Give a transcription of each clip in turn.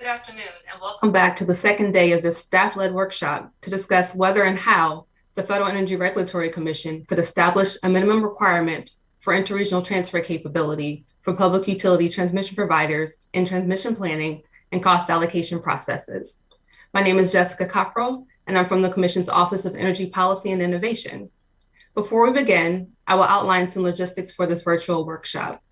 Good afternoon, and welcome back to the second day of this staff-led workshop to discuss whether and how the Federal Energy Regulatory Commission could establish a minimum requirement for interregional transfer capability for public utility transmission providers in transmission planning and cost allocation processes. My name is Jessica Cockrell, and I'm from the Commission's Office of Energy Policy and Innovation. Before we begin, I will outline some logistics for this virtual workshop.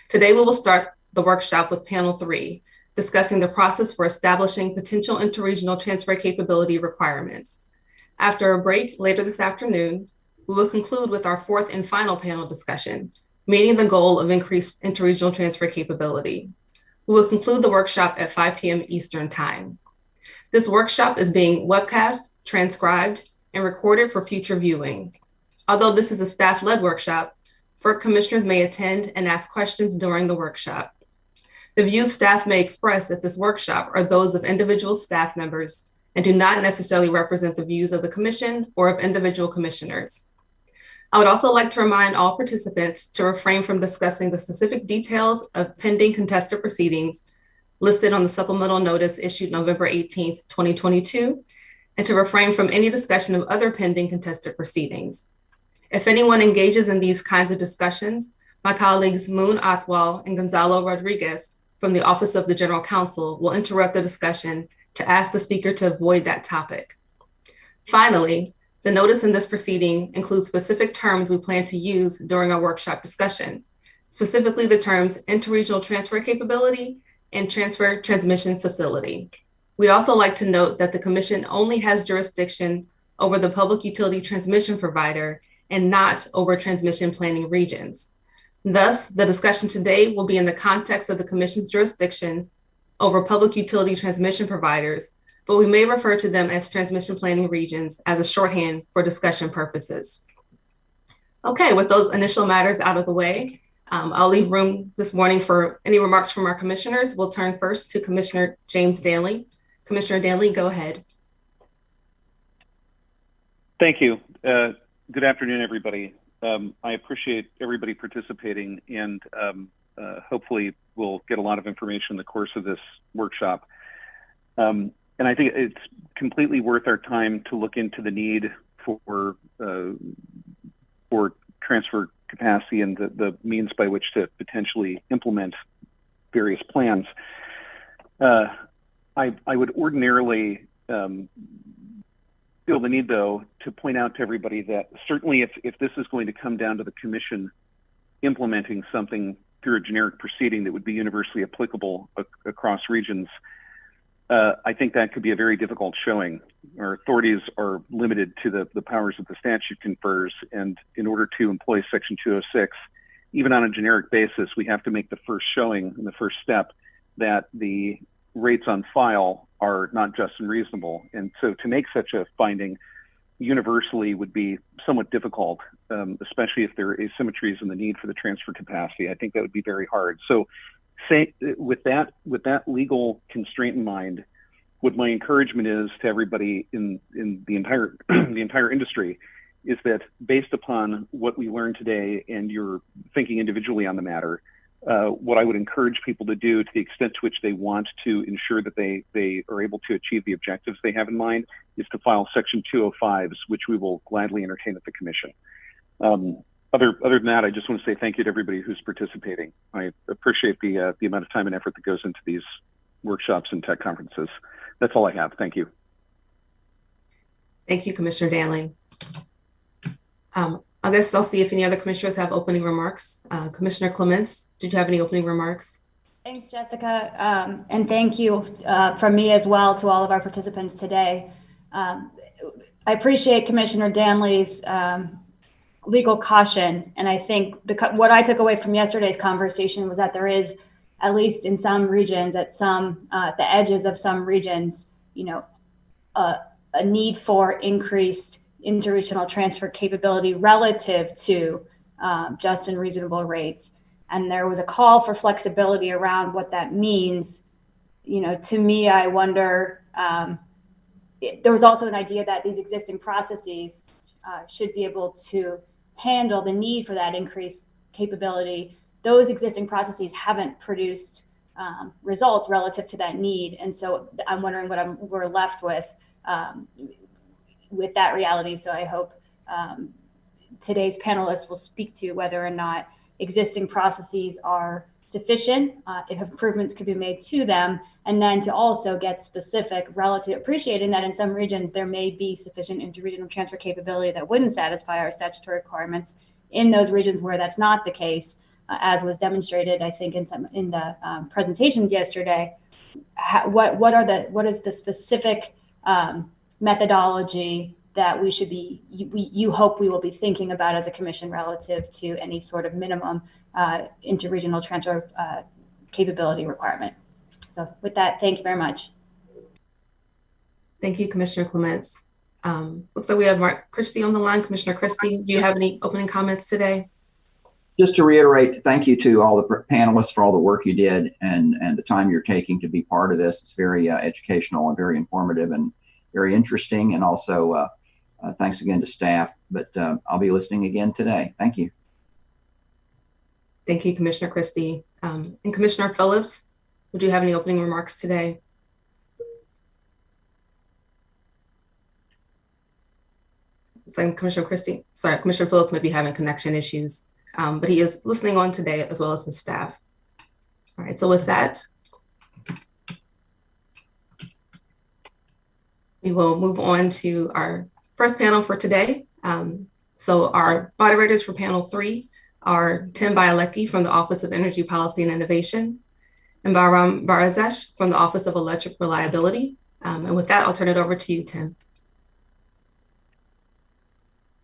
Today, we will start the workshop with panel 3, discussing the process for establishing potential interregional transfer capability requirements. After a break later this afternoon, we will conclude with our fourth and final panel discussion, meeting the goal of increased interregional transfer capability. We will conclude the workshop at 5 p.m. Eastern Time. This workshop is being webcast, transcribed, and recorded for future viewing. Although this is a staff-led workshop, FERC commissioners may attend and ask questions during the workshop. The views staff may express at this workshop are those of individual staff members and do not necessarily represent the views of the commission or of individual commissioners. I would also like to remind all participants to refrain from discussing the specific details of pending contested proceedings listed on the supplemental notice issued November 18th, 2022, and to refrain from any discussion of other pending contested proceedings. If anyone engages in these kinds of discussions, my colleagues Moon Athwal and Gonzalo Rodriguez from the Office of the General Counsel will interrupt the discussion to ask the speaker to avoid that topic. Finally, the notice in this proceeding includes specific terms we plan to use during our workshop discussion, specifically the terms interregional transfer capability and transfer transmission facility. We'd also like to note that the Commission only has jurisdiction over the public utility transmission provider and not over transmission planning regions. Thus, the discussion today will be in the context of the Commission's jurisdiction over public utility transmission providers, but we may refer to them as transmission planning regions as a shorthand for discussion purposes. Okay, with those initial matters out of the way, I'll leave room this morning for any remarks from our commissioners. We'll turn first to Commissioner James Danley. Commissioner Danley, go ahead. Thank you. Good afternoon, everybody. I appreciate everybody participating, and hopefully we'll get a lot of information in the course of this workshop. And I think it's completely worth our time to look into the need for transfer capacity and the means by which to potentially implement various plans. I would ordinarily feel the need, though, to point out to everybody that certainly if this is going to come down to the Commission implementing something through a generic proceeding that would be universally applicable across regions, I think that could be a very difficult showing. Our authorities are limited to the powers that the statute confers, and in order to employ Section 206, even on a generic basis, we have to make the first showing and the first step that the rates on file are not just and reasonable. And so to make such a finding universally would be somewhat difficult, especially if there are asymmetries in the need for the transfer capacity. I think that would be very hard. So with that legal constraint in mind, what my encouragement is to everybody in the entire the entire industry is that based upon what we learned today and your thinking individually on the matter, what I would encourage people to do, to the extent to which they want to ensure that they are able to achieve the objectives they have in mind, is to file Section 205s, which we will gladly entertain at the Commission. Other than that, I just want to say thank you to everybody who's participating. I appreciate the amount of time and effort that goes into these workshops and tech conferences. That's all I have. Thank you. Thank you, Commissioner Danley. I guess I'll see if any other commissioners have opening remarks. Commissioner Clements, did you have any opening remarks? Thanks, Jessica. And thank you from me as well to all of our participants today. I appreciate Commissioner Danley's legal caution. And I think what I took away from yesterday's conversation was that there is, at least in some regions, at the edges of some regions, a need for increased interregional transfer capability relative to just and reasonable rates. And there was a call for flexibility around what that means. To me, I wonder, there was also an idea that these existing processes should be able to handle the need for that increased capability. Those existing processes haven't produced results relative to that need. And so I'm wondering what we're left with that reality. So I hope today's panelists will speak to whether or not existing processes are sufficient, if improvements could be made to them, and then to also get specific relative, appreciating that in some regions there may be sufficient interregional transfer capability that wouldn't satisfy our statutory requirements. In those regions where that's not the case, as was demonstrated, I think in the presentations yesterday, what is the specific methodology that we should be, you hope we will be thinking about as a commission relative to any sort of minimum interregional transfer capability requirement. So with that, thank you very much. Thank you, Commissioner Clements. Looks like we have Christie on the line. Commissioner Christie, do you have any opening comments today? Just to reiterate, thank you to all the panelists for all the work you did and the time you're taking to be part of this. It's very educational and very informative and very interesting. And also, thanks again to staff, but I'll be listening again today. Thank you. Thank you, Commissioner Christie. And Commissioner Phillips, would you have any opening remarks today? It's like Commissioner Phillips may be having connection issues, but he is listening on today as well as his staff. All right, so with that, we will move on to our first panel for today. So our moderators for panel 3 are Tim Bilecki from the Office of Energy Policy and Innovation and Bahram Barazesh from the Office of Electric Reliability. And with that, I'll turn it over to you, Tim.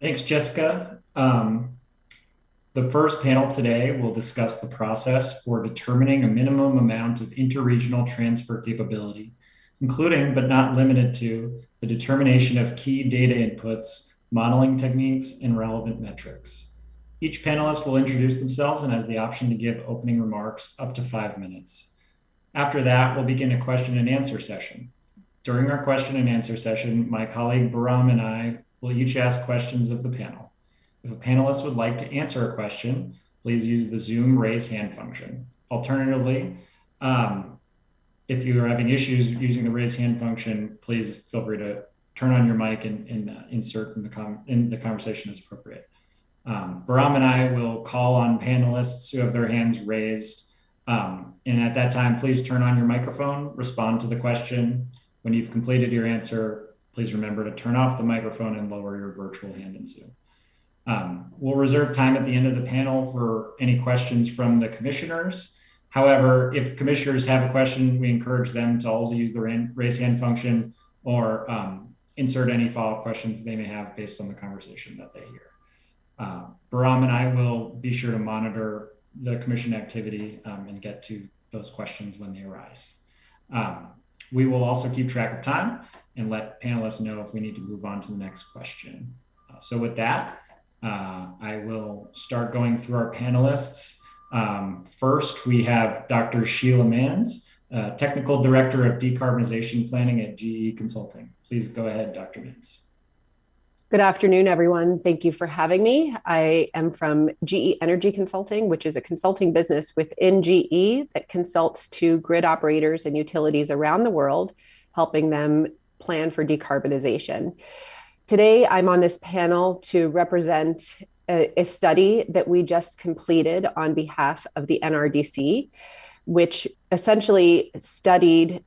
Thanks, Jessica. The first panel today will discuss the process for determining a minimum amount of interregional transfer capability, including but not limited to the determination of key data inputs, modeling techniques, and relevant metrics. Each panelist will introduce themselves and has the option to give opening remarks up to 5 minutes. After that, we'll begin a question and answer session. During our question and answer session, my colleague Bahram and I will each ask questions of the panel. If a panelist would like to answer a question, please use the Zoom raise hand function. Alternatively, if you are having issues using the raise hand function, please feel free to turn on your mic and insert in the conversation as appropriate. Bahram and I will call on panelists who have their hands raised. And at that time, please turn on your microphone, respond to the question. When you've completed your answer, please remember to turn off the microphone and lower your virtual hand in Zoom. We'll reserve time at the end of the panel for any questions from the commissioners. However, if commissioners have a question, we encourage them to also use the raise hand function or insert any follow-up questions they may have based on the conversation that they hear. Bahram and I will be sure to monitor the commission activity and get to those questions when they arise. We will also keep track of time and let panelists know if we need to move on to the next question. So with that, I will start going through our panelists. First, we have Dr. Sheila Manns, Technical Director of Decarbonization Planning at GE Consulting. Please go ahead, Dr. Manns. Good afternoon, everyone. Thank you for having me. I am from GE Energy Consulting, which is a consulting business within GE that consults to grid operators and utilities around the world, helping them plan for decarbonization. Today, I'm on this panel to represent a study that we just completed on behalf of the NRDC, which essentially studied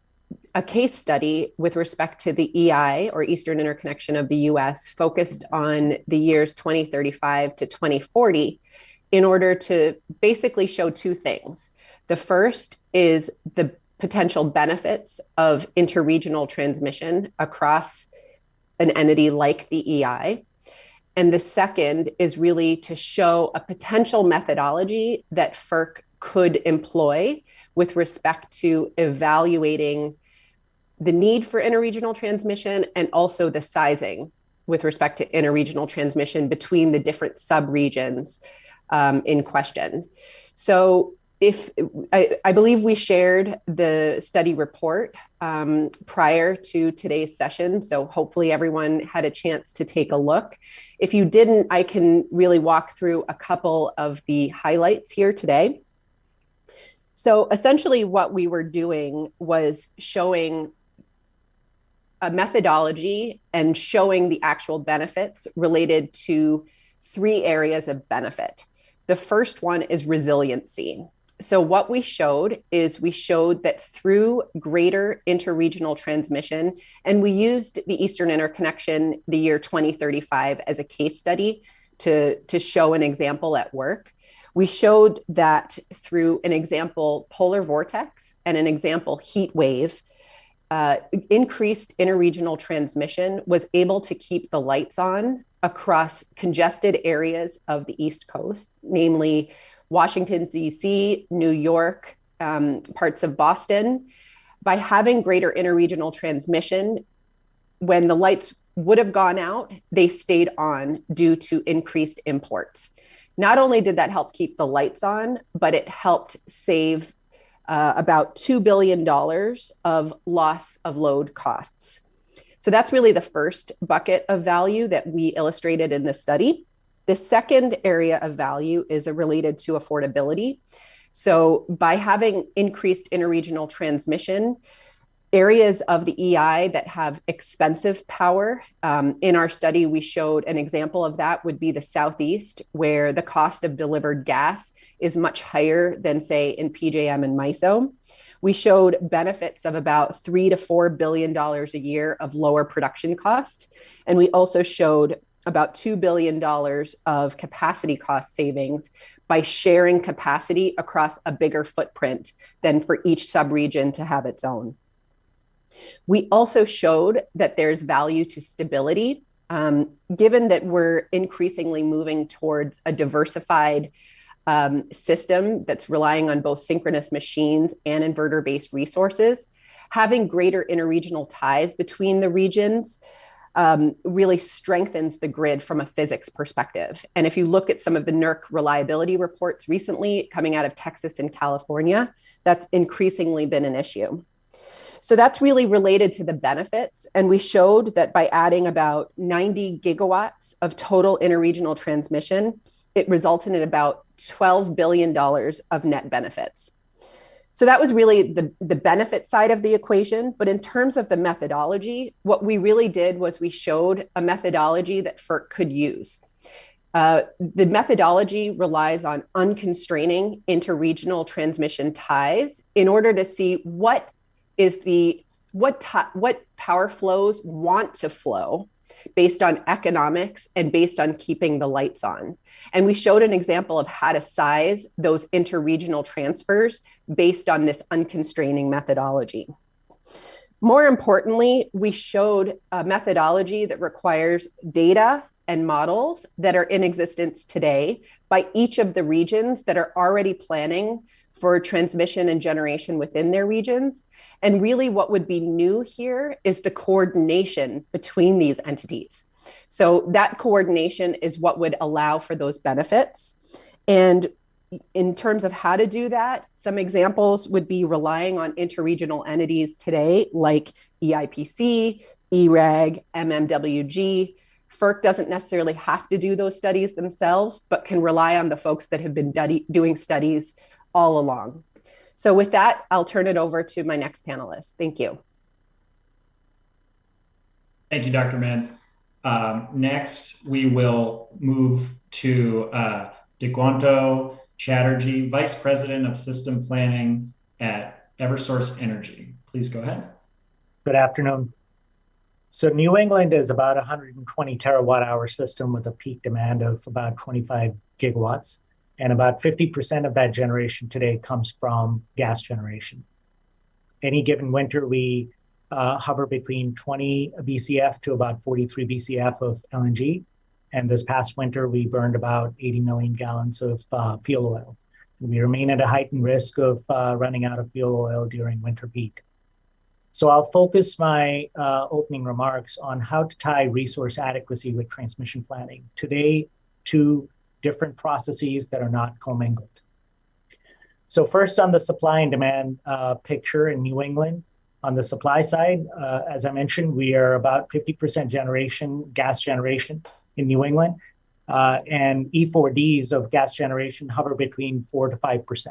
a case study with respect to the EI, or Eastern Interconnection of the US, focused on the years 2035 to 2040 in order to basically show two things. The first is the potential benefits of interregional transmission across an entity like the EI. And the second is really to show a potential methodology that FERC could employ with respect to evaluating the need for interregional transmission and also the sizing with respect to interregional transmission between the different subregions in question. So I believe we shared the study report prior to today's session, so hopefully everyone had a chance to take a look. If you didn't, I can really walk through a couple of the highlights here today. So essentially what we were doing was showing a methodology and showing the actual benefits related to 3 areas of benefit. The first one is resiliency. So what we showed that through greater interregional transmission, and we used the Eastern Interconnection, the year 2035, as a case study to show an example at work. We showed that through an example polar vortex and an example heat wave, increased interregional transmission was able to keep the lights on across congested areas of the East Coast, namely Washington, D.C., New York, parts of Boston. By having greater interregional transmission, when the lights would have gone out, they stayed on due to increased imports. Not only did that help keep the lights on, but it helped save about $2 billion of loss of load costs. So that's really the first bucket of value that we illustrated in this study. The second area of value is related to affordability. So by having increased interregional transmission, areas of the EI that have expensive power, in our study, we showed an example of that would be the Southeast, where the cost of delivered gas is much higher than, say, in PJM and MISO. We showed benefits of about $3 to $4 billion a year of lower production cost. And we also showed about $2 billion of capacity cost savings by sharing capacity across a bigger footprint than for each subregion to have its own. We also showed that there's value to stability, given that we're increasingly moving towards a diversified system that's relying on both synchronous machines and inverter-based resources. Having greater interregional ties between the regions really strengthens the grid from a physics perspective. And if you look at some of the NERC reliability reports recently coming out of Texas and California, that's increasingly been an issue. So that's really related to the benefits. And we showed that by adding about 90 gigawatts of total interregional transmission, it resulted in about $12 billion of net benefits. So that was really the benefit side of the equation. But in terms of the methodology, what we really did was we showed a methodology that FERC could use. The methodology relies on unconstraining interregional transmission ties in order to see what power flows want to flow based on economics and based on keeping the lights on. And we showed an example of how to size those interregional transfers based on this unconstraining methodology. More importantly, we showed a methodology that requires data and models that are in existence today by each of the regions that are already planning for transmission and generation within their regions. And really what would be new here is the coordination between these entities. So that coordination is what would allow for those benefits. And in terms of how to do that, some examples would be relying on interregional entities today, like EIPC, EREG, MMWG. FERC doesn't necessarily have to do those studies themselves, but can rely on the folks that have been doing studies all along. So with that, I'll turn it over to my next panelist. Thank you. Thank you, Dr. Mans. Next, we will move to Guanto Chatterjee, Vice President of System Planning at Eversource Energy. Please go ahead. Good afternoon. So New England is about a 120 terawatt hour system with a peak demand of about 25 gigawatts. And about 50% of that generation today comes from gas generation. Any given winter, we hover between 20 BCF to about 43 BCF of LNG. And this past winter, we burned about 80 million gallons of fuel oil. We remain at a heightened risk of running out of fuel oil during winter peak. So I'll focus my opening remarks on how to tie resource adequacy with transmission planning. Today, two different processes that are not commingled. So first on the supply and demand picture in New England, on the supply side, as I mentioned, we are about 50% gas generation in New England, and E4Ds of gas generation hover between 4 to 5%.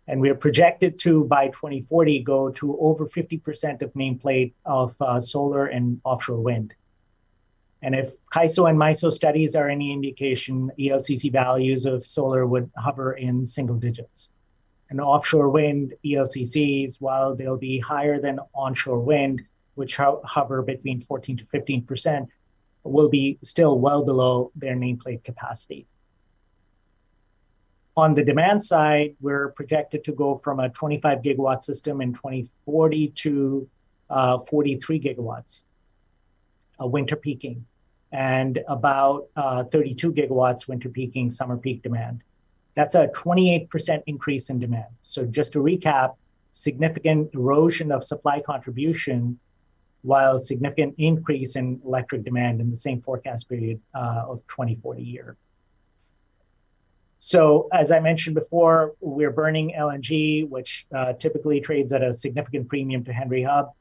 And we are projected to, by 2040, go to over 50% of nameplate of solar and offshore wind. And if CAISO and MISO studies are any indication, ELCC values of solar would hover in single digits. And offshore wind ELCCs, while they'll be higher than onshore wind, which hover between 14 to 15%, will be still well below their nameplate capacity. On the demand side, we're projected to go from a 25 gigawatt system in 2040 to 43 gigawatts winter peaking, and about 32 gigawatts winter peaking summer peak demand. That's a 28% increase in demand. So just to recap, significant erosion of supply contribution while significant increase in electric demand in the same forecast period of 2040 year. So as I mentioned before, we're burning LNG, which typically trades at a significant premium to Henry Hub,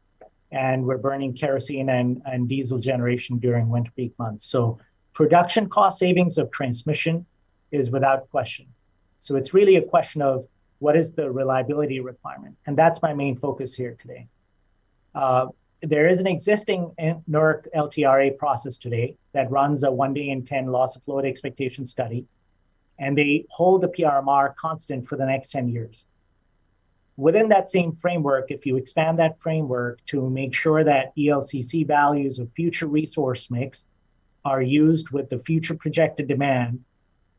and we're burning kerosene and diesel generation during winter peak months. So production cost savings of transmission is without question. So it's really a question of what is the reliability requirement? And that's my main focus here today. There is an existing NERC LTRA process today that runs a 1 day in 10 loss of load expectation study, and they hold the PRMR constant for the next 10 years. Within that same framework, if you expand that framework to make sure that ELCC values of future resource mix are used with the future projected demand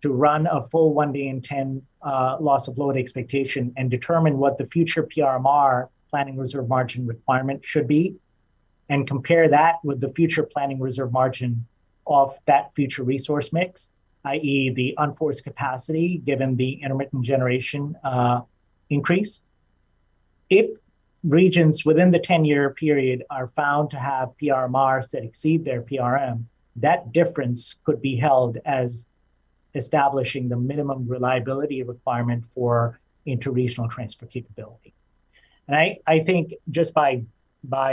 to run a full 1 day in 10 loss of load expectation and determine what the future PRMR, planning reserve margin requirement, should be, and compare that with the future planning reserve margin of that future resource mix, i.e. the unforced capacity given the intermittent generation increase. If regions within the 10-year period are found to have PRMRs that exceed their PRM, that difference could be held as establishing the minimum reliability requirement for interregional transfer capability. And I think just by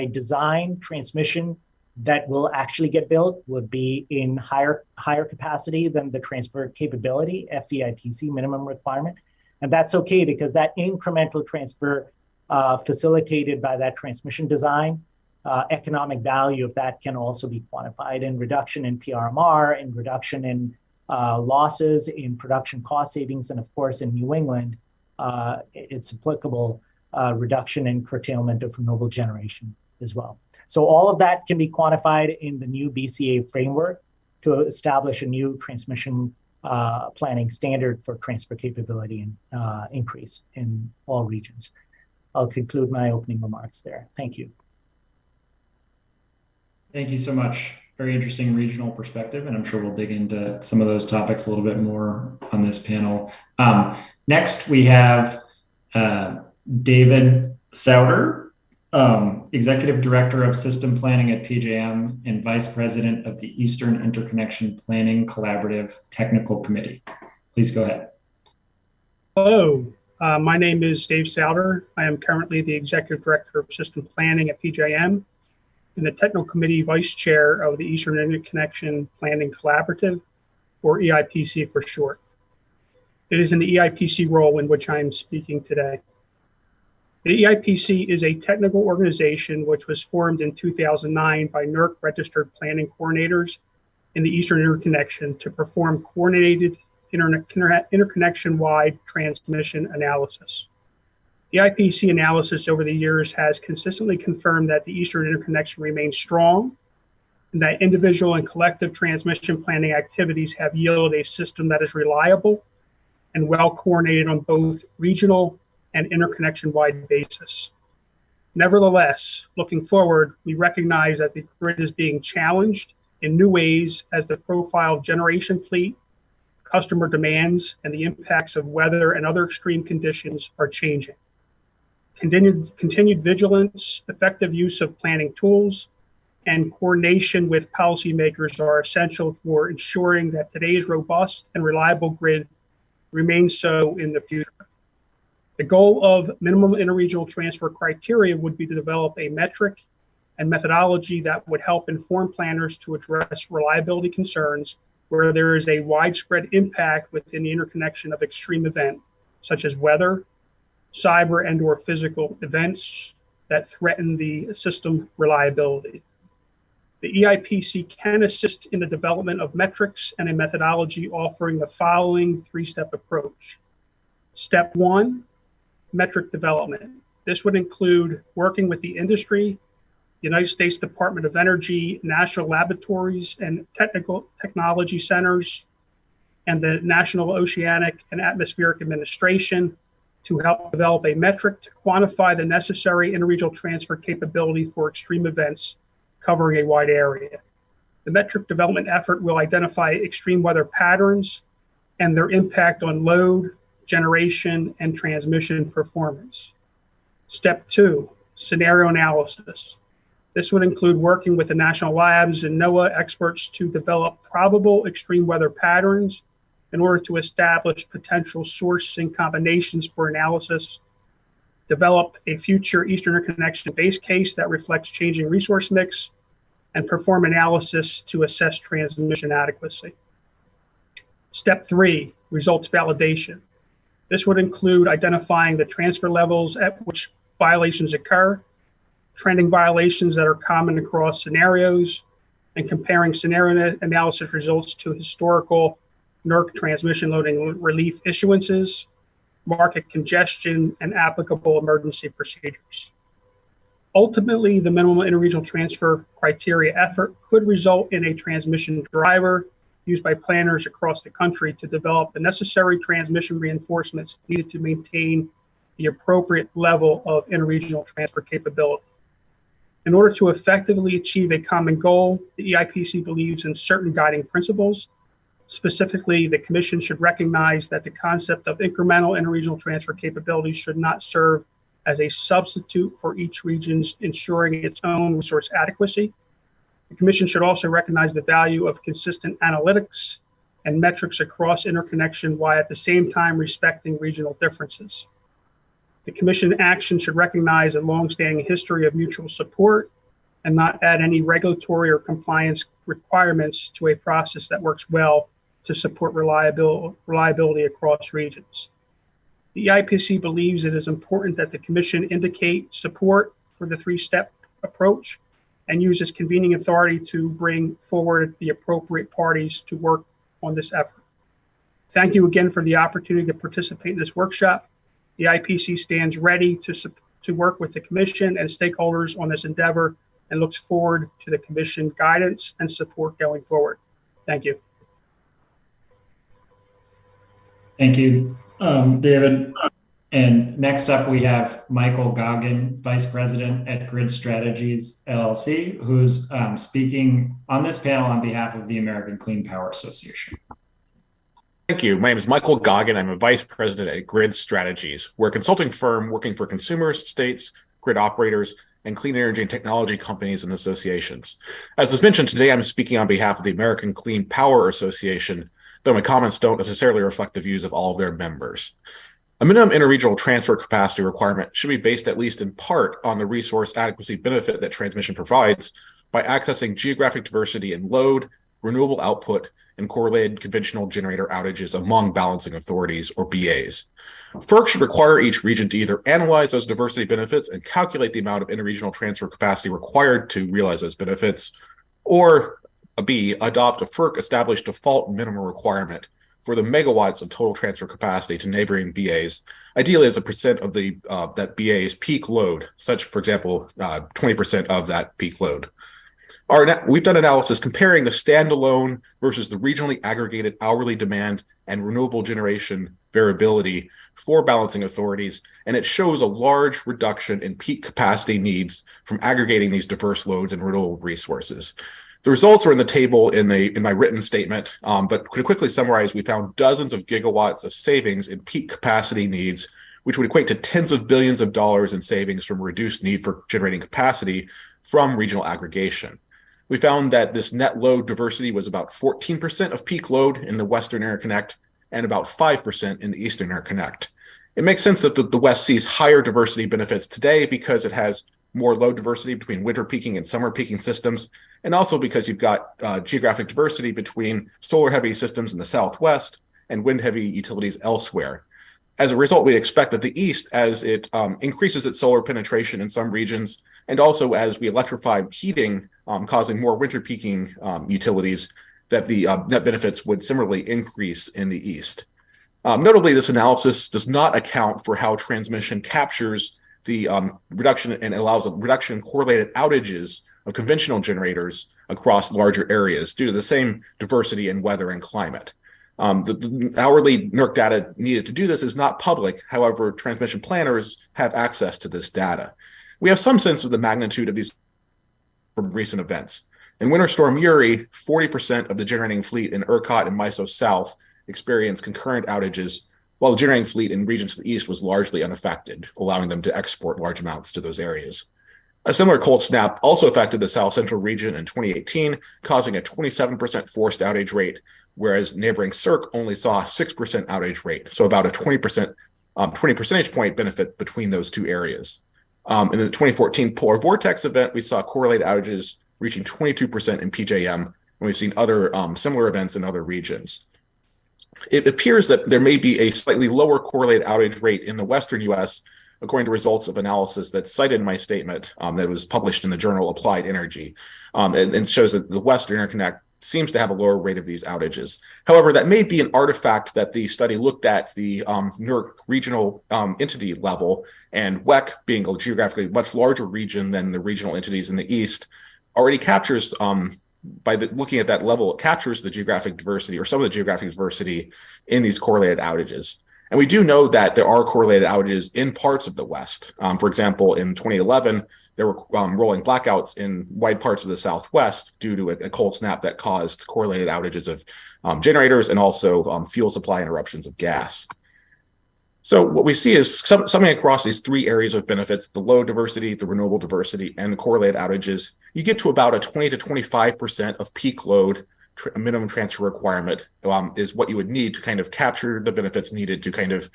design, transmission that will actually get built would be in higher capacity than the transfer capability, FCITC minimum requirement. And that's okay because that incremental transfer facilitated by that transmission design, economic value of that can also be quantified in reduction in PRMR, in reduction in losses, in production cost savings, and of course in New England, it's applicable reduction in curtailment of renewable generation as well. So all of that can be quantified in the new BCA framework to establish a new transmission planning standard for transfer capability and increase in all regions. I'll conclude my opening remarks there. Thank you. Thank you so much. Very interesting regional perspective, and I'm sure we'll dig into some of those topics a little bit more on this panel. Next, we have David Souter, Executive Director of System Planning at PJM and Vice President of the Eastern Interconnection Planning Collaborative Technical Committee. Please go ahead. Hello, my name is Dave Souter. I am currently the Executive Director of System Planning at PJM and the Technical Committee Vice Chair of the Eastern Interconnection Planning Collaborative, or EIPC for short. It is in the EIPC role in which I am speaking today. The EIPC is a technical organization which was formed in 2009 by NERC registered planning coordinators in the Eastern Interconnection to perform coordinated interconnection-wide transmission analysis. The EIPC analysis over the years has consistently confirmed that the Eastern Interconnection remains strong and that individual and collective transmission planning activities have yielded a system that is reliable and well coordinated on both regional and interconnection-wide basis. Nevertheless, looking forward, we recognize that the grid is being challenged in new ways as the profile of generation fleet, customer demands, and the impacts of weather and other extreme conditions are changing. Continued vigilance, effective use of planning tools, and coordination with policymakers are essential for ensuring that today's robust and reliable grid remains so in the future. The goal of minimum interregional transfer criteria would be to develop a metric and methodology that would help inform planners to address reliability concerns where there is a widespread impact within the interconnection of extreme event, such as weather, cyber and/or physical events that threaten the system reliability. The EIPC can assist in the development of metrics and a methodology offering the following three-step approach. Step one, metric development. This would include working with the industry, the United States Department of Energy, national laboratories and technology centers, and the National Oceanic and Atmospheric Administration to help develop a metric to quantify the necessary interregional transfer capability for extreme events covering a wide area. The metric development effort will identify extreme weather patterns and their impact on load, generation, and transmission performance. Step two, scenario analysis. This would include working with the national labs and NOAA experts to develop probable extreme weather patterns in order to establish potential sourcing combinations for analysis, develop a future Eastern Interconnection base case that reflects changing resource mix, and perform analysis to assess transmission adequacy. Step three, results validation. This would include identifying the transfer levels at which violations occur, trending violations that are common across scenarios, and comparing scenario analysis results to historical NERC transmission loading relief issuances, market congestion, and applicable emergency procedures. Ultimately, the minimum interregional transfer criteria effort could result in a transmission driver used by planners across the country to develop the necessary transmission reinforcements needed to maintain the appropriate level of interregional transfer capability. In order to effectively achieve a common goal, the EIPC believes in certain guiding principles. Specifically, the Commission should recognize that the concept of incremental interregional transfer capability should not serve as a substitute for each region's ensuring its own resource adequacy. The Commission should also recognize the value of consistent analytics and metrics across interconnection while at the same time respecting regional differences. The Commission action should recognize a longstanding history of mutual support and not add any regulatory or compliance requirements to a process that works well to support reliability across regions. The EIPC believes it is important that the Commission indicate support for the three-step approach and use its convening authority to bring forward the appropriate parties to work on this effort. Thank you again for the opportunity to participate in this workshop. The IPC stands ready to work with the Commission and stakeholders on this endeavor and looks forward to the Commission guidance and support going forward. Thank you. Thank you, David. And next up, we have Michael Goggin, Vice President at Grid Strategies, LLC, who's speaking on this panel on behalf of the American Clean Power Association. Thank you. My name is Michael Goggin. I'm a Vice President at Grid Strategies. We're a consulting firm working for consumers, states, grid operators, and clean energy and technology companies and associations. As was mentioned, today I'm speaking on behalf of the American Clean Power Association, though my comments don't necessarily reflect the views of all of their members. A minimum interregional transfer capacity requirement should be based at least in part on the resource adequacy benefit that transmission provides by accessing geographic diversity in load, renewable output, and correlated conventional generator outages among balancing authorities, or BAs. FERC should require each region to either analyze those diversity benefits and calculate the amount of interregional transfer capacity required to realize those benefits, or B, adopt a FERC-established default minimum requirement for the megawatts of total transfer capacity to neighboring BAs, ideally as a percent of the that BA's peak load, such, for example, 20% of that peak load. We've done analysis comparing the standalone versus the regionally aggregated hourly demand and renewable generation variability for balancing authorities, and it shows a large reduction in peak capacity needs from aggregating these diverse loads and renewable resources. The results are in the table in my written statement, but to quickly summarize, we found dozens of gigawatts of savings in peak capacity needs, which would equate to tens of billions of dollars in savings from reduced need for generating capacity from regional aggregation. We found that this net load diversity was about 14% of peak load in the Western Interconnect and about 5% in the Eastern Interconnect. It makes sense that the West sees higher diversity benefits today because it has more load diversity between winter peaking and summer peaking systems, and also because you've got geographic diversity between solar-heavy systems in the Southwest and wind-heavy utilities elsewhere. As a result, we expect that the East, as it increases its solar penetration in some regions, and also as we electrify heating, causing more winter peaking utilities, that the net benefits would similarly increase in the East. Notably, this analysis does not account for how transmission captures the reduction and allows a reduction in correlated outages of conventional generators across larger areas due to the same diversity in weather and climate. The hourly NERC data needed to do this is not public. However, transmission planners have access to this data. We have some sense of the magnitude of these from recent events. In Winter Storm Uri, 40% of the generating fleet in ERCOT and MISO South experienced concurrent outages, while the generating fleet in regions to the east was largely unaffected, allowing them to export large amounts to those areas. A similar cold snap also affected the South Central region in 2018, causing a 27% forced outage rate, whereas neighboring CERC only saw a 6% outage rate, so about a 20 percentage point benefit between those two areas. In the 2014 polar vortex event, we saw correlated outages reaching 22% in PJM, and we've seen other similar events in other regions. It appears that there may be a slightly lower correlated outage rate in the Western U.S., according to results of analysis that's cited in my statement that was published in the journal Applied Energy, and shows that the Western Interconnect seems to have a lower rate of these outages. However, that may be an artifact that the study looked at the NERC regional entity level, and WEC, being a geographically much larger region than the regional entities in the East, already captures, looking at that level, it captures the geographic diversity or some of the geographic diversity in these correlated outages. And we do know that there are correlated outages in parts of the West. For example, in 2011, there were rolling blackouts in wide parts of the Southwest due to a cold snap that caused correlated outages of generators and also fuel supply interruptions of gas. So what we see is something across these three areas of benefits: the load diversity, the renewable diversity, and the correlated outages. You get to about a 20 to 25% of peak load minimum transfer requirement is what you would need to kind of capture the benefits needed to kind of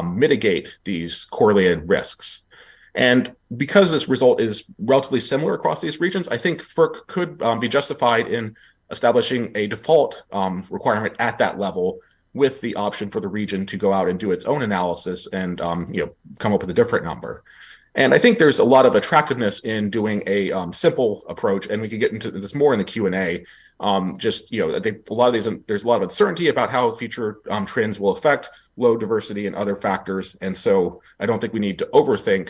mitigate these correlated risks. And because this result is relatively similar across these regions, I think FERC could be justified in establishing a default requirement at that level, with the option for the region to go out and do its own analysis and come up with a different number. And I think there's a lot of attractiveness in doing a simple approach, and we can get into this more in the Q&A. I think a lot of these, there's a lot of uncertainty about how future trends will affect load diversity and other factors, and so I don't think we need to overthink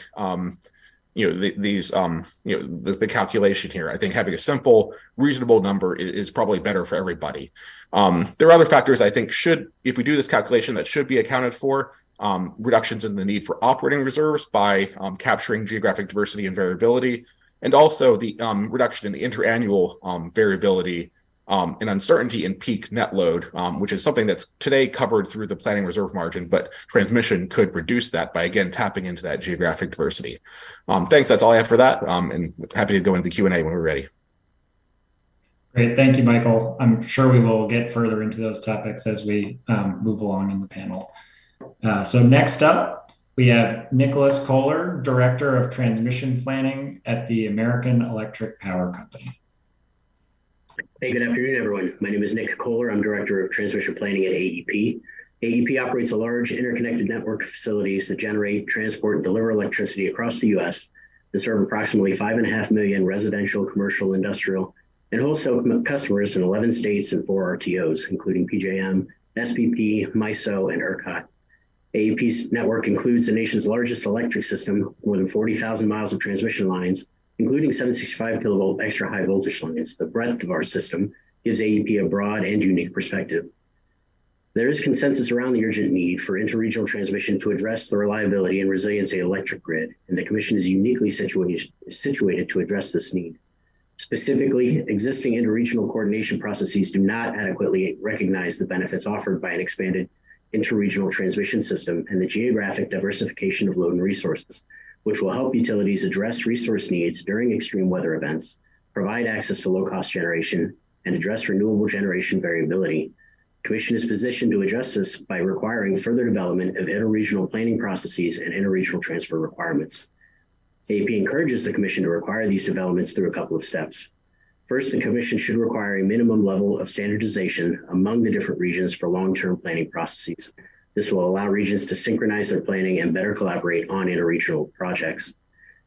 the calculation here. I think having a simple, reasonable number is probably better for everybody. There are other factors I think if we do this calculation, that should be accounted for. Reductions in the need for operating reserves by capturing geographic diversity and variability, and also the reduction in the interannual variability and uncertainty in peak net load, which is something that's today covered through the planning reserve margin, but transmission could reduce that by, again, tapping into that geographic diversity. Thanks, that's all I have for that, and happy to go into the Q&A when we're ready. Great, thank you, Michael. I'm sure we will get further into those topics as we move along in the panel. So next up, we have Nicholas Kohler, Director of Transmission Planning at the American Electric Power Company. Hey, good afternoon, everyone. My name is Nick Kohler. I'm Director of Transmission Planning at AEP. AEP operates a large interconnected network of facilities that generate, transport, and deliver electricity across the U.S. and serve approximately 5.5 million residential, commercial, industrial, and wholesale customers in 11 states and 4 RTOs, including PJM, SPP, MISO, and ERCOT. AEP's network includes the nation's largest electric system, more than 40,000 miles of transmission lines, including 765 kilovolt extra high voltage lines. The breadth of our system gives AEP a broad and unique perspective. There is consensus around the urgent need for interregional transmission to address the reliability and resiliency of the electric grid, and the Commission is uniquely situated to address this need. Specifically, existing interregional coordination processes do not adequately recognize the benefits offered by an expanded interregional transmission system and the geographic diversification of load and resources, which will help utilities address resource needs during extreme weather events, provide access to low-cost generation, and address renewable generation variability. The Commission is positioned to address this by requiring further development of interregional planning processes and interregional transfer requirements. AEP encourages the Commission to require these developments through a couple of steps. First, the Commission should require a minimum level of standardization among the different regions for long-term planning processes. This will allow regions to synchronize their planning and better collaborate on interregional projects.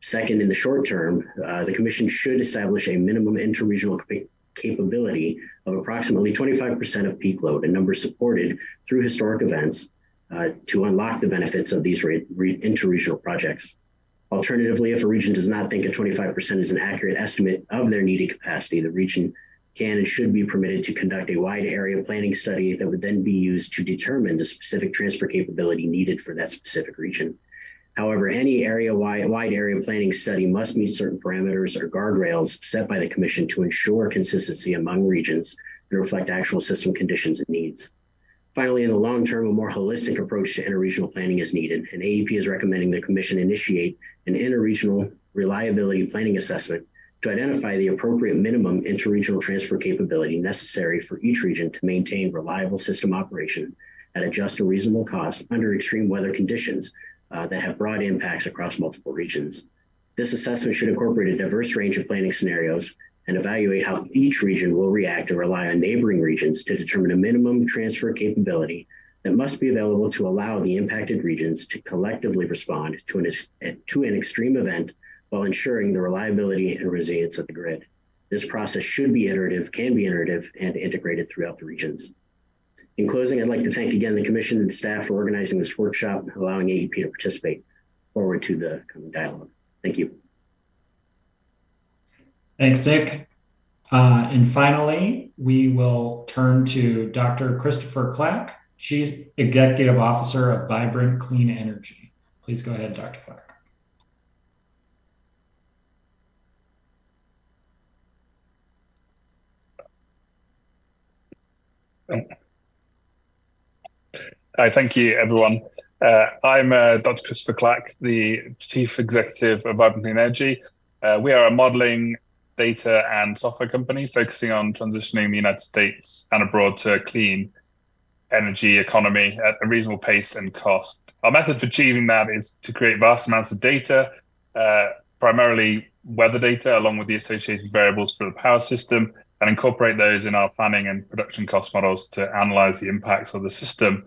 Second, in the short term, the Commission should establish a minimum interregional capability of approximately 25% of peak load, a number supported through historic events to unlock the benefits of these interregional projects. Alternatively, if a region does not think a 25% is an accurate estimate of their needed capacity, the region can and should be permitted to conduct a wide area planning study that would then be used to determine the specific transfer capability needed for that specific region. However, any wide area planning study must meet certain parameters or guardrails set by the Commission to ensure consistency among regions and reflect actual system conditions and needs. Finally, in the long term, a more holistic approach to interregional planning is needed, and AEP is recommending the Commission initiate an interregional reliability planning assessment to identify the appropriate minimum interregional transfer capability necessary for each region to maintain reliable system operation at a just and reasonable cost under extreme weather conditions that have broad impacts across multiple regions. This assessment should incorporate a diverse range of planning scenarios and evaluate how each region will react and rely on neighboring regions to determine a minimum transfer capability that must be available to allow the impacted regions to collectively respond to an extreme event while ensuring the reliability and resilience of the grid. This process should be iterative, can be iterative, and integrated throughout the regions. In closing, I'd like to thank again the Commission and staff for organizing this workshop, allowing AEP to participate. Forward to the coming dialogue. Thank you. Thanks, Nick. And finally, we will turn to Dr. Christopher Clack. She's Executive Officer of Vibrant Clean Energy. Please go ahead, Dr. Clack. Hi, thank you, everyone. I'm Dr. Christopher Clack, the Chief Executive of Vibrant Clean Energy. We are a modeling, data, and software company focusing on transitioning the United States and abroad to a clean energy economy at a reasonable pace and cost. Our method for achieving that is to create vast amounts of data, primarily weather data, along with the associated variables for the power system, and incorporate those in our planning and production cost models to analyze the impacts of the system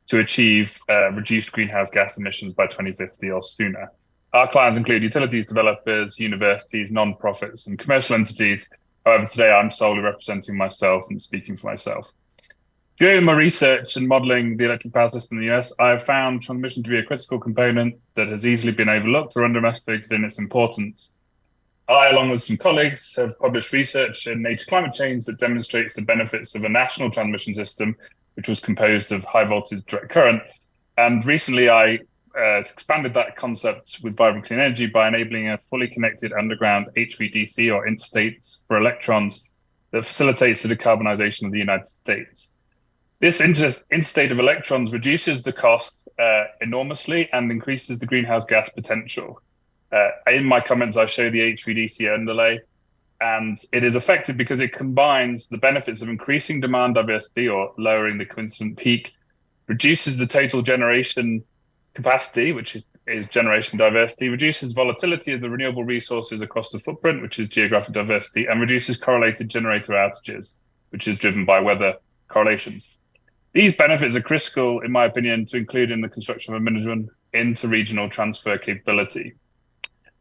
to achieve reduced greenhouse gas emissions by 2050 or sooner. Our clients include utilities, developers, universities, non-profits, and commercial entities. However, today I'm solely representing myself and speaking for myself. During my research and modeling the electric power system in the US, I have found transmission to be a critical component that has easily been overlooked or underestimated in its importance. I, along with some colleagues, have published research in Nature Climate Change that demonstrates the benefits of a national transmission system, which was composed of high voltage direct current. And recently I expanded that concept with Vibrant Clean Energy by enabling a fully connected underground HVDC or interstate for electrons that facilitates the decarbonization of the United States. This interstate of electrons reduces the cost enormously and increases the greenhouse gas potential. In my comments, I show the HVDC underlay, and it is effective because it combines the benefits of increasing demand diversity or lowering the coincident peak, reduces the total generation capacity, which is generation diversity, reduces volatility of the renewable resources across the footprint, which is geographic diversity, and reduces correlated generator outages, which is driven by weather correlations. These benefits are critical, in my opinion, to include in the construction of a minimum interregional transfer capability.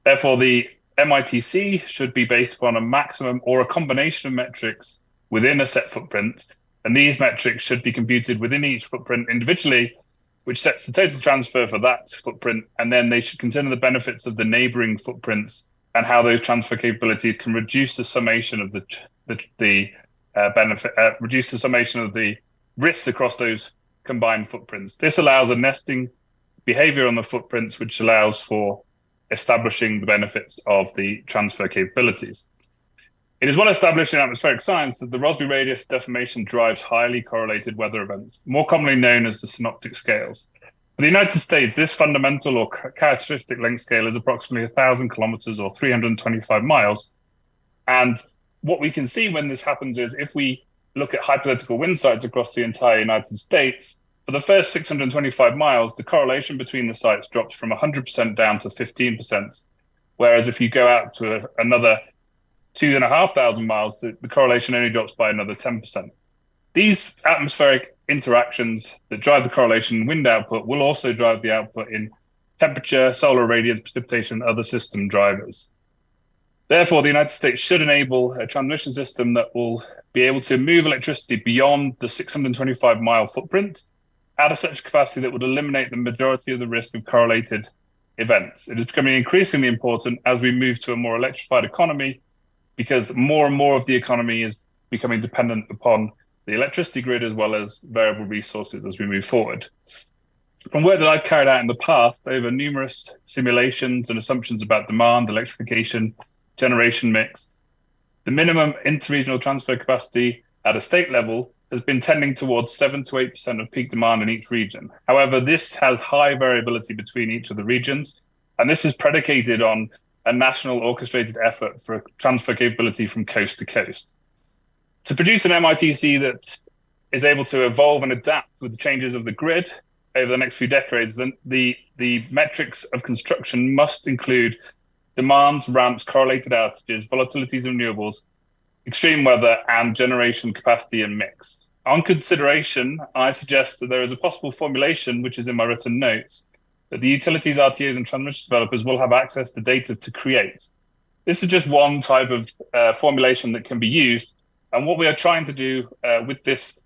Therefore, the MITC should be based upon a maximum or a combination of metrics within a set footprint, and these metrics should be computed within each footprint individually, which sets the total transfer for that footprint, and then they should consider the benefits of the neighboring footprints and how those transfer capabilities can reduce the summation of reduce the summation of the risks across those combined footprints. This allows a nesting behavior on the footprints, which allows for establishing the benefits of the transfer capabilities. It is well established in atmospheric science that the Rossby radius deformation drives highly correlated weather events, more commonly known as the synoptic scales. For the United States, this fundamental or characteristic length scale is approximately 1,000 kilometers or 325 miles. And what we can see when this happens is if we look at hypothetical wind sites across the entire United States, for the first 625 miles, the correlation between the sites drops from 100% down to 15%. Whereas if you go out to another 2,500 miles, the correlation only drops by another 10%. These atmospheric interactions that drive the correlation in wind output will also drive the output in temperature, solar radiance, precipitation, and other system drivers. Therefore, the United States should enable a transmission system that will be able to move electricity beyond the 625-mile footprint at such capacity that would eliminate the majority of the risk of correlated events. It is becoming increasingly important as we move to a more electrified economy, because more and more of the economy is becoming dependent upon the electricity grid as well as variable resources as we move forward. From work that I've carried out in the past over numerous simulations and assumptions about demand, electrification, generation mix, the minimum interregional transfer capacity at a state level has been tending towards 7 to 8% of peak demand in each region. However, this has high variability between each of the regions, and this is predicated on a national orchestrated effort for transfer capability from coast to coast. To produce an MITC that is able to evolve and adapt with the changes of the grid over the next few decades, then the metrics of construction must include demand, ramps, correlated outages, volatilities of renewables, extreme weather, and generation capacity and mix. On consideration, I suggest that there is a possible formulation, which is in my written notes, that the utilities, RTOs, and transmission developers will have access to data to create. This is just one type of formulation that can be used. And what we are trying to do with this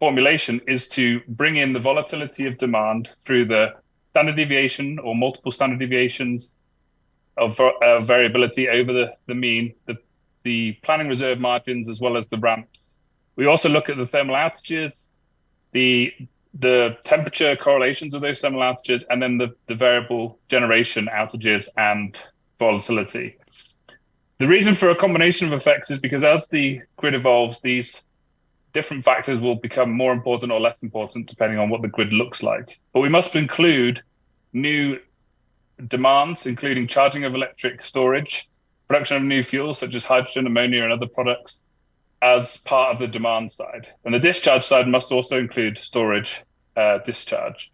formulation is to bring in the volatility of demand through the standard deviation or multiple standard deviations of variability over the mean, the planning reserve margins, as well as the ramps. We also look at the thermal outages, the temperature correlations of those thermal outages, and then the variable generation outages and volatility. The reason for a combination of effects is because as the grid evolves, these different factors will become more important or less important depending on what the grid looks like. But we must include new demands, including charging of electric storage, production of new fuels such as hydrogen, ammonia, and other products as part of the demand side. And the discharge side must also include storage discharge.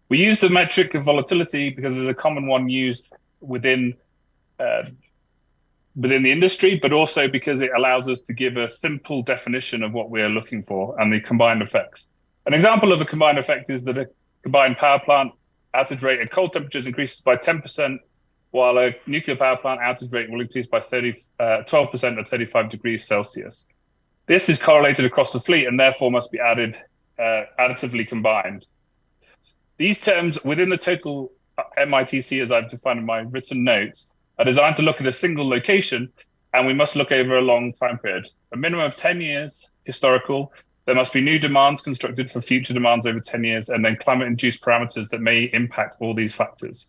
We use the metric of volatility because there's a common one used within the industry, but also because it allows us to give a simple definition of what we are looking for and the combined effects. An example of a combined effect is that a combined power plant outage rate at cold temperatures increases by 10%, while a nuclear power plant outage rate will increase by 12% at 35 degrees Celsius. This is correlated across the fleet and therefore must be additively combined. These terms within the total MITC, as I've defined in my written notes, are designed to look at a single location, and we must look over a long time period. A minimum of 10 years historical. There must be new demands constructed for future demands over 10 years, and then climate-induced parameters that may impact all these factors.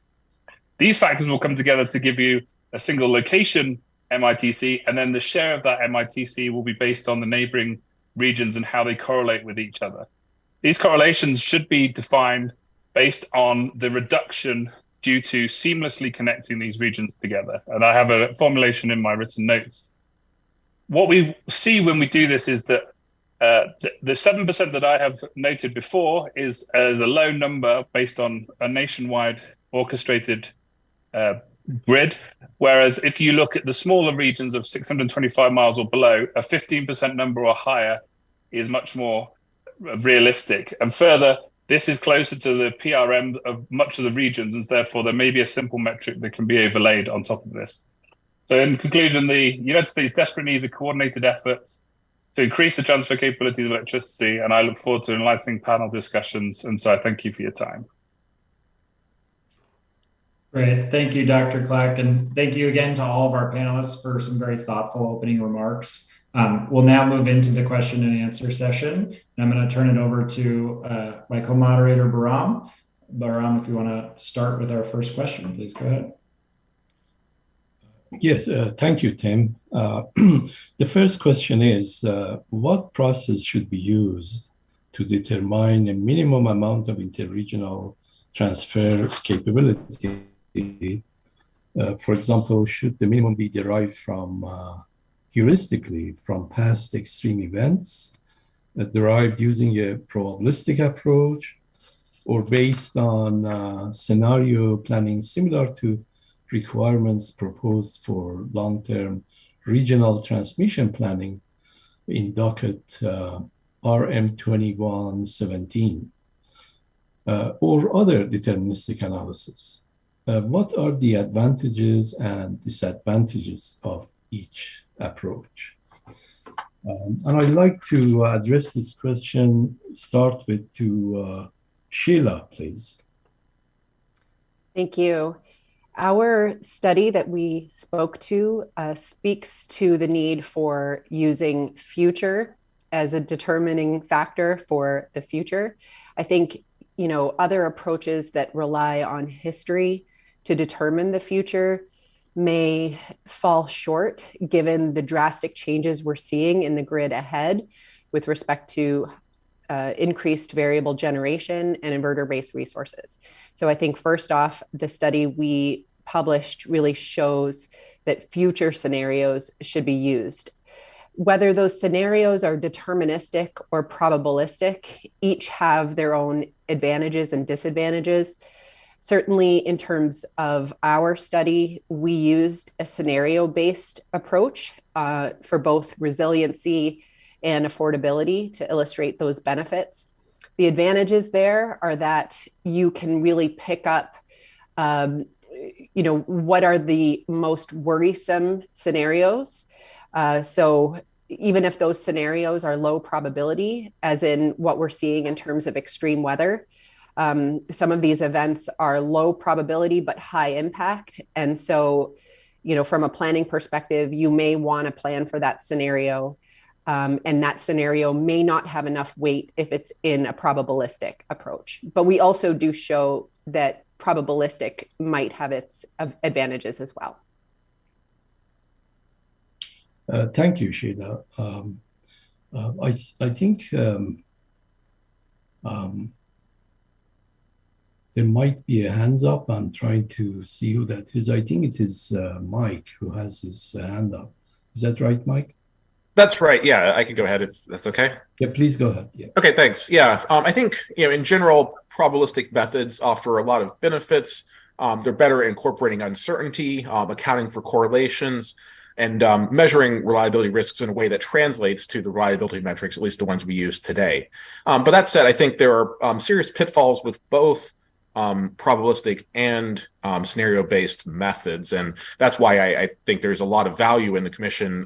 These factors will come together to give you a single location MITC, and then the share of that MITC will be based on the neighboring regions and how they correlate with each other. These correlations should be defined based on the reduction due to seamlessly connecting these regions together. And I have a formulation in my written notes. What we see when we do this is that the 7% that I have noted before is as a low number based on a nationwide orchestrated grid. Whereas if you look at the smaller regions of 625 miles or below, a 15% number or higher is much more realistic. And further, this is closer to the PRM of much of the regions, and therefore there may be a simple metric that can be overlaid on top of this. So in conclusion, the United States desperately needs a coordinated effort to increase the transfer capabilities of electricity, and I look forward to enlightening panel discussions. And so I thank you for your time. Great. Thank you, Dr. Clack. And thank you again to all of our panelists for some very thoughtful opening remarks. We'll now move into the question and answer session. And I'm going to turn it over to my co-moderator, Bahram. Bahram, if you want to start with our first question, please go ahead. Yes, thank you, Tim. The first question is, what process should be used to determine a minimum amount of interregional transfer capability? For example, should the minimum be derived from heuristically from past extreme events, derived using a probabilistic approach, or based on scenario planning similar to requirements proposed for long-term regional transmission planning in docket RM2117 or other deterministic analysis? What are the advantages and disadvantages of each approach? And I'd like to address this question, start with to Sheila, please. Thank you. Our study that we spoke to speaks to the need for using future as a determining factor for the future. I think, other approaches that rely on history to determine the future may fall short given the drastic changes we're seeing in the grid ahead with respect to increased variable generation and inverter-based resources. So I think first off, the study we published really shows that future scenarios should be used. Whether those scenarios are deterministic or probabilistic, each have their own advantages and disadvantages. Certainly in terms of our study, we used a scenario-based approach for both resiliency and affordability to illustrate those benefits. The advantages there are that you can really pick up, what are the most worrisome scenarios. So even if those scenarios are low probability, as in what we're seeing in terms of extreme weather, some of these events are low probability but high impact. And so, from a planning perspective, you may want to plan for that scenario. And that scenario may not have enough weight if it's in a probabilistic approach. But we also do show that probabilistic might have its advantages as well. Thank you, Sheila. I think there might be a hands up. I'm trying to see who that is. I think it is Mike who has his hand up. Is that right, Mike? That's right. Yeah, I can go ahead if that's okay. Yeah, please go ahead. Yeah. Okay, thanks. Yeah, I think in general, probabilistic methods offer a lot of benefits. They're better at incorporating uncertainty, accounting for correlations, and measuring reliability risks in a way that translates to the reliability metrics, at least the ones we use today. But that said, I think there are serious pitfalls with both probabilistic and scenario-based methods, and that's why I think there's a lot of value in the commission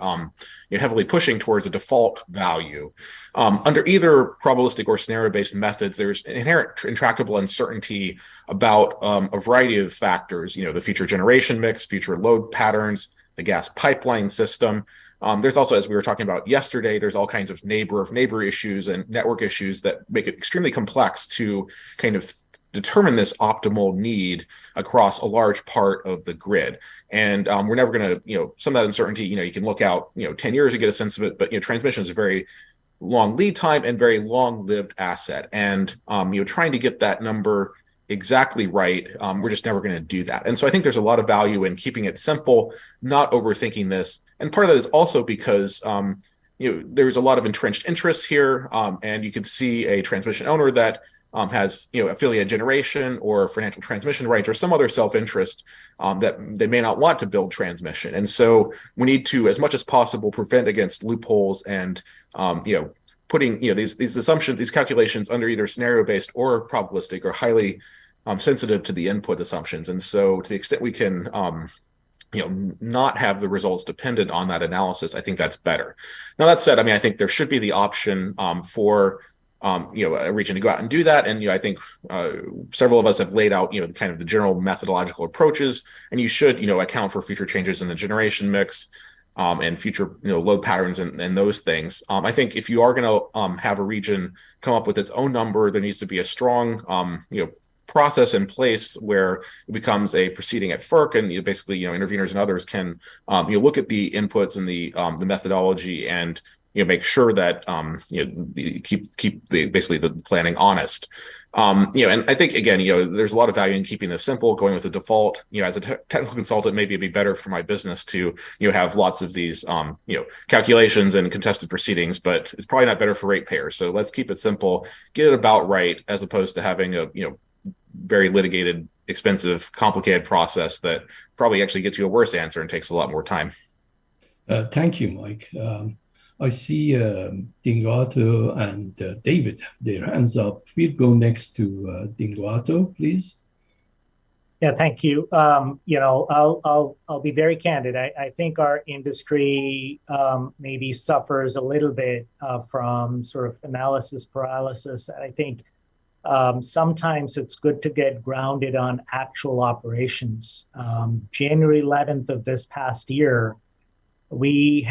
heavily pushing towards a default value. Under either probabilistic or scenario-based methods, there's inherent intractable uncertainty about a variety of factors, the future generation mix, future load patterns, the gas pipeline system. There's also, as we were talking about yesterday, there's all kinds of neighbor issues and network issues that make it extremely complex to kind of determine this optimal need across a large part of the grid. And we're never going to, some of that uncertainty, you can look out, 10 years to get a sense of it, but, transmission is a very long lead time and very long-lived asset. And, trying to get that number exactly right, we're just never going to do that. And so I think there's a lot of value in keeping it simple, not overthinking this. And part of that is also because, there's a lot of entrenched interests here, and you can see a transmission owner that has affiliate generation or financial transmission rights or some other self-interest that they may not want to build transmission. And so we need to, as much as possible, prevent against loopholes and putting these assumptions, these calculations under either scenario-based or probabilistic are highly sensitive to the input assumptions. And so to the extent we can not have the results dependent on that analysis, I think that's better. Now that said, I think there should be the option for a region to go out and do that. And, I think several of us have laid out, kind of the general methodological approaches, and you should, account for future changes in the generation mix and future, load patterns and those things. I think if you are going to have a region come up with its own number, there needs to be a strong, process in place where it becomes a proceeding at FERC, and basically, interveners and others can, look at the inputs and the methodology and make sure that keep basically the planning honest. And I think again, there's a lot of value in keeping this simple, going with the default. As a technical consultant, maybe it'd be better for my business to have lots of these calculations and contested proceedings, but it's probably not better for ratepayers. So let's keep it simple, get it about right, as opposed to having a very litigated, expensive, complicated process that probably actually gets you a worse answer and takes a lot more time. Thank you, Mike. I see Dingato and David, their hands up. We'll go next to Dingato, please. Yeah, thank you. I'll be very candid. I think our industry maybe suffers a little bit from sort of analysis paralysis. I think sometimes it's good to get grounded on actual operations. January 11th of this past year, we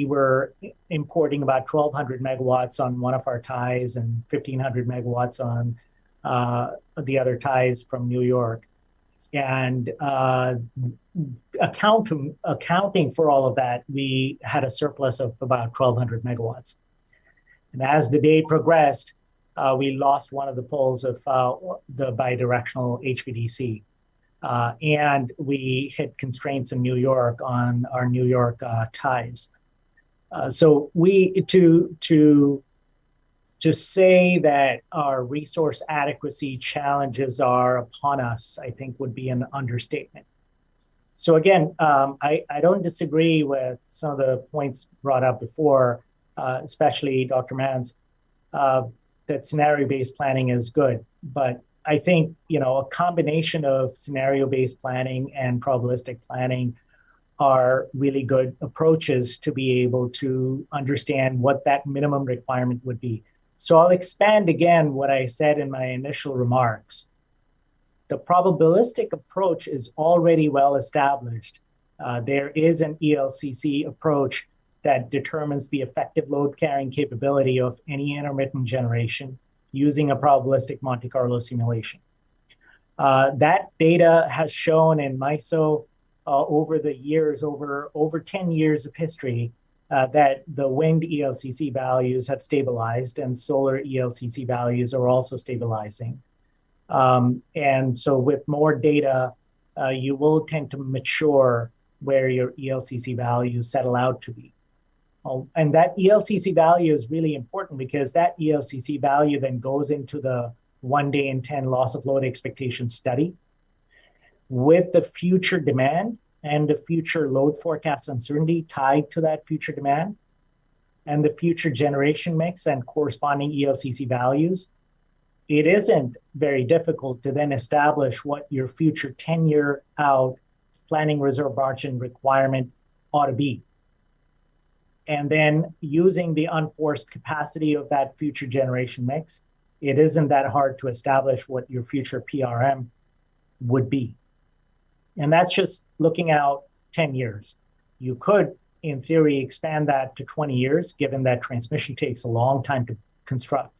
were importing about 1,200 megawatts on one of our ties and 1,500 megawatts on the other ties from New York. And accounting for all of that, we had a surplus of about 1,200 megawatts. And as the day progressed, we lost one of the poles of the bidirectional HVDC. And we hit constraints in New York on our New York ties. So to say that our resource adequacy challenges are upon us, I think would be an understatement. So again, I don't disagree with some of the points brought up before, especially Dr. Mann's, that scenario-based planning is good. But I think, a combination of scenario-based planning and probabilistic planning are really good approaches to be able to understand what that minimum requirement would be. So I'll expand again what I said in my initial remarks. The probabilistic approach is already well established. There is an ELCC approach that determines the effective load carrying capability of any intermittent generation using a probabilistic Monte Carlo simulation. That data has shown in MISO over the years, over 10 years of history, that the wind ELCC values have stabilized and solar ELCC values are also stabilizing. And so with more data, you will tend to mature where your ELCC values settle out to be. And that ELCC value is really important because that ELCC value then goes into the 1 day in 10 loss of load expectation study with the future demand and the future load forecast uncertainty tied to that future demand and the future generation mix and corresponding ELCC values. It isn't very difficult to then establish what your future 10-year out planning reserve margin requirement ought to be. And then using the unforced capacity of that future generation mix, it isn't that hard to establish what your future PRM would be. And that's just looking out 10 years. You could, in theory, expand that to 20 years, given that transmission takes a long time to construct.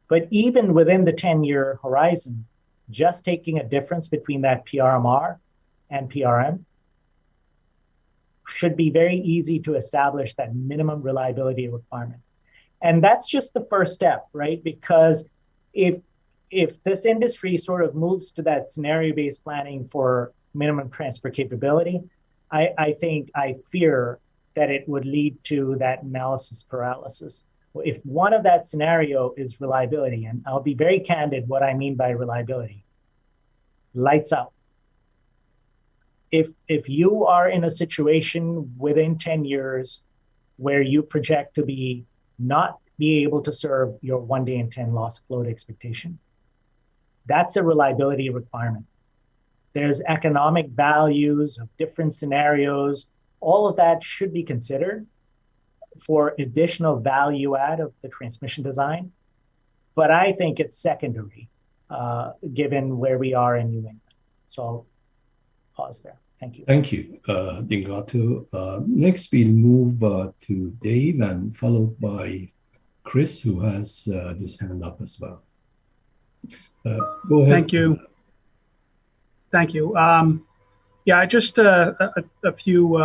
But even within the 10-year horizon, just taking a difference between that PRMR and PRM should be very easy to establish that minimum reliability requirement. And that's just the first step, right? Because if this industry sort of moves to that scenario-based planning for minimum transfer capability, I fear that it would lead to that analysis paralysis. If one of that scenario is reliability, and I'll be very candid what I mean by reliability, lights out. If you are in a situation within 10 years where you project to not be able to serve your 1 day in 10 loss of load expectation, that's a reliability requirement. There's economic values of different scenarios. All of that should be considered for additional value add of the transmission design. But I think it's secondary, given where we are in New England. So I'll pause there. Thank you. Thank you, Dingato. Next, we'll move to Dave and followed by Chris, who has his hand up as well. Go ahead. Thank you. Thank you. Yeah, just a few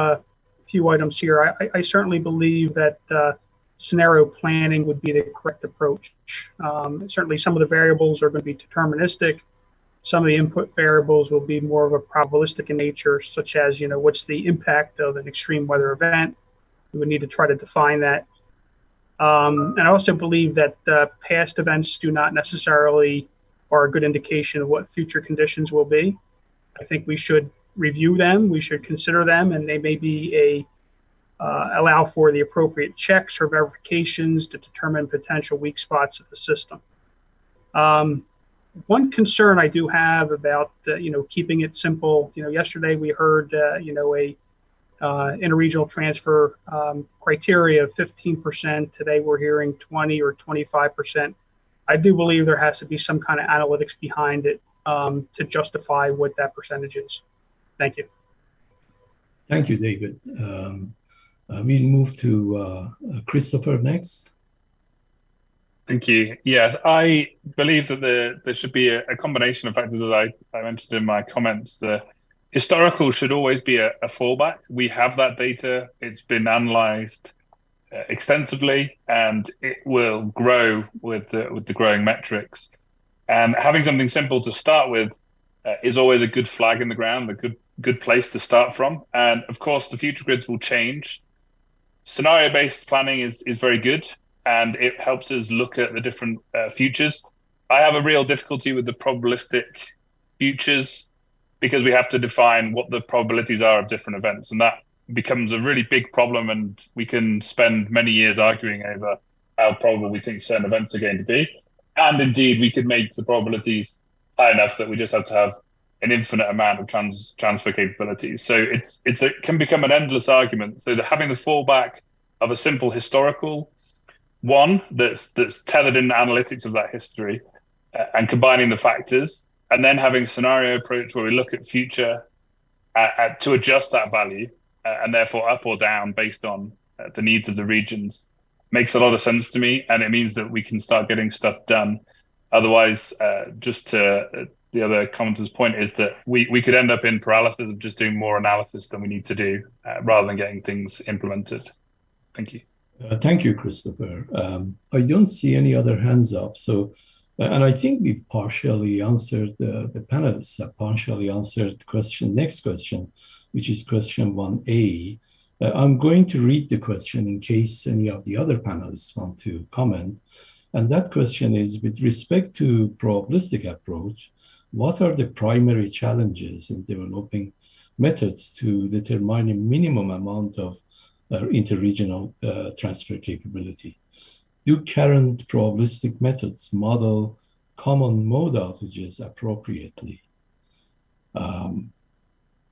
items here. I certainly believe that scenario planning would be the correct approach. Certainly, some of the variables are going to be deterministic. Some of the input variables will be more of a probabilistic in nature, such as, what's the impact of an extreme weather event? We would need to try to define that. And I also believe that past events do not necessarily are a good indication of what future conditions will be. I think we should review them, we should consider them, and they may be allow for the appropriate checks or verifications to determine potential weak spots of the system. One concern I do have about keeping it simple. Yesterday we heard a interregional transfer criteria of 15%. Today we're hearing 20 or 25%. I do believe there has to be some kind of analytics behind it to justify what that percentage is. Thank you. Thank you, David. We'll move to Christopher next. Thank you. Yeah, I believe that there should be a combination of factors that I mentioned in my comments. The historical should always be a fallback. We have that data. It's been analyzed extensively, and it will grow with the growing metrics. And having something simple to start with is always a good flag in the ground, a good place to start from. And of course, the future grids will change. Scenario-based planning is very good, and it helps us look at the different futures. I have a real difficulty with the probabilistic futures because we have to define what the probabilities are of different events, and that becomes a really big problem, and we can spend many years arguing over how probable we think certain events are going to be. And indeed, we could make the probabilities high enough that we just have to have an infinite amount of transfer capabilities. So it can become an endless argument. So having the fallback of a simple historical one that's tethered in analytics of that history and combining the factors, and then having scenario approach where we look at future to adjust that value and therefore up or down based on the needs of the regions makes a lot of sense to me. And it means that we can start getting stuff done. Otherwise, just to the other commenter's point is that we could end up in paralysis of just doing more analysis than we need to do rather than getting things implemented. Thank you. Thank you, Christopher. I don't see any other hands up. So, and I think we've partially answered, the panelists have partially answered the next question, which is question 1A. I'm going to read the question in case any of the other panelists want to comment. And that question is, with respect to probabilistic approach, what are the primary challenges in developing methods to determine a minimum amount of interregional transfer capability? Do current probabilistic methods model common mode outages appropriately?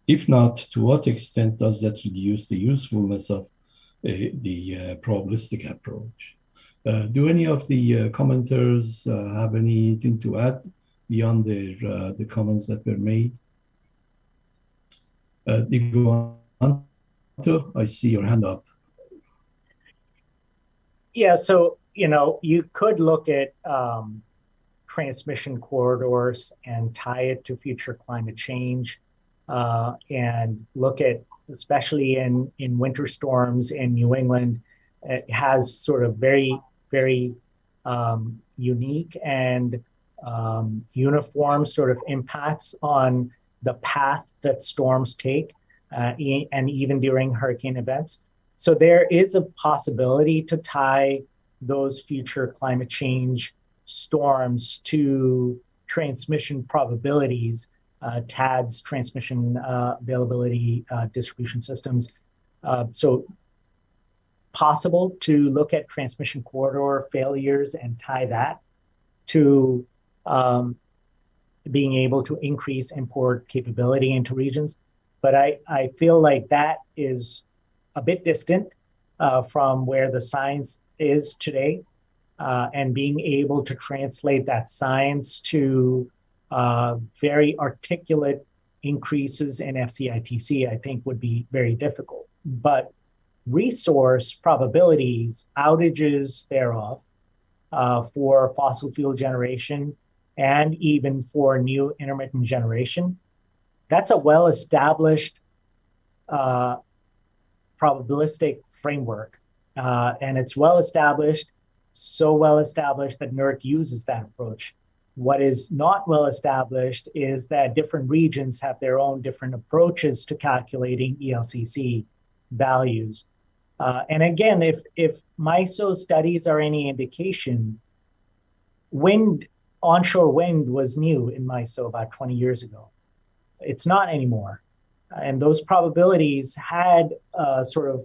If not, to what extent does that reduce the usefulness of the probabilistic approach? Do any of the commenters have anything to add beyond the comments that were made? Guanto, I see your hand up. Yeah, so you could look at transmission corridors and tie it to future climate change, and look at, especially in winter storms in New England, it has sort of very, very unique and uniform sort of impacts on the path that storms take, and even during hurricane events. So there is a possibility to tie those future climate change storms to transmission probabilities, TADS, transmission availability distribution systems. So possible to look at transmission corridor failures and tie that to being able to increase import capability into regions. But I feel like that is a bit distant from where the science is today, and being able to translate that science to very articulate increases in FCITC, I think would be very difficult. But resource probabilities, outages thereof, for fossil fuel generation and even for new intermittent generation, that's a well-established probabilistic framework. And it's well-established, so well-established that NERC uses that approach. What is not well-established is that different regions have their own different approaches to calculating ELCC values. And again, if MISO studies are any indication, onshore wind was new in MISO about 20 years ago. It's not anymore. And those probabilities had sort of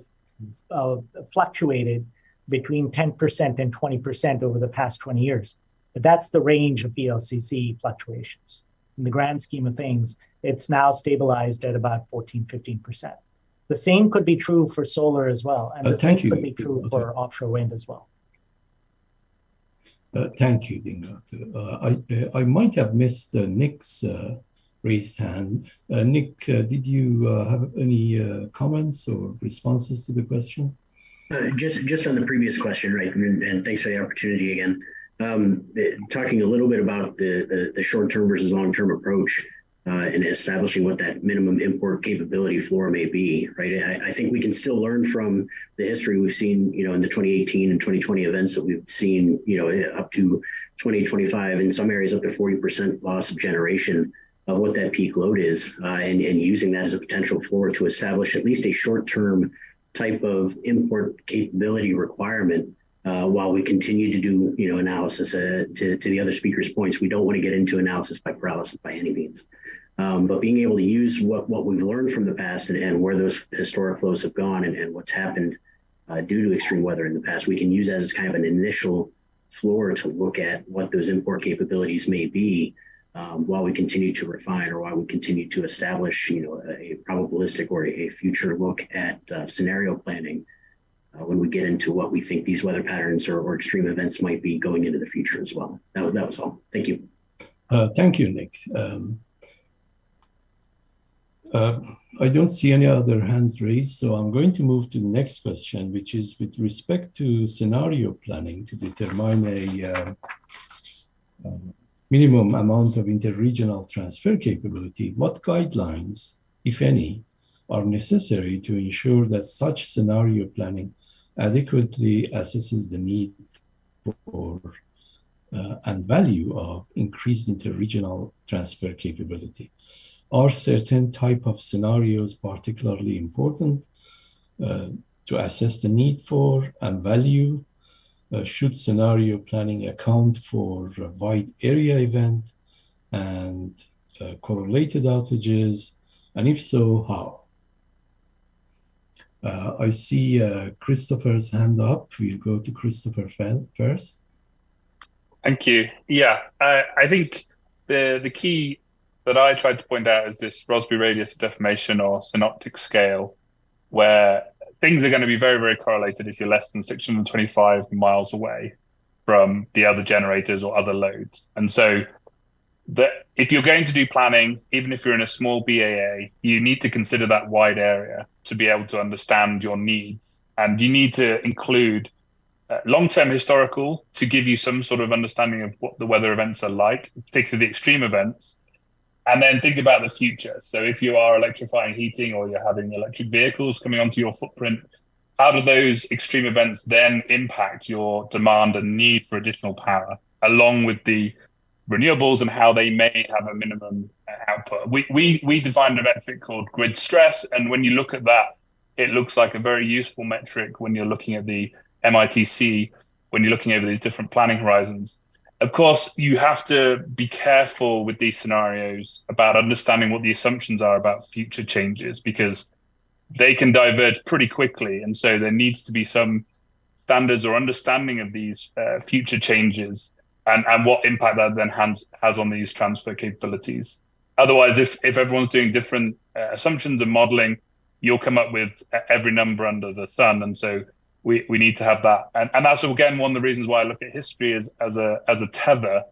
fluctuated between 10% and 20% over the past 20 years. But that's the range of VLCC fluctuations. In the grand scheme of things, it's now stabilized at about 14, 15%. The same could be true for solar as well. And the same could be true for offshore wind as well. Thank you, Dingo. I might have missed Nick's raised hand. Nick, did you have any comments or responses to the question? Just on the previous question, right? And thanks for the opportunity again. Talking a little bit about the short-term versus long-term approach and establishing what that minimum import capability floor may be, right? I think we can still learn from the history we've seen, in the 2018 and 2020 events that we've seen, up to 2025, in some areas up to 40% loss of generation of what that peak load is, and using that as a potential floor to establish at least a short-term type of import capability requirement while we continue to do, analysis. To the other speakers' points, we don't want to get into analysis by paralysis by any means. But being able to use what we've learned from the past and where those historic flows have gone and what's happened due to extreme weather in the past, we can use that as kind of an initial floor to look at what those import capabilities may be while we continue to refine or while we continue to establish, a probabilistic or a future look at scenario planning when we get into what we think these weather patterns or extreme events might be going into the future as well. That was all. Thank you. Thank you, Nick. I don't see any other hands raised, so I'm going to move to the next question, which is with respect to scenario planning to determine a minimum amount of interregional transfer capability. What guidelines, if any, are necessary to ensure that such scenario planning adequately assesses the need for and value of increased interregional transfer capability? Are certain type of scenarios particularly important to assess the need for and value? Should scenario planning account for a wide area event and correlated outages? And if so, how? I see Christopher's hand up. We'll go to Christopher first. Thank you. Yeah, I think the key that I tried to point out is this Rossby radius of deformation or synoptic scale, where things are going to be very, very correlated if you're less than 625 miles away from the other generators or other loads. And so if you're going to do planning, even if you're in a small BAA, you need to consider that wide area to be able to understand your needs. And you need to include long-term historical to give you some sort of understanding of what the weather events are like, particularly the extreme events. And then think about the future. So if you are electrifying heating or you're having electric vehicles coming onto your footprint, how do those extreme events then impact your demand and need for additional power, along with the renewables and how they may have a minimum output? We defined a metric called grid stress. And when you look at that, it looks like a very useful metric when you're looking at the MITC, when you're looking over these different planning horizons. Of course, you have to be careful with these scenarios about understanding what the assumptions are about future changes, because they can diverge pretty quickly. And so there needs to be some standards or understanding of these future changes and what impact that then has on these transfer capabilities. Otherwise, if everyone's doing different assumptions and modeling, you'll come up with every number under the sun. And so we need to have that. And that's, again, one of the reasons why I look at history as a tether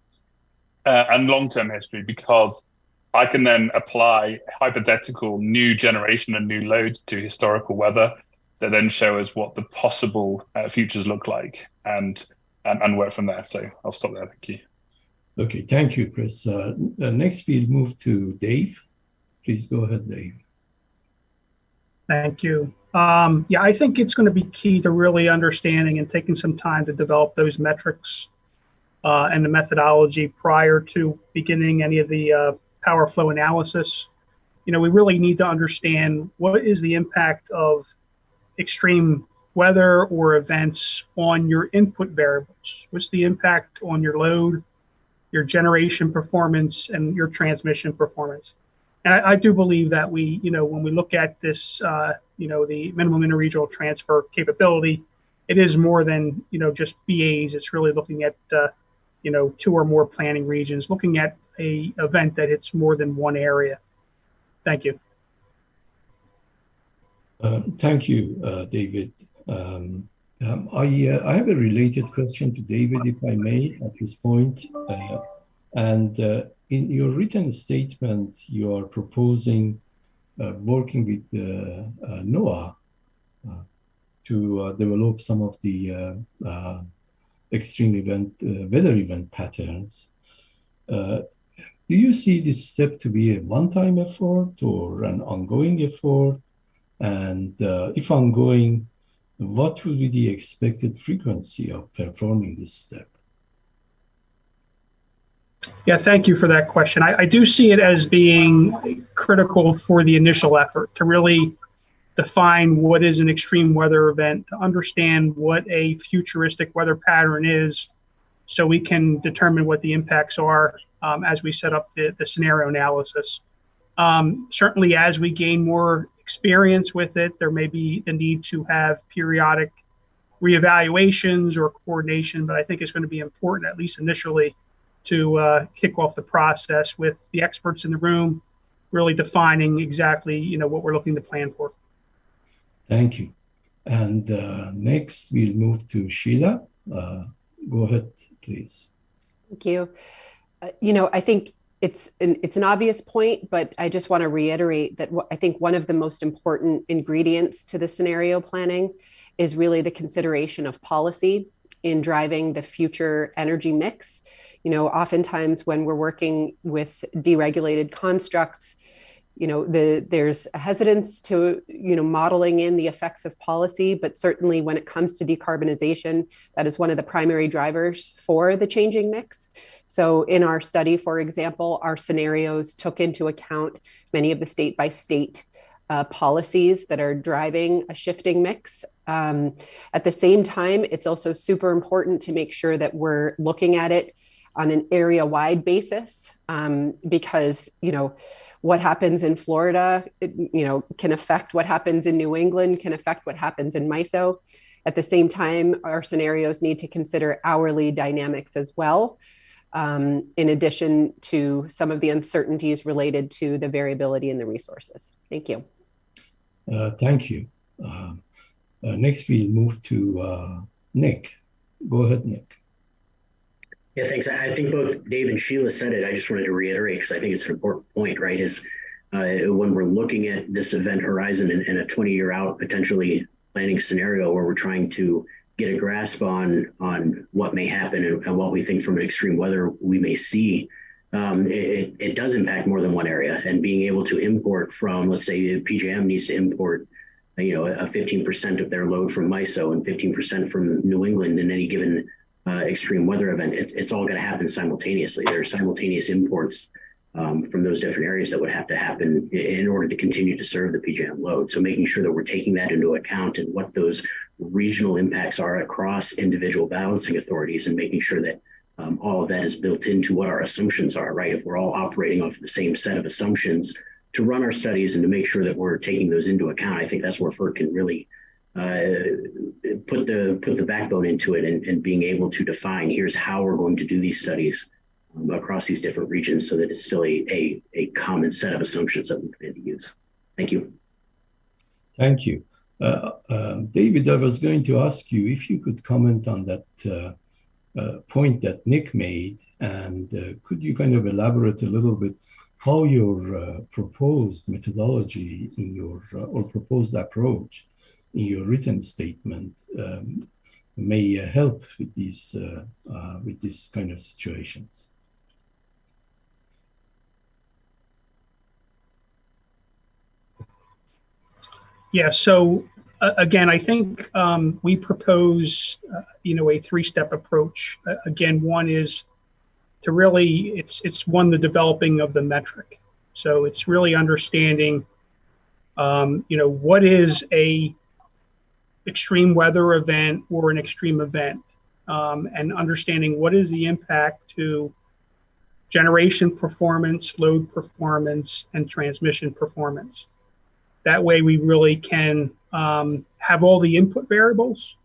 and long-term history, because I can then apply hypothetical new generation and new loads to historical weather that then show us what the possible futures look like and work from there. So I'll stop there. Thank you. Okay, thank you, Chris. Next, we'll move to Dave. Please go ahead, Dave. Thank you. Yeah, I think it's going to be key to really understanding and taking some time to develop those metrics and the methodology prior to beginning any of the power flow analysis. We really need to understand what is the impact of extreme weather or events on your input variables. What's the impact on your load, your generation performance, and your transmission performance? And I do believe that when we look at this, the minimum interregional transfer capability, it is more than, just BAs. It's really looking at, 2 or more planning regions, looking at a event that hits more than one area. Thank you. Thank you, David. I have a related question to David, if I may, at this point. In your written statement, you are proposing working with NOAA to develop some of the extreme weather event patterns. Do you see this step to be a one-time effort or an ongoing effort? And if ongoing, what will be the expected frequency of performing this step? Yeah, thank you for that question. I do see it as being critical for the initial effort to really define what is an extreme weather event, to understand what a futuristic weather pattern is, so we can determine what the impacts are as we set up the scenario analysis. Certainly, as we gain more experience with it, there may be the need to have periodic reevaluations or coordination, but I think it's going to be important, at least initially, to kick off the process with the experts in the room, really defining exactly what we're looking to plan for. Thank you. And next, we'll move to Sheila. Go ahead, please. Thank you. I think it's an obvious point, but I just want to reiterate that I think one of the most important ingredients to the scenario planning is really the consideration of policy in driving the future energy mix. Oftentimes when we're working with deregulated constructs, there's a hesitance to, modeling in the effects of policy, but certainly when it comes to decarbonization, that is one of the primary drivers for the changing mix. So in our study, for example, our scenarios took into account many of the state by state policies that are driving a shifting mix. At the same time, it's also super important to make sure that we're looking at it on an area-wide basis, because what happens in Florida, can affect what happens in New England, can affect what happens in MISO. At the same time, our scenarios need to consider hourly dynamics as well, in addition to some of the uncertainties related to the variability in the resources. Thank you. Thank you. Next, we'll move to Nick. Go ahead, Nick. Yeah, thanks. I think both Dave and Sheila said it. I just wanted to reiterate, because I think it's an important point, right? Is when we're looking at this event horizon in a 20-year out potentially planning scenario where we're trying to get a grasp on what may happen and what we think from an extreme weather we may see, it does impact more than one area. And being able to import from, let's say, PJM needs to import, a 15% of their load from MISO and 15% from New England in any given extreme weather event, it's all going to happen simultaneously. There are simultaneous imports from those different areas that would have to happen in order to continue to serve the PJM load. So making sure that we're taking that into account and what those regional impacts are across individual balancing authorities, and making sure that all of that is built into what our assumptions are, right? If we're all operating off the same set of assumptions to run our studies and to make sure that we're taking those into account, I think that's where FERC can really put the backbone into it, and being able to define, here's how we're going to do these studies across these different regions, so that it's still a common set of assumptions that we plan to use. Thank you. Thank you. David, I was going to ask you if you could comment on that point that Nick made, and could you kind of elaborate a little bit how your proposed methodology in your or proposed approach in your written statement may help with these kind of situations? Yeah, so again, I think we propose, a three-step approach. Again, one is to really, it's one, the developing of the metric. So it's really understanding, what is a extreme weather event or an extreme event, and understanding what is the impact to generation performance, load performance, and transmission performance. That way we really can have all the input variables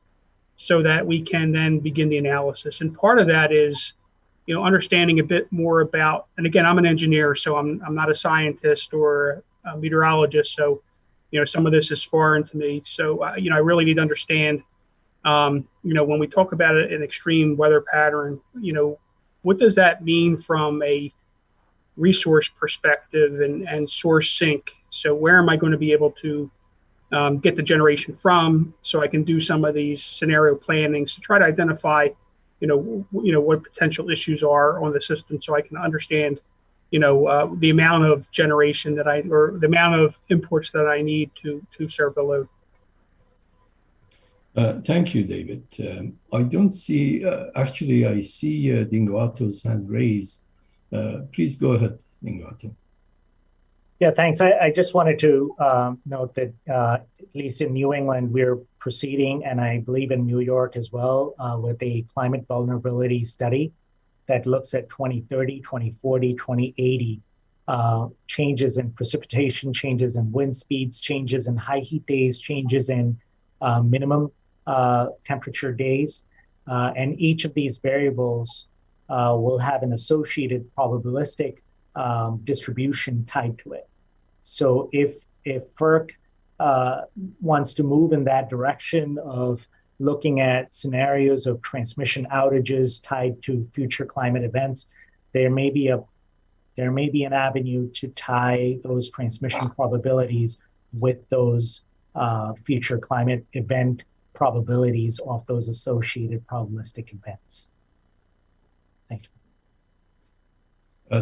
so that we can then begin the analysis. And part of that is, understanding a bit more about, and again, I'm an engineer, so I'm not a scientist or a meteorologist. So, some of this is foreign to me. So, I really need to understand, when we talk about an extreme weather pattern, what does that mean from a resource perspective and source sink? So where am I going to be able to get the generation from, so I can do some of these scenario plannings to try to identify, what potential issues are on the system, so I can understand, the amount of generation or the amount of imports that I need to serve the load. Thank you, David. I don't see, actually, I see Dinguato's hand raised. Please go ahead, Dinguato. Yeah, thanks. I just wanted to note that at least in New England, we're proceeding, and I believe in New York as well, with a climate vulnerability study that looks at 2030, 2040, 2080 changes in precipitation, changes in wind speeds, changes in high heat days, changes in minimum temperature days. And each of these variables will have an associated probabilistic distribution tied to it. So if FERC wants to move in that direction of looking at scenarios of transmission outages tied to future climate events, there may be an avenue to tie those transmission probabilities with those future climate event probabilities of those associated probabilistic events. Thank you.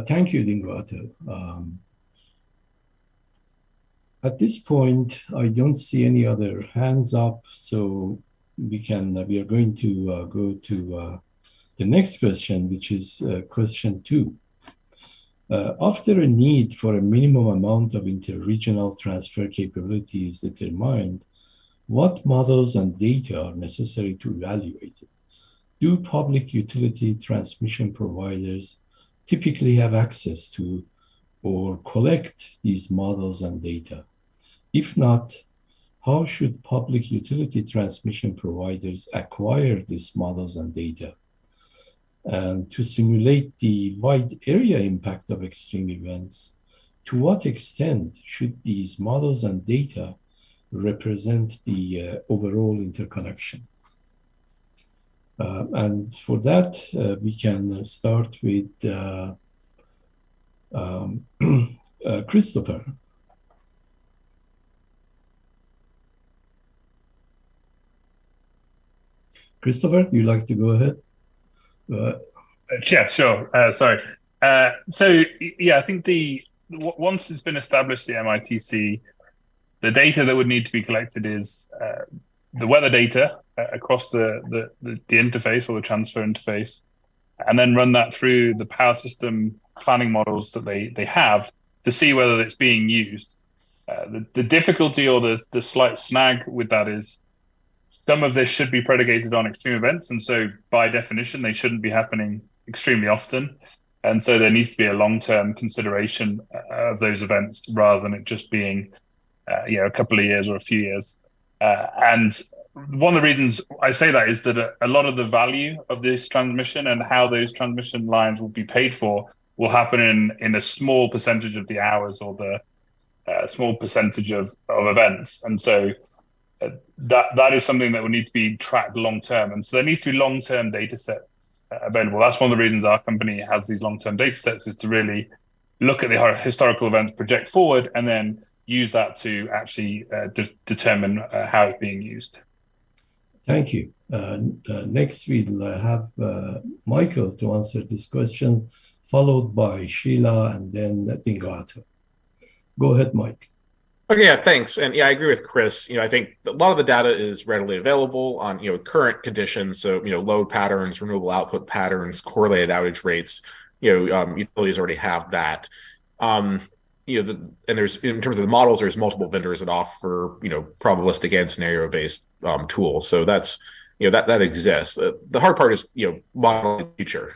Thank you, Dinguato. At this point, I don't see any other hands up, so we are going to go to the next question, which is question 2. After a need for a minimum amount of interregional transfer capability is determined, what models and data are necessary to evaluate it? Do public utility transmission providers typically have access to or collect these models and data? If not, how should public utility transmission providers acquire these models and data? And to simulate the wide area impact of extreme events, to what extent should these models and data represent the overall interconnection? And for that, we can start with Christopher. Christopher, you'd like to go ahead? Yeah, sure. Sorry. So yeah, I think once it's been established, the MITC, the data that would need to be collected is the weather data across the interface or the transfer interface, and then run that through the power system planning models that they have to see whether it's being used. The difficulty or the slight snag with that is some of this should be predicated on extreme events, and so by definition they shouldn't be happening extremely often, and so there needs to be a long-term consideration of those events rather than it just being a couple of years or a few years. And one of the reasons I say that is that a lot of the value of this transmission and how those transmission lines will be paid for will happen in a small percentage of the hours or the small percentage of events, and so that is something that will need to be tracked long term, and so there needs to be long term data sets available. That's one of the reasons our company has these long term data sets, is to really look at the historical events, project forward, and then use that to actually determine how it's being used. Thank you. Next, we'll have Michael to answer this question, followed by Sheila and then Dinguato. Go ahead, Mike. Okay, yeah, thanks. And yeah, I agree with Chris. I think a lot of the data is readily available on, current conditions. So, load patterns, renewable output patterns, correlated outage rates, utilities already have that. And there's, in terms of the models, there's multiple vendors that offer, probabilistic and scenario-based tools. So that's, that exists. The hard part is, modeling the future,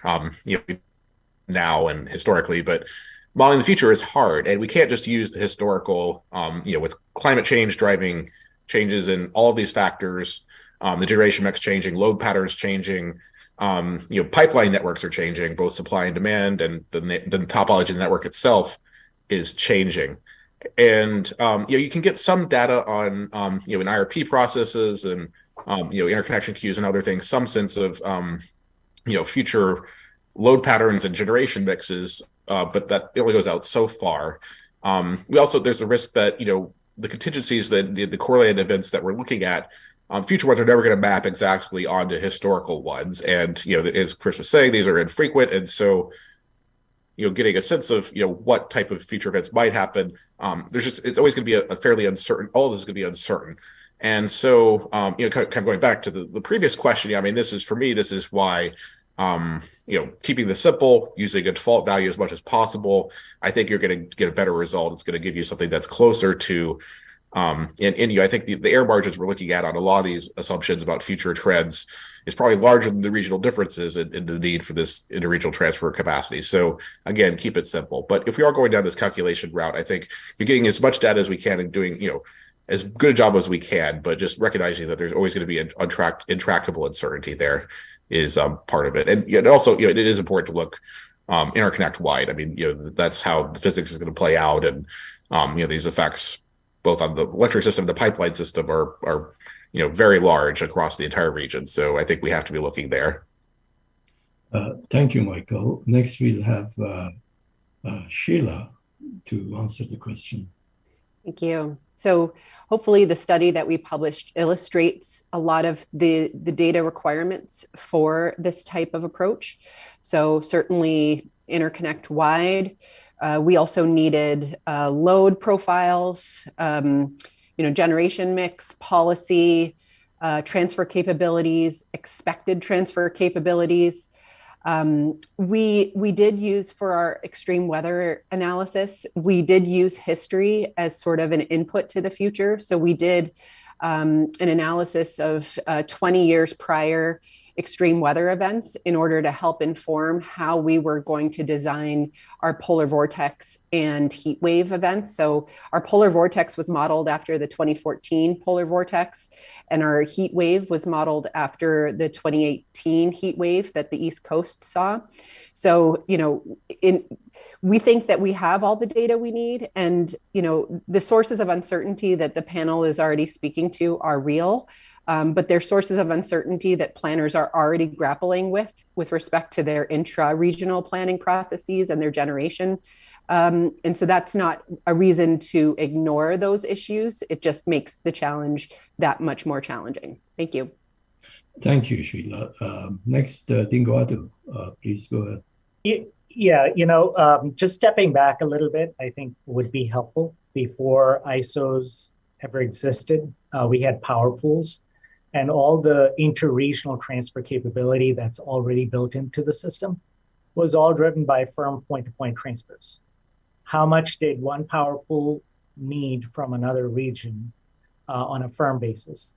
now and historically, but modeling the future is hard, and we can't just use the historical, with climate change driving changes in all of these factors, the generation mix changing, load patterns changing, pipeline networks are changing, both supply and demand, and the topology of the network itself is changing. And you can get some data on in IRP processes and interconnection queues and other things, some sense of future load patterns and generation mixes, but that only goes out so far. There's a risk that the contingencies, that the correlated events that we're looking at, future ones are never going to map exactly onto historical ones. And as Chris was saying, these are infrequent, and so getting a sense of what type of future events might happen, it's always going to be a fairly uncertain. All of this is going to be uncertain. And so, kind of going back to the previous question, I mean, this is why, keeping this simple, using a default value as much as possible, I think you're going to get a better result. It's going to give you something that's closer to, I think the error margins we're looking at on a lot of these assumptions about future trends is probably larger than the regional differences in the need for this interregional transfer capacity. So again, keep it simple. But if we are going down this calculation route, I think you're getting as much data as we can and doing, as good a job as we can, but just recognizing that there's always going to be an intractable uncertainty there is part of it. And also, it is important to look interconnect wide. I mean, that's how the physics is going to play out. And, these effects, both on the electric system and the pipeline system, are very large across the entire region. So I think we have to be looking there. Thank you, Michael. Next, we'll have Sheila to answer the question. Thank you. So hopefully the study that we published illustrates a lot of the data requirements for this type of approach. So certainly interconnect wide. We also needed load profiles, generation mix, policy, transfer capabilities, expected transfer capabilities. We did use, for our extreme weather analysis, we did use history as sort of an input to the future. So we did an analysis of 20 years prior extreme weather events in order to help inform how we were going to design our polar vortex and heat wave events. So our polar vortex was modeled after the 2014 polar vortex, and our heat wave was modeled after the 2018 heat wave that the East Coast saw. So, we think that we have all the data we need, and, the sources of uncertainty that the panel is already speaking to are real. But they're sources of uncertainty that planners are already grappling with respect to their intra-regional planning processes and their generation. And so that's not a reason to ignore those issues. It just makes the challenge that much more challenging. Thank you. Thank you, Sheila. Next, Guanto, please go ahead. Yeah, just stepping back a little bit, I think would be helpful. Before ISOs ever existed, we had power pools. And all the interregional transfer capability that's already built into the system was all driven by firm point-to-point transfers. How much did one power pool need from another region on a firm basis?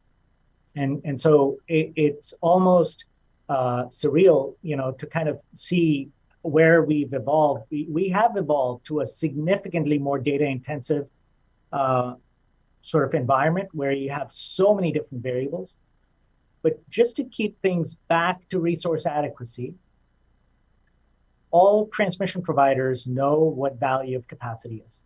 And so it's almost surreal, to kind of see where we've evolved. We have evolved to a significantly more data-intensive sort of environment where you have so many different variables. But just to keep things back to resource adequacy, all transmission providers know what value of capacity is.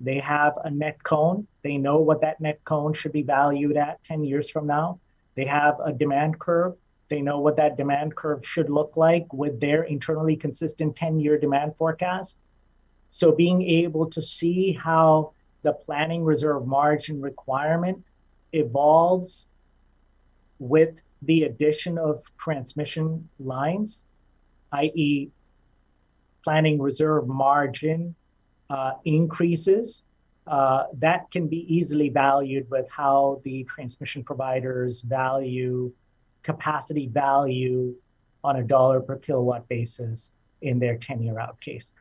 They have a net cone. They know what that net cone should be valued at 10 years from now. They have a demand curve. They know what that demand curve should look like with their internally consistent 10-year demand forecast. So being able to see how the planning reserve margin requirement evolves with the addition of transmission lines, i.e. planning reserve margin increases, that can be easily valued with how the transmission providers value capacity value on a dollar per kilowatt basis in their 10-year out case.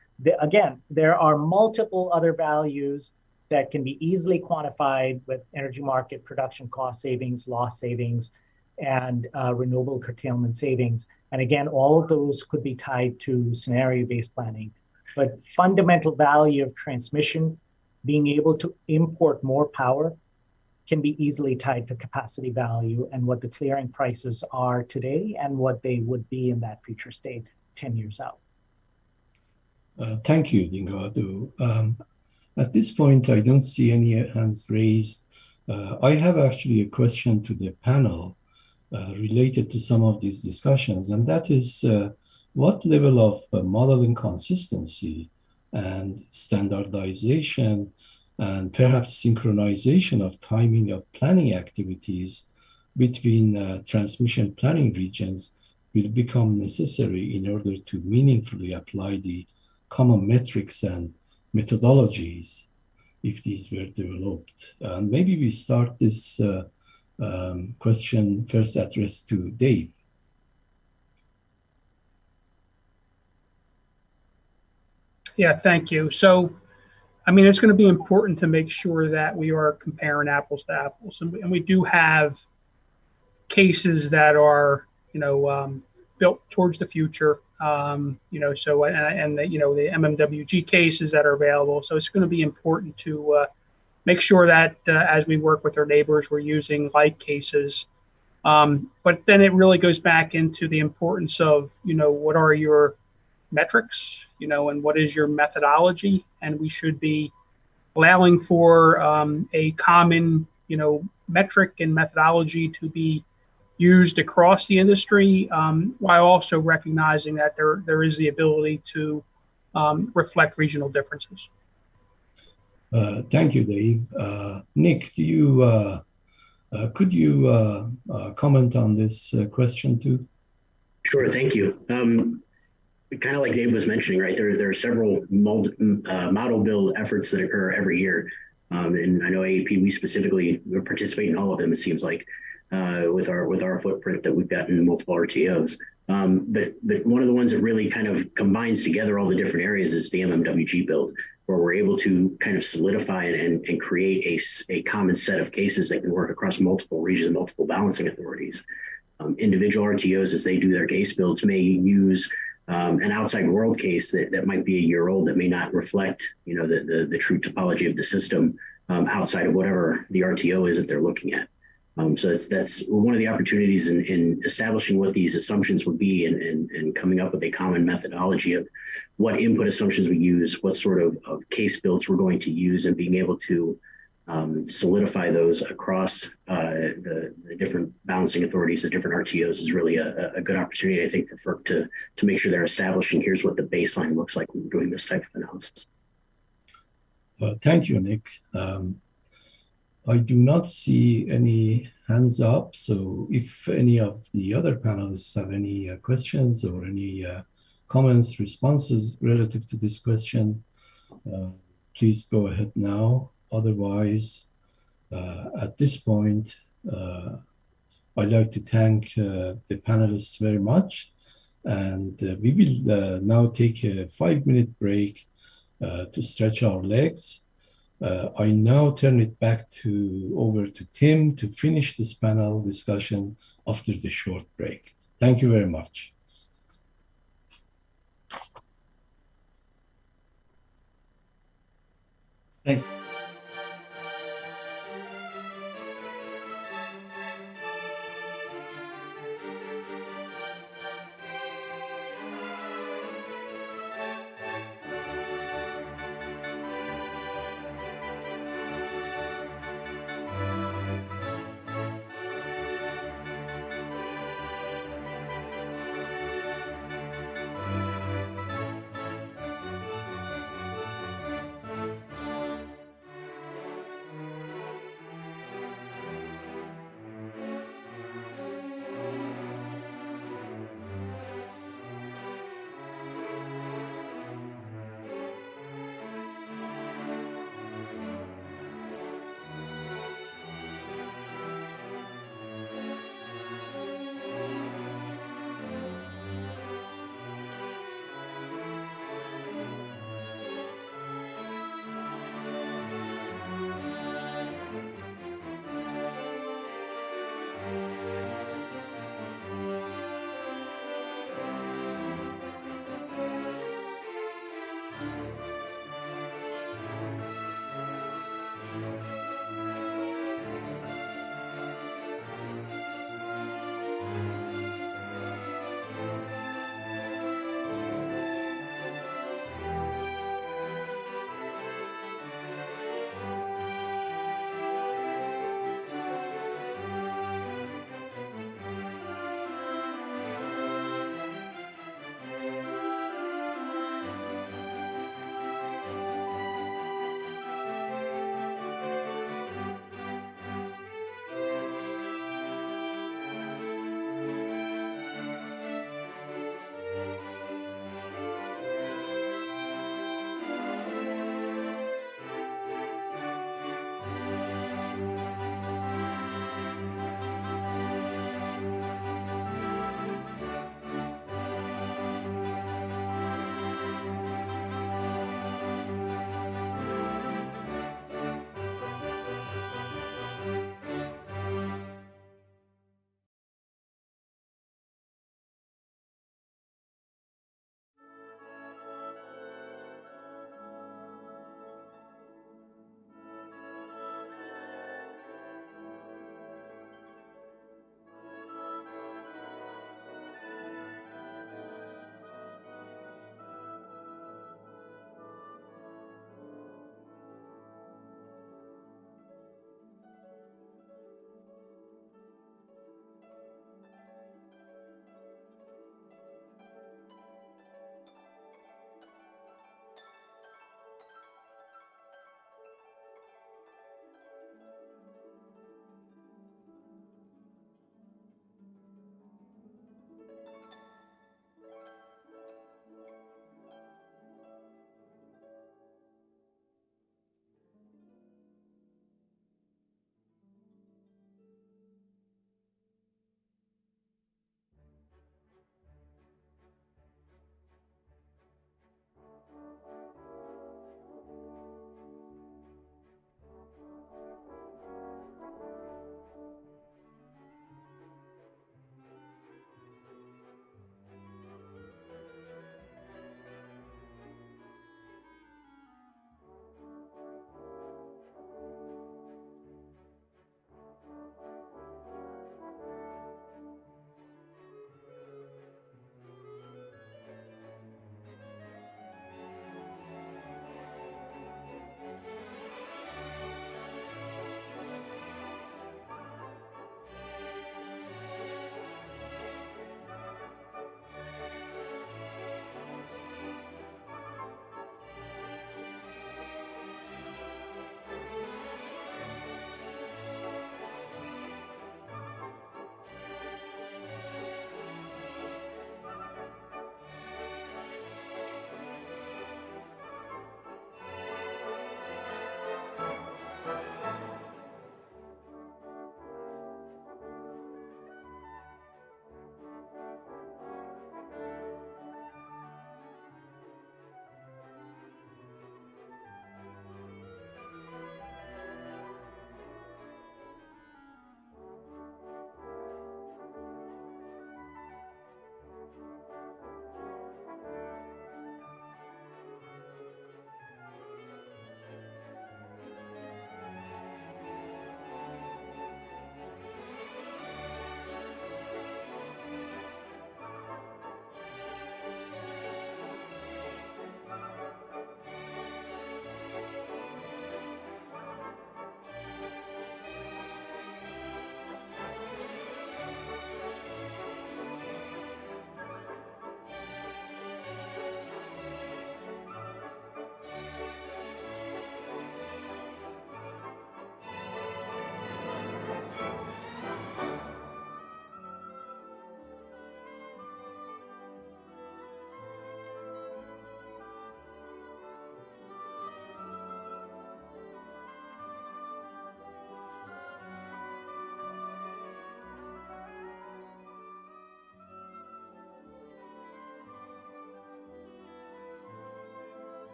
Again, there are multiple other values that can be easily quantified with energy market production cost savings, loss savings, and renewable curtailment savings. And again, all of those could be tied to scenario-based planning but fundamental value of transmission, being able to import more power, can be easily tied to capacity value and what the clearing prices are today and what they would be in that future state 10 years out. Thank you, Dingado. At this point, I don't see any hands raised. I have actually a question to the panel related to some of these discussions, and that is what level of modeling consistency and standardization and perhaps synchronization of timing of planning activities between transmission planning regions will become necessary in order to meaningfully apply the common metrics and methodologies if these were developed. And maybe we start this question first addressed to Dave. Yeah, thank you. So, I mean, it's going to be important to make sure that we are comparing apples to apples. And we do have cases that are, built towards the future, so, and the, the MMWG cases that are available. So it's going to be important to make sure that as we work with our neighbors, we're using like cases. But then it really goes back into the importance of, what are your metrics, and what is your methodology? And we should be allowing for a common, metric and methodology to be used across the industry, while also recognizing that there is the ability to reflect regional differences. Thank you, Dave. Nick, could you comment on this question too? Sure, thank you. Kind of like Dave was mentioning, right, there are several model build efforts that occur every year. And I know AEP, we specifically participate in all of them, it seems like, with our footprint that we've got in multiple RTOs. But one of the ones that really kind of combines together all the different areas is the MMWG build, where we're able to kind of solidify and create a common set of cases that can work across multiple regions, multiple balancing authorities. Individual RTOs, as they do their case builds, may use an outside world case that might be a year old that may not reflect, the true topology of the system outside of whatever the RTO is that they're looking at. So that's one of the opportunities in establishing what these assumptions would be and coming up with a common methodology of what input assumptions we use, what sort of case builds we're going to use, and being able to solidify those across the different balancing authorities, the different RTOs, is really a good opportunity, I think, for FERC to make sure they're establishing here's what the baseline looks like when we're doing this type of analysis. Thank you, Nick. I do not see any hands up, so if any of the other panelists have any questions or any comments, responses relative to this question, please go ahead now. Otherwise, at this point, I'd like to thank the panelists very much, and we will now take a 5-minute break to stretch our legs. I now turn it back over to Tim to finish this panel discussion after the short break. Thank you very much. Thanks.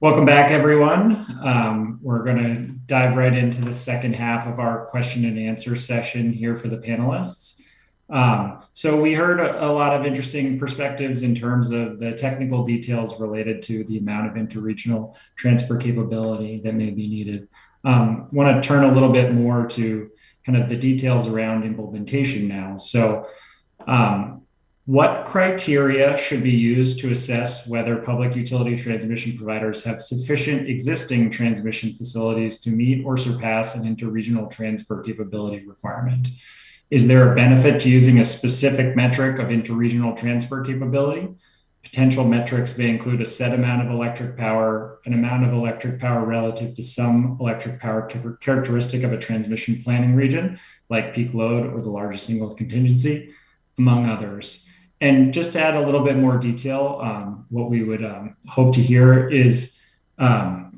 Welcome back, everyone. We're going to dive right into the second half of our question and answer session here for the panelists. So we heard a lot of interesting perspectives in terms of the technical details related to the amount of interregional transfer capability that may be needed. Want to turn a little bit more to kind of the details around implementation now. So what criteria should be used to assess whether public utility transmission providers have sufficient existing transmission facilities to meet or surpass an interregional transfer capability requirement? Is there a benefit to using a specific metric of interregional transfer capability? Potential metrics may include a set amount of electric power, an amount of electric power relative to some electric power characteristic of a transmission planning region, like peak load or the largest single contingency, among others. And just to add a little bit more detail, what we would hope to hear is, I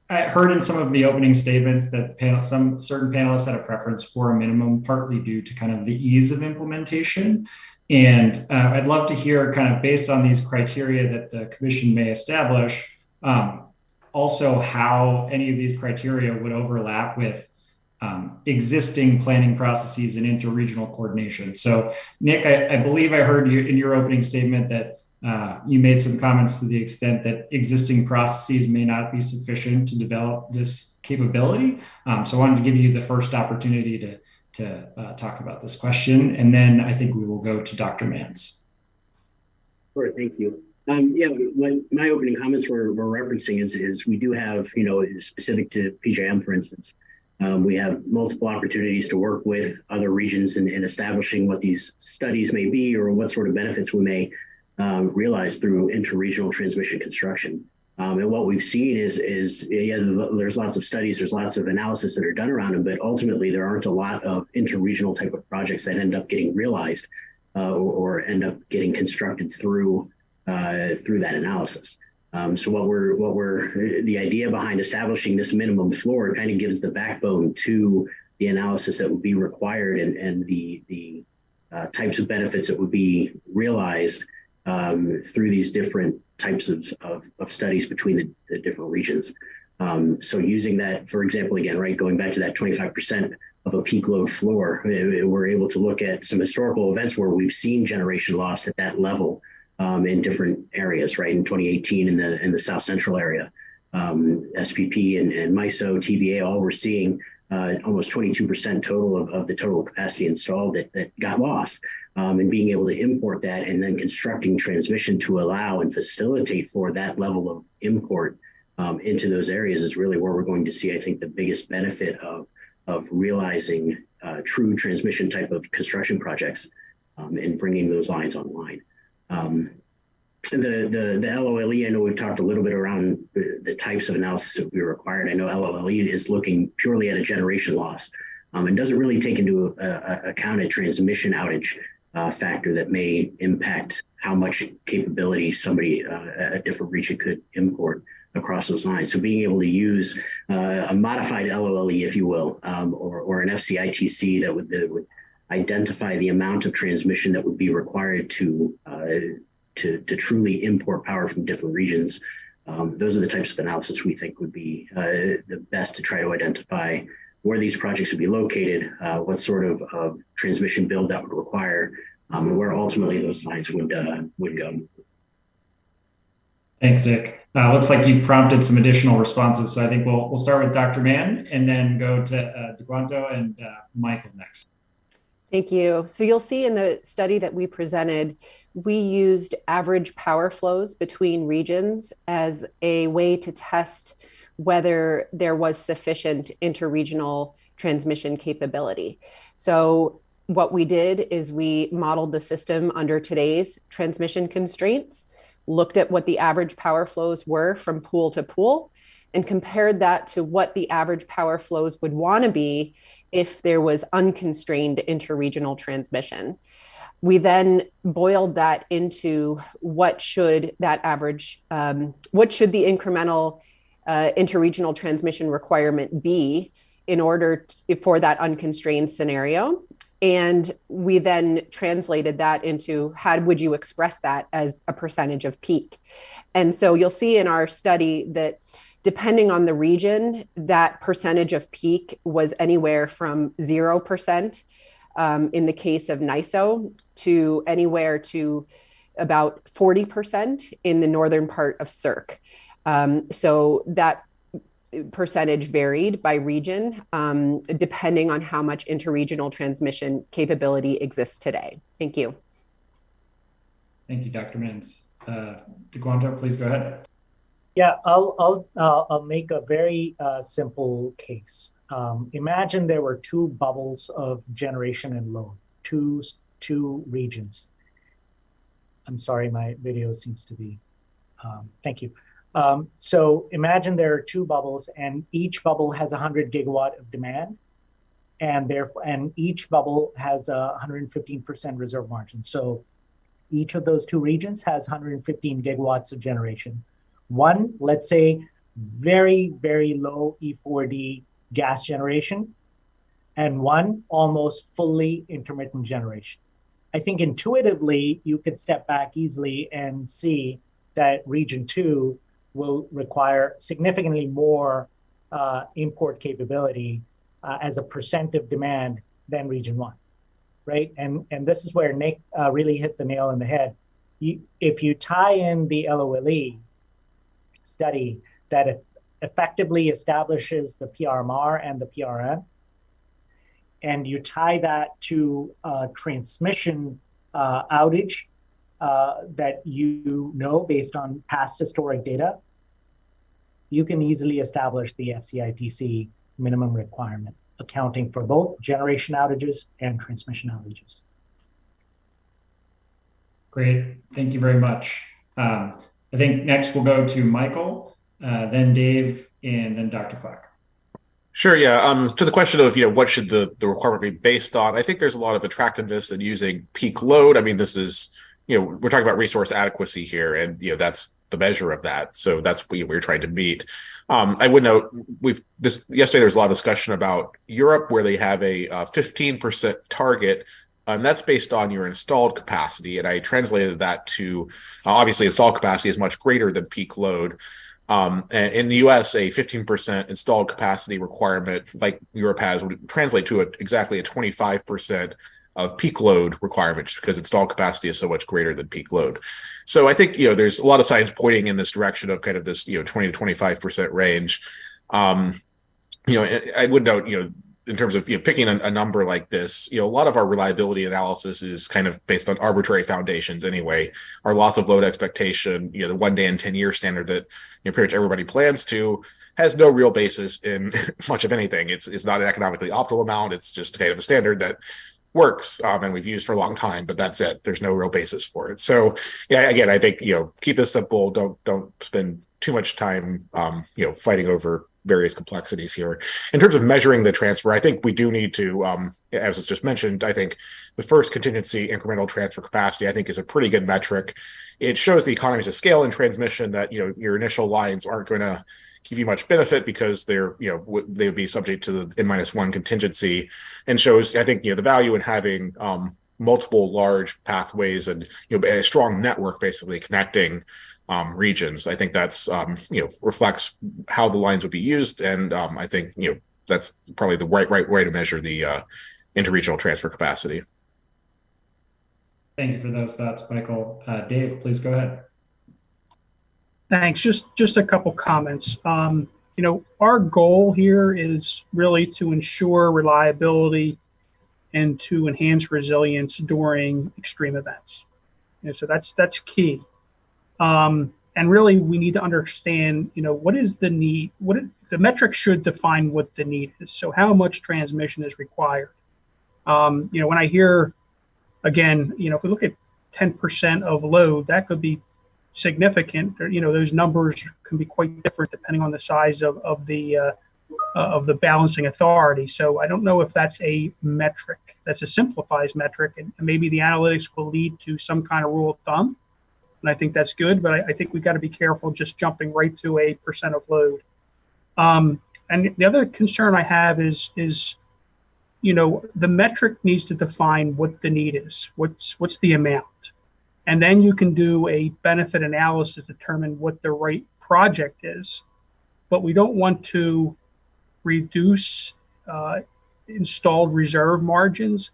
heard in some of the opening statements that some certain panelists had a preference for a minimum, partly due to kind of the ease of implementation. And I'd love to hear, kind of based on these criteria that the commission may establish, also how any of these criteria would overlap with existing planning processes and interregional coordination. So Nick, I believe I heard you in your opening statement that you made some comments to the extent that existing processes may not be sufficient to develop this capability. So I wanted to give you the first opportunity to talk about this question. And then I think we will go to Dr. Mans. Sure, thank you. Yeah, what my opening comments were referencing is we do have, specific to PJM, for instance, we have multiple opportunities to work with other regions in establishing what these studies may be or what sort of benefits we may realize through interregional transmission construction. And what we've seen is there's lots of studies, there's lots of analysis that are done around them, but ultimately there aren't a lot of interregional type of projects that end up getting realized or end up getting constructed through that analysis. So the idea behind establishing this minimum floor kind of gives the backbone to the analysis that would be required and the types of benefits that would be realized through these different types of studies between the different regions. So using that, for example, again, right, going back to that 25% of a peak load floor, we're able to look at some historical events where we've seen generation loss at that level in different areas, right? In 2018 in the South Central area, SPP and MISO, TVA, all were seeing almost 22% total of the total capacity installed that got lost. And being able to import that and then constructing transmission to allow and facilitate for that level of import into those areas is really where we're going to see, I think, the biggest benefit of realizing true transmission type of construction projects and bringing those lines online. The LOLE, I know we've talked a little bit around the types of analysis that we required. I know LOLE is looking purely at a generation loss and doesn't really take into account a transmission outage factor that may impact how much capability a different region could import across those lines. So being able to use a modified LOLE, if you will, or an FCITC that would identify the amount of transmission that would be required to truly import power from different regions. Those are the types of analysis we think would be the best to try to identify where these projects would be located, what sort of transmission build that would require, and where ultimately those lines would go. Thanks, Nick. Looks like you've prompted some additional responses. So I think we'll start with Dr. Mann and then go to Guanto and Michael next. Thank you. So you'll see in the study that we presented, we used average power flows between regions as a way to test whether there was sufficient interregional transmission capability. So what we did is we modeled the system under today's transmission constraints, looked at what the average power flows were from pool to pool, and compared that to what the average power flows would want to be if there was unconstrained interregional transmission. We then boiled that into what should the incremental interregional transmission requirement be in order for that unconstrained scenario. And we then translated that into how would you express that as a percentage of peak. And so you'll see in our study that depending on the region, that percentage of peak was anywhere from 0% in the case of NISO to anywhere to about 40% in the northern part of CERC. So that percentage varied by region, depending on how much interregional transmission capability exists today. Thank you. Thank you, Dr. Mintz. Guanto, please go ahead. Yeah, I'll make a very simple case. Imagine there were two bubbles of generation and load, two regions. I'm sorry, my video seems to be, thank you. So imagine there are two bubbles and each bubble has 100 gigawatt of demand and each bubble has a 115% reserve margin. So each of those two regions has 115 gigawatts of generation. One, let's say, very, very low E4D gas generation, and one almost fully intermittent generation. I think intuitively, you could step back easily and see that region 2 will require significantly more import capability as a percent of demand than region 1, right? And this is where Nick really hit the nail on the head. If you tie in the LOLE study that effectively establishes the PRMR and the PRN, and you tie that to a transmission outage that you know based on past historic data, you can easily establish the FCIPC minimum requirement, accounting for both generation outages and transmission outages. Great, thank you very much. I think next we'll go to Michael, then Dave, and then Dr. Clack. Sure, yeah. To the question of, what should the requirement be based on, I think there's a lot of attractiveness in using peak load. I mean, this is, we're talking about resource adequacy here, and, that's the measure of that. So that's what we're trying to meet. I would note, yesterday there was a lot of discussion about Europe, where they have a 15% target, and that's based on your installed capacity. And I translated that to, obviously, installed capacity is much greater than peak load. And in the US, a 15% installed capacity requirement, like Europe has, would translate to exactly a 25% of peak load requirement, just because installed capacity is so much greater than peak load. So I think, there's a lot of science pointing in this direction of kind of this, 20 to 25% range. I would note, in terms of picking a number like this, a lot of our reliability analysis is kind of based on arbitrary foundations anyway. Our loss of load expectation, the 1 day in 10 year standard that pretty much everybody plans to, has no real basis in much of anything. It's not an economically optimal amount. It's just kind of a standard that works and we've used for a long time, but that's it. There's no real basis for it. So yeah, again, I think keep this simple. Don't spend too much time fighting over various complexities here. In terms of measuring the transfer, I think we do need to, as was just mentioned, I think the first contingency incremental transfer capacity, I think, is a pretty good metric. It shows the economies of scale in transmission that, your initial lines aren't going to give you much benefit because they would be subject to the N-1 contingency, and shows, I think, the value in having multiple large pathways and, a strong network basically connecting regions. I think that's reflects how the lines would be used, and I think that's probably the right way to measure the interregional transfer capacity. Thank you for those thoughts, Michael. Dave, please go ahead. Thanks. Just a couple comments. Our goal here is really to ensure reliability and to enhance resilience during extreme events. So that's key. And really, we need to understand, what is the need? The metric should define what the need is. So how much transmission is required? When I hear, again, if we look at 10% of load, that could be significant. Those numbers can be quite different depending on the size of the balancing authority. So I don't know if that's a metric. That's a simplified metric, and maybe the analytics will lead to some kind of rule of thumb. And I think that's good, but I think we've got to be careful just jumping right to a percent of load. And the other concern I have is the metric needs to define what the need is, what's the amount. And then you can do a benefit analysis to determine what the right project is. But we don't want to reduce installed reserve margins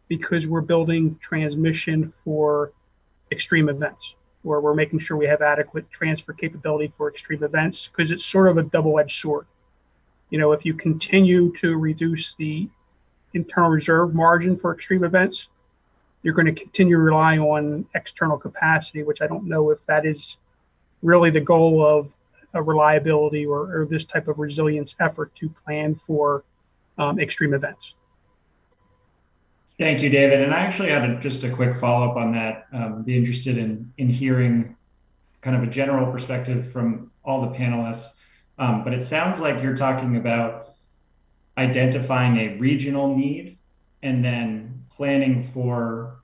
because we're building transmission for extreme events, where we're making sure we have adequate transfer capability for extreme events, because it's sort of a double-edged sword. If you continue to reduce the internal reserve margin for extreme events, you're going to continue relying on external capacity, which I don't know if that is really the goal of a reliability or this type of resilience effort to plan for extreme events. Thank you, David. And I actually had just a quick follow-up on that. Be interested in hearing kind of a general perspective from all the panelists. But it sounds like you're talking about identifying a regional need and then planning for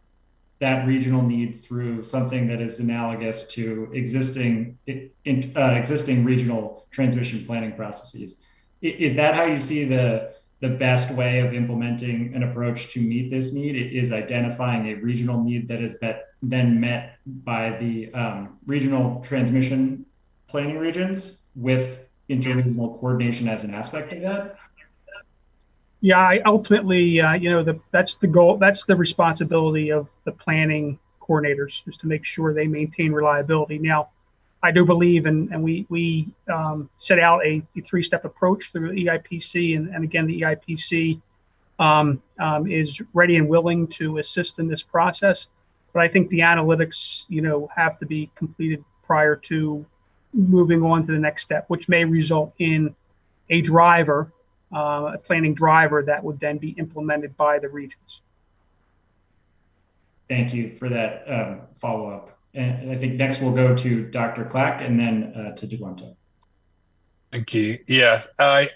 that regional need through something that is analogous to existing regional transmission planning processes. Is that how you see the best way of implementing an approach to meet this need? It is identifying a regional need that is then met by the regional transmission planning regions with interregional coordination as an aspect of that? Yeah, ultimately, that's the goal. That's the responsibility of the planning coordinators, is to make sure they maintain reliability. Now, I do believe, and we set out a three-step approach through the EIPC, and again, the EIPC is ready and willing to assist in this process. But I think the analytics, have to be completed prior to moving on to the next step, which may result in a driver. A planning driver that would then be implemented by the regions. Thank you for that follow-up. And I think next we'll go to Dr. Clack and then to Guanto. Thank you. Yeah, I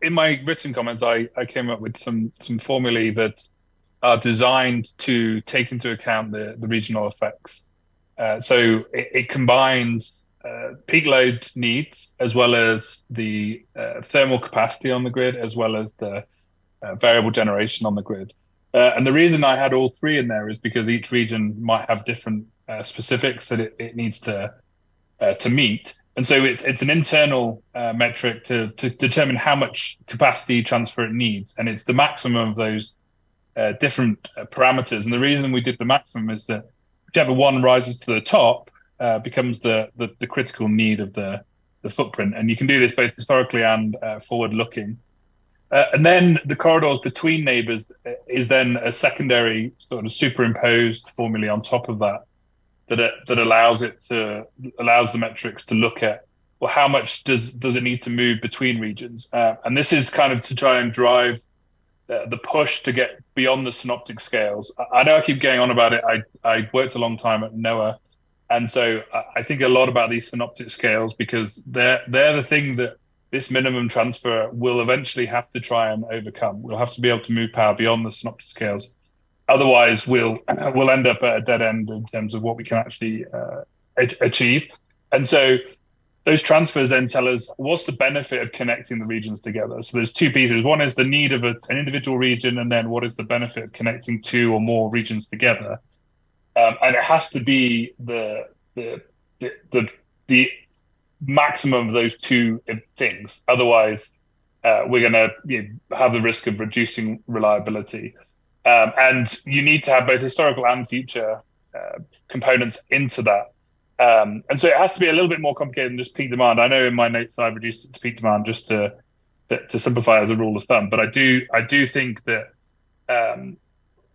in my written comments, I came up with some formulae that are designed to take into account the regional effects. So it combines peak load needs, as well as the thermal capacity on the grid, as well as the variable generation on the grid. And the reason I had all three in there is because each region might have different specifics that it needs to meet. And so it's an internal metric to determine how much capacity transfer it needs. And it's the maximum of those different parameters. And the reason we did the maximum is that whichever one rises to the top becomes the critical need of the footprint. And you can do this both historically and forward-looking. And then the corridors between neighbors is then a secondary sort of superimposed formula on top of that allows the metrics to look at, well, how much does it need to move between regions? And this is kind of to try and drive the push to get beyond the synoptic scales. I know I keep going on about it. I worked a long time at NOAA. And so I think a lot about these synoptic scales, because they're the thing that this minimum transfer will eventually have to try and overcome. We'll have to be able to move power beyond the synoptic scales. Otherwise, we'll end up at a dead end in terms of what we can actually achieve. And so those transfers then tell us what's the benefit of connecting the regions together. So there's two pieces. One is the need of an individual region, and then what is the benefit of connecting two or more regions together. And it has to be the maximum of those two things. Otherwise, we're going to have the risk of reducing reliability. And you need to have both historical and future components into that. And so it has to be a little bit more complicated than just peak demand. I know in my notes I've reduced it to peak demand just to simplify as a rule of thumb. But I do think that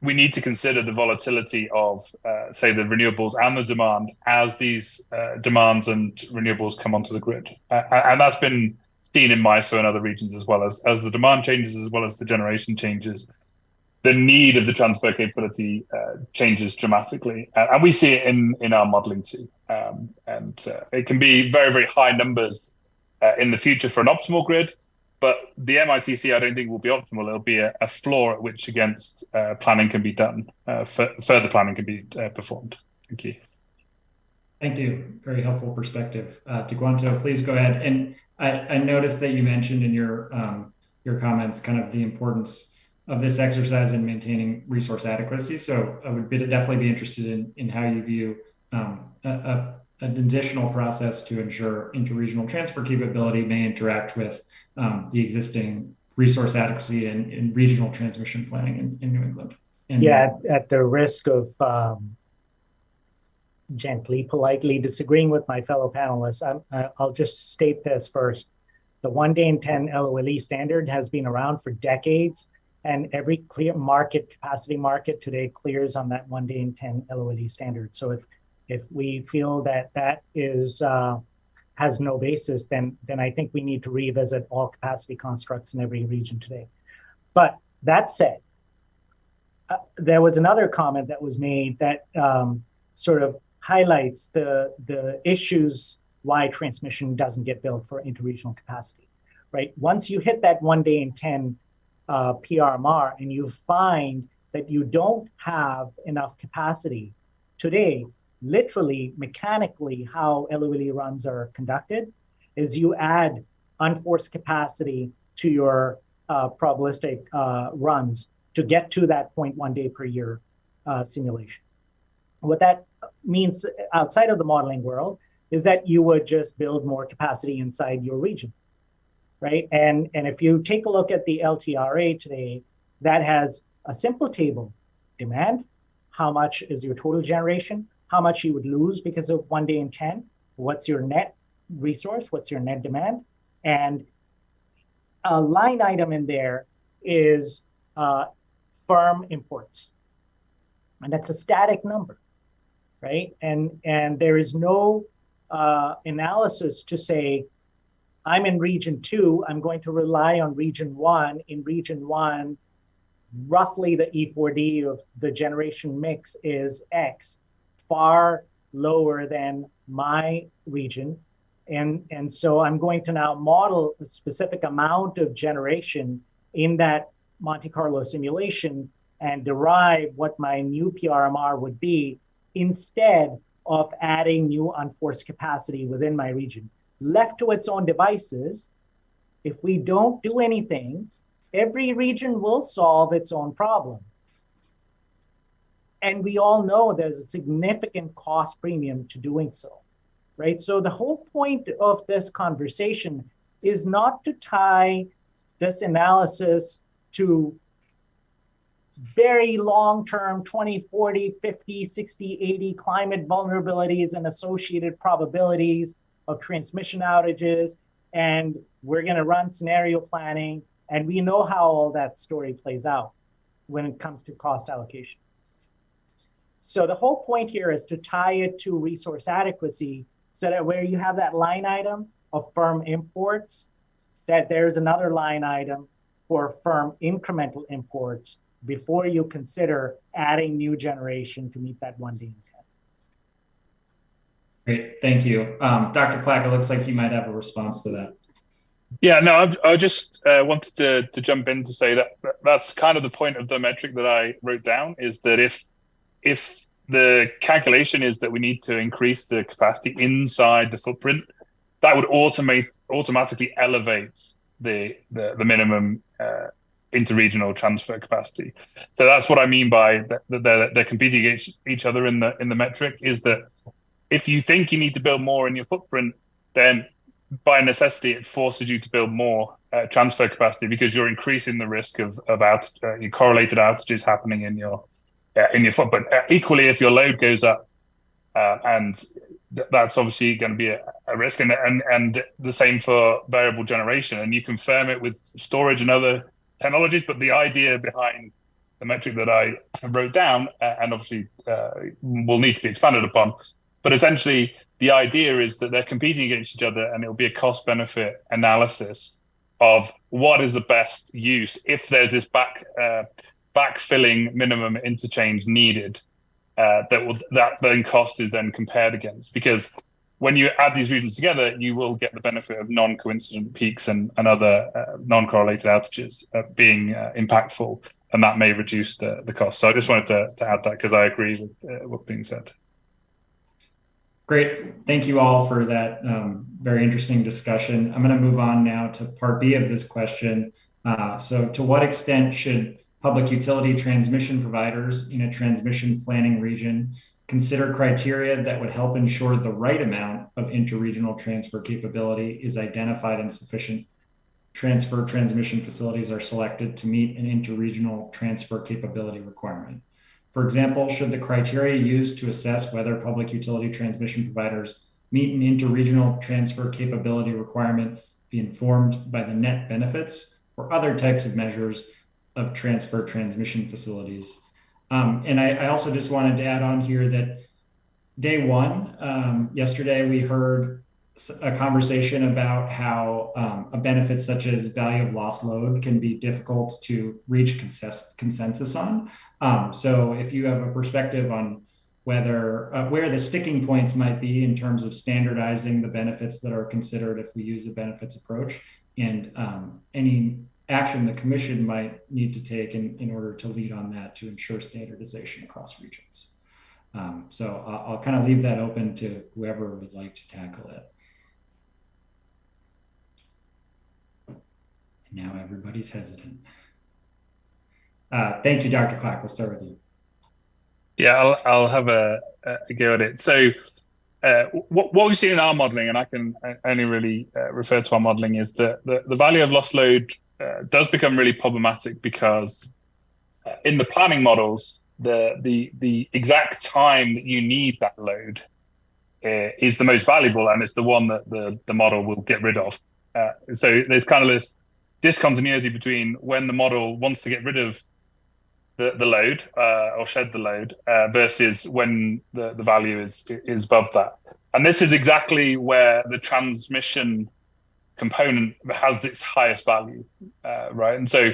we need to consider the volatility of, say, the renewables and the demand as these demands and renewables come onto the grid. And that's been seen in MISO and other regions as well. As the demand changes, as well as the generation changes, the need of the transfer capability changes dramatically. And we see it in our modeling too. And it can be very, very high numbers in the future for an optimal grid. But the MITC, I don't think will be optimal. It'll be a floor at which against planning can be done, further planning can be performed. Thank you. Thank you. Very helpful perspective. Guanto, please go ahead. And I noticed that you mentioned in your your comments, kind of the importance of this exercise in maintaining resource adequacy. So I would definitely be interested in how you view an additional process to ensure interregional transfer capability may interact with the existing resource adequacy and regional transmission planning in New England. And yeah, at the risk of gently, politely disagreeing with my fellow panelists, I'll just state this first. The 1 day in 10 LOLE standard has been around for decades, and every clear capacity market today clears on that 1 day in 10 LOLE standard. So if we feel that that is has no basis, then I think we need to revisit all capacity constructs in every region today. But that said, there was another comment that was made that sort of highlights the issues why transmission doesn't get built for interregional capacity, right? Once you hit that 1 day in 10 PRMR and you find that you don't have enough capacity today, literally, mechanically, how LOLE runs are conducted is you add unforced capacity to your probabilistic runs to get to that 0.1 day per year simulation. What that means outside of the modeling world is that you would just build more capacity inside your region, right? And if you take a look at the LTRA today, that has a simple table: demand, how much is your total generation, how much you would lose because of 1 day in 10, what's your net resource, what's your net demand, and a line item in there is firm imports. And that's a static number, right? And there is no analysis to say, I'm in region 2, I'm going to rely on region 1. In region 1, roughly the E4D of the generation mix is X, far lower than my region. And so I'm going to now model a specific amount of generation in that Monte Carlo simulation and derive what my new PRMR would be instead of adding new unforced capacity within my region. Left to its own devices, if we don't do anything, every region will solve its own problem. And we all know there's a significant cost premium to doing so, right? So the whole point of this conversation is not to tie this analysis to very long-term 20, 40, 50, 60, 80 climate vulnerabilities and associated probabilities of transmission outages. And we're going to run scenario planning. And we know how all that story plays out when it comes to cost allocation. So the whole point here is to tie it to resource adequacy so that where you have that line item of firm imports, that there's another line item for firm incremental imports before you consider adding new generation to meet that 1 day in 10. Great, thank you. Dr. Clack, it looks like you might have a response to that. Yeah, no, I just wanted to jump in to say that that's kind of the point of the metric that I wrote down, is that if the calculation is that we need to increase the capacity inside the footprint, that would automatically elevate the minimum interregional transfer capacity. So that's what I mean by they're competing against each other in the metric, is that if you think you need to build more in your footprint, then by necessity it forces you to build more transfer capacity, because you're increasing the risk of correlated outages happening in your footprint. Equally, if your load goes up, and that's obviously going to be a risk, and the same for variable generation, and you confirm it with storage and other technologies. But the idea behind the metric that I wrote down, and obviously will need to be expanded upon, but essentially the idea is that they're competing against each other, and it'll be a cost-benefit analysis of what is the best use if there's this backfilling minimum interchange needed. That then cost is then compared against, because when you add these regions together, you will get the benefit of non-coincident peaks and other non-correlated outages being impactful, and that may reduce the cost. So I just wanted to add that, because I agree with what's being said. Great. Thank you all for that very interesting discussion. I'm going to move on now to part B of this question. So to what extent should public utility transmission providers in a transmission planning region consider criteria that would help ensure the right amount of interregional transfer capability is identified and sufficient transfer transmission facilities are selected to meet an interregional transfer capability requirement? For example, should the criteria used to assess whether public utility transmission providers meet an interregional transfer capability requirement be informed by the net benefits or other types of measures of transfer transmission facilities? And I also just wanted to add on here that day one, yesterday, we heard a conversation about how a benefit such as value of lost load can be difficult to reach consensus on. So if you have a perspective on whether where the sticking points might be in terms of standardizing the benefits that are considered if we use the benefits approach, and any action the commission might need to take in order to lead on that to ensure standardization across regions. So I'll kind of leave that open to whoever would like to tackle it. And now everybody's hesitant. Thank you, Dr. Clack. We'll start with you. Yeah, I'll have a go at it. So what we've seen in our modeling, and I can only really refer to our modeling, is that the value of lost load does become really problematic because in the planning models, the exact time that you need that load is the most valuable, and it's the one that the model will get rid of. So there's kind of this discontinuity between when the model wants to get rid of the load or shed the load versus when the value is above that. And this is exactly where the transmission component has its highest value, right? And so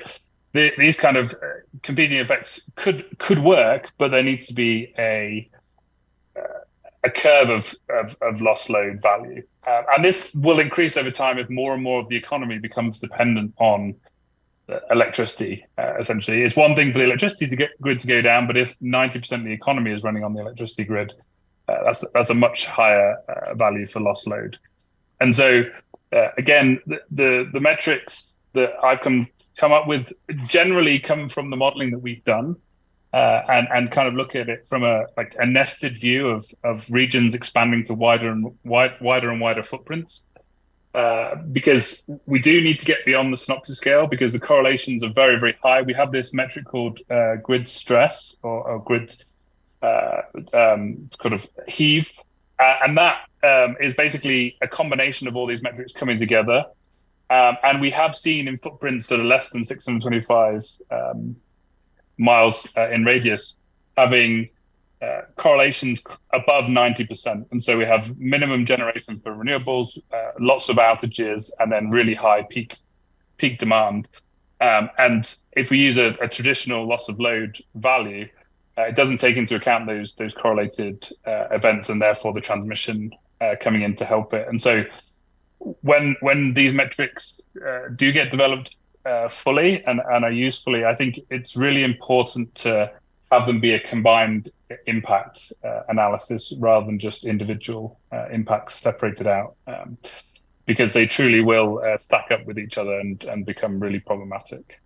these kind of competing effects could work, but there needs to be a curve of lost load value. And this will increase over time if more and more of the economy becomes dependent on electricity, essentially. It's one thing for the electricity grid to go down, but if 90% of the economy is running on the electricity grid, that's a much higher value for lost load. And so, again, the metrics that I've come up with generally come from the modeling that we've done, and kind of look at it from a nested view of regions expanding to wider and wider footprints. Because we do need to get beyond the synoptic scale because the correlations are very, very high. We have this metric called grid stress or grid kind of heave. And that is basically a combination of all these metrics coming together. And we have seen in footprints that are less than 625 miles in radius having correlations above 90%. And so we have minimum generation for renewables, lots of outages, and then really high peak demand. And if we use a traditional loss of load value, it doesn't take into account those correlated events and therefore the transmission coming in to help it. And so when these metrics do get developed fully and are usefully, I think it's really important to have them be a combined impact analysis rather than just individual impacts separated out, because they truly will stack up with each other and become really problematic.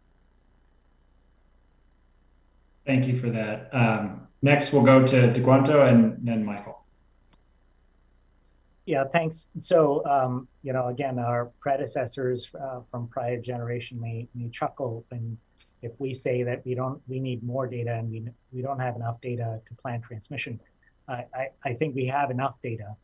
Thank you for that. Next, we'll go to Guanto and then Michael. Yeah, thanks. So, again, our predecessors from prior generation may chuckle when if we say that we need more data and we don't have enough data to plan transmission. I think we have enough data.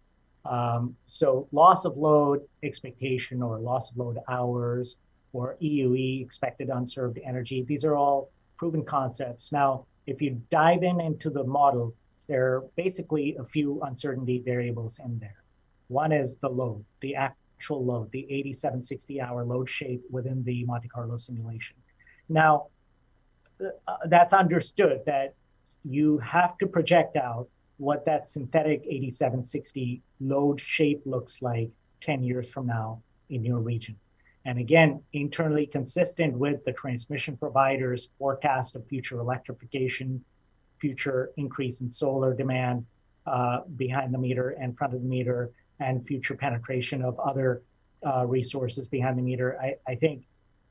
So loss of load expectation or loss of load hours or EUE, expected unserved energy, these are all proven concepts. Now, if you dive into the model, there are basically a few uncertainty variables in there. One is the load, the actual load, the 8760-hour load shape within the Monte Carlo simulation. Now, that's understood that you have to project out what that synthetic 8760 load shape looks like 10 years from now in your region. And again, internally consistent with the transmission provider's forecast of future electrification, future increase in solar demand behind the meter and front of the meter, and future penetration of other resources behind the meter. I think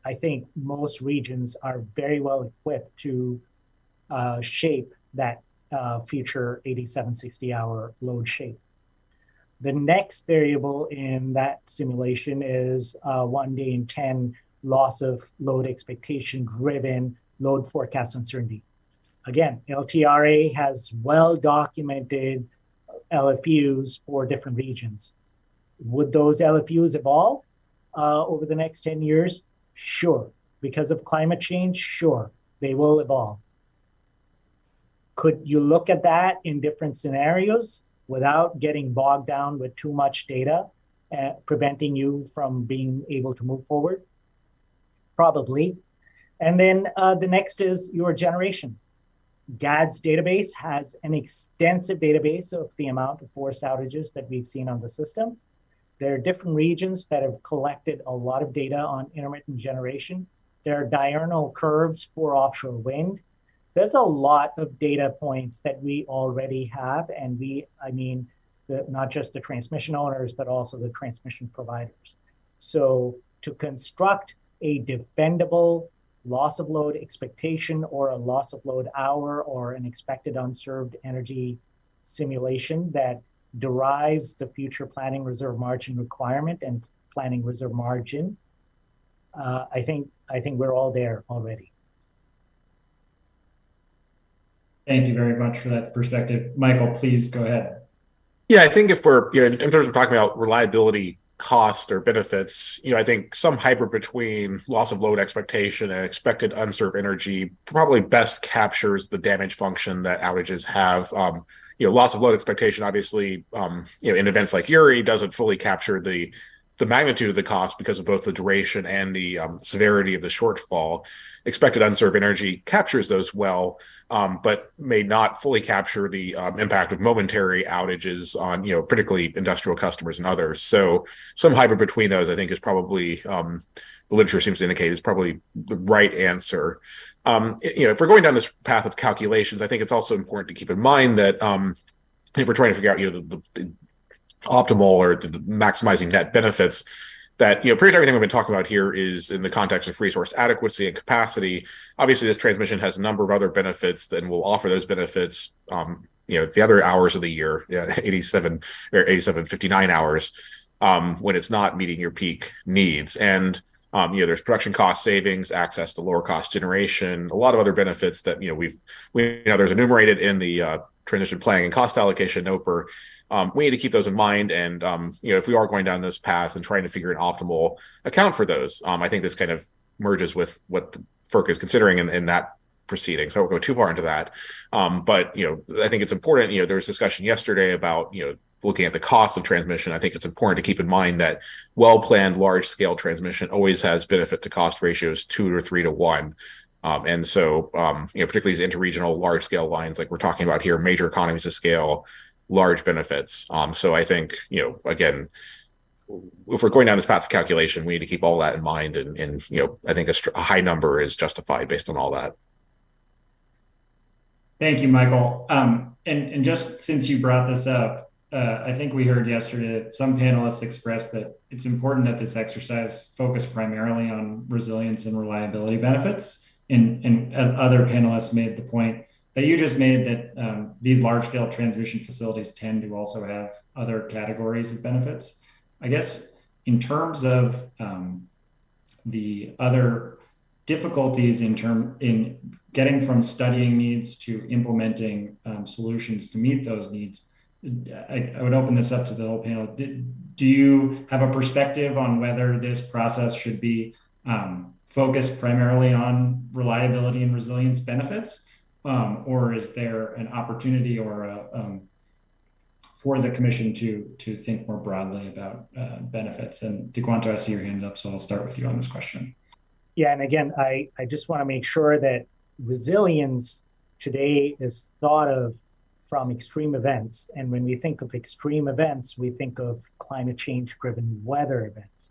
I think most regions are very well equipped to shape that future 87, 60-hour load shape. The next variable in that simulation is 1 day in 10 loss of load expectation driven load forecast uncertainty. Again, LTRA has well-documented LFUs for different regions. Would those LFUs evolve over the next 10 years? Sure. Because of climate change? Sure, they will evolve. Could you look at that in different scenarios without getting bogged down with too much data, preventing you from being able to move forward? Probably. And then the next is your generation. GAD's database has an extensive database of the amount of forced outages that we've seen on the system. There are different regions that have collected a lot of data on intermittent generation. There are diurnal curves for offshore wind. There's a lot of data points that we already have, and not just the transmission owners, but also the transmission providers. So to construct a defendable loss of load expectation or a loss of load hour or an expected unserved energy simulation that derives the future planning reserve margin requirement and planning reserve margin, I think we're all there already. Thank you very much for that perspective. Michael, please go ahead. Yeah, I think if we're, in terms of talking about reliability cost or benefits, I think some hybrid between loss of load expectation and expected unserved energy probably best captures the damage function that outages have. Loss of load expectation, obviously, in events like Uri, doesn't fully capture the magnitude of the cost because of both the duration and the severity of the shortfall. Expected unserved energy captures those well, but may not fully capture the impact of momentary outages on, particularly industrial customers and others. So some hybrid between those, I think, is probably, the literature seems to indicate, is probably the right answer. If we're going down this path of calculations, I think it's also important to keep in mind that if we're trying to figure out, the optimal or the maximizing net benefits, that pretty much everything we've been talking about here is in the context of resource adequacy and capacity. Obviously, this transmission has a number of other benefits that will offer those benefits the other hours of the year, 87 or 87 59 hours, when it's not meeting your peak needs. And there's production cost savings, access to lower cost generation, a lot of other benefits that there's enumerated in the transition planning and cost allocation NOPR. We need to keep those in mind, and if we are going down this path and trying to figure an optimal account for those, I think this kind of merges with what the FERC is considering in that proceeding. So I won't go too far into that, but I think it's important. There was discussion yesterday about looking at the cost of transmission. I think it's important to keep in mind that well-planned large-scale transmission always has benefit to cost ratios 2 or 3 to 1. And so, particularly these interregional large-scale lines like we're talking about here, major economies of scale, large benefits. So I think, again, if we're going down this path of calculation, we need to keep all that in mind. And I think a high number is justified based on all that. Thank you, Michael. And just since you brought this up, I think we heard yesterday that some panelists expressed that it's important that this exercise focus primarily on resilience and reliability benefits. And other panelists made the point that you just made, that these large-scale transmission facilities tend to also have other categories of benefits. I guess in terms of the other difficulties in getting from studying needs to implementing solutions to meet those needs, I would open this up to the whole panel. Do you have a perspective on whether this process should be focused primarily on reliability and resilience benefits? Or is there an opportunity for the commission to think more broadly about benefits? And Guanto, I see your hand up, so I'll start with you on this question. Yeah, and again, I just want to make sure that resilience today is thought of from extreme events. And when we think of extreme events, we think of climate change-driven weather events.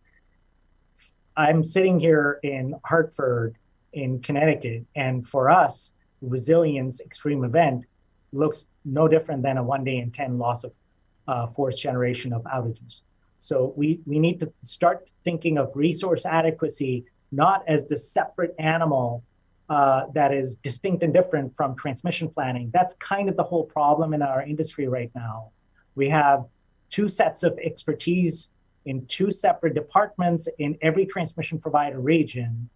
I'm sitting here in Hartford, in Connecticut, and for us, resilience extreme event looks no different than a 1 day in 10 loss of forced generation of outages. So we need to start thinking of resource adequacy not as the separate animal that is distinct and different from transmission planning. That's kind of the whole problem in our industry right now. We have two sets of expertise in two separate departments in every transmission provider region,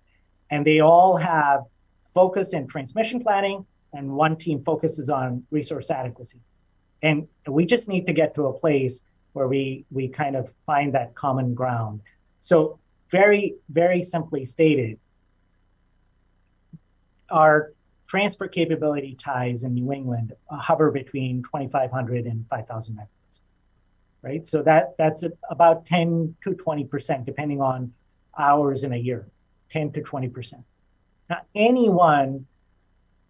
and they all have focus in transmission planning, and one team focuses on resource adequacy. And we just need to get to a place where we kind of find that common ground. So very, very simply stated, our transfer capability ties in New England hover between 2,500 and 5,000 megawatts, right? So that's about 10 to 20%, depending on hours in a year, 10 to 20%. Now, anyone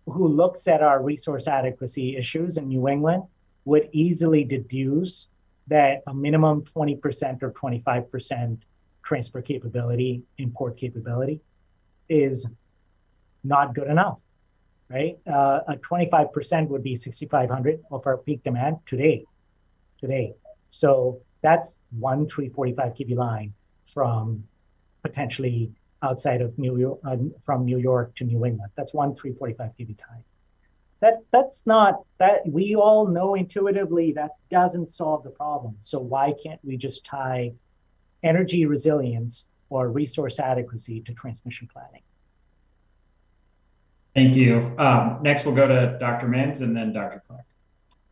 who looks at our resource adequacy issues in New England would easily deduce that a minimum 20% or 25% transfer capability, import capability is not good enough, right? A 25% would be 6,500 of our peak demand today. So that's one 345 kV line from potentially outside of New York, from New York to New England. That's one 345 kV tie. That's not, that we all know intuitively that doesn't solve the problem. So why can't we just tie energy resilience or resource adequacy to transmission planning? Thank you. Next, we'll go to Dr. Menz and then Dr. Clack.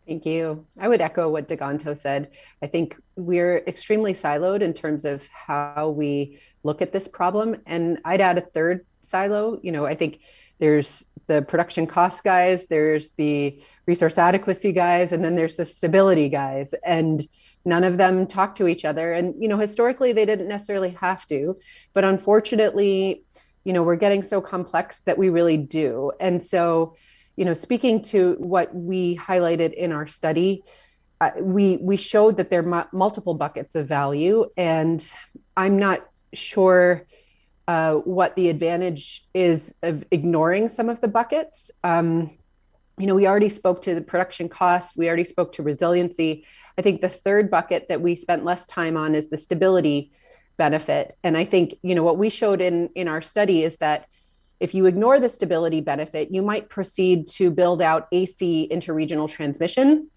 Thank you. I would echo what Guanto said. I think we're extremely siloed in terms of how we look at this problem. And I'd add a third silo. I think there's the production cost guys, there's the resource adequacy guys, and then there's the stability guys. And none of them talk to each other. And, historically, they didn't necessarily have to. But unfortunately, we're getting so complex that we really do. And so, speaking to what we highlighted in our study, we showed that there are multiple buckets of value. And I'm not sure what the advantage is of ignoring some of the buckets. We already spoke to the production cost. We already spoke to resiliency. I think the third bucket that we spent less time on is the stability benefit. And I think, what we showed in our study is that if you ignore the stability benefit, you might proceed to build out AC interregional transmission.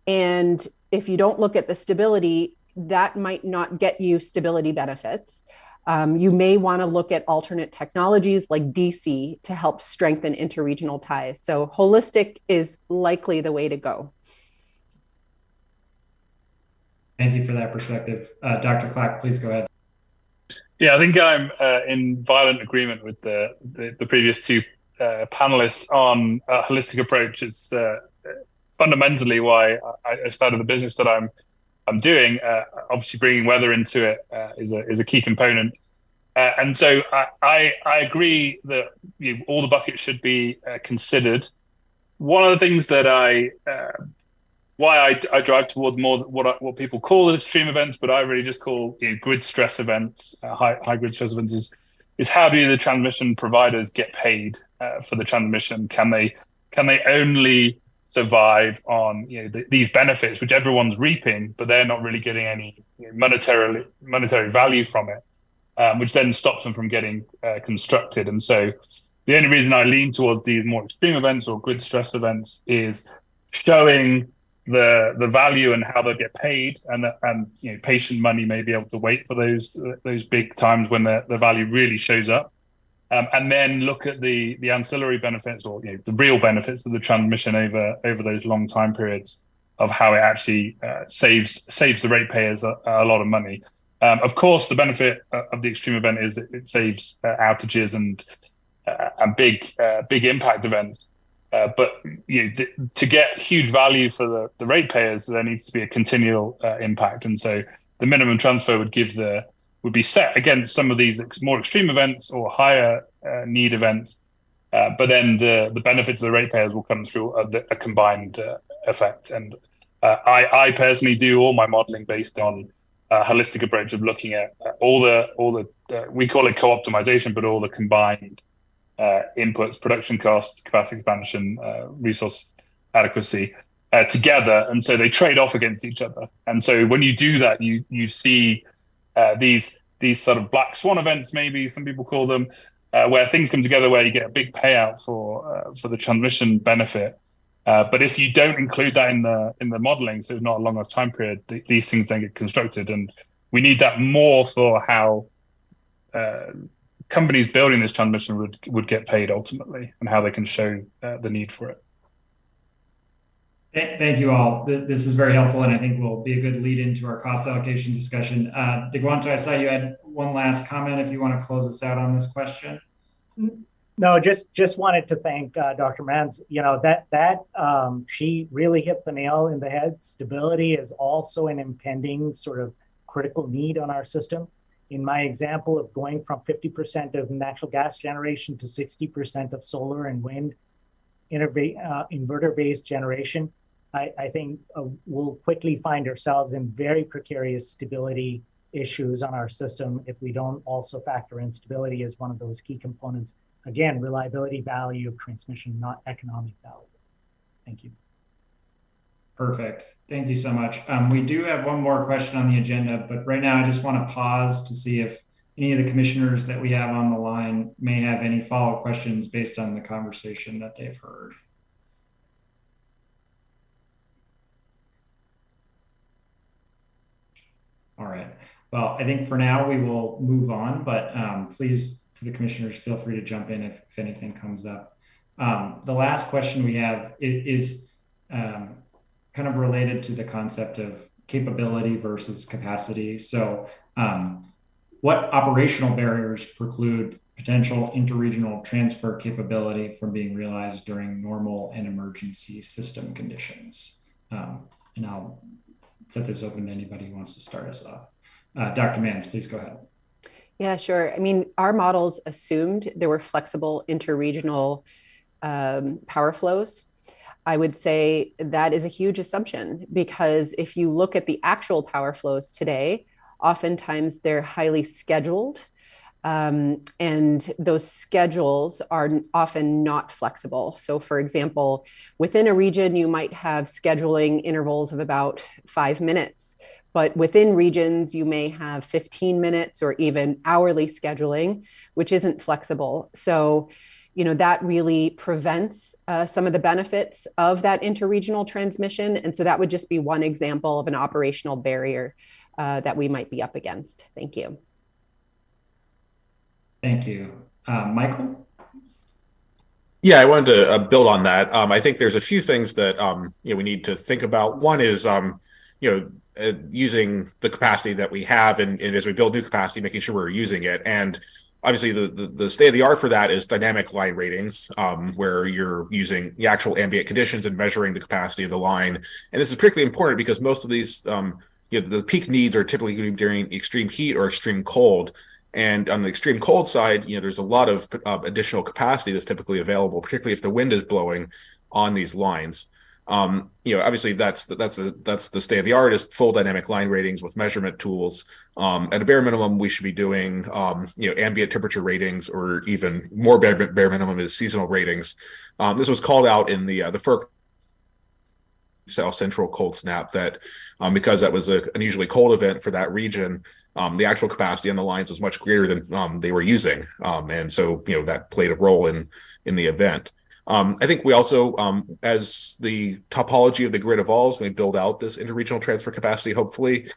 And if you don't look at the stability, that might not get you stability benefits. You may want to look at alternate technologies like DC to help strengthen interregional ties. So holistic is likely the way to go. Thank you for that perspective. Dr. Clack, please go ahead. Yeah, I think I'm in violent agreement with the previous two panelists on a holistic approach. It's fundamentally why I started the business that I'm doing. Obviously, bringing weather into it is a key component, and so I agree that all the buckets should be considered. One of the things that why I drive towards more what people call extreme events, but I really just call grid stress events, high grid stress events, is how do the transmission providers get paid for the transmission? Can they only survive on these benefits which everyone's reaping, but they're not really getting any monetary value from it, which then stops them from getting constructed. And so the only reason I lean towards these more extreme events or grid stress events is showing the value and how they get paid, and patient money may be able to wait for those big times when the value really shows up, and then look at the ancillary benefits or the real benefits of the transmission over those long time periods of how it actually saves the ratepayers a lot of money. Of course, the benefit of the extreme event is that it saves outages and big impact events. But to get huge value for the ratepayers, there needs to be a continual impact, and so the minimum transfer would be set against some of these more extreme events or higher need events. But then the benefits of the ratepayers will come through a combined effect. And I personally do all my modeling based on a holistic approach of looking at all the we call it co-optimization, but all the combined inputs, production costs, capacity expansion, resource adequacy together, and so they trade off against each other. And so when you do that, you see these these sort of black swan events, maybe some people call them, where things come together where you get a big payout for the transmission benefit. But if you don't include that in the modeling, so it's not a long enough time period, these things don't get constructed. And we need that more for how companies building this transmission would get paid ultimately, and how they can show the need for it. Thank you all. This is very helpful, and I think will be a good lead into our cost allocation discussion. Guanto, I saw you had one last comment if you want to close us out on this question. No, just wanted to thank Dr. Mans. You know, she really hit the nail in the head. Stability is also an impending sort of critical need on our system. In my example of going from 50% of natural gas generation to 60% of solar and wind inverter-based generation, I think we'll quickly find ourselves in very precarious stability issues on our system if we don't also factor in stability as one of those key components. Again, reliability value of transmission, not economic value. Thank you. Perfect. Thank you so much. We do have one more question on the agenda, but right now I just want to pause to see if any of the commissioners that we have on the line may have any follow-up questions based on the conversation that they've heard. All right. Well, I think for now we will move on, but please, to the commissioners, feel free to jump in if anything comes up. The last question we have is kind of related to the concept of capability versus capacity. So what operational barriers preclude potential interregional transfer capability from being realized during normal and emergency system conditions? And I'll set this open to anybody who wants to start us off. Dr. Mans, please go ahead. Yeah, sure. I mean, our models assumed there were flexible interregional power flows. I would say that is a huge assumption, because if you look at the actual power flows today, oftentimes they're highly scheduled, and those schedules are often not flexible. So for example, within a region, you might have scheduling intervals of about 5 minutes, but within regions, you may have 15 minutes or even hourly scheduling, which isn't flexible. So that really prevents some of the benefits of that interregional transmission. And so that would just be one example of an operational barrier that we might be up against. Thank you. Thank you. Michael? Yeah, I wanted to build on that. I think there's a few things that we need to think about. One is using the capacity that we have, and as we build new capacity, making sure we're using it. And obviously, the state of the art for that is dynamic line ratings, where you're using the actual ambient conditions and measuring the capacity of the line. And this is particularly important because most of these, the peak needs are typically going to be during extreme heat or extreme cold. And on the extreme cold side, there's a lot of additional capacity that's typically available, particularly if the wind is blowing on these lines. Obviously that's the state of the art, is full dynamic line ratings with measurement tools. At a bare minimum, we should be doing ambient temperature ratings, or even more bare minimum is seasonal ratings. This was called out in the FERC South Central cold snap, that because that was an unusually cold event for that region, the actual capacity on the lines was much greater than they were using, and so that played a role in the event. I think we also, as the topology of the grid evolves, we build out this interregional transfer capacity. Hopefully,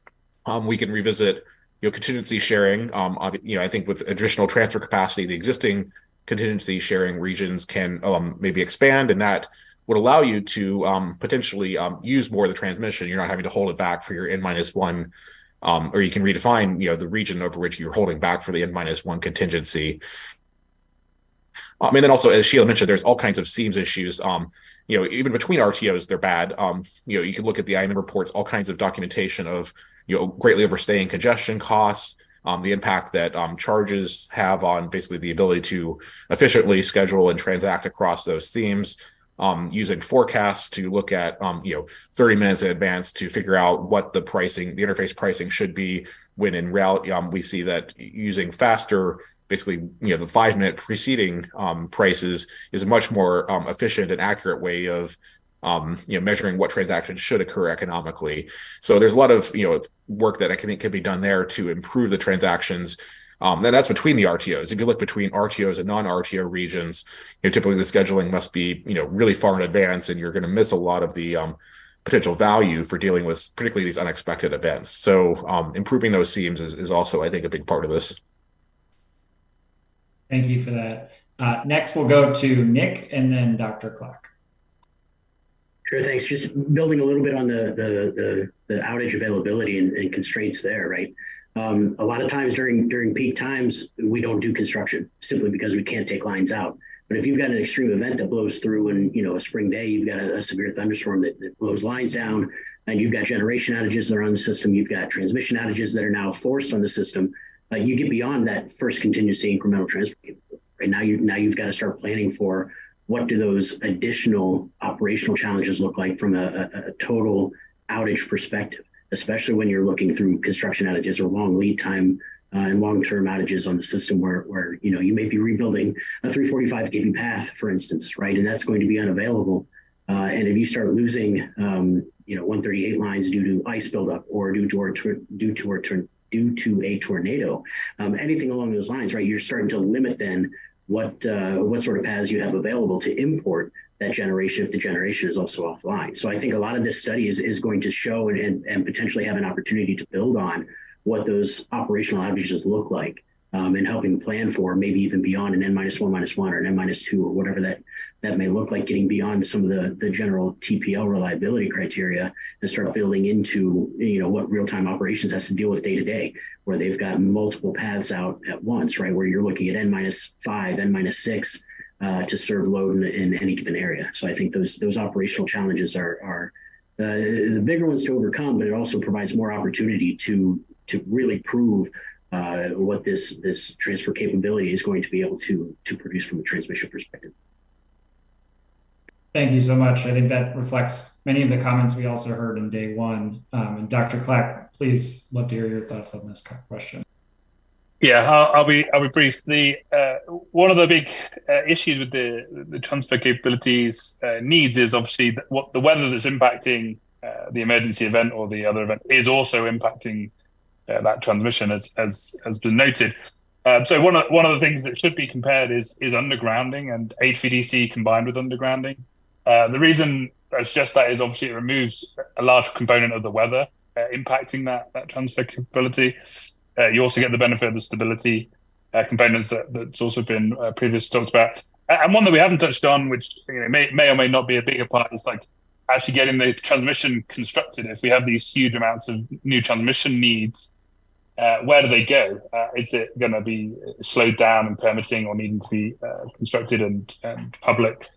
we can revisit contingency sharing. I think with additional transfer capacity, the existing contingency sharing regions can maybe expand, and that would allow you to potentially use more of the transmission. You're not having to hold it back for your N-1, or you can redefine the region over which you're holding back for the N-1 contingency. And then also, as Sheila mentioned, there's all kinds of seams issues. Even between RTOs, they're bad. You can look at the IMM reports, all kinds of documentation of greatly overstaying congestion costs, the impact that charges have on basically the ability to efficiently schedule and transact across those seams. Using forecasts to look at 30 minutes in advance to figure out what the interface pricing should be when in route. We see that using faster, basically the 5-minute preceding prices is a much more efficient and accurate way of measuring what transactions should occur economically. So there's a lot of work that I think can be done there to improve the transactions. And that's between the RTOs. If you look between RTOs and non-RTO regions, typically the scheduling must be really far in advance, and you're going to miss a lot of the potential value for dealing with particularly these unexpected events. So improving those seams is also, I think, a big part of this. Thank you for that. Next, we'll go to Nick and then Dr. Clack. Sure, thanks. Just building a little bit on the outage availability and constraints there, right? A lot of times during peak times, we don't do construction simply because we can't take lines out. But if you've got an extreme event that blows through and a spring day, you've got a severe thunderstorm that blows lines down, and you've got generation outages that are on the system, you've got transmission outages that are now forced on the system, you get beyond that first contingency incremental transfer capability. Right now, you've got to start planning for what do those additional operational challenges look like from a total outage perspective, especially when you're looking through construction outages or long lead time and long-term outages on the system where you may be rebuilding a 345 kV path, for instance, right? And that's going to be unavailable. And if you start losing 138 lines due to ice buildup or due to a tornado, anything along those lines, right? You're starting to limit then what sort of paths you have available to import that generation if the generation is also offline. So I think a lot of this study is going to show and potentially have an opportunity to build on what those operational outages look like and helping plan for maybe even beyond an N-1-1 or an N-2 or whatever that may look like, getting beyond some of the general TPL reliability criteria and start building into what real-time operations has to deal with day to day, where they've got multiple paths out at once, right? Where you're looking at N-5, N-6 to serve load in any given area. So I think those operational challenges are the bigger ones to overcome, but it also provides more opportunity to really prove what this transfer capability is going to be able to produce from a transmission perspective. Thank you so much. I think that reflects many of the comments we also heard in day one. And Dr. Clack, please love to hear your thoughts on this question. Yeah, I'll be brief. One of the big issues with the transfer capabilities needs is obviously what the weather that's impacting the emergency event or the other event is also impacting that transmission, as has been noted. So one of the things that should be compared is undergrounding and HVDC combined with undergrounding. The reason I suggest that is obviously it removes a large component of the weather impacting that transfer capability. You also get the benefit of the stability components that's also been previously talked about. And one that we haven't touched on, which may or may not be a bigger part, is like actually getting the transmission constructed. If we have these huge amounts of new transmission needs, where do they go? Is it going to be slowed down in permitting or needing to be constructed and public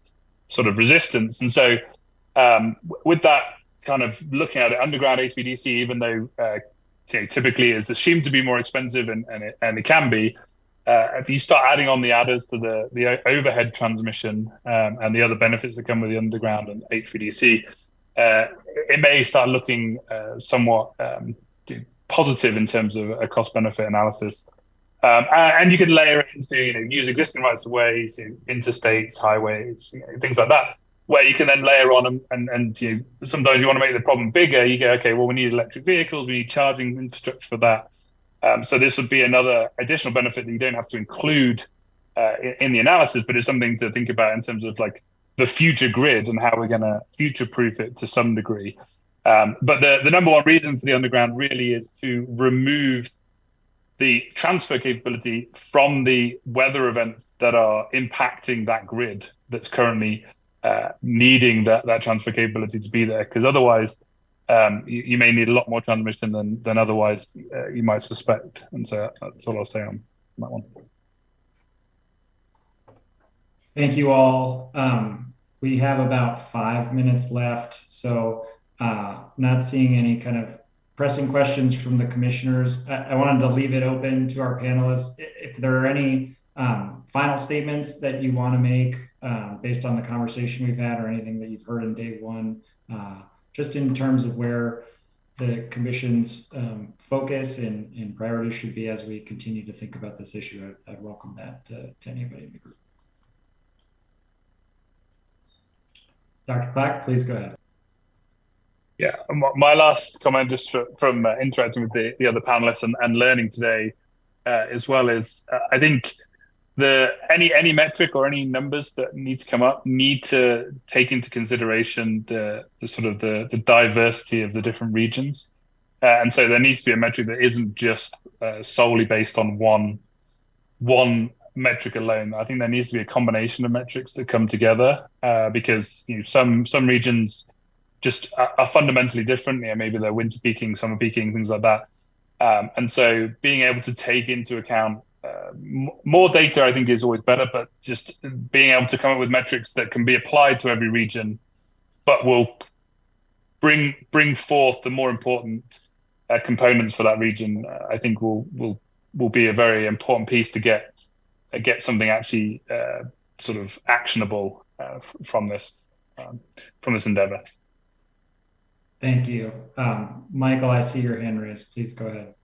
sort of resistance? And so with that kind of looking at it, underground HVDC, even though typically is assumed to be more expensive and it can be, if you start adding on the adders to the overhead transmission and the other benefits that come with the underground and HVDC, it may start looking somewhat positive in terms of a cost-benefit analysis. And you can layer it into, use existing rights of ways, interstates, highways, things like that, where you can then layer on and sometimes you want to make the problem bigger. You go, okay, well, we need electric vehicles, we need charging infrastructure for that. So this would be another additional benefit that you don't have to include in the analysis, but it's something to think about in terms of like the future grid and how we're going to future-proof it to some degree. But the number one reason for the underground really is to remove the transfer capability from the weather events that are impacting that grid that's currently needing that transfer capability to be there. Because otherwise, you may need a lot more transmission than otherwise you might suspect. And so that's all I'll say on that one. Thank you all. We have about 5 minutes left. So not seeing any kind of pressing questions from the commissioners. I wanted to leave it open to our panelists. If there are any final statements that you want to make based on the conversation we've had or anything that you've heard in day one, just in terms of where the commission's focus and priorities should be as we continue to think about this issue, I'd welcome that to anybody in the group. Dr. Clack, please go ahead. Yeah, my last comment, just from interacting with the other panelists and learning today, as well as I think any metric or any numbers that need to come up need to take into consideration the sort of the diversity of the different regions, and so there needs to be a metric that isn't just solely based on one metric alone. I think there needs to be a combination of metrics that come together, because some regions just are fundamentally different. Maybe they're winter peaking, summer peaking, things like that. And so being able to take into account more data, I think, is always better, but just being able to come up with metrics that can be applied to every region, but will bring forth the more important components for that region, I think will be a very important piece to get something actually sort of actionable from this endeavor. Thank you. Michael, I see your hand raised. Please go ahead.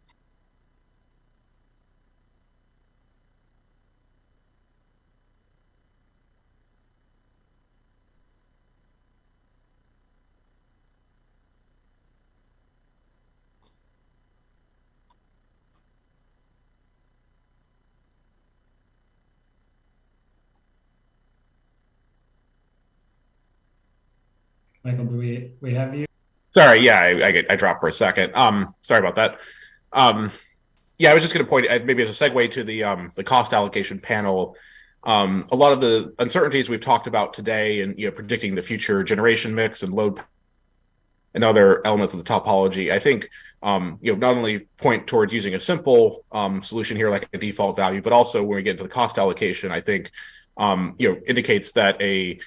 Michael, do we have you? Sorry, yeah, I dropped for a second. Sorry about that. Yeah, I was just going to point, maybe as a segue to the cost allocation panel. A lot of the uncertainties we've talked about today, and predicting the future generation mix and load and other elements of the topology, I think not only point towards using a simple solution here like a default value, but also when we get into the cost allocation, I think indicates that a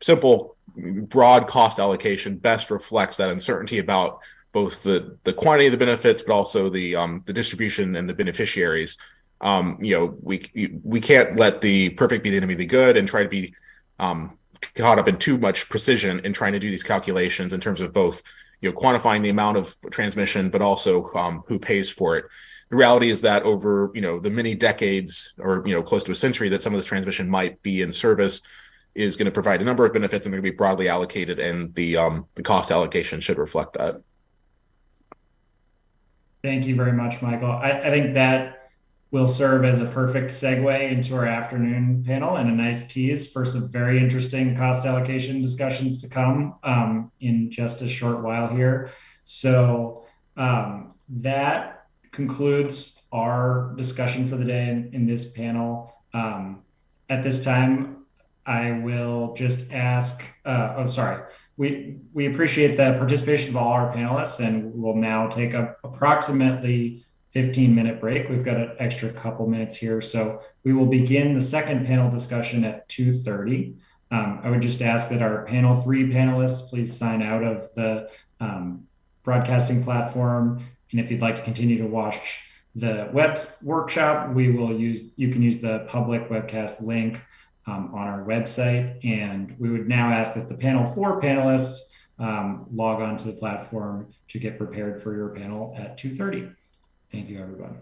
simple broad cost allocation best reflects that uncertainty about both the quantity of the benefits, but also the distribution and the beneficiaries. We can't let the perfect be the enemy of the good and try to be caught up in too much precision in trying to do these calculations in terms of both quantifying the amount of transmission, but also who pays for it. The reality is that over the many decades or close to a century that some of this transmission might be in service is going to provide a number of benefits and going to be broadly allocated, and the cost allocation should reflect that. Thank you very much, Michael. I think that will serve as a perfect segue into our afternoon panel and a nice tease for some very interesting cost allocation discussions to come in just a short while here. So that concludes our discussion for the day in this panel. At this time, I will just ask, we appreciate the participation of all our panelists, and we'll now take approximately 15-minute break. We've got an extra couple minutes here. So we will begin the second panel discussion at 2:30. I would just ask that our panel 3 panelists please sign out of the broadcasting platform. And if you'd like to continue to watch the web workshop, you can use the public webcast link on our website. And we would now ask that the panel 4 panelists log on to the platform to get prepared for your panel at 2:30. Thank you, everybody.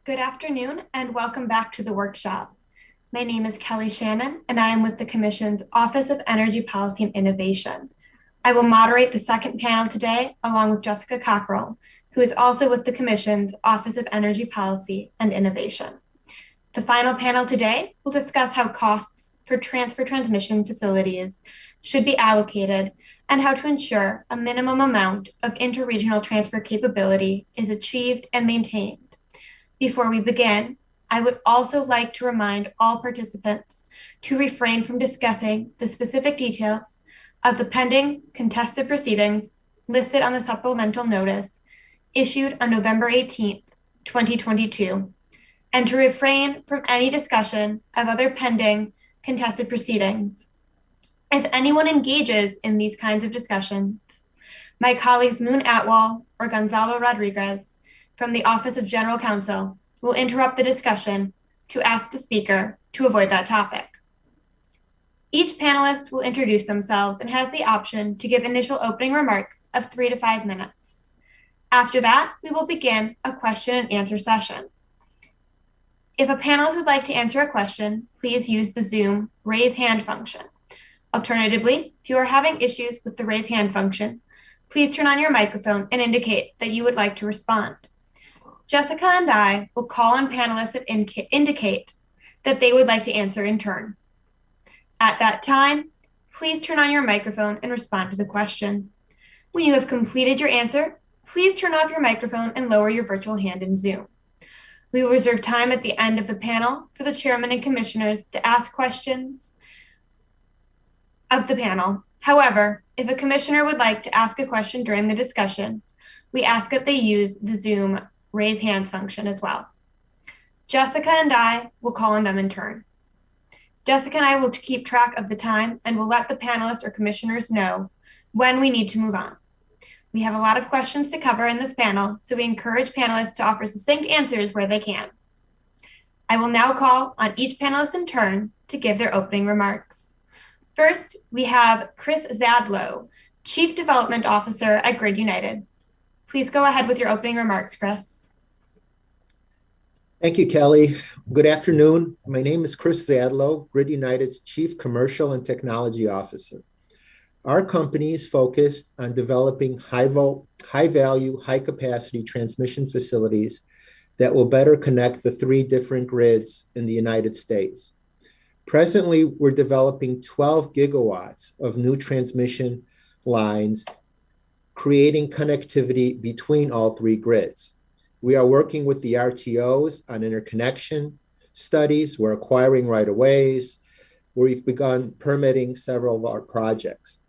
Good afternoon and welcome back to the workshop. My name is Kelly Shannon and I am with the Commission's Office of Energy Policy and Innovation. I will moderate the second panel today along with Jessica Cockrell, who is also with the Commission's Office of Energy Policy and Innovation. The final panel today will discuss how costs for transfer transmission facilities should be allocated and how to ensure a minimum amount of interregional transfer capability is achieved and maintained. Before we begin, I would also like to remind all participants to refrain from discussing the specific details of the pending contested proceedings listed on the supplemental notice issued on November 18th, 2022, and to refrain from any discussion of other pending contested proceedings. If anyone engages in these kinds of discussions, my colleagues Moon Atwal or Gonzalo Rodriguez from the Office of General Counsel will interrupt the discussion to ask the speaker to avoid that topic. Each panelist will introduce themselves and has the option to give initial opening remarks of 3 to 5 minutes. After that, we will begin a question and answer session. If a panelist would like to answer a question, please use the Zoom raise hand function. Alternatively, if you are having issues with the raise hand function, please turn on your microphone and indicate that you would like to respond. Jessica and I will call on panelists that indicate that they would like to answer in turn. At that time, please turn on your microphone and respond to the question. When you have completed your answer, please turn off your microphone and lower your virtual hand in Zoom. We will reserve time at the end of the panel for the chairman and commissioners to ask questions of the panel. However, if a commissioner would like to ask a question during the discussion, we ask that they use the Zoom raise hands function as well. Jessica and I will call on them in turn. Jessica and I will keep track of the time and will let the panelists or commissioners know when we need to move on. We have a lot of questions to cover in this panel, so we encourage panelists to offer succinct answers where they can. I will now call on each panelist in turn to give their opening remarks. First, we have Chris Zadlow, Chief Development Officer at Grid United. Please go ahead with your opening remarks, Chris. Thank you, Kelly. Good afternoon. My name is Chris Zadlow, Grid United's Chief Commercial and Technology Officer. Our company is focused on developing high-value, high-capacity transmission facilities that will better connect the 3 different grids in the United States. Presently, we're developing 12 gigawatts of new transmission lines, creating connectivity between all 3 grids. We are working with the RTOs on interconnection studies. We're acquiring right-of-ways. We've begun permitting several of our projects.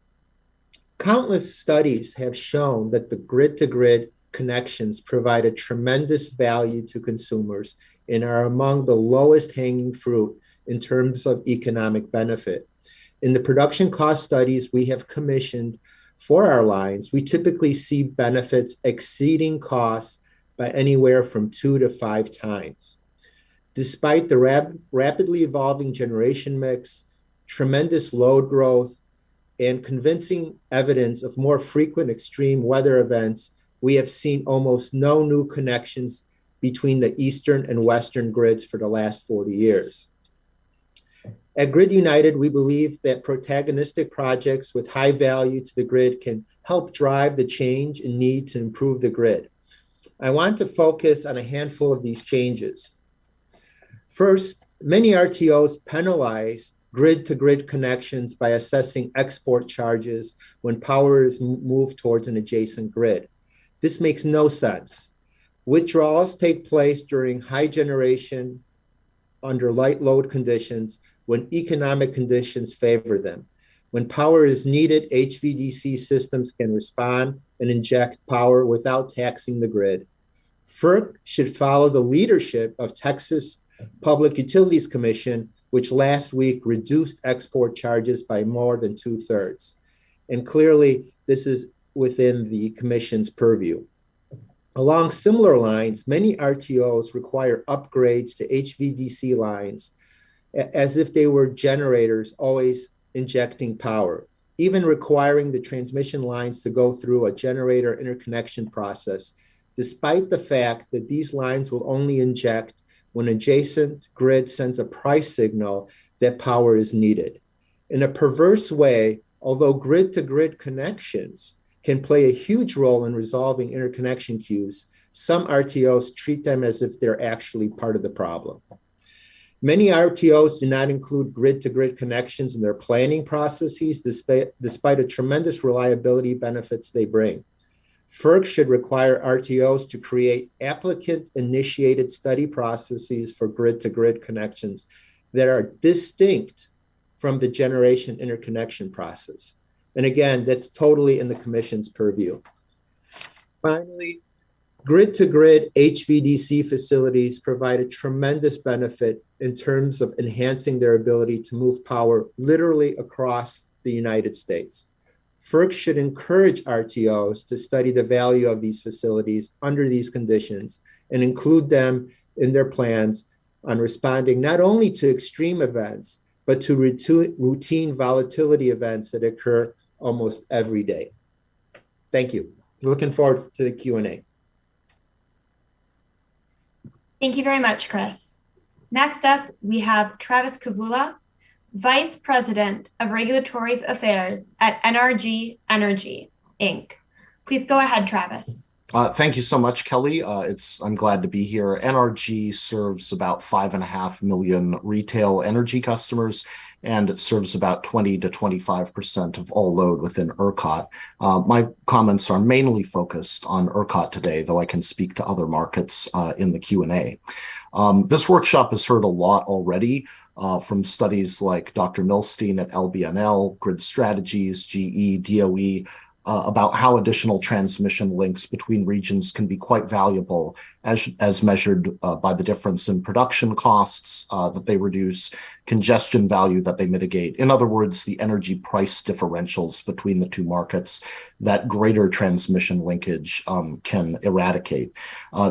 Countless studies have shown that the grid-to-grid connections provide a tremendous value to consumers and are among the lowest hanging fruit in terms of economic benefit. In the production cost studies we have commissioned for our lines, we typically see benefits exceeding costs by anywhere from 2 to 5 times. Despite the rapidly evolving generation mix, tremendous load growth, and convincing evidence of more frequent extreme weather events, we have seen almost no new connections between the eastern and western grids for the last 40 years. At Grid United, we believe that protagonistic projects with high value to the grid can help drive the change and need to improve the grid. I want to focus on a handful of these changes. First, many RTOs penalize grid-to-grid connections by assessing export charges when power is moved towards an adjacent grid. This makes no sense. Withdrawals take place during high generation under light load conditions when economic conditions favor them. When power is needed, HVDC systems can respond and inject power without taxing the grid. FERC should follow the leadership of Texas Public Utilities Commission, which last week reduced export charges by more than 2/3. And clearly, this is within the commission's purview. Along similar lines, many RTOs require upgrades to HVDC lines as if they were generators always injecting power, even requiring the transmission lines to go through a generator interconnection process despite the fact that these lines will only inject when adjacent grid sends a price signal that power is needed. In a perverse way, although grid-to-grid connections can play a huge role in resolving interconnection queues, some RTOs treat them as if they're actually part of the problem. Many RTOs do not include grid-to-grid connections in their planning processes, despite a tremendous reliability benefits they bring. FERC should require RTOs to create applicant-initiated study processes for grid-to-grid connections that are distinct from the generation interconnection process. And again, that's totally in the Commission's purview. Finally, grid-to-grid HVDC facilities provide a tremendous benefit in terms of enhancing their ability to move power literally across the United States. FERC should encourage RTOs to study the value of these facilities under these conditions and include them in their plans on responding not only to extreme events, but to routine volatility events that occur almost every day. Thank you. Looking forward to the Q&A. Thank you very much, Chris. Next up, we have Travis Kavula, Vice President of Regulatory Affairs at NRG Energy, Inc. Please go ahead, Travis. Thank you so much, Kelly. I'm glad to be here. NRG serves about 5.5 million retail energy customers, and it serves about 20 to 25% of all load within ERCOT. My comments are mainly focused on ERCOT today, though I can speak to other markets in the Q&A. This workshop has heard a lot already from studies like Dr. Milstein at LBNL, Grid Strategies, GE, DOE, about how additional transmission links between regions can be quite valuable as measured by the difference in production costs that they reduce, congestion value that they mitigate. In other words, the energy price differentials between the two markets that greater transmission linkage can eradicate.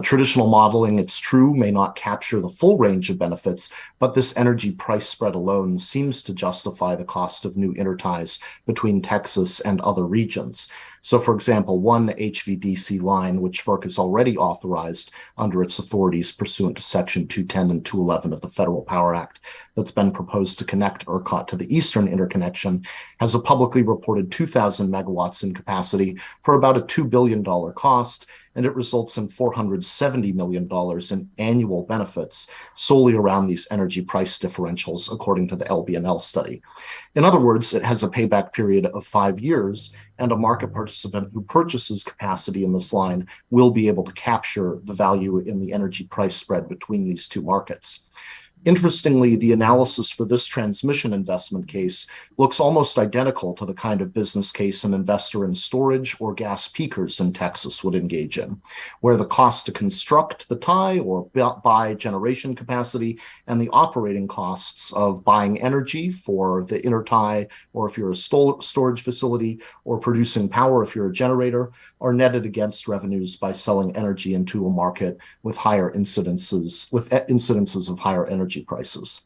Traditional modeling, it's true, may not capture the full range of benefits, but this energy price spread alone seems to justify the cost of new interties between Texas and other regions. So, for example, one HVDC line, which FERC has already authorized under its authorities pursuant to Section 210 and 211 of the Federal Power Act, that's been proposed to connect ERCOT to the Eastern interconnection, has a publicly reported 2,000 megawatts in capacity for about a $2 billion cost, and it results in $470 million in annual benefits solely around these energy price differentials, according to the LBNL study. In other words, it has a payback period of 5 years, and a market participant who purchases capacity in this line will be able to capture the value in the energy price spread between these two markets. Interestingly, the analysis for this transmission investment case looks almost identical to the kind of business case an investor in storage or gas peakers in Texas would engage in, where the cost to construct the tie or buy generation capacity and the operating costs of buying energy for the intertie, or if you're a storage facility, or producing power if you're a generator, are netted against revenues by selling energy into a market with higher incidences of higher energy prices.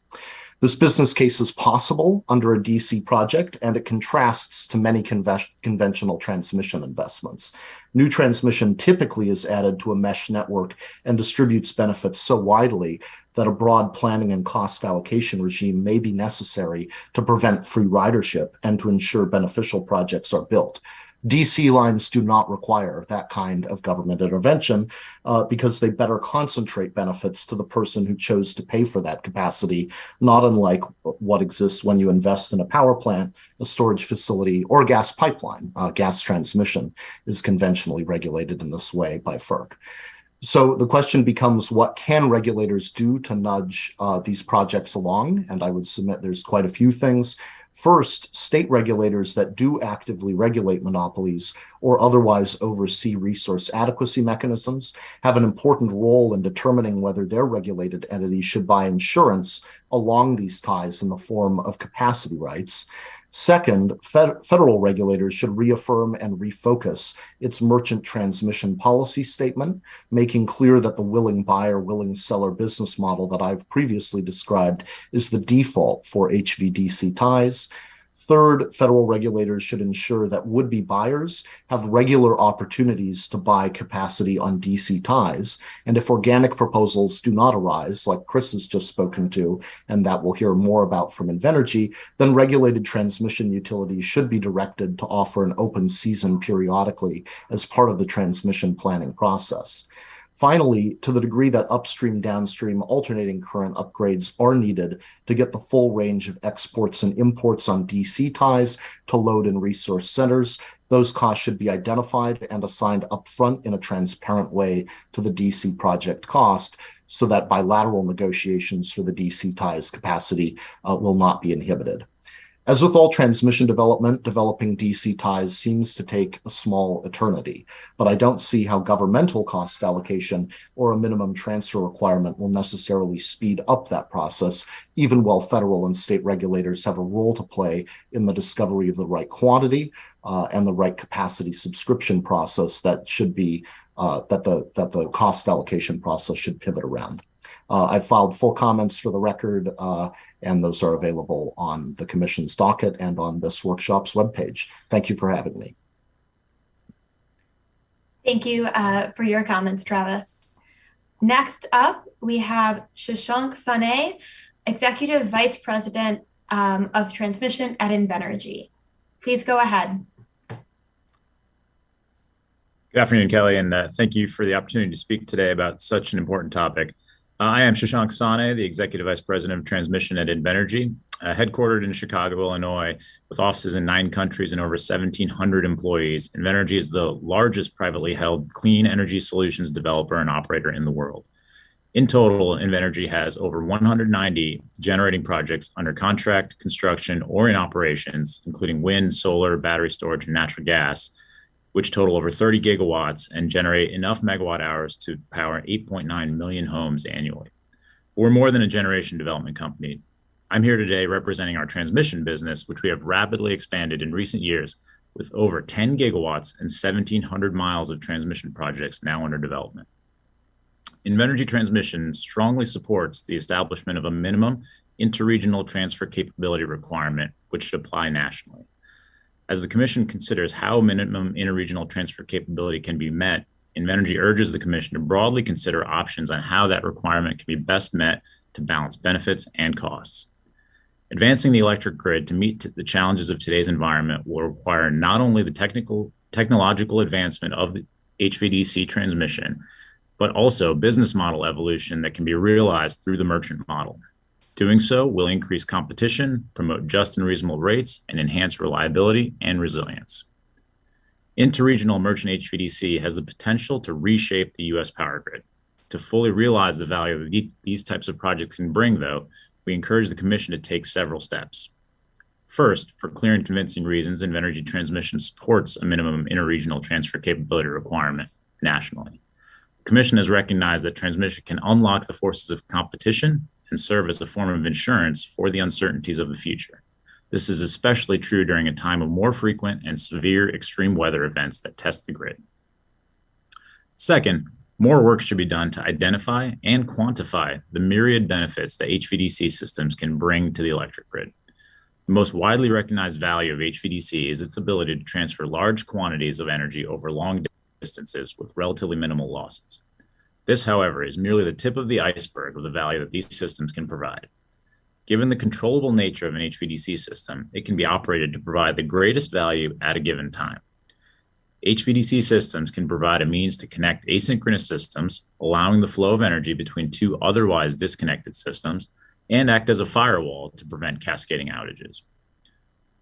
This business case is possible under a DC project, and it contrasts to many conventional transmission investments. New transmission typically is added to a mesh network and distributes benefits so widely that a broad planning and cost allocation regime may be necessary to prevent free ridership and to ensure beneficial projects are built. DC lines do not require that kind of government intervention because they better concentrate benefits to the person who chose to pay for that capacity, not unlike what exists when you invest in a power plant, a storage facility, or a gas pipeline. Gas transmission is conventionally regulated in this way by FERC. So the question becomes, what can regulators do to nudge these projects along? And I would submit there's quite a few things. First, state regulators that do actively regulate monopolies or otherwise oversee resource adequacy mechanisms have an important role in determining whether their regulated entities should buy insurance along these ties in the form of capacity rights. Second, federal regulators should reaffirm and refocus its merchant transmission policy statement, making clear that the willing buyer, willing seller business model that I've previously described is the default for HVDC ties. Third, federal regulators should ensure that would-be buyers have regular opportunities to buy capacity on DC ties. And if organic proposals do not arise, like Chris has just spoken to, and that we'll hear more about from Invenergy, then regulated transmission utilities should be directed to offer an open season periodically as part of the transmission planning process. Finally, to the degree that upstream-downstream alternating current upgrades are needed to get the full range of exports and imports on DC ties to load and resource centers, those costs should be identified and assigned upfront in a transparent way to the DC project cost so that bilateral negotiations for the DC ties capacity will not be inhibited. As with all transmission development, developing DC ties seems to take a small eternity, but I don't see how governmental cost allocation or a minimum transfer requirement will necessarily speed up that process, even while federal and state regulators have a role to play in the discovery of the right quantity and the right capacity subscription process that should be that the cost allocation process should pivot around. I've filed full comments for the record, and those are available on the Commission's docket and on this workshop's webpage. Thank you for having me. Thank you for your comments, Travis. Next up, we have Shashank Sane, Executive Vice President of Transmission at Invenergy. Please go ahead. Good afternoon, Kelly, and thank you for the opportunity to speak today about such an important topic. I am Shashank Sane, the Executive Vice President of Transmission at Invenergy, headquartered in Chicago, Illinois, with offices in 9 countries and over 1,700 employees. Invenergy is the largest privately held clean energy solutions developer and operator in the world. In total, Invenergy has over 190 generating projects under contract, construction, or in operations, including wind, solar, battery storage, and natural gas, which total over 30 gigawatts and generate enough megawatt hours to power 8.9 million homes annually. We're more than a generation development company. I'm here today representing our transmission business, which we have rapidly expanded in recent years with over 10 gigawatts and 1,700 miles of transmission projects now under development. Invenergy Transmission strongly supports the establishment of a minimum interregional transfer capability requirement, which should apply nationally. As the Commission considers how minimum interregional transfer capability can be met, Invenergy urges the Commission to broadly consider options on how that requirement can be best met to balance benefits and costs. Advancing the electric grid to meet the challenges of today's environment will require not only the technological advancement of the HVDC transmission, but also business model evolution that can be realized through the merchant model. Doing so will increase competition, promote just and reasonable rates, and enhance reliability and resilience. Interregional merchant HVDC has the potential to reshape the U.S. power grid. To fully realize the value that these types of projects can bring, though, we encourage the Commission to take several steps. First, for clear and convincing reasons, Invenergy Transmission supports a minimum interregional transfer capability requirement nationally. The Commission has recognized that transmission can unlock the forces of competition and serve as a form of insurance for the uncertainties of the future. This is especially true during a time of more frequent and severe extreme weather events that test the grid. Second, more work should be done to identify and quantify the myriad benefits that HVDC systems can bring to the electric grid. The most widely recognized value of HVDC is its ability to transfer large quantities of energy over long distances with relatively minimal losses. This, however, is merely the tip of the iceberg of the value that these systems can provide. Given the controllable nature of an HVDC system, it can be operated to provide the greatest value at a given time. HVDC systems can provide a means to connect asynchronous systems, allowing the flow of energy between two otherwise disconnected systems, and act as a firewall to prevent cascading outages.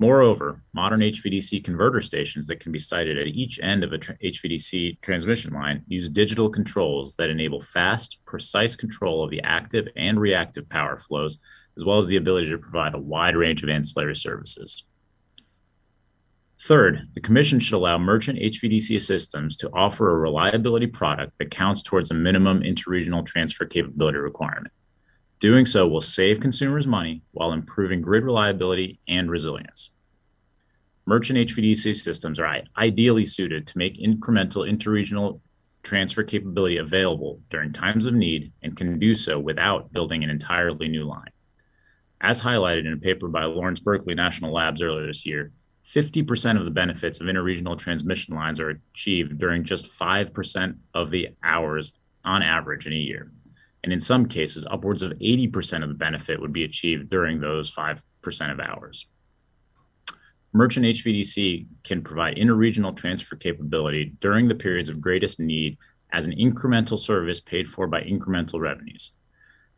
Moreover, modern HVDC converter stations that can be sited at each end of a HVDC transmission line use digital controls that enable fast, precise control of the active and reactive power flows, as well as the ability to provide a wide range of ancillary services. Third, the Commission should allow merchant HVDC systems to offer a reliability product that counts towards a minimum interregional transfer capability requirement. Doing so will save consumers money while improving grid reliability and resilience. Merchant HVDC systems are ideally suited to make incremental interregional transfer capability available during times of need and can do so without building an entirely new line. As highlighted in a paper by Lawrence Berkeley National Labs earlier this year, 50% of the benefits of interregional transmission lines are achieved during just 5% of the hours on average in a year. And in some cases, upwards of 80% of the benefit would be achieved during those 5% of hours. Merchant HVDC can provide interregional transfer capability during the periods of greatest need as an incremental service paid for by incremental revenues.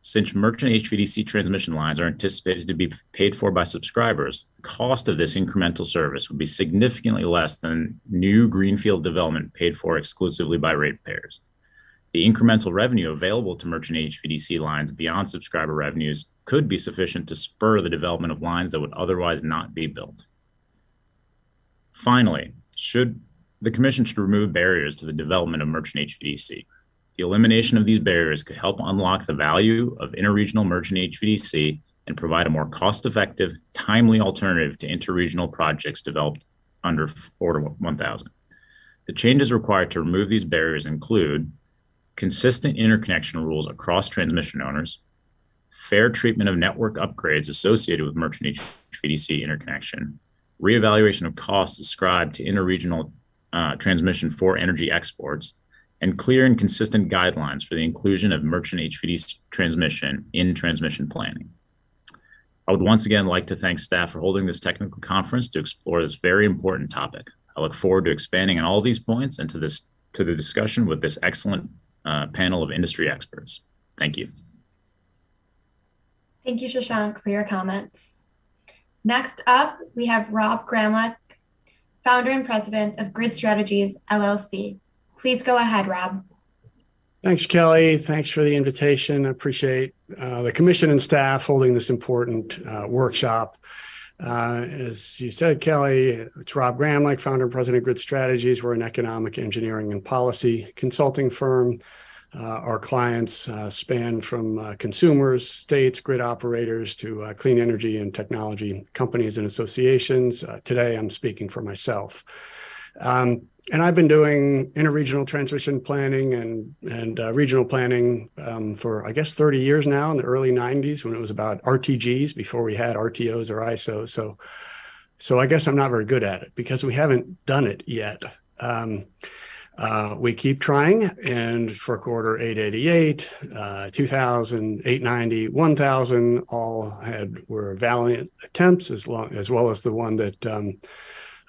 Since merchant HVDC transmission lines are anticipated to be paid for by subscribers, the cost of this incremental service would be significantly less than new greenfield development paid for exclusively by ratepayers. The incremental revenue available to merchant HVDC lines beyond subscriber revenues could be sufficient to spur the development of lines that would otherwise not be built. Finally, the Commission should remove barriers to the development of merchant HVDC. The elimination of these barriers could help unlock the value of interregional merchant HVDC and provide a more cost-effective, timely alternative to interregional projects developed under Order 1000. The changes required to remove these barriers include consistent interconnection rules across transmission owners, fair treatment of network upgrades associated with merchant HVDC interconnection, reevaluation of costs ascribed to interregional transmission for energy exports, and clear and consistent guidelines for the inclusion of merchant HVDC transmission in transmission planning. I would once again like to thank staff for holding this technical conference to explore this very important topic. I look forward to expanding on all these points and to the discussion with this excellent panel of industry experts. Thank you. Thank you, Shashank, for your comments. Next up, we have Rob Gramlich, founder and president of Grid Strategies, LLC. Please go ahead, Rob. Thanks, Kelly. Thanks for the invitation. I appreciate the Commission and staff holding this important workshop. As you said, Kelly, it's Rob Gramlich, founder and president of Grid Strategies. We're an economic engineering and policy consulting firm. Our clients span from consumers, states, grid operators to clean energy and technology companies and associations. Today, I'm speaking for myself. And I've been doing interregional transmission planning and regional planning for, I guess, 30 years now, in the early 90s when it was about RTGs before we had RTOs or ISOs. So I guess I'm not very good at it because we haven't done it yet. We keep trying, and FERC Order 888, 2000, 890, 1000 all were valiant attempts, as well as the one that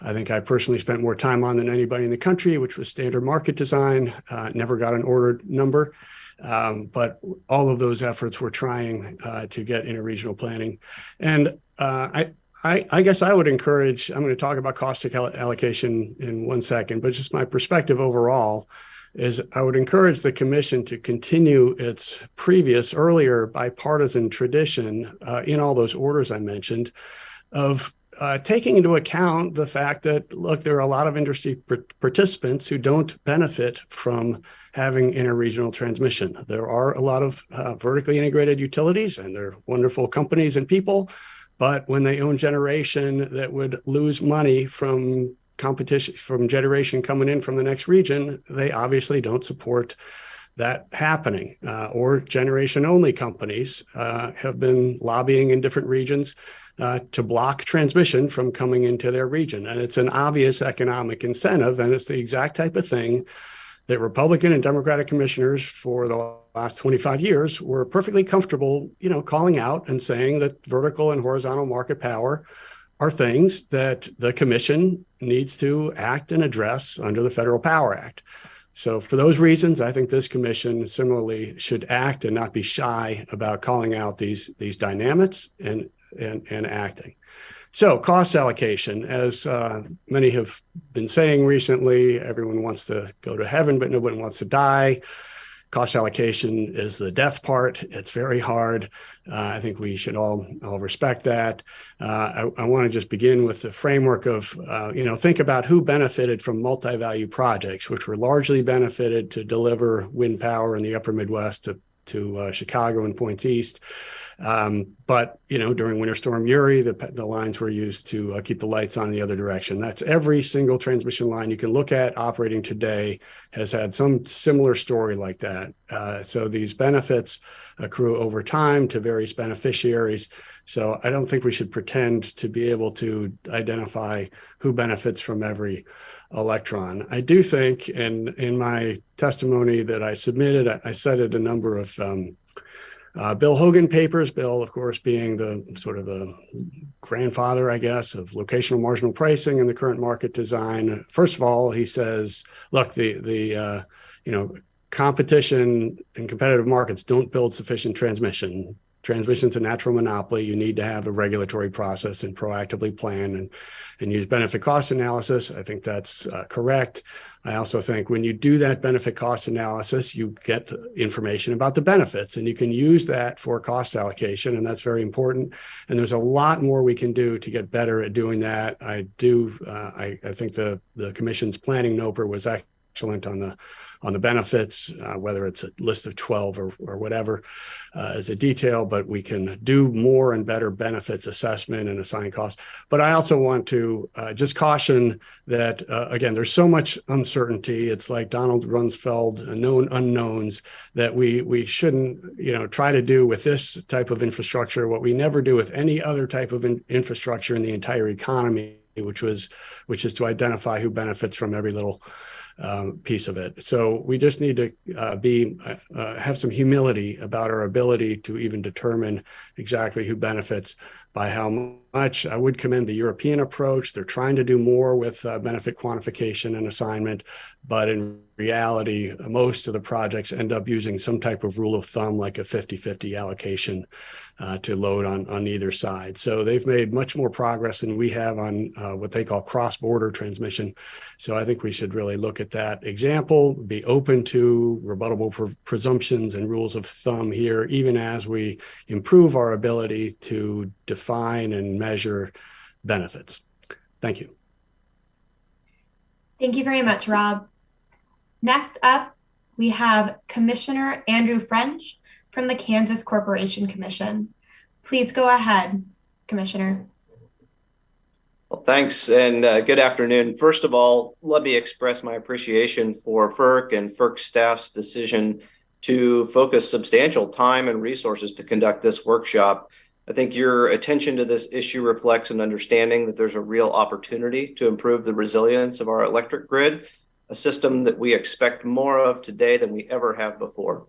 I think I personally spent more time on than anybody in the country, which was standard market design. Never got an ordered number, but all of those efforts were trying to get interregional planning. And I guess I would encourage, I'm going to talk about cost allocation in 1 second, but just my perspective overall is I would encourage the Commission to continue its earlier bipartisan tradition in all those orders I mentioned of taking into account the fact that, look, there are a lot of industry participants who don't benefit from having interregional transmission. There are a lot of vertically integrated utilities, and they're wonderful companies and people, but when they own generation that would lose money from competition, from generation coming in from the next region, they obviously don't support that happening. Or generation-only companies have been lobbying in different regions to block transmission from coming into their region. And it's an obvious economic incentive, and it's the exact type of thing that Republican and Democratic commissioners for the last 25 years were perfectly comfortable, calling out and saying that vertical and horizontal market power are things that the Commission needs to act and address under the Federal Power Act. So for those reasons, I think this Commission similarly should act and not be shy about calling out these dynamics and acting. So cost allocation, as many have been saying recently, everyone wants to go to heaven, but nobody wants to die. Cost allocation is the death part. It's very hard. I think we should all respect that. I want to just begin with the framework of, think about who benefited from multi-value projects, which were largely benefited to deliver wind power in the upper Midwest to Chicago and points east. But during Winter Storm Uri, the lines were used to keep the lights on the other direction. That's every single transmission line you can look at operating today has had some similar story like that. So these benefits accrue over time to various beneficiaries. So I don't think we should pretend to be able to identify who benefits from every electron. I do think, and in my testimony that I submitted, I cited a number of Bill Hogan papers, Bill, of course, being the sort of the grandfather, I guess, of locational marginal pricing and the current market design. First of all, he says, look, the competition in competitive markets don't build sufficient transmission. Transmission's a natural monopoly. You need to have a regulatory process and proactively plan and use benefit cost analysis. I think that's correct. I also think when you do that benefit cost analysis, you get information about the benefits, and you can use that for cost allocation, and that's very important. And there's a lot more we can do to get better at doing that. I think the Commission's planning NOPR was excellent on the benefits, whether it's a list of 12 or whatever as a detail, but we can do more and better benefits assessment and assign costs. But I also want to just caution that, again, there's so much uncertainty. It's like Donald Rumsfeld, known unknowns, that we shouldn't try to do with this type of infrastructure what we never do with any other type of infrastructure in the entire economy, which is to identify who benefits from every little piece of it. So we just need to have some humility about our ability to even determine exactly who benefits by how much. I would commend the European approach. They're trying to do more with benefit quantification and assignment, but in reality, most of the projects end up using some type of rule of thumb, like a 50-50 allocation to load on either side. So they've made much more progress than we have on what they call cross-border transmission. So I think we should really look at that example, be open to rebuttable presumptions and rules of thumb here, even as we improve our ability to define and measure benefits. Thank you. Thank you very much, Rob. Next up, we have Commissioner Andrew French from the Kansas Corporation Commission. Please go ahead, Commissioner. Well, thanks, and good afternoon. First of all, let me express my appreciation for FERC and FERC staff's decision to focus substantial time and resources to conduct this workshop. I think your attention to this issue reflects an understanding that there's a real opportunity to improve the resilience of our electric grid, a system that we expect more of today than we ever have before.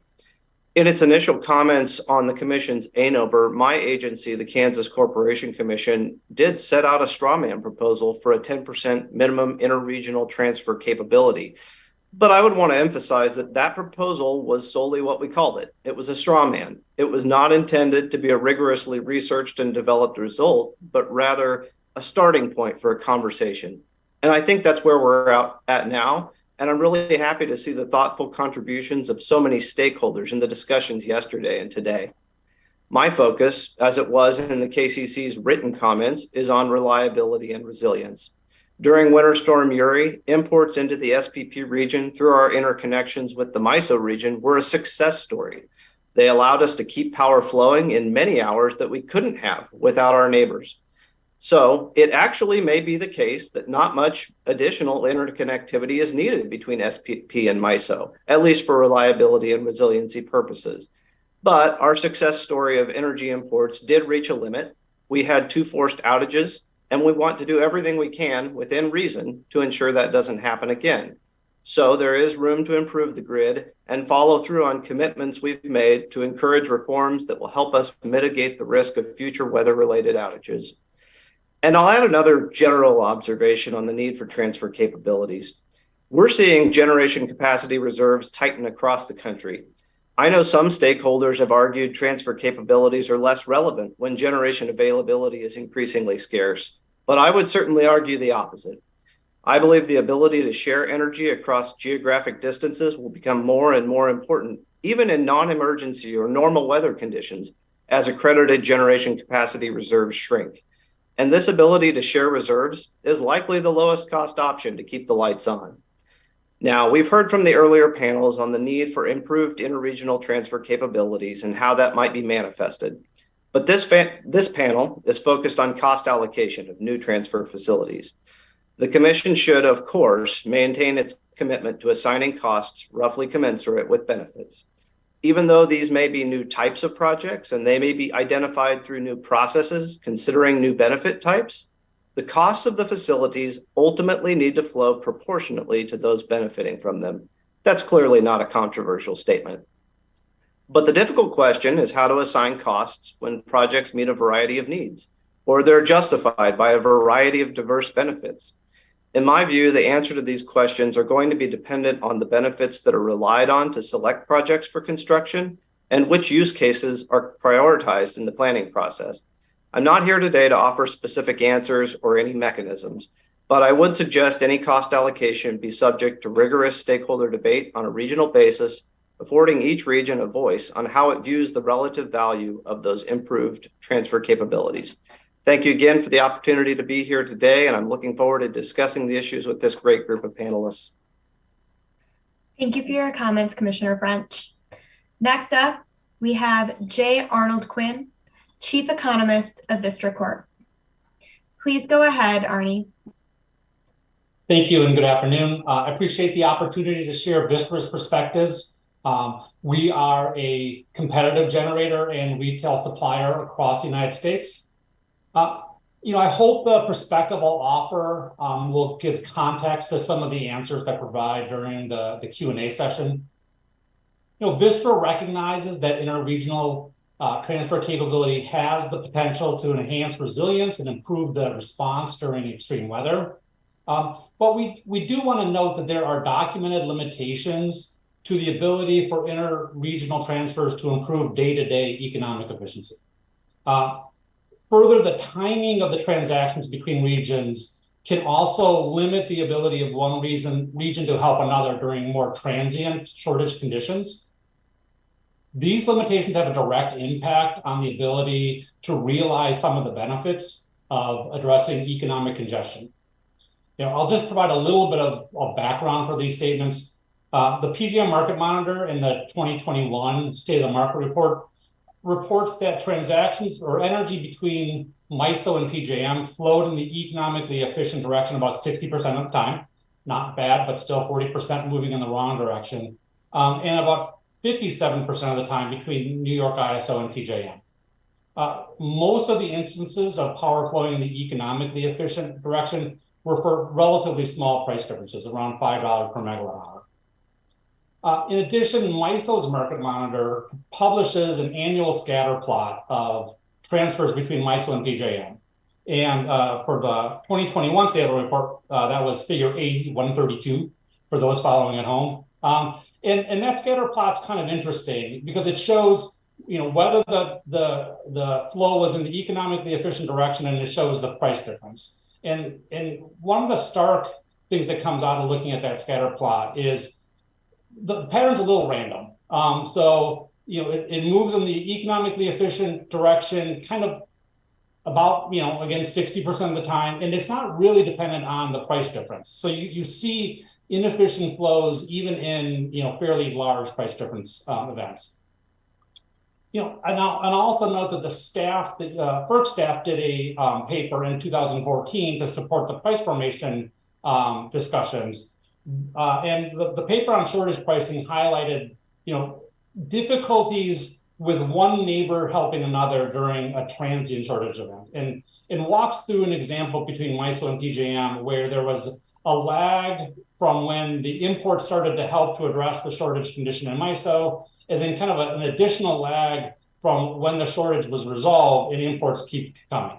In its initial comments on the Commission's ANOPR, my agency, the Kansas Corporation Commission, did set out a straw man proposal for a 10% minimum interregional transfer capability. But I would want to emphasize that that proposal was solely what we called it. It was a straw man. It was not intended to be a rigorously researched and developed result, but rather a starting point for a conversation. And I think that's where we're at now. And I'm really happy to see the thoughtful contributions of so many stakeholders in the discussions yesterday and today. My focus, as it was in the KCC's written comments, is on reliability and resilience. During Winter Storm Uri, imports into the SPP region through our interconnections with the MISO region were a success story. They allowed us to keep power flowing in many hours that we couldn't have without our neighbors. So it actually may be the case that not much additional interconnectivity is needed between SPP and MISO, at least for reliability and resiliency purposes. But our success story of energy imports did reach a limit. We had 2 forced outages, and we want to do everything we can within reason to ensure that doesn't happen again. So there is room to improve the grid and follow through on commitments we've made to encourage reforms that will help us mitigate the risk of future weather-related outages. And I'll add another general observation on the need for transfer capabilities. We're seeing generation capacity reserves tighten across the country. I know some stakeholders have argued transfer capabilities are less relevant when generation availability is increasingly scarce, but I would certainly argue the opposite. I believe the ability to share energy across geographic distances will become more and more important, even in non-emergency or normal weather conditions, as accredited generation capacity reserves shrink. And this ability to share reserves is likely the lowest cost option to keep the lights on. Now, we've heard from the earlier panels on the need for improved interregional transfer capabilities and how that might be manifested. But this panel is focused on cost allocation of new transfer facilities. The Commission should, of course, maintain its commitment to assigning costs roughly commensurate with benefits. Even though these may be new types of projects and they may be identified through new processes considering new benefit types, the costs of the facilities ultimately need to flow proportionately to those benefiting from them. That's clearly not a controversial statement. But the difficult question is how to assign costs when projects meet a variety of needs, or they're justified by a variety of diverse benefits. In my view, the answer to these questions are going to be dependent on the benefits that are relied on to select projects for construction and which use cases are prioritized in the planning process. I'm not here today to offer specific answers or any mechanisms, but I would suggest any cost allocation be subject to rigorous stakeholder debate on a regional basis, affording each region a voice on how it views the relative value of those improved transfer capabilities. Thank you again for the opportunity to be here today, and I'm looking forward to discussing the issues with this great group of panelists. Thank you for your comments, Commissioner French. Next up, we have J. Arnold Quinn, Chief Economist of Vistra Corp. Please go ahead, Arnie. Thank you and good afternoon. I appreciate the opportunity to share Vistra's perspectives. We are a competitive generator and retail supplier across the United States. I hope the perspective I'll offer will give context to some of the answers I provide during the Q&A session. Vistra recognizes that interregional transfer capability has the potential to enhance resilience and improve the response during extreme weather. But we do want to note that there are documented limitations to the ability for interregional transfers to improve day-to-day economic efficiency. Further, the timing of the transactions between regions can also limit the ability of one region to help another during more transient shortage conditions. These limitations have a direct impact on the ability to realize some of the benefits of addressing economic congestion. I'll just provide a little bit of background for these statements. The PJM Market Monitor in the 2021 State of the Market Report reports that transactions or energy between MISO and PJM flowed in the economically efficient direction about 60% of the time. Not bad, but still 40% moving in the wrong direction. And about 57% of the time between New York ISO and PJM. Most of the instances of power flowing in the economically efficient direction were for relatively small price differences, around $5 per megawatt hour. In addition, MISO's Market Monitor publishes an annual scatter plot of transfers between MISO and PJM. And for the 2021 State of the Report, that was figure A132 for those following at home. And that scatter plot's kind of interesting because it shows, whether the flow was in the economically efficient direction, and it shows the price difference. And one of the stark things that comes out of looking at that scatter plot is the pattern's a little random. So, it moves in the economically efficient direction kind of about, again, 60% of the time, and it's not really dependent on the price difference. So you see inefficient flows even in, fairly large price difference events. And I'll also note that the staff, FERC staff did a paper in 2014 to support the price formation discussions. And the paper on shortage pricing highlighted, difficulties with one neighbor helping another during a transient shortage event, and walks through an example between MISO and PJM where there was a lag from when the imports started to help to address the shortage condition in MISO, and then kind of an additional lag from when the shortage was resolved and imports keep coming.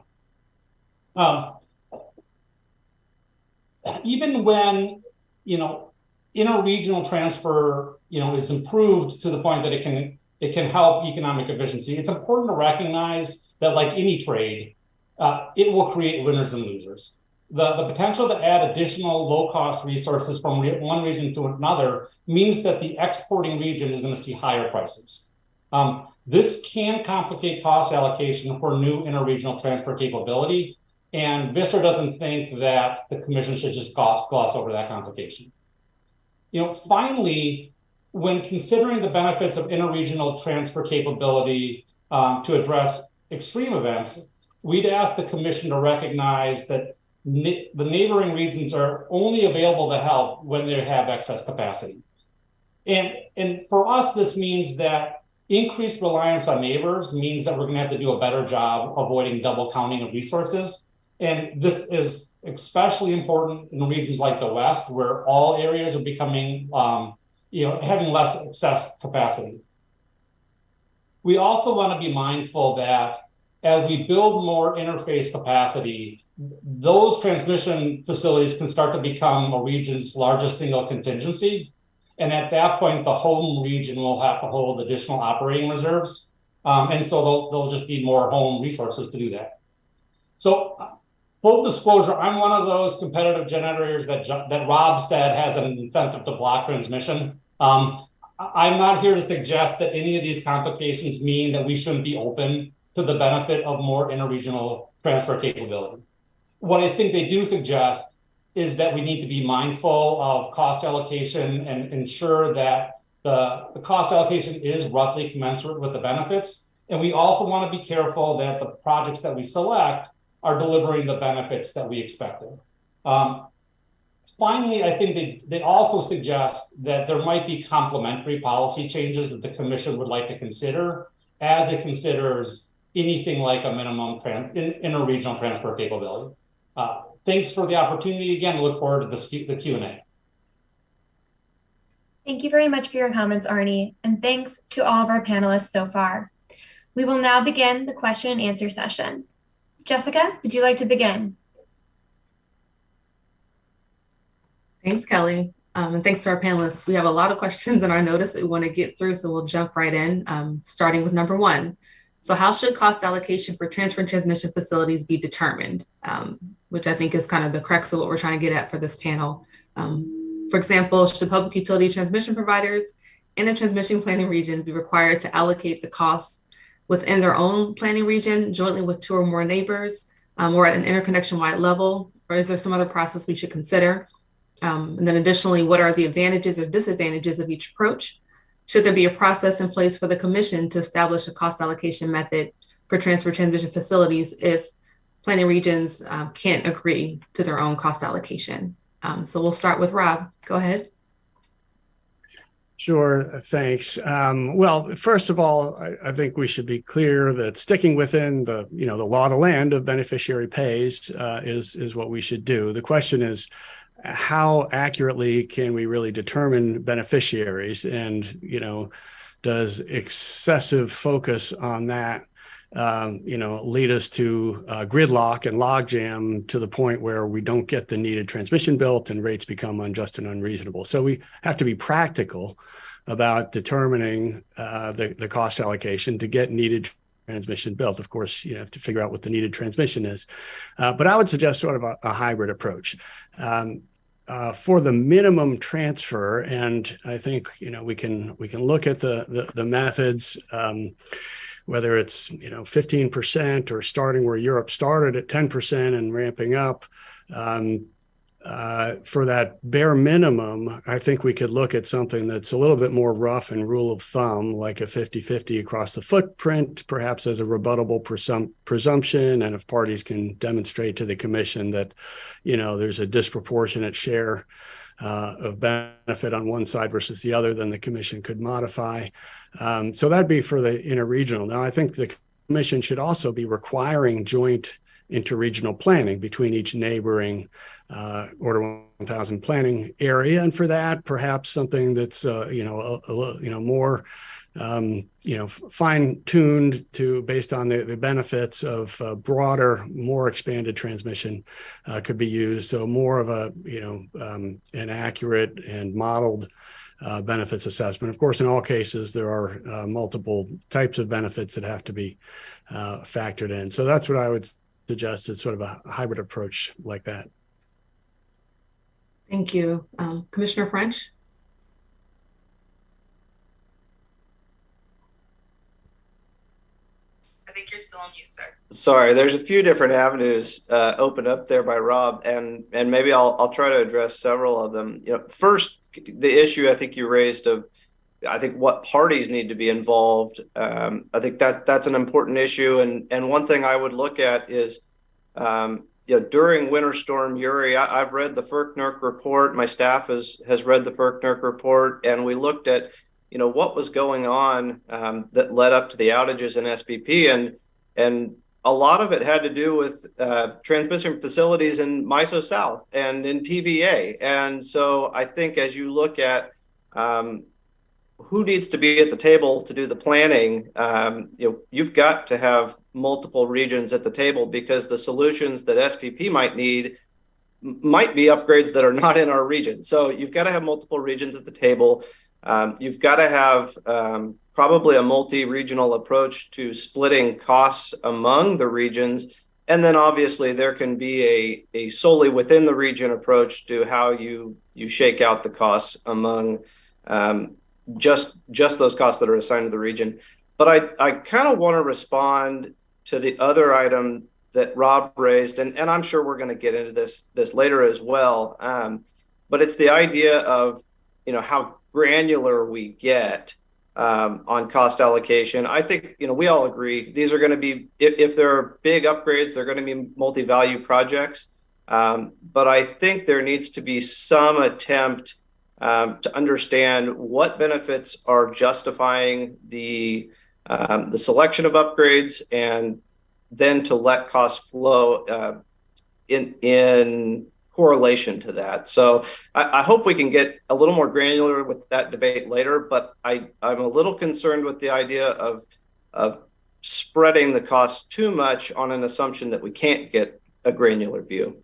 Even when, interregional transfer, is improved to the point that it can help economic efficiency, it's important to recognize that, like any trade, it will create winners and losers. The potential to add additional low-cost resources from one region to another means that the exporting region is going to see higher prices. This can complicate cost allocation for new interregional transfer capability, and Vistra doesn't think that the Commission should just gloss over that complication. Finally, when considering the benefits of interregional transfer capability to address extreme events, we'd ask the commission to recognize that the neighboring regions are only available to help when they have excess capacity. And for us, this means that increased reliance on neighbors means that we're going to have to do a better job avoiding double counting of resources. And this is especially important in regions like the West, where all areas are becoming, having less excess capacity. We also want to be mindful that as we build more interface capacity, those transmission facilities can start to become a region's largest single contingency. And at that point, the home region will have to hold additional operating reserves. And so there'll just be more home resources to do that. So full disclosure, I'm one of those competitive generators that Rob said has an incentive to block transmission. I'm not here to suggest that any of these complications mean that we shouldn't be open to the benefit of more interregional transfer capability. What I think they do suggest is that we need to be mindful of cost allocation and ensure that the cost allocation is roughly commensurate with the benefits. And we also want to be careful that the projects that we select are delivering the benefits that we expected. Finally, I think they also suggest that there might be complementary policy changes that the commission would like to consider as it considers anything like a minimum interregional transfer capability. Thanks for the opportunity. Again, look forward to the Q&A. Thank you very much for your comments, Arnie, and thanks to all of our panelists so far. We will now begin the question and answer session. Jessica, would you like to begin? Thanks, Kelly. And thanks to our panelists. We have a lot of questions in our notice that we want to get through, so we'll jump right in, starting with number one. So how should cost allocation for transfer and transmission facilities be determined? Which I think is kind of the crux of what we're trying to get at for this panel. For example, should public utility transmission providers in a transmission planning region be required to allocate the costs within their own planning region jointly with two or more neighbors or at an interconnection-wide level? Or is there some other process we should consider? And then additionally, what are the advantages or disadvantages of each approach? Should there be a process in place for the commission to establish a cost allocation method for transfer transmission facilities if planning regions can't agree to their own cost allocation? So we'll start with Rob. Go ahead. Sure, thanks. Well, first of all, I think we should be clear that sticking within the law of the land of beneficiary pays is what we should do. The question is, how accurately can we really determine beneficiaries? And, does excessive focus on that, lead us to gridlock and logjam to the point where we don't get the needed transmission built and rates become unjust and unreasonable? So we have to be practical about determining the cost allocation to get needed transmission built. Of course, you have to figure out what the needed transmission is. But I would suggest sort of a hybrid approach. For the minimum transfer, and I think we can look at the methods, whether it's 15% or starting where Europe started at 10% and ramping up. For that bare minimum, I think we could look at something that's a little bit more rough and rule of thumb, like a 50-50 across the footprint, perhaps as a rebuttable presumption. And if parties can demonstrate to the commission that, there's a disproportionate share of benefit on one side versus the other, then the commission could modify. So that'd be for the interregional. Now, I think the commission should also be requiring joint interregional planning between each neighboring Order 1000 planning area, and for that, perhaps something that's more fine-tuned based on the benefits of broader, more expanded transmission could be used. So more of an accurate and modeled benefits assessment. Of course, in all cases, there are multiple types of benefits that have to be factored in. So that's what I would suggest, is sort of a hybrid approach like that. Thank you. Commissioner French? I think you're still on mute, sir. Sorry, there's a few different avenues opened up there by Rob, and maybe I'll try to address several of them. First, the issue I think you raised of I think what parties need to be involved. I think that's an important issue. And one thing I would look at is, during Winter Storm Uri, I've read the FERC-NERC report. My staff has read the FERC-NERC report, and we looked at, what was going on that led up to the outages in SPP, and a lot of it had to do with transmission facilities in MISO South and in TVA. And so I think as you look at who needs to be at the table to do the planning, you've got to have multiple regions at the table, because the solutions that SPP might need might be upgrades that are not in our region. So you've got to have multiple regions at the table. You've got to have probably a multi-regional approach to splitting costs among the regions. And then obviously there can be a solely within the region approach to how you shake out the costs among just those costs that are assigned to the region. But I kind of want to respond to the other item that Rob raised, and I'm sure we're going to get into this later as well. But it's the idea of, how granular we get on cost allocation. I think, we all agree these are going to be, if there are big upgrades, they're going to be multi-value projects. But I think there needs to be some attempt to understand what benefits are justifying the selection of upgrades, and then to let costs flow in correlation to that. So I hope we can get a little more granular with that debate later, but I'm a little concerned with the idea of spreading the costs too much on an assumption that we can't get a granular view.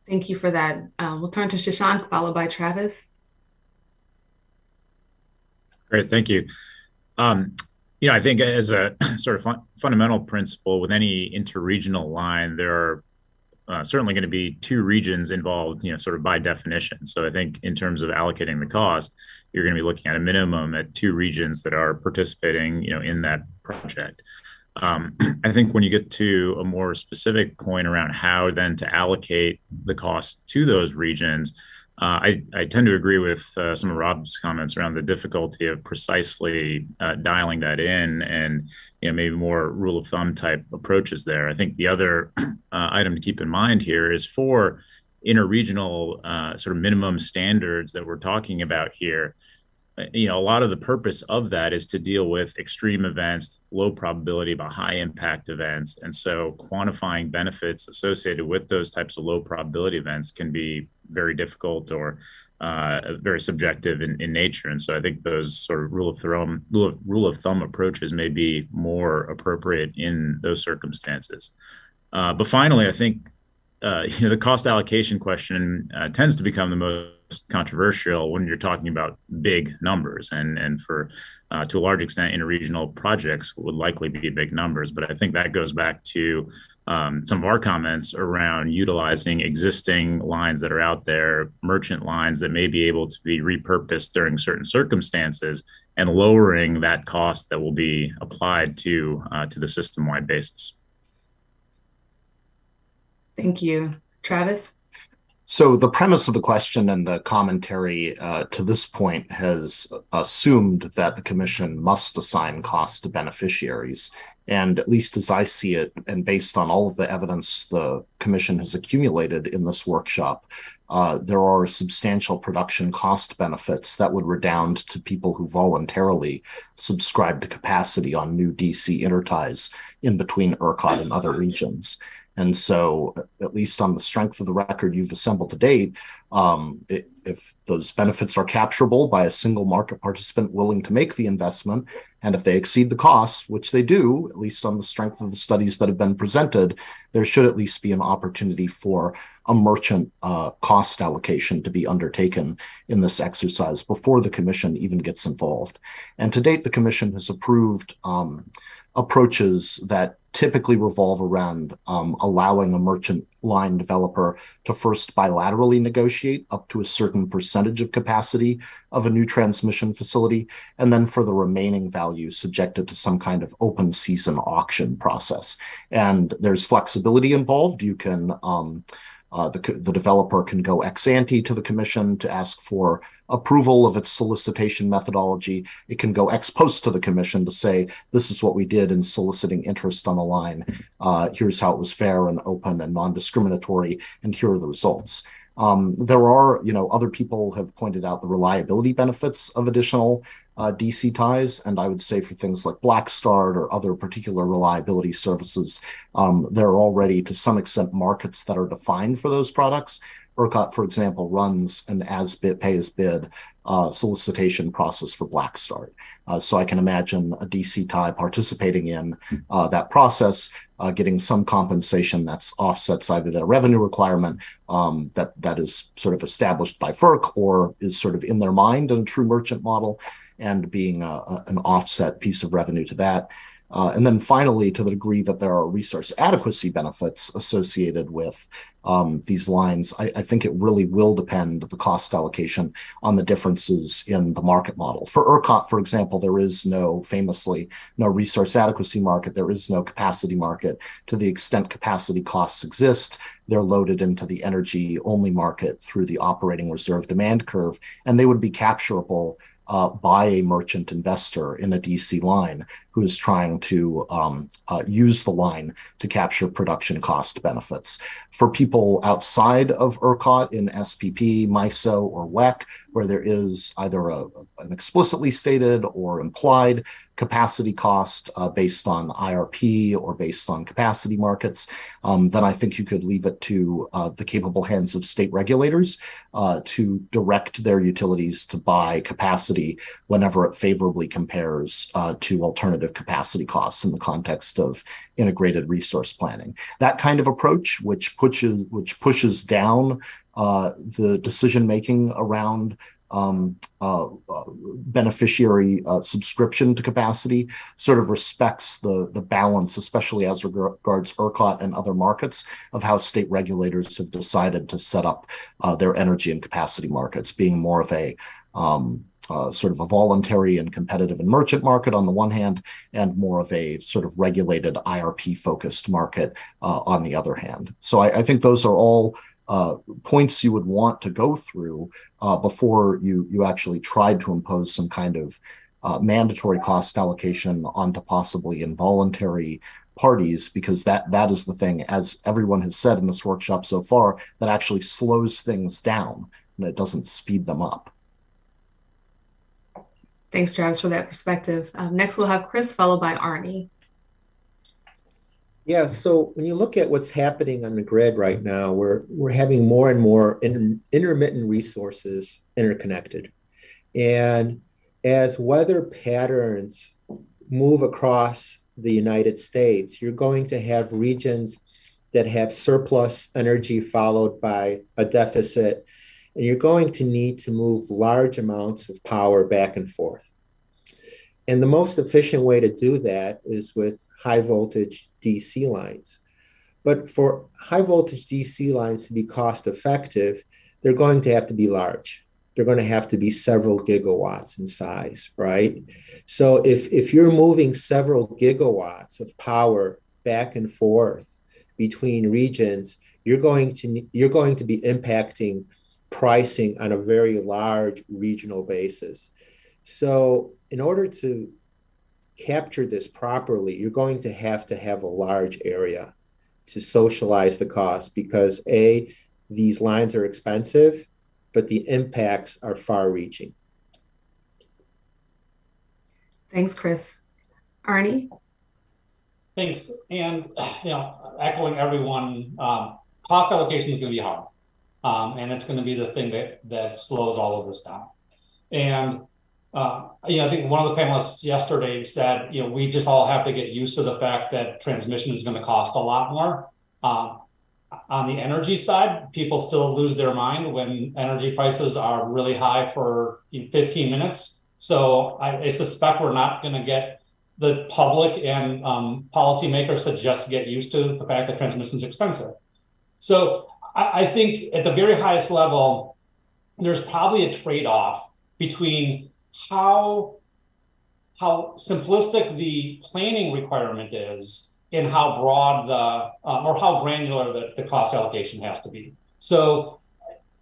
Thank you for that. We'll turn to Shashank, followed by Travis. Great, thank you. I think as a sort of fundamental principle with any interregional line, there are certainly going to be two regions involved, sort of by definition. So I think in terms of allocating the cost, you're going to be looking at a minimum at two regions that are participating, in that project. I think when you get to a more specific point around how then to allocate the cost to those regions, I tend to agree with some of Rob's comments around the difficulty of precisely dialing that in, and maybe more rule of thumb type approaches there. I think the other item to keep in mind here is for interregional sort of minimum standards that we're talking about here. A lot of the purpose of that is to deal with extreme events, low probability but high impact events. And so quantifying benefits associated with those types of low probability events can be very difficult or very subjective in nature. And so I think those sort of rule of thumb approaches may be more appropriate in those circumstances. But finally, I think the cost allocation question tends to become the most controversial when you're talking about big numbers, and for to a large extent, interregional projects would likely be big numbers. But I think that goes back to some of our comments around utilizing existing lines that are out there, merchant lines that may be able to be repurposed during certain circumstances, and lowering that cost that will be applied to the system-wide basis. Thank you. Travis? So the premise of the question and the commentary to this point has assumed that the Commission must assign costs to beneficiaries. And at least as I see it, and based on all of the evidence the Commission has accumulated in this workshop, there are substantial production cost benefits that would redound to people who voluntarily subscribe to capacity on new DC interties in between ERCOT and other regions. And so, at least on the strength of the record you've assembled to date, if those benefits are capturable by a single market participant willing to make the investment, and if they exceed the costs, which they do, at least on the strength of the studies that have been presented, there should at least be an opportunity for a merchant cost allocation to be undertaken in this exercise before the Commission even gets involved. And to date, the Commission has approved approaches that typically revolve around allowing a merchant line developer to first bilaterally negotiate up to a certain percentage of capacity of a new transmission facility, and then for the remaining value subjected to some kind of open season auction process. And there's flexibility involved. You can The developer can go ex ante to the commission to ask for approval of its solicitation methodology. It can go ex post to the commission to say, this is what we did in soliciting interest on a line. Here's how it was fair and open and non-discriminatory, and here are the results. There are, other people have pointed out the reliability benefits of additional DC ties, and I would say for things like Black Start or other particular reliability services, there are already to some extent markets that are defined for those products. ERCOT, for example, runs an as-bid, pay-as-bid solicitation process for Black Start. So I can imagine a DC tie participating in that process, getting some compensation that's offsets either their revenue requirement that is sort of established by FERC or is sort of in their mind in a true merchant model, and being an offset piece of revenue to that. And then finally, to the degree that there are resource adequacy benefits associated with these lines, I think it really will depend, the cost allocation, on the differences in the market model. For ERCOT, for example, there is famously no resource adequacy market. There is no capacity market. To the extent capacity costs exist, they're loaded into the energy-only market through the operating reserve demand curve, and they would be capturable by a merchant investor in a DC line who is trying to use the line to capture production cost benefits. For people outside of ERCOT in SPP, MISO, or WEC, where there is either an explicitly stated or implied capacity cost based on IRP or based on capacity markets, then I think you could leave it to the capable hands of state regulators to direct their utilities to buy capacity whenever it favorably compares to alternative capacity costs in the context of integrated resource planning. That kind of approach, which pushes down the decision-making around beneficiary subscription to capacity, sort of respects the balance, especially as regards ERCOT and other markets, of how state regulators have decided to set up their energy and capacity markets, being more of a sort of a voluntary and competitive and merchant market on the one hand, and more of a sort of regulated IRP-focused market on the other hand. So I think those are all points you would want to go through before you actually tried to impose some kind of mandatory cost allocation onto possibly involuntary parties, because that is the thing, as everyone has said in this workshop so far, that actually slows things down and it doesn't speed them up. Thanks, Travis, for that perspective. Next, we'll have Chris, followed by Arnie. Yeah, so when you look at what's happening on the grid right now, we're having more and more intermittent resources interconnected. And as weather patterns move across the United States, you're going to have regions that have surplus energy followed by a deficit, and you're going to need to move large amounts of power back and forth. And the most efficient way to do that is with high voltage DC lines. But for high voltage DC lines to be cost effective, they're going to have to be large. They're going to have to be several gigawatts in size, right? So if you're moving several gigawatts of power back and forth between regions, you're going to be impacting pricing on a very large regional basis. So in order to capture this properly, you're going to have a large area to socialize the cost, because A, these lines are expensive, but the impacts are far-reaching. Thanks, Chris. Arnie? Thanks. And, echoing everyone, cost allocation is going to be hard. And it's going to be the thing that slows all of this down. And, I think one of the panelists yesterday said, we just all have to get used to the fact that transmission is going to cost a lot more. On the energy side, people still lose their mind when energy prices are really high for 15 minutes. So I suspect we're not going to get the public and policymakers to just get used to the fact that transmission is expensive. So I think at the very highest level, there's probably a trade-off between how simplistic the planning requirement is and how broad or how granular the cost allocation has to be. So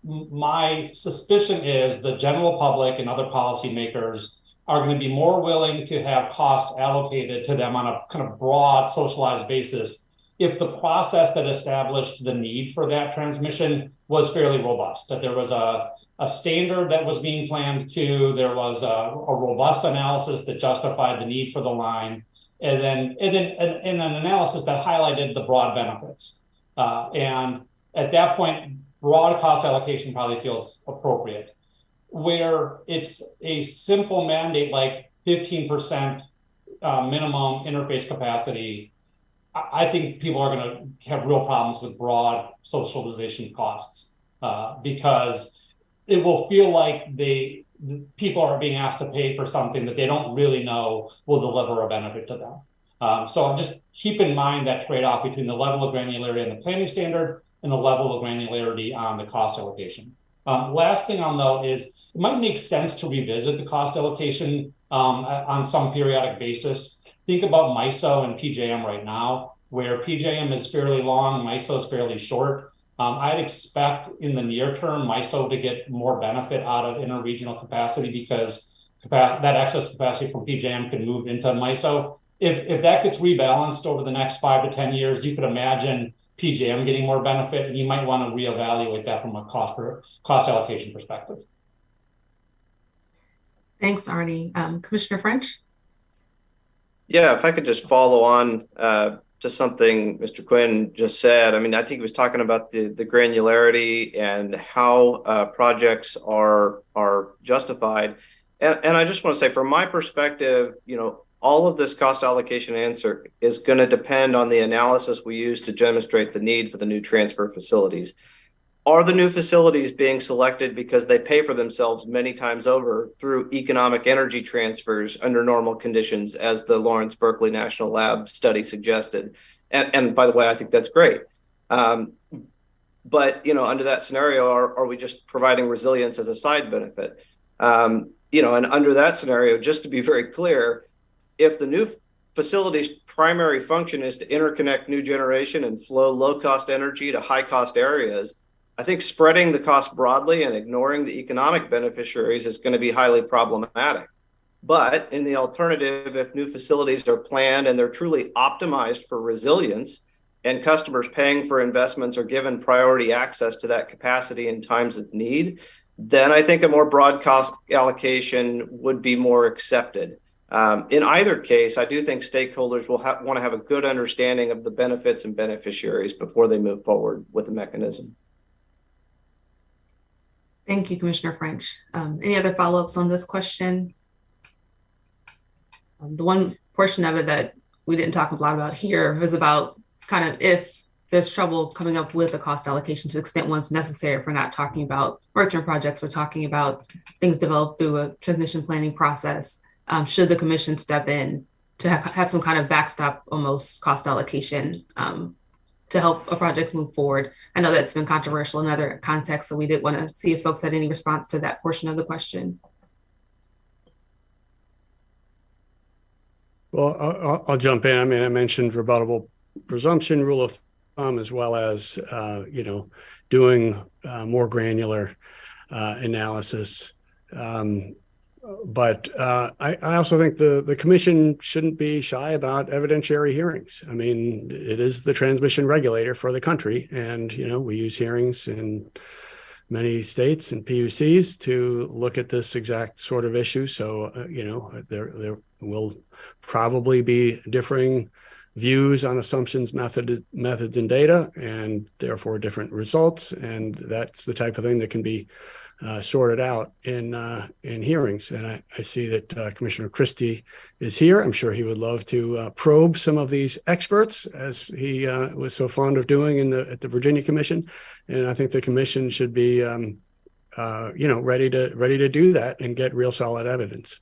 my suspicion is the general public and other policymakers are going to be more willing to have costs allocated to them on a kind of broad socialized basis if the process that established the need for that transmission was fairly robust, that there was a standard that was being planned to, there was a robust analysis that justified the need for the line, and then an analysis that highlighted the broad benefits. And at that point, broad cost allocation probably feels appropriate. Where it's a simple mandate like 15% minimum interface capacity, I think people are going to have real problems with broad socialization costs because it will feel like people are being asked to pay for something that they don't really know will deliver a benefit to them. So just keep in mind that trade-off between the level of granularity in the planning standard and the level of granularity on the cost allocation. Last thing I'll note is it might make sense to revisit the cost allocation on some periodic basis. Think about MISO and PJM right now, where PJM is fairly long, MISO is fairly short. I'd expect in the near term MISO to get more benefit out of interregional capacity because that excess capacity from PJM can move into MISO. If that gets rebalanced over the next 5 to 10 years, you could imagine PJM getting more benefit, and you might want to reevaluate that from a cost allocation perspective. Thanks, Arnie. Commissioner French? Yeah, if I could just follow on to something Mr. Quinn just said. I mean, I think he was talking about the granularity and how projects are justified. And I just want to say, from my perspective, all of this cost allocation answer is going to depend on the analysis we use to demonstrate the need for the new transfer facilities. Are the new facilities being selected because they pay for themselves many times over through economic energy transfers under normal conditions, as the Lawrence Berkeley National Lab study suggested? And by the way, I think that's great. But, under that scenario, are we just providing resilience as a side benefit? And under that scenario, just to be very clear, if the new facility's primary function is to interconnect new generation and flow low-cost energy to high-cost areas, I think spreading the cost broadly and ignoring the economic beneficiaries is going to be highly problematic. But in the alternative, if new facilities are planned and they're truly optimized for resilience, and customers paying for investments are given priority access to that capacity in times of need, then I think a more broad cost allocation would be more accepted. In either case, I do think stakeholders will want to have a good understanding of the benefits and beneficiaries before they move forward with the mechanism. Thank you, Commissioner French. Any other follow-ups on this question? The one portion of it that we didn't talk a lot about here was about kind of if there's trouble coming up with a cost allocation to the extent one's necessary. If we're not talking about merchant projects, we're talking about things developed through a transmission planning process. Should the commission step in to have some kind of backstop, almost cost allocation to help a project move forward? I know that's been controversial in other contexts, so we did want to see if folks had any response to that portion of the question. Well, I'll jump in. I mean, I mentioned rebuttable presumption, rule of thumb, as well as, doing more granular analysis. But I also think the commission shouldn't be shy about evidentiary hearings. I mean, it is the transmission regulator for the country. And, we use hearings in many states and PUCs to look at this exact sort of issue. So, there will probably be differing views on assumptions, methods, and data, and therefore different results. And that's the type of thing that can be sorted out in hearings. And I see that Commissioner Christie is here. I'm sure he would love to probe some of these experts, as he was so fond of doing at the Virginia Commission. And I think the commission should be, ready to do that and get real solid evidence.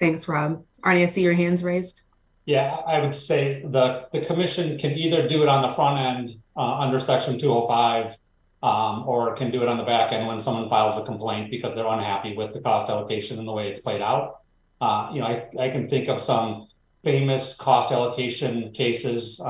Thanks, Rob. Arnie, I see your hands raised. Yeah, I would say the commission can either do it on the front end under Section 205, or can do it on the back end when someone files a complaint because they're unhappy with the cost allocation and the way it's played out. I can think of some famous cost allocation cases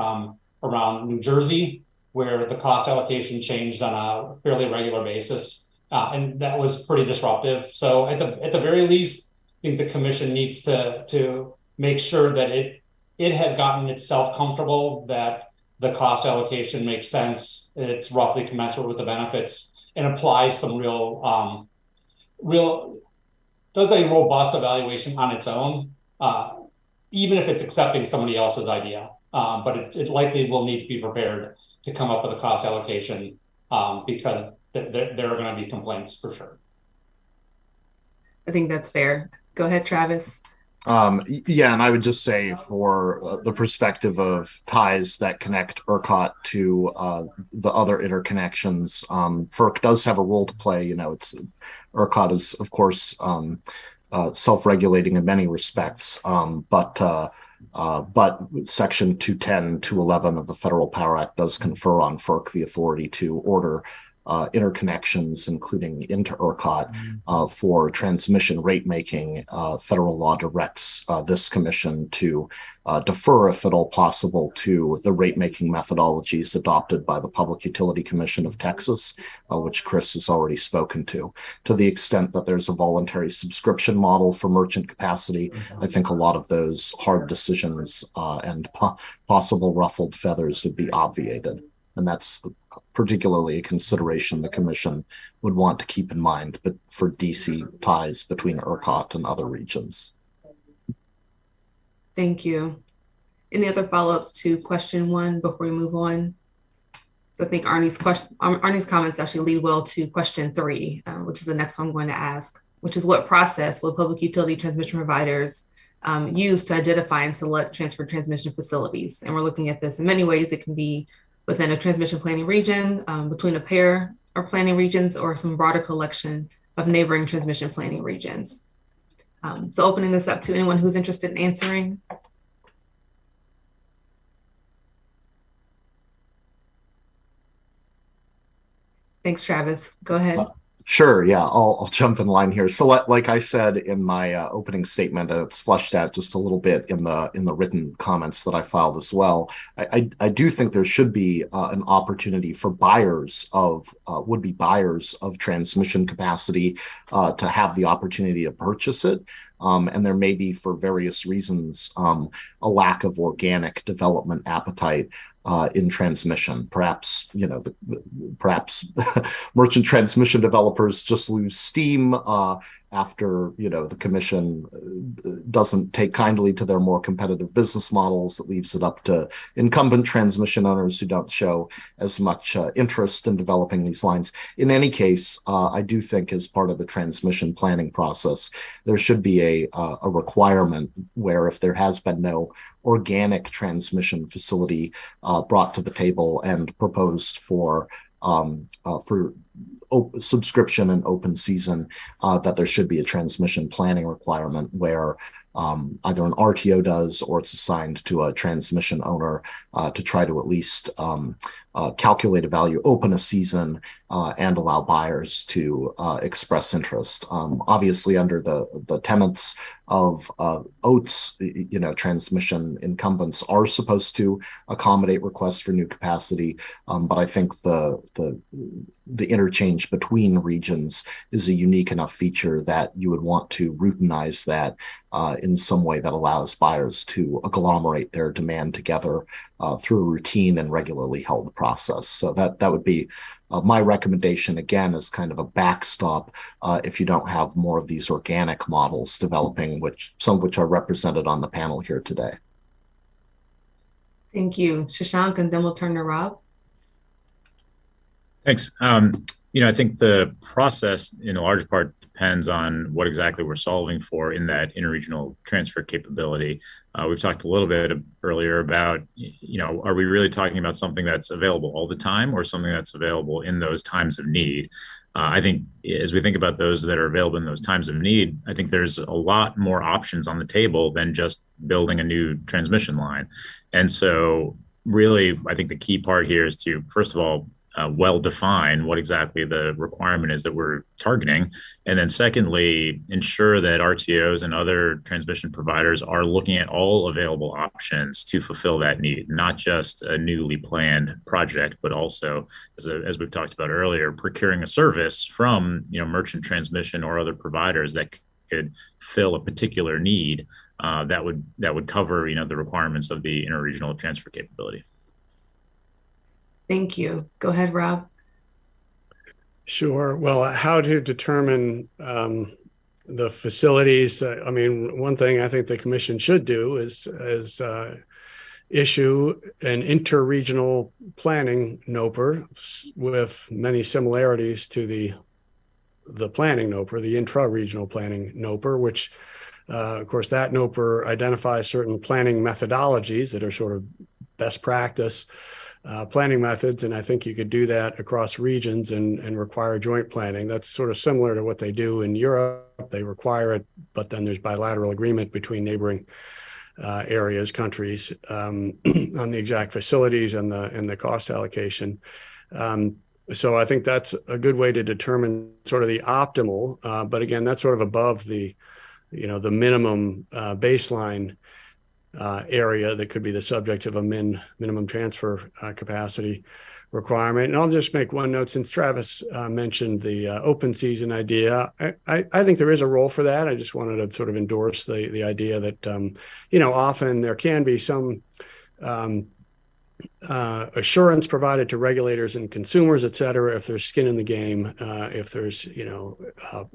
around New Jersey, where the cost allocation changed on a fairly regular basis. And that was pretty disruptive. So at the very least, I think the commission needs to make sure that it has gotten itself comfortable that the cost allocation makes sense, it's roughly commensurate with the benefits, and applies some does a robust evaluation on its own, even if it's accepting somebody else's idea. But it likely will need to be prepared to come up with a cost allocation because there are going to be complaints for sure. I think that's fair. Go ahead, Travis. Yeah, and I would just say for the perspective of ties that connect ERCOT to the other interconnections, FERC does have a role to play. You know, ERCOT is, of course, self-regulating in many respects, but Section 210, 211 of the Federal Power Act does confer on FERC the authority to order interconnections, including into ERCOT, for transmission rate making. Federal law directs this commission to defer, if at all possible, to the rate making methodologies adopted by the Public Utility Commission of Texas, which Chris has already spoken to. To the extent that there's a voluntary subscription model for merchant capacity, I think a lot of those hard decisions and possible ruffled feathers would be obviated. And that's particularly a consideration the commission would want to keep in mind, but for DC ties between ERCOT and other regions. Thank you. Any other follow-ups to question 1 before we move on? So I think Arnie's comments actually lead well to question 3, which is the next one I'm going to ask, which is what process will public utility transmission providers use to identify and select transfer transmission facilities? And we're looking at this in many ways. It can be within a transmission planning region, between a pair of planning regions, or some broader collection of neighboring transmission planning regions. So opening this up to anyone who's interested in answering. Thanks, Travis. Go ahead. Sure. Yeah, I'll jump in line here. So like I said in my opening statement, and it's fleshed out just a little bit in the written comments that I filed as well, I do think there should be an opportunity for would-be buyers of transmission capacity to have the opportunity to purchase it. And there may be, for various reasons, a lack of organic development appetite in transmission. Perhaps, perhaps merchant transmission developers just lose steam after, the commission doesn't take kindly to their more competitive business models. It leaves it up to incumbent transmission owners who don't show as much interest in developing these lines. In any case, I do think as part of the transmission planning process, there should be a requirement where if there has been no organic transmission facility brought to the table and proposed for subscription and open season, that there should be a transmission planning requirement where either an RTO does or it's assigned to a transmission owner to try to at least calculate a value, open a season, and allow buyers to express interest. Obviously, under the tenets of OATS, transmission incumbents are supposed to accommodate requests for new capacity, but I think the interchange between regions is a unique enough feature that you would want to routinize that in some way that allows buyers to agglomerate their demand together through a routine and regularly held process. So that would be my recommendation, again, as kind of a backstop if you don't have more of these organic models developing, some of which are represented on the panel here today. Thank you. Shashank, and then we'll turn to Rob. Thanks. I think the process in a large part depends on what exactly we're solving for in that interregional transfer capability. We've talked a little bit earlier about, are we really talking about something that's available all the time or something that's available in those times of need? I think as we think about those that are available in those times of need, I think there's a lot more options on the table than just building a new transmission line. And so really, I think the key part here is to, first of all, well define what exactly the requirement is that we're targeting. And then secondly, ensure that RTOs and other transmission providers are looking at all available options to fulfill that need, not just a newly planned project, but also, as we've talked about earlier, procuring a service from merchant transmission or other providers that could fill a particular need that would cover the requirements of the interregional transfer capability. Thank you. Go ahead, Rob. Sure. Well, how to determine the facilities? I mean, one thing I think the commission should do is issue an interregional planning NOPR with many similarities to the planning NOPR, the intra-regional planning NOPR, which of course that NOPR identifies certain planning methodologies that are sort of best practice planning methods, and I think you could do that across regions and require joint planning. That's sort of similar to what they do in Europe. They require it, but then there's bilateral agreement between neighboring areas, countries, on the exact facilities and the cost allocation. So I think that's a good way to determine sort of the optimal, but again, that's sort of above the minimum baseline area that could be the subject of a minimum transfer capacity requirement. And I'll just make one note, since Travis mentioned the open season idea. I think there is a role for that. I just wanted to sort of endorse the idea that often there can be some assurance provided to regulators and consumers, et cetera, if there's skin in the game, if there's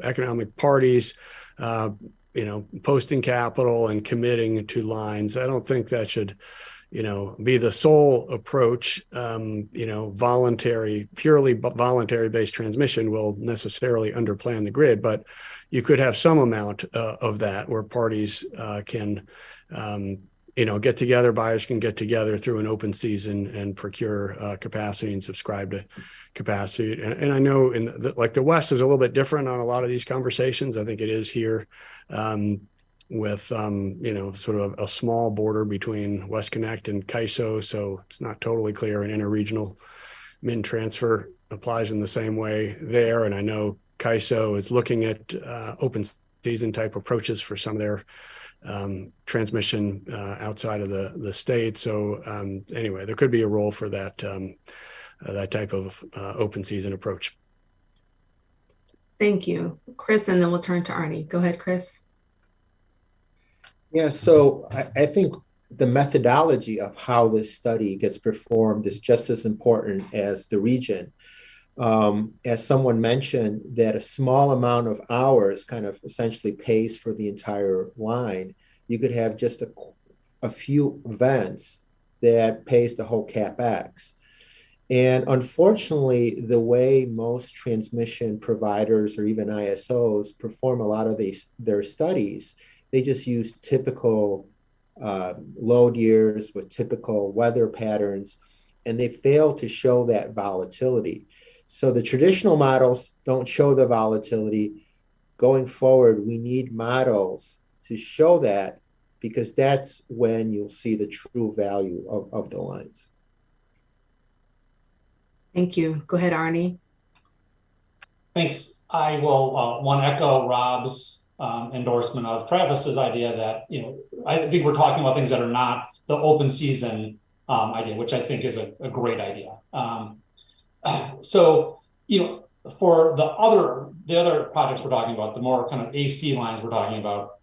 economic parties posting capital and committing to lines. I don't think that should, be the sole approach. Purely voluntary based transmission will necessarily underplan the grid, but you could have some amount of that where parties can, get together, buyers can get together through an open season and procure capacity and subscribe to capacity. And I know the West is a little bit different on a lot of these conversations. I think it is here with, sort of a small border between West Connect and CAISO. So it's not totally clear an interregional min transfer applies in the same way there. And I know CAISO is looking at open season type approaches for some of their transmission outside of the state. So anyway, there could be a role for that type of open season approach. Thank you, Chris, and then we'll turn to Arnie. Go ahead, Chris. Yeah, so I think the methodology of how this study gets performed is just as important as the region. As someone mentioned, that a small amount of hours kind of essentially pays for the entire line. You could have just a few events that pays the whole CapEx. And unfortunately, the way most transmission providers or even ISOs perform a lot of their studies, they just use typical load years with typical weather patterns, and they fail to show that volatility. So the traditional models don't show the volatility. Going forward, we need models to show that, because that's when you'll see the true value of the lines. Thank you. Go ahead, Arnie. Thanks. I will want to echo Rob's endorsement of Travis's idea that, I think we're talking about things that are not the open season idea, which I think is a great idea. So, for the other projects we're talking about, the more kind of AC lines we're talking about,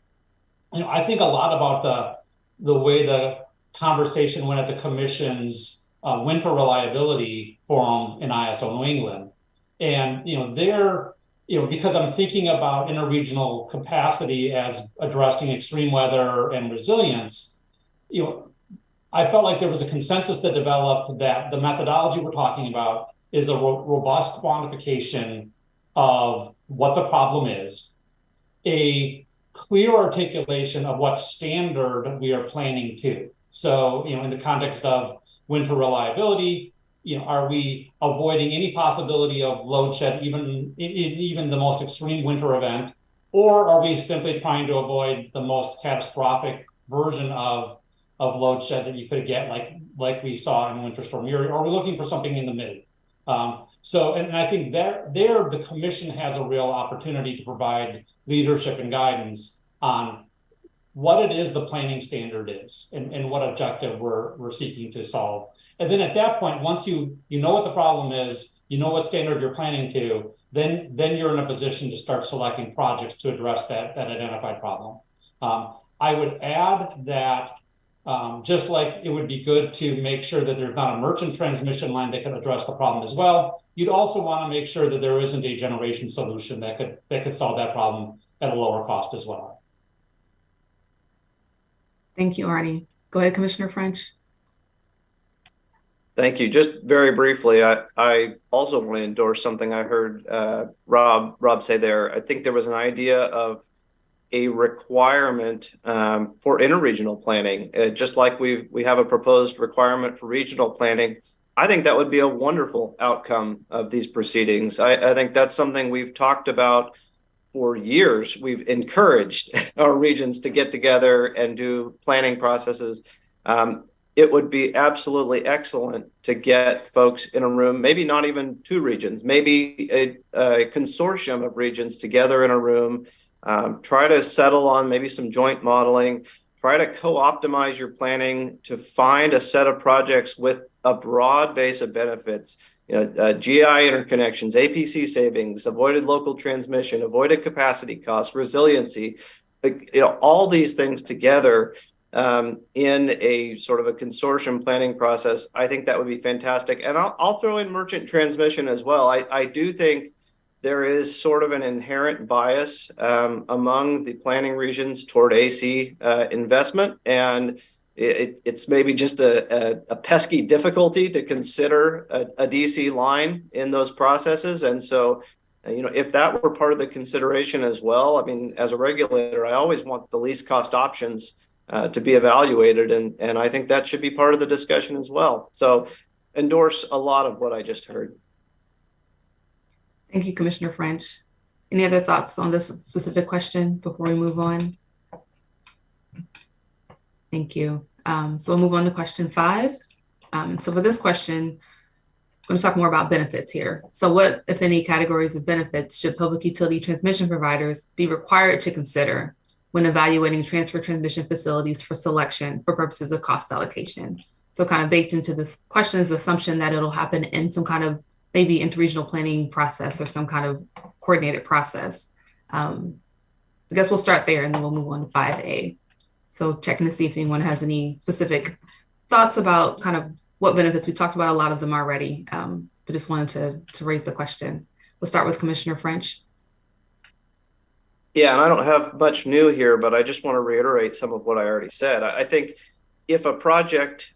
I think a lot about the way the conversation went at the commission's winter reliability forum in ISO New England. And, because I'm thinking about interregional capacity as addressing extreme weather and resilience, I felt like there was a consensus that developed that the methodology we're talking about is a robust quantification of what the problem is, a clear articulation of what standard we are planning to. So, in the context of winter reliability, are we avoiding any possibility of load shed, even the most extreme winter event, or are we simply trying to avoid the most catastrophic version of load shed that you could get, like we saw in Winter Storm Uri? Or are we looking for something in the middle? And I think there the commission has a real opportunity to provide leadership and guidance on what it is the planning standard is and what objective we're seeking to solve. And then at that point, once you know what the problem is, you know what standard you're planning to, then you're in a position to start selecting projects to address that identified problem. I would add that just like it would be good to make sure that there's not a merchant transmission line that could address the problem as well, you'd also want to make sure that there isn't a generation solution that could solve that problem at a lower cost as well. Thank you, Arnie. Go ahead, Commissioner French. Thank you. Just very briefly, I also want to endorse something I heard Rob say there. I think there was an idea of a requirement for interregional planning, just like we have a proposed requirement for regional planning. I think that would be a wonderful outcome of these proceedings. I think that's something we've talked about for years. We've encouraged our regions to get together and do planning processes. It would be absolutely excellent to get folks in a room, maybe not even two regions, maybe a consortium of regions together in a room, try to settle on maybe some joint modeling, try to co-optimize your planning to find a set of projects with a broad base of benefits. GI interconnections, APC savings, avoided local transmission, avoided capacity costs, resiliency, all these things together in a sort of a consortium planning process. I think that would be fantastic. And I'll throw in merchant transmission as well. I do think there is sort of an inherent bias among the planning regions toward AC investment. And it's maybe just a pesky difficulty to consider a DC line in those processes. And so, if that were part of the consideration as well, I mean, as a regulator, I always want the least cost options to be evaluated. And I think that should be part of the discussion as well. So endorse a lot of what I just heard. Thank you, Commissioner French. Any other thoughts on this specific question before we move on? Thank you. So we'll move on to question 5. So for this question, I'm going to talk more about benefits here. So what, if any, categories of benefits should public utility transmission providers be required to consider when evaluating transfer transmission facilities for selection for purposes of cost allocation? So kind of baked into this question is the assumption that it'll happen in some kind of maybe interregional planning process or some kind of coordinated process. I guess we'll start there and then we'll move on to 5A. So checking to see if anyone has any specific thoughts about kind of what benefits. We talked about a lot of them already, but just wanted to raise the question. We'll start with Commissioner French. Yeah, and I don't have much new here, but I just want to reiterate some of what I already said. I think if a project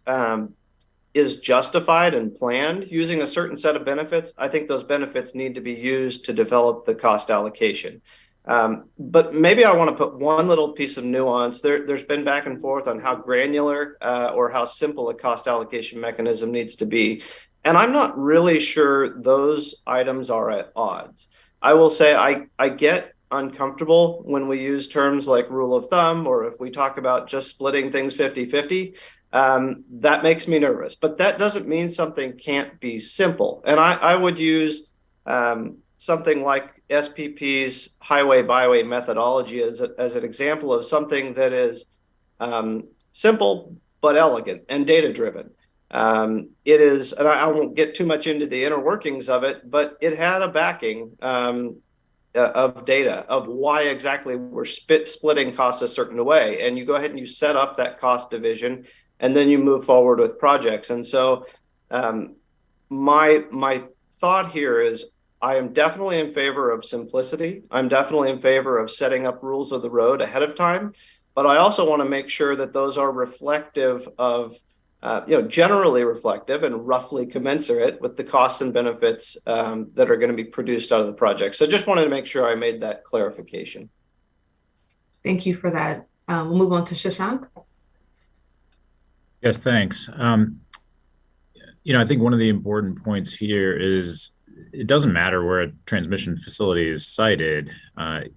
is justified and planned using a certain set of benefits, I think those benefits need to be used to develop the cost allocation. But maybe I want to put one little piece of nuance. There's been back and forth on how granular or how simple a cost allocation mechanism needs to be. And I'm not really sure those items are at odds. I will say I get uncomfortable when we use terms like rule of thumb, or if we talk about just splitting things 50-50. That makes me nervous, but that doesn't mean something can't be simple. And I would use something like SPP's highway byway methodology as an example of something that is simple but elegant and data driven. It is, and I won't get too much into the inner workings of it, but it had a backing of data of why exactly we're splitting costs a certain way. And you go ahead and you set up that cost division, and then you move forward with projects. And so my thought here is I am definitely in favor of simplicity. I'm definitely in favor of setting up rules of the road ahead of time. But I also want to make sure that those are reflective of, generally reflective and roughly commensurate with the costs and benefits that are going to be produced out of the project. So just wanted to make sure I made that clarification. Thank you for that. We'll move on to Shashank. Yes, thanks. I think one of the important points here is it doesn't matter where a transmission facility is sited.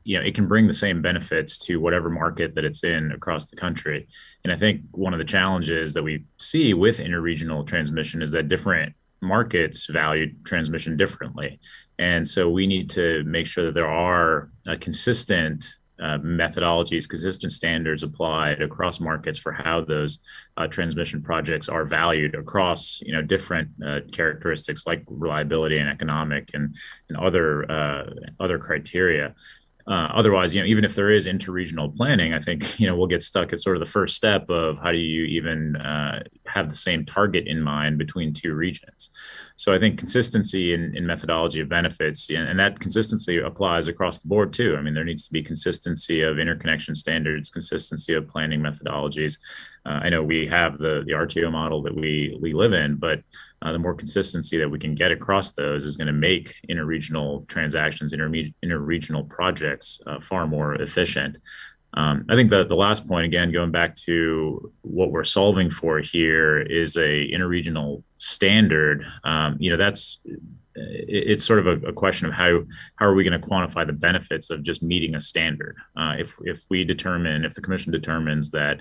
It can bring the same benefits to whatever market that it's in across the country. And I think one of the challenges that we see with interregional transmission is that different markets value transmission differently. And so we need to make sure that there are consistent methodologies, consistent standards applied across markets for how those transmission projects are valued across, different characteristics like reliability and economic and other criteria. Otherwise, even if there is interregional planning, I think, we'll get stuck at sort of the first step of how do you even have the same target in mind between two regions. So I think consistency in methodology of benefits, and that consistency applies across the board too. I mean, there needs to be consistency of interconnection standards, consistency of planning methodologies. I know we have the RTO model that we live in, but the more consistency that we can get across those is going to make interregional transactions, interregional projects far more efficient. I think the last point, again, going back to what we're solving for here, is a interregional standard. It's sort of a question of how are we going to quantify the benefits of just meeting a standard. If the commission determines that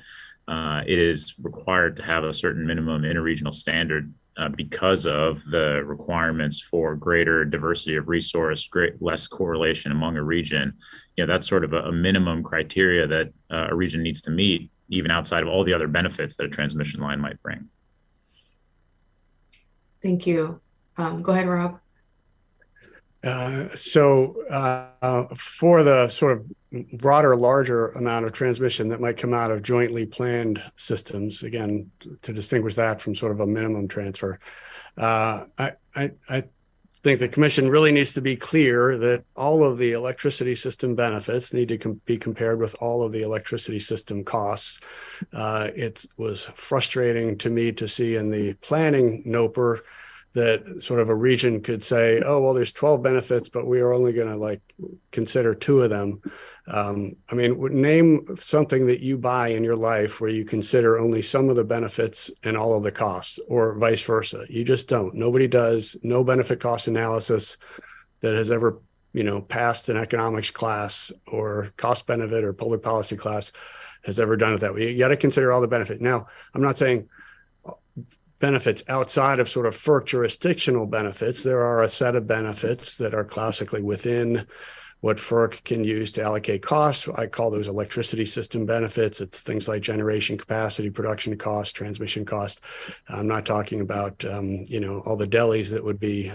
it is required to have a certain minimum interregional standard because of the requirements for greater diversity of resource, less correlation among a region, that's sort of a minimum criteria that a region needs to meet, even outside of all the other benefits that a transmission line might bring. Thank you. Go ahead, Rob. For the sort of broader, larger amount of transmission that might come out of jointly planned systems, again, to distinguish that from sort of a minimum transfer, I think the commission really needs to be clear that all of the electricity system benefits need to be compared with all of the electricity system costs. It was frustrating to me to see in the planning NOPR that sort of a region could say, oh, well, there's 12 benefits, but we are only going to consider 2 of them. I mean, name something that you buy in your life where you consider only some of the benefits and all of the costs, or vice versa. You just don't. Nobody does. No benefit cost analysis that has ever, passed an economics class or cost benefit or public policy class has ever done it that way. You got to consider all the benefit. Now, I'm not saying benefits outside of sort of FERC jurisdictional benefits. There are a set of benefits that are classically within what FERC can use to allocate costs. I call those electricity system benefits. It's things like generation capacity, production cost, transmission cost. I'm not talking about, all the delis that would be,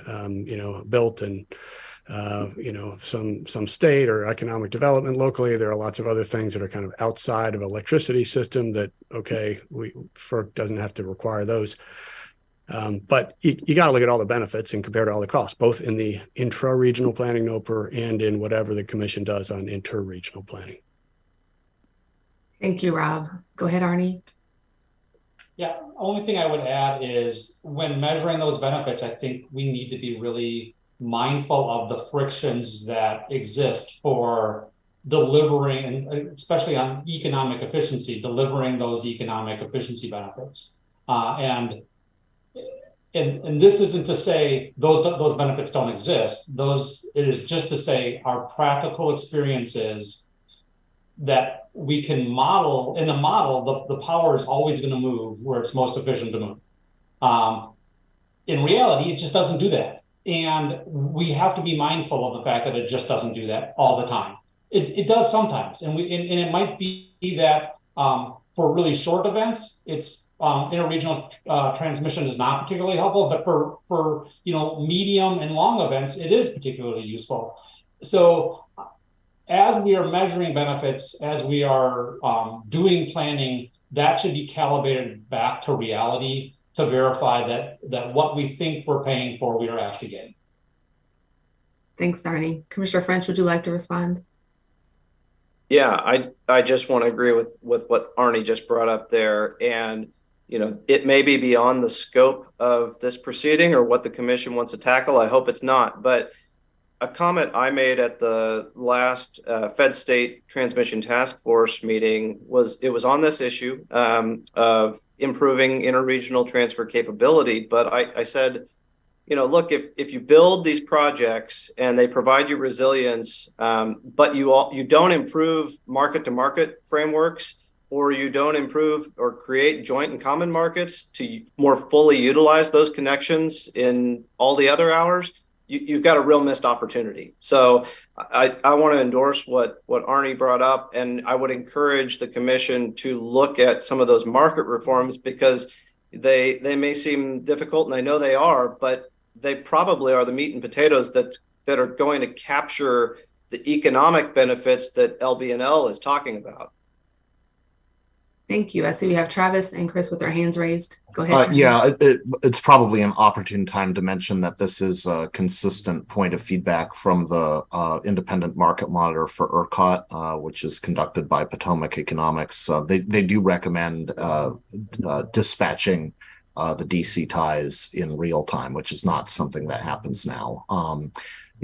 built in, some state or economic development locally. There are lots of other things that are kind of outside of electricity system that, FERC doesn't have to require those. But you got to look at all the benefits and compare to all the costs, both in the intra-regional planning NOPR and in whatever the commission does on inter-regional planning. Thank you, Rob. Go ahead, Arnie. Yeah, only thing I would add is when measuring those benefits, I think we need to be really mindful of the frictions that exist for delivering, and especially on economic efficiency, delivering those economic efficiency benefits. And this isn't to say those benefits don't exist. It is just to say our practical experiences that we can model. In a model, the power is always going to move where it's most efficient to move. In reality, it just doesn't do that. And we have to be mindful of the fact that it just doesn't do that all the time. It does sometimes, and it might be that for really short events, it's interregional transmission is not particularly helpful, but for medium and long events, it is particularly useful. So as we are measuring benefits, as we are doing planning, that should be calibrated back to reality to verify that what we think we're paying for, we are actually getting. Thanks, Arnie. Commissioner French, would you like to respond? Yeah, I just want to agree with what Arnie just brought up there. And, it may be beyond the scope of this proceeding or what the commission wants to tackle. I hope it's not. But a comment I made at the last Fed State Transmission Task Force meeting was on this issue of improving interregional transfer capability. But I said, look, if you build these projects and they provide you resilience, but you don't improve market-to-market frameworks, or you don't improve or create joint and common markets to more fully utilize those connections in all the other hours, you've got a real missed opportunity. So I want to endorse what Arnie brought up, and I would encourage the commission to look at some of those market reforms, because they may seem difficult, and I know they are, but they probably are the meat and potatoes that are going to capture the economic benefits that LBNL is talking about. Thank you. I see we have Travis and Chris with their hands raised. Go ahead. It's probably an opportune time to mention that this is a consistent point of feedback from the independent market monitor for ERCOT, which is conducted by Potomac Economics. They do recommend dispatching the DC ties in real time, which is not something that happens now.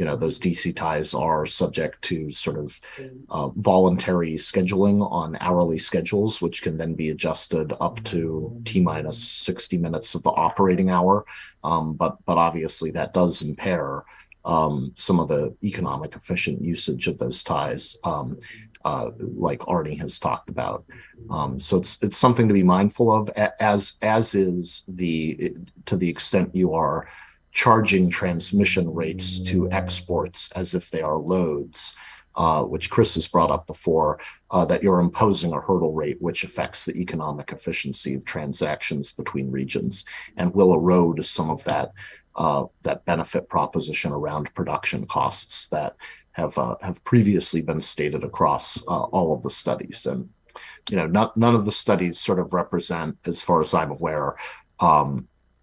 Those DC ties are subject to sort of voluntary scheduling on hourly schedules, which can then be adjusted up to T-minus 60 minutes of the operating hour. But obviously that does impair some of the economic efficient usage of those ties, like Arnie has talked about. So it's something to be mindful of, as is to the extent you are charging transmission rates to exports as if they are loads, which Chris has brought up before, that you're imposing a hurdle rate which affects the economic efficiency of transactions between regions and will erode some of that benefit proposition around production costs that have previously been stated across all of the studies. And none of the studies sort of represent, as far as I'm aware,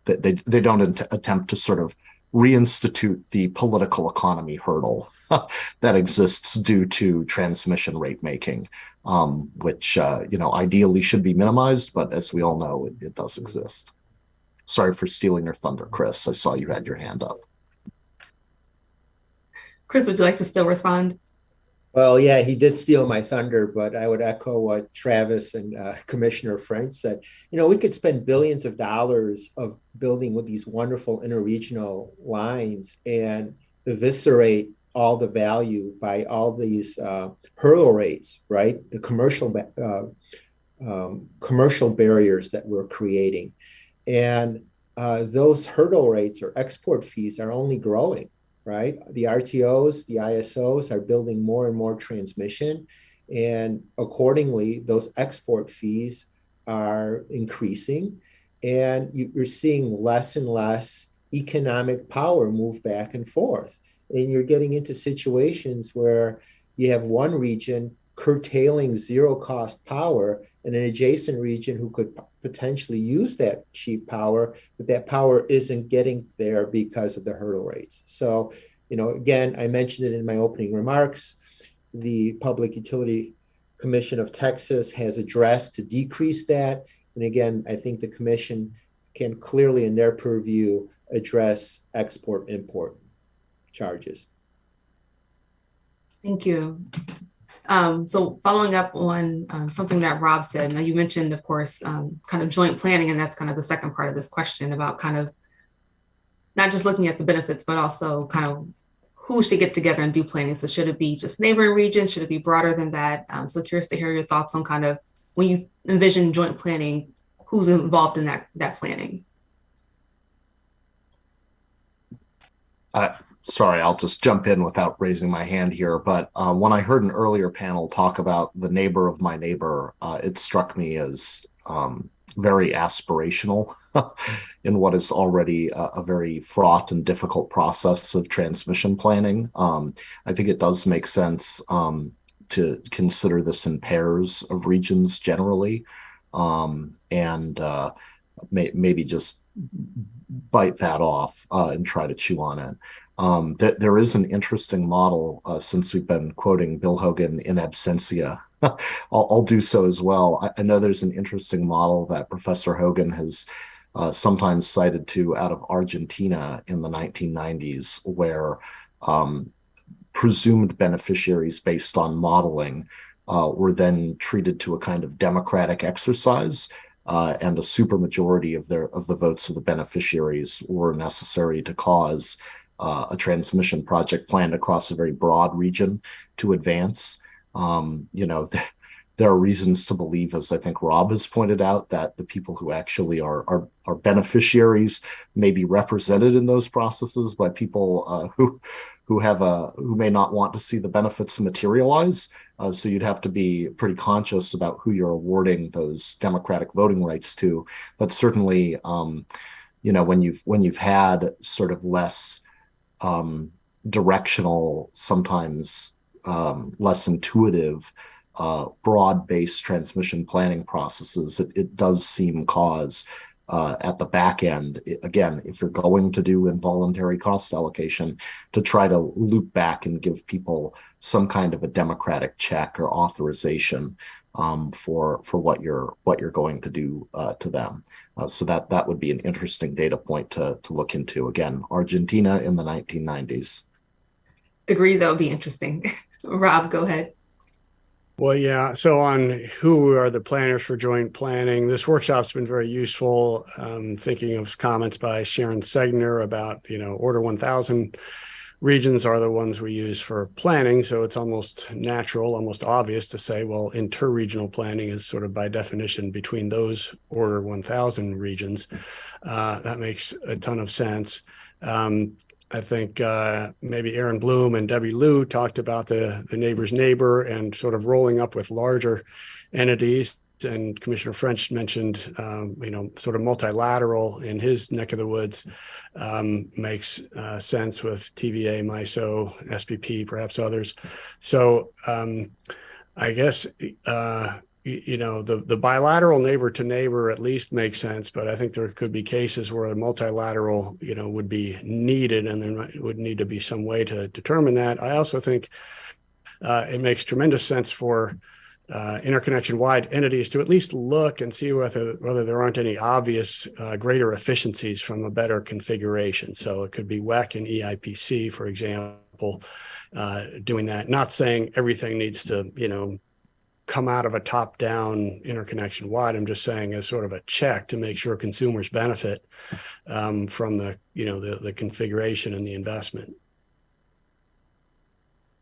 they don't attempt to sort of reinstitute the political economy hurdle that exists due to transmission rate making, which ideally should be minimized, but as we all know, it does exist. Sorry for stealing your thunder, Chris. I saw you had your hand up. Chris, would you like to still respond? Well, yeah, he did steal my thunder, but I would echo what Travis and Commissioner French said. We could spend billions of dollars of building with these wonderful interregional lines and eviscerate all the value by all these hurdle rates, right? The commercial barriers that we're creating. And those hurdle rates or export fees are only growing. Right? The RTOs, the ISOs are building more and more transmission, and accordingly, those export fees are increasing, and you're seeing less and less economic power move back and forth. And you're getting into situations where you have one region curtailing zero cost power and an adjacent region who could potentially use that cheap power, but that power isn't getting there because of the hurdle rates. So, again, I mentioned it in my opening remarks. The Public Utility Commission of Texas has addressed to decrease that. And again, I think the commission can clearly, in their purview, address export-import charges. Thank you. So following up on something that Rob said, now you mentioned, of course, kind of joint planning, and that's kind of the second part of this question about kind of not just looking at the benefits, but also kind of who should get together and do planning. So should it be just neighboring regions? Should it be broader than that? So curious to hear your thoughts on kind of when you envision joint planning, who's involved in that planning? Sorry, I'll just jump in without raising my hand here. But when I heard an earlier panel talk about the neighbor of my neighbor, it struck me as very aspirational in what is already a very fraught and difficult process of transmission planning. I think it does make sense to consider this in pairs of regions generally, and maybe just bite that off and try to chew on it. There is an interesting model, since we've been quoting Bill Hogan in absentia. I'll do so as well. I know there's an interesting model that Professor Hogan has sometimes cited to out of Argentina in the 1990s, where presumed beneficiaries based on modeling were then treated to a kind of democratic exercise, and a supermajority of the votes of the beneficiaries were necessary to cause a transmission project planned across a very broad region to advance. there are reasons to believe, as I think Rob has pointed out, that the people who actually are beneficiaries may be represented in those processes by people who may not want to see the benefits materialize. So you'd have to be pretty conscious about who you're awarding those democratic voting rights to. But certainly, when you've had sort of less directional, sometimes less intuitive, broad-based transmission planning processes, it does seem cause at the back end, again, if you're going to do involuntary cost allocation, to try to loop back and give people some kind of a democratic check or authorization for what you're going to do to them. So that would be an interesting data point to look into. Again, Argentina in the 1990s. Agree, that would be interesting. Rob, go ahead. Well, yeah. So on who are the planners for joint planning, this workshop's been very useful. Thinking of comments by Sharon Segner about, Order 1000 regions are the ones we use for planning. So it's almost natural, almost obvious to say, well, interregional planning is sort of by definition between those Order 1000 regions. That makes a ton of sense. I think maybe Aaron Bloom and Debbie Liu talked about the neighbor's neighbor and sort of rolling up with larger entities. And Commissioner French mentioned, sort of multilateral in his neck of the woods makes sense with TVA, MISO, SPP, perhaps others. So I guess the bilateral neighbor to neighbor at least makes sense, but I think there could be cases where a multilateral, would be needed, and there would need to be some way to determine that. I also think it makes tremendous sense for interconnection-wide entities to at least look and see whether there aren't any obvious greater efficiencies from a better configuration. So it could be WEC and EIPC, for example, doing that. Not saying everything needs to, come out of a top-down interconnection wide. I'm just saying as sort of a check to make sure consumers benefit from the configuration and the investment.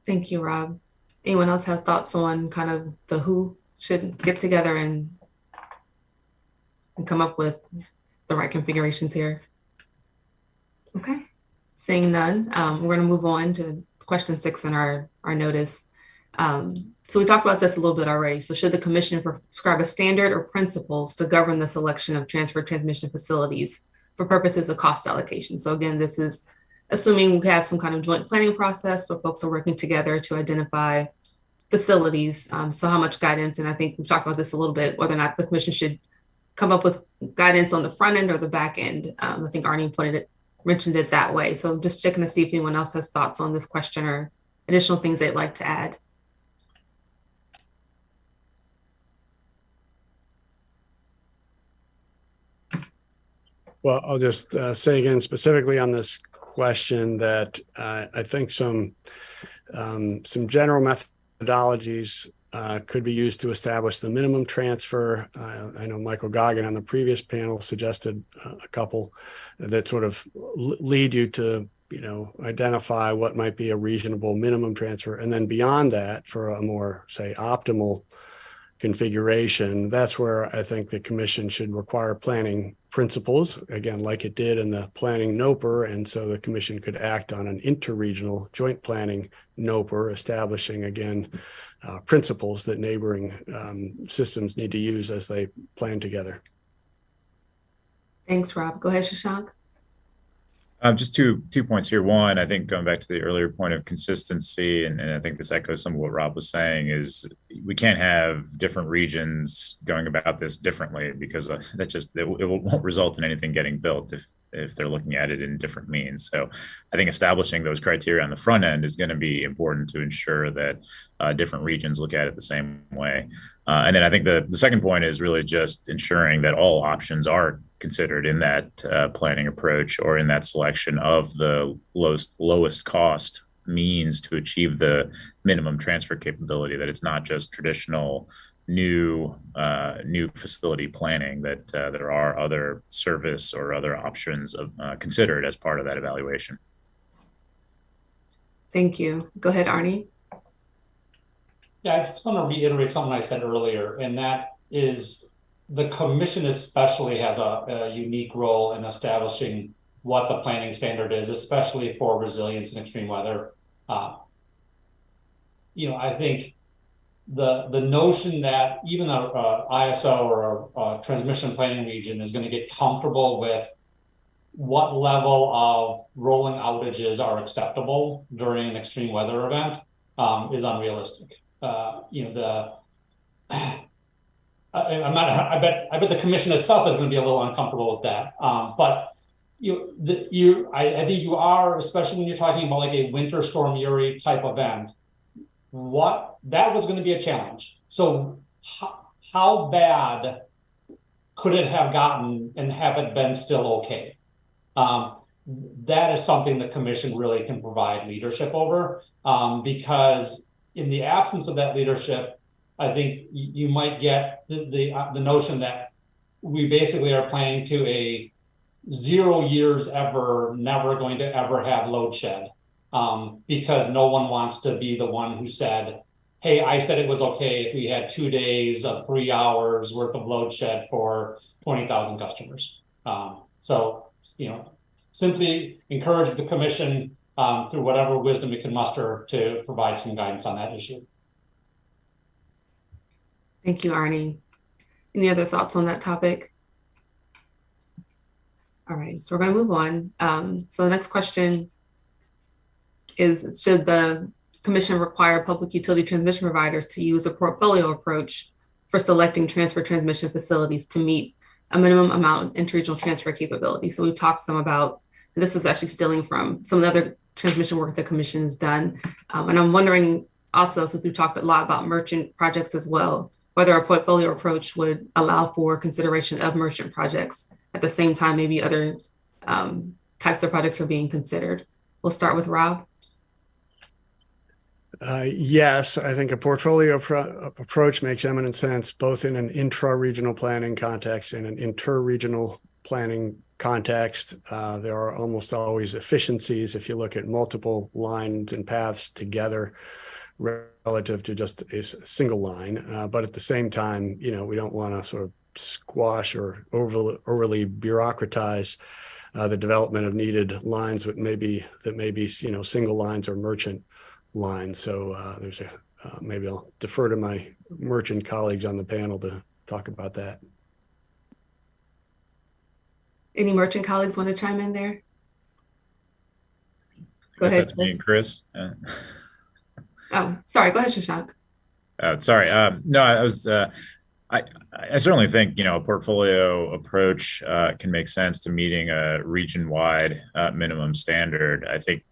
Thank you, Rob. Anyone else have thoughts on kind of the who should get together and come up with the right configurations here? Okay, seeing none, we're going to move on to question 6 in our notice. So we talked about this a little bit already. So should the commission prescribe a standard or principles to govern the selection of transmission facilities for purposes of cost allocation? So again, this is assuming we have some kind of joint planning process where folks are working together to identify facilities. So how much guidance, and I think we've talked about this a little bit, whether or not the commission should come up with guidance on the front end or the back end. I think Arnie mentioned it that way. So just checking to see if anyone else has thoughts on this question or additional things they'd like to add. Well, I'll just say again, specifically on this question, that I think some general methodologies could be used to establish the minimum transfer. I know Michael Goggin on the previous panel suggested a couple that sort of lead you to, identify what might be a reasonable minimum transfer. And then beyond that, for a more, say, optimal configuration, that's where I think the commission should require planning principles, again, like it did in the planning NOPR. And so the commission could act on an interregional joint planning NOPR, establishing, again, principles that neighboring systems need to use as they plan together. Thanks, Rob. Go ahead, Shashank. Just two points here. One, I think going back to the earlier point of consistency, and I think this echoes some of what Rob was saying, is we can't have different regions going about this differently, because it won't result in anything getting built if they're looking at it in different means. So I think establishing those criteria on the front end is going to be important to ensure that different regions look at it the same way. And then I think the second point is really just ensuring that all options are considered in that planning approach, or in that selection of the lowest cost means to achieve the minimum transfer capability, that it's not just traditional new facility planning, that there are other service or other options considered as part of that evaluation. Thank you. Go ahead, Arnie. Yeah, I just want to reiterate something I said earlier, and that is the commission especially has a unique role in establishing what the planning standard is, especially for resilience in extreme weather. I think the notion that even a ISO or a transmission planning region is going to get comfortable with what level of rolling outages are acceptable during an extreme weather event is unrealistic. I bet the commission itself is going to be a little uncomfortable with that. But I think you are, especially when you're talking about like a Winter Storm Uri type event, that was going to be a challenge. So how bad could it have gotten and have it been still okay? That is something the commission really can provide leadership over, because in the absence of that leadership, I think you might get the notion that we basically are planning to a 0 years ever, never going to ever have load shed, because no one wants to be the one who said, hey, I said it was okay if we had 2 days of 3 hours worth of load shed for 20,000 customers. Simply encourage the commission through whatever wisdom it can muster to provide some guidance on that issue. Thank you, Arnie. Any other thoughts on that topic? All right, so we're going to move on. So the next question is, should the commission require public utility transmission providers to use a portfolio approach for selecting transfer transmission facilities to meet a minimum amount of interregional transfer capability? So we talked some about, this is actually stealing from some of the other transmission work the commission has done. And I'm wondering also, since we've talked a lot about merchant projects as well, whether a portfolio approach would allow for consideration of merchant projects at the same time maybe other types of projects are being considered. We'll start with Rob. Yes, I think a portfolio approach makes eminent sense, both in an intra-regional planning context and an inter-regional planning context. There are almost always efficiencies if you look at multiple lines and paths together relative to just a single line. But at the same time, we don't want to sort of squash or overly bureaucratize the development of needed lines that may be single lines or merchant lines. So maybe I'll defer to my merchant colleagues on the panel to talk about that. Any merchant colleagues want to chime in there? Go ahead, me and Chris. Oh, sorry. Go ahead, Shashank. Sorry. No, I certainly think a portfolio approach can make sense to meeting a region-wide minimum standard. I think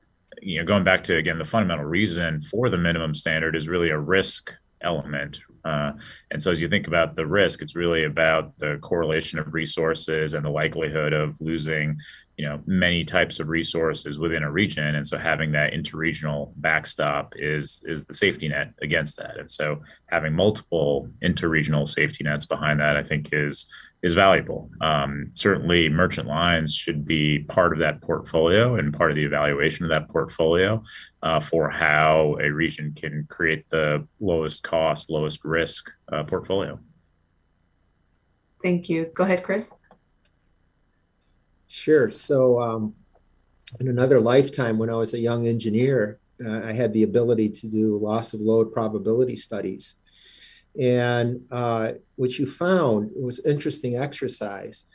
going back to again the fundamental reason for the minimum standard is really a risk element. And so as you think about the risk, it's really about the correlation of resources and the likelihood of losing, many types of resources within a region. And so having that interregional backstop is the safety net against that. And so having multiple interregional safety nets behind that, I think is valuable. Certainly merchant lines should be part of that portfolio and part of the evaluation of that portfolio for how a region can create the lowest cost, lowest risk portfolio. Thank you. Go ahead, Chris. Sure. So in another lifetime, when I was a young engineer, I had the ability to do loss of load probability studies. And what you found was interesting exercise.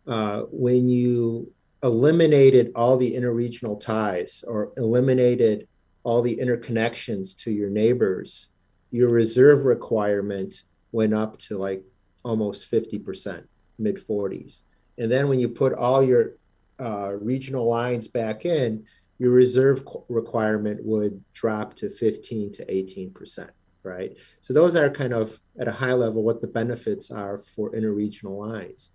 When you eliminated all the interregional ties or eliminated all the interconnections to your neighbors, your reserve requirement went up to like almost 50%, mid 40s. And then when you put all your regional lines back in, your reserve requirement would drop to 15 to 18%. Right. So those are kind of at a high level what the benefits are for interregional lines.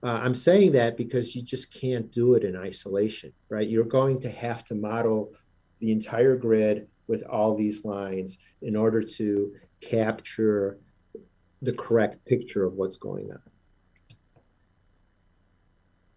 I'm saying that because you just can't do it in isolation, right? You're going to have to model the entire grid with all these lines in order to capture the correct picture of what's going on.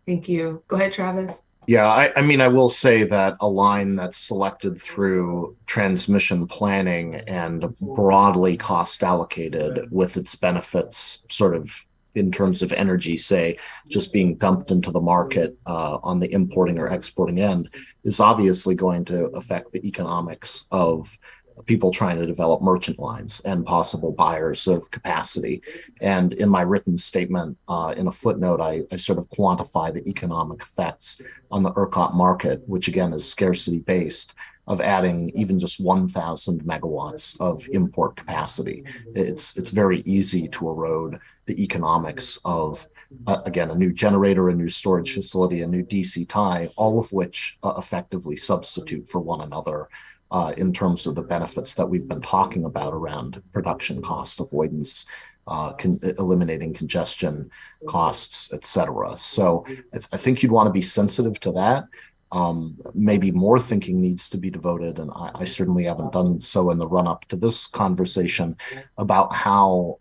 Thank you. Go ahead, Travis. Yeah, I mean, I will say that a line that's selected through transmission planning and broadly cost allocated with its benefits sort of in terms of energy, say, just being dumped into the market on the importing or exporting end is obviously going to affect the economics of people trying to develop merchant lines and possible buyers of capacity. And in my written statement, in a footnote, I sort of quantify the economic effects on the ERCOT market, which again is scarcity based, of adding even just 1,000 megawatts of import capacity. It's very easy to erode the economics of again, a new generator, a new storage facility, a new DC tie, all of which effectively substitute for one another in terms of the benefits that we've been talking about around production cost avoidance, eliminating congestion costs, et cetera. So I think you'd want to be sensitive to that. Maybe more thinking needs to be devoted, and I certainly haven't done so in the run-up to this conversation, about how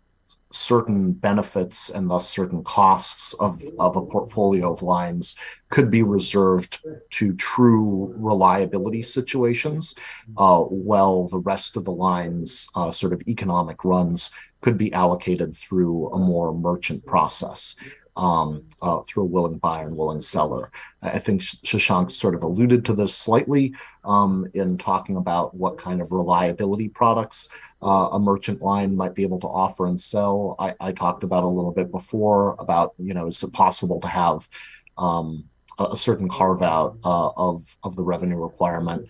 certain benefits and thus certain costs of a portfolio of lines could be reserved to true reliability situations, while the rest of the lines sort of economic runs could be allocated through a more merchant process. Through a willing buyer and willing seller. I think Shashank sort of alluded to this slightly in talking about what kind of reliability products a merchant line might be able to offer and sell. I talked about a little bit before about, is it possible to have a certain carve out of the revenue requirement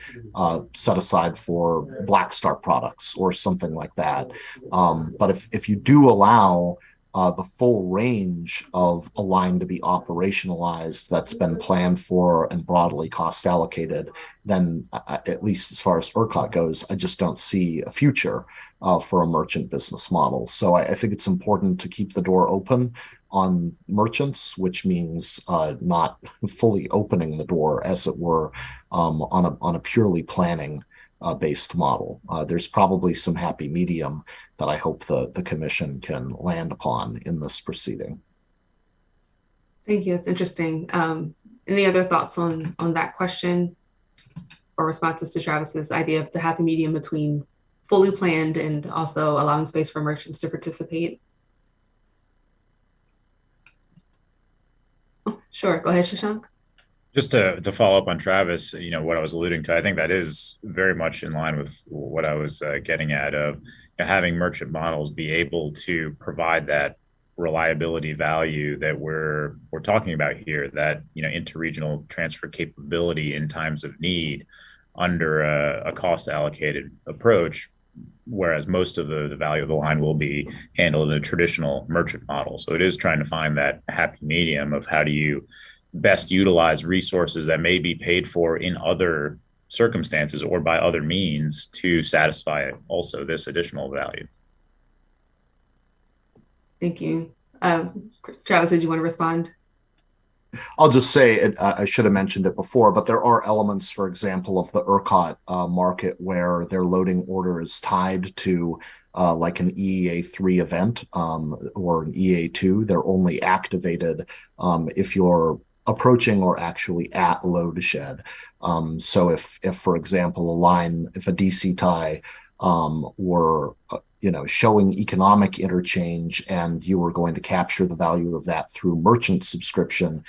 set aside for black start products or something like that. But if you do allow the full range of a line to be operationalized that's been planned for and broadly cost allocated, then at least as far as ERCOT goes, I just don't see a future for a merchant business model. So I think it's important to keep the door open on merchants, which means not fully opening the door, as it were, on a purely planning based model. There's probably some happy medium that I hope the commission can land upon in this proceeding. Thank you. It's interesting. Any other thoughts on that question or responses to Travis's idea of the happy medium between fully planned and also allowing space for merchants to participate? Oh, sure. Go ahead, Shashank. Just to follow up on Travis, what I was alluding to, I think that is very much in line with what I was getting at of having merchant models be able to provide that reliability value that we're talking about here, that interregional transfer capability in times of need under a cost allocated approach, whereas most of the value of the line will be handled in a traditional merchant model. So it is trying to find that happy medium of how do you best utilize resources that may be paid for in other circumstances or by other means to satisfy also this additional value. Thank you. Travis, did you want to respond? I'll just say, I should have mentioned it before, but there are elements, for example, of the ERCOT market where their loading order is tied to like an EEA3 event or an EA2. They're only activated if you're approaching or actually at load shed. So if for example, a line, if a DC tie were showing economic interchange and you were going to capture the value of that through merchant subscription,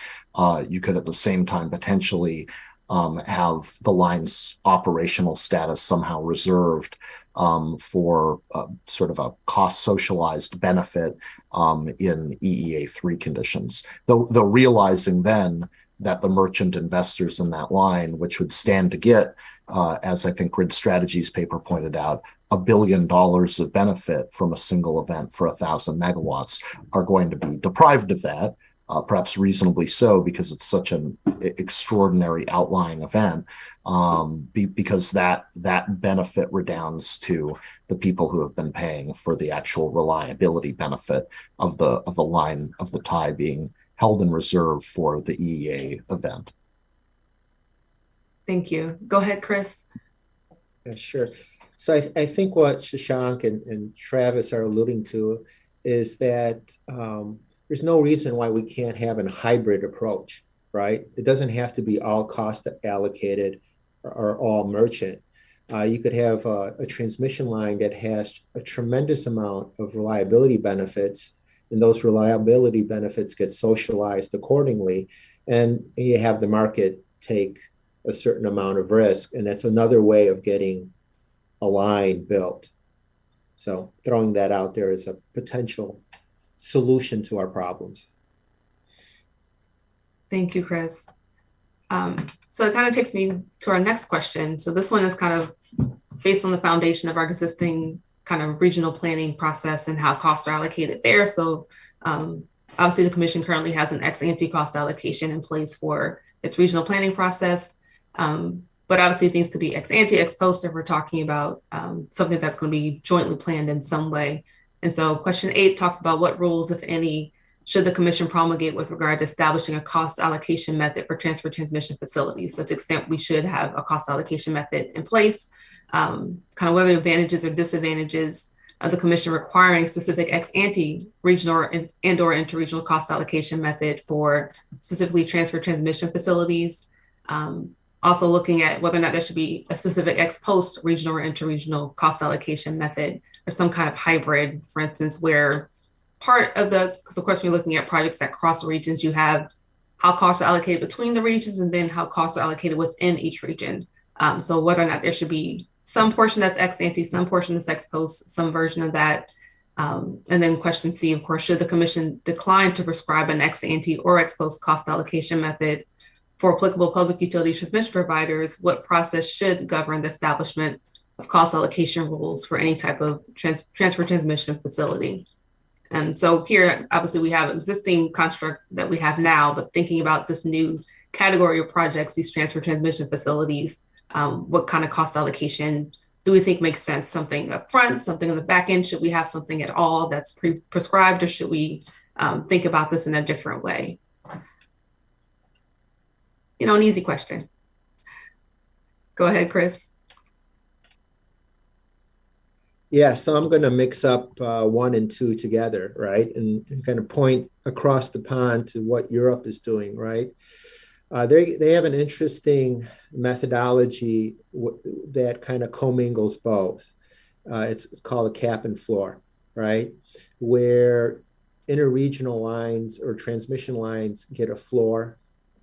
you could at the same time potentially have the line's operational status somehow reserved for sort of a cost socialized benefit in EEA3 conditions. Though realizing then that the merchant investors in that line, which would stand to get, as I think Grid Strategies paper pointed out, $1 billion of benefit from a single event for 1,000 megawatts, are going to be deprived of that, perhaps reasonably so, because it's such an extraordinary outlying event, because that benefit redounds to the people who have been paying for the actual reliability benefit of the line of the tie being held in reserve for the EEA event. Thank you. Go ahead, Chris. Yeah, sure. So I think what Shashank and Travis are alluding to is that there's no reason why we can't have a hybrid approach, right? It doesn't have to be all cost allocated or all merchant. You could have a transmission line that has a tremendous amount of reliability benefits, and those reliability benefits get socialized accordingly, and you have the market take a certain amount of risk, and that's another way of getting a line built. So throwing that out there as a potential solution to our problems. Thank you, Chris. So it kind of takes me to our next question. So this one is kind of based on the foundation of our existing kind of regional planning process and how costs are allocated there. So obviously the commission currently has an ex-ante cost allocation in place for its regional planning process. But obviously things could be ex-ante, ex-post if we're talking about something that's going to be jointly planned in some way. And so question 8 talks about what rules, if any, should the commission promulgate with regard to establishing a cost allocation method for transfer transmission facilities. So to the extent we should have a cost allocation method in place, kind of whether advantages or disadvantages of the commission requiring specific ex-ante regional and or interregional cost allocation method for specifically transfer transmission facilities. Also looking at whether or not there should be a specific ex-post regional or interregional cost allocation method or some kind of hybrid, for instance, where part of because of course, we're looking at projects that cross regions, you have how costs are allocated between the regions and then how costs are allocated within each region. So whether or not there should be some portion that's ex-ante, some portion that's ex-post, some version of that. And then question C, of course, should the commission decline to prescribe an ex-ante or ex-post cost allocation method for applicable public utility transmission providers, what process should govern the establishment of cost allocation rules for any type of transfer transmission facility? And so here, obviously, we have existing construct that we have now, but thinking about this new category of projects, these transfer transmission facilities, what kind of cost allocation do we think makes sense? Something up front, something on the back end? Should we have something at all that's prescribed, or should we think about this in a different way? You know, an easy question. Go ahead, Chris. Yeah, so I'm going to mix up 1 and 2 together, right? And kind of point across the pond to what Europe is doing, right? They have an interesting methodology that kind of commingles both. It's called a cap and floor, right? Where interregional lines or transmission lines get a floor,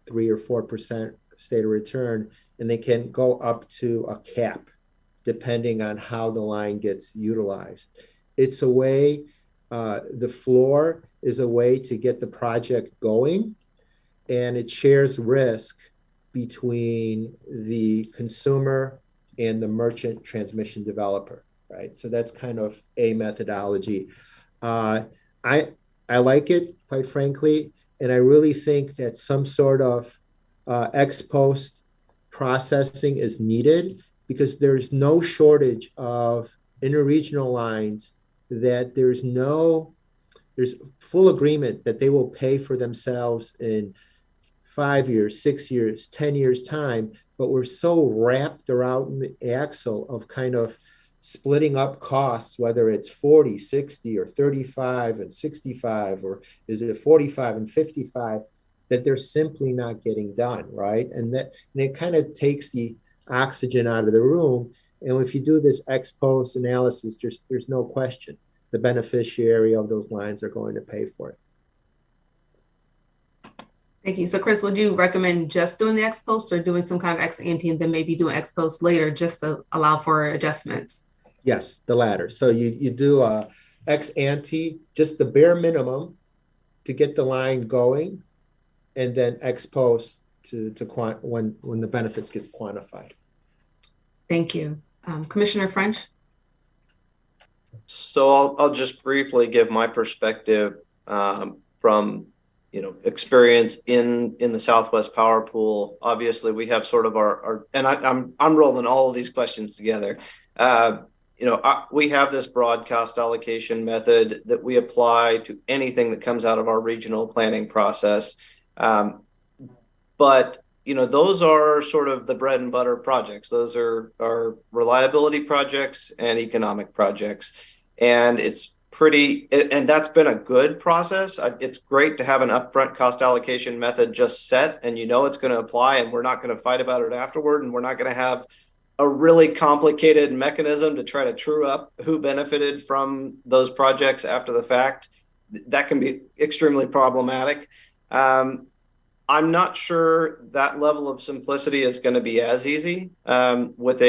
3 or 4% state of return, and they can go up to a cap depending on how the line gets utilized. It's a way, the floor is a way to get the project going, and it shares risk between the consumer and the merchant transmission developer, right? So that's kind of a methodology. I like it, quite frankly, and I really think that some sort of ex-post processing is needed, because there's no shortage of interregional lines that there's full agreement that they will pay for themselves in 5 years, 6 years, 10 years time, but we're so wrapped around the axle of kind of splitting up costs, whether it's 40, 60, or 35 and 65, or is it 45 and 55, that they're simply not getting done, right? And it kind of takes the oxygen out of the room. And if you do this ex-post analysis, there's no question the beneficiary of those lines are going to pay for it. Thank you. So Chris, would you recommend just doing the ex-post or doing some kind of ex-ante and then maybe doing ex-post later just to allow for adjustments? Yes, the latter. So you do a ex-ante, just the bare minimum to get the line going, and then ex-post when the benefits gets quantified. Thank you. Commissioner French? So I'll just briefly give my perspective from experience in the Southwest Power Pool. Obviously, we have sort of our and I'm rolling all of these questions together. We have this broadcast allocation method that we apply to anything that comes out of our regional planning process. But those are sort of the bread and butter projects. Those are reliability projects and economic projects. And it's pretty, and that's been a good process. It's great to have an upfront cost allocation method just set, and you know it's going to apply, and we're not going to fight about it afterward, and we're not going to have a really complicated mechanism to try to true up who benefited from those projects after the fact. That can be extremely problematic. I'm not sure that level of simplicity is going to be as easy with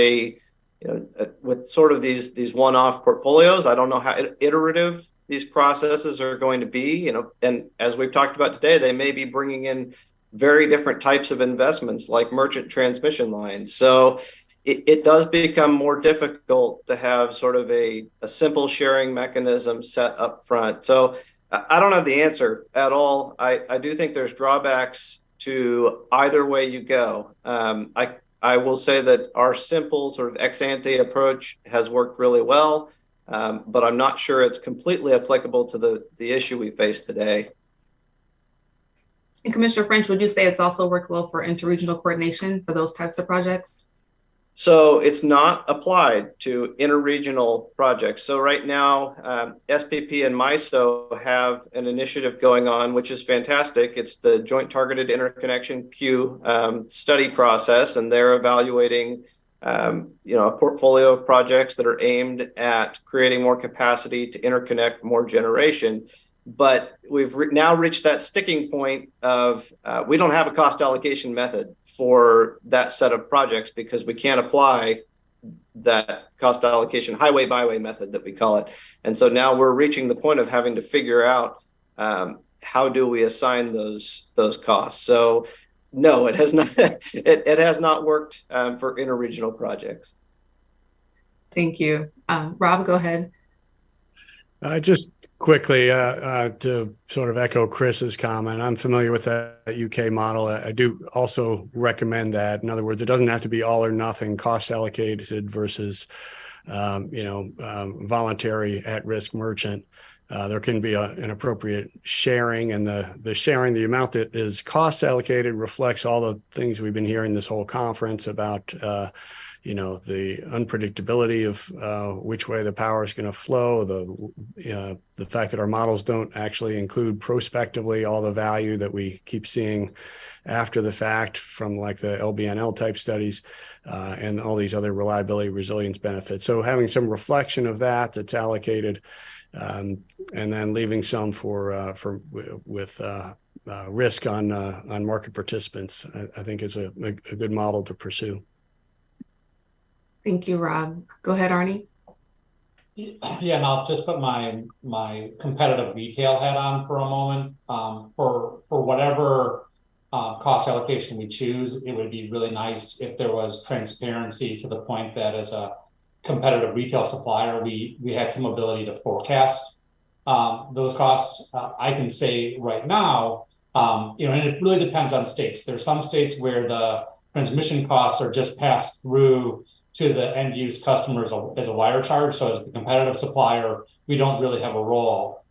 sort of these one-off portfolios. I don't know how iterative these processes are going to be, and as we've talked about today, they may be bringing in very different types of investments like merchant transmission lines. So it does become more difficult to have sort of a simple sharing mechanism set up front. So I don't have the answer at all. I do think there's drawbacks to either way you go. I will say that our simple sort of ex ante approach has worked really well, but I'm not sure it's completely applicable to the issue we face today. And Commissioner French, would you say it's also worked well for interregional coordination for those types of projects? So it's not applied to interregional projects. So right now, SPP and MISO have an initiative going on, which is fantastic. It's the Joint Targeted Interconnection Queue study process, and they're evaluating a portfolio of projects that are aimed at creating more capacity to interconnect more generation. But we've now reached that sticking point of we don't have a cost allocation method for that set of projects because we can't apply that cost allocation highway byway method that we call it. And so now we're reaching the point of having to figure out how do we assign those costs. So no, it has not it has not worked for interregional projects. Thank you. Rob, go ahead. Just quickly to sort of echo Chris's comment, I'm familiar with that UK model. I do also recommend that. In other words, it doesn't have to be all or nothing cost allocated versus, voluntary at-risk merchant. There can be an appropriate sharing, and the sharing, the amount that is cost allocated reflects all the things we've been hearing this whole conference about, the unpredictability of which way the power is going to flow, the fact that our models don't actually include prospectively all the value that we keep seeing after the fact from like the LBNL type studies and all these other reliability resilience benefits. So having some reflection of that's allocated, and then leaving some for risk on market participants, I think is a good model to pursue. Thank you, Rob. Go ahead, Arnie. Yeah, and I'll just put my competitive retail hat on for a moment. For whatever cost allocation we choose, it would be really nice if there was transparency to the point that as a competitive retail supplier, we had some ability to forecast those costs. I can say right now, and it really depends on states. There's some states where the transmission costs are just passed through to the end use customers as a wire charge. So as the competitive supplier, we don't really have a role.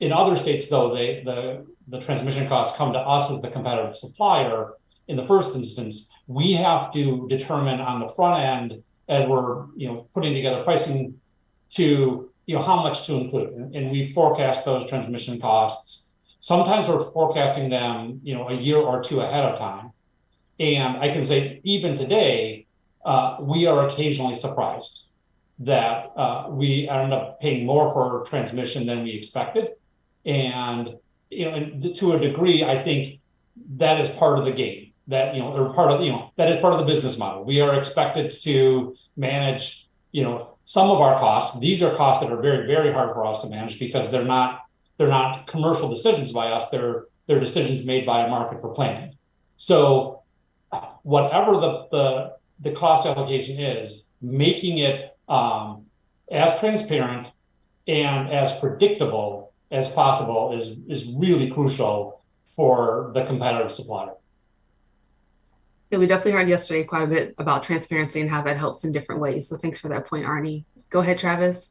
In other states, though, the transmission costs come to us as the competitive supplier. In the first instance, we have to determine on the front end as we're putting together pricing to how much to include, and we forecast those transmission costs. Sometimes we're forecasting them a year or two ahead of time, and I can say even today, we are occasionally surprised that we end up paying more for transmission than we expected. And, and to a degree, I think that is part of the game, that, or part of, that is part of the business model. We are expected to manage, some of our costs. These are costs that are very, very hard for us to manage because they're not commercial decisions by us. They're decisions made by a market for planning. So whatever the cost allocation is, making it as transparent and as predictable as possible is really crucial for the competitive supplier. Yeah, we definitely heard yesterday quite a bit about transparency and how that helps in different ways. So thanks for that point, Arnie. Go ahead, Travis.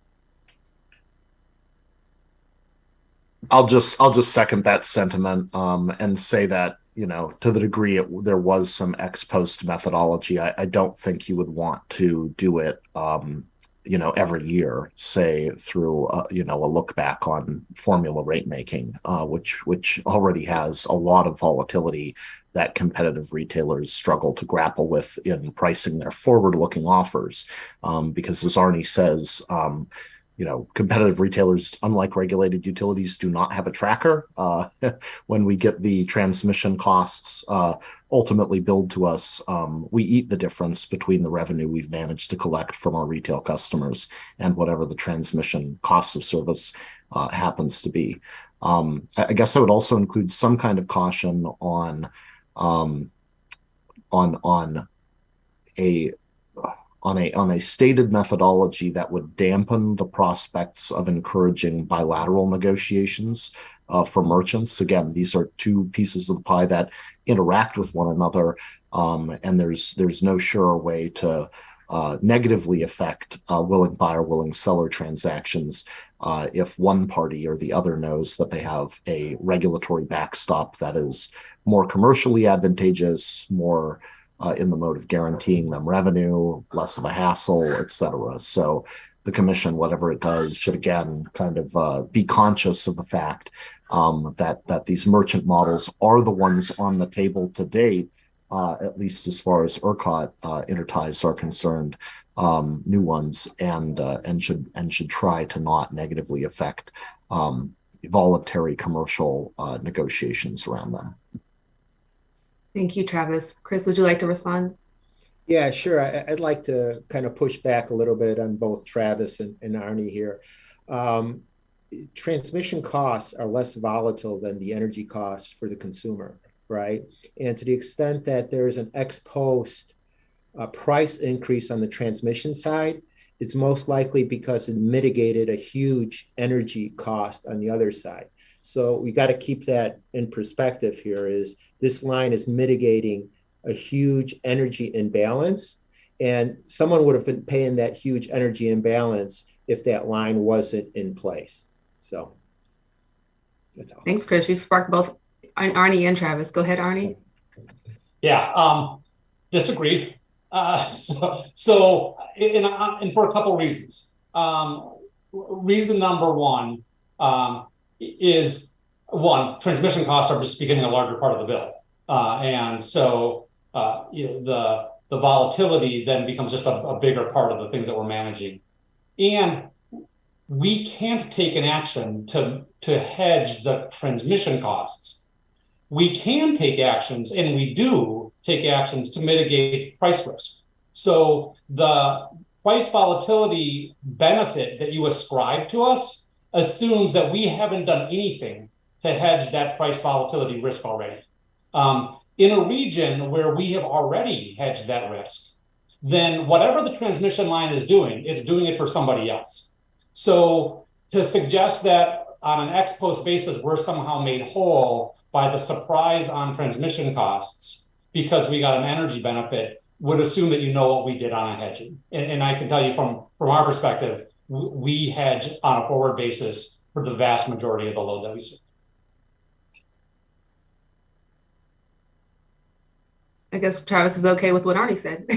I'll just second that sentiment and say that, to the degree there was some ex post methodology, I don't think you would want to do it every year, say through a look back on formula rate making, which already has a lot of volatility that competitive retailers struggle to grapple with in pricing their forward-looking offers, because as Arnie says, competitive retailers, unlike regulated utilities, do not have a tracker. When we get the transmission costs ultimately billed to us, we eat the difference between the revenue we've managed to collect from our retail customers and whatever the transmission cost of service happens to be. I guess I would also include some kind of caution on a stated methodology that would dampen the prospects of encouraging bilateral negotiations for merchants. Again, these are two pieces of the pie that interact with one another, and there's no sure way to negatively affect willing buyer, willing seller transactions if one party or the other knows that they have a regulatory backstop that is more commercially advantageous, more in the mode of guaranteeing them revenue, less of a hassle, et cetera. So the commission, whatever it does, should again kind of be conscious of the fact that these merchant models are the ones on the table to date, at least as far as ERCOT interties are concerned, new ones, and should try to not negatively affect voluntary commercial negotiations around them. Thank you, Travis. Chris, would you like to respond? Yeah, sure. I'd like to kind of push back a little bit on both Travis and Arnie here. Transmission costs are less volatile than the energy costs for the consumer, right? And to the extent that there's an ex post price increase on the transmission side, it's most likely because it mitigated a huge energy cost on the other side. So we got to keep that in perspective here, is this line is mitigating a huge energy imbalance, and someone would have been paying that huge energy imbalance if that line wasn't in place. So that's all. Thanks, Chris. You sparked both Arnie and Travis. Go ahead, Arnie. Yeah, disagree. And for a couple reasons. Reason number one is transmission costs are just becoming a larger part of the bill, and so the volatility then becomes just a bigger part of the things that we're managing, and we can't take an action to hedge the transmission costs. We can take actions, and we do take actions to mitigate price risk. So the price volatility benefit that you ascribe to us assumes that we haven't done anything to hedge that price volatility risk already. In a region where we have already hedged that risk, then whatever the transmission line is doing it for somebody else. So to suggest that on an ex post basis, we're somehow made whole by the surprise on transmission costs because we got an energy benefit would assume that you know what we did on a hedging. And I can tell you from our perspective, we hedge on a forward basis for the vast majority of the load that we serve. I guess Travis is okay with what Arnie said.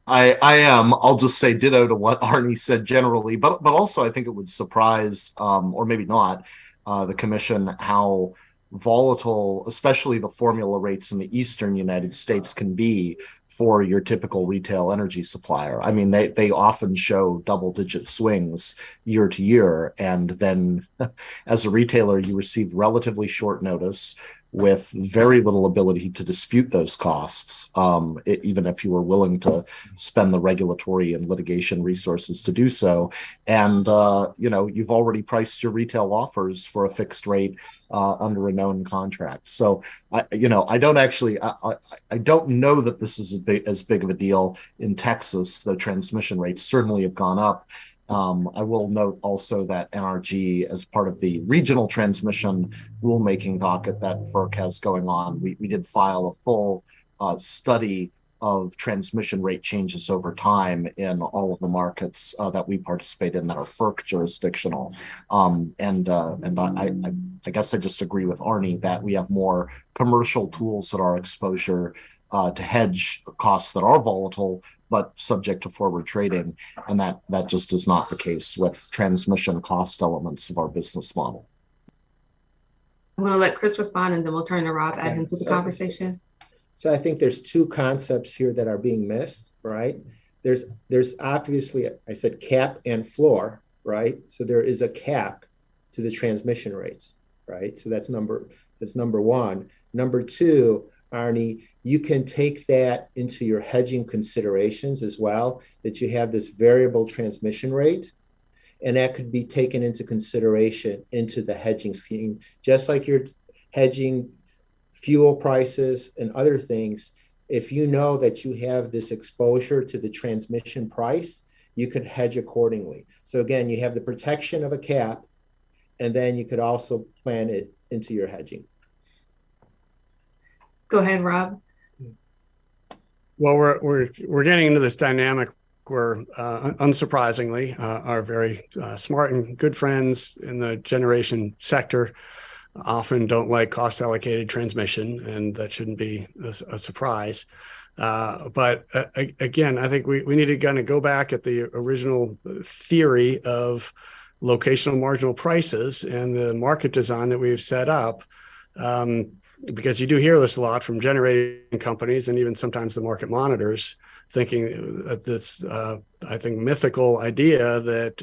I am. I'll just say ditto to what Arnie said generally, but also I think it would surprise, or maybe not, the commission how volatile, especially the formula rates in the eastern United States can be for your typical retail energy supplier. I mean, they often show double-digit swings year to year, and then as a retailer, you receive relatively short notice with very little ability to dispute those costs, even if you were willing to spend the regulatory and litigation resources to do so. And, you've already priced your retail offers for a fixed rate under a known contract. So, I don't know that this is as big of a deal in Texas. The transmission rates certainly have gone up. I will note also that NRG, as part of the regional transmission rulemaking docket that FERC has going on, we did file a full study of transmission rate changes over time in all of the markets that we participate in that are FERC jurisdictional. And I guess I just agree with Arnie that we have more commercial tools at our exposure to hedge costs that are volatile, but subject to forward trading. And that just is not the case with transmission cost elements of our business model. I'm going to let Chris respond, and then we'll turn to Rob, add him to the conversation. So I think there's two concepts here that are being missed, right? There's obviously, I said cap and floor, right? So there is a cap to the transmission rates, right? So that's number one. Number two, Arnie, you can take that into your hedging considerations as well, that you have this variable transmission rate, and that could be taken into consideration into the hedging scheme, just like you're hedging fuel prices and other things. If you know that you have this exposure to the transmission price, you could hedge accordingly. So again, you have the protection of a cap, and then you could also plan it into your hedging. Go ahead, Rob. Well, we're getting into this dynamic where, unsurprisingly, our very smart and good friends in the generation sector often don't like cost allocated transmission, and that shouldn't be a surprise. But again, I think we need to kind of go back at the original theory of locational marginal prices and the market design that we've set up. Because you do hear this a lot from generating companies and even sometimes the market monitors, thinking that this, I think, mythical idea that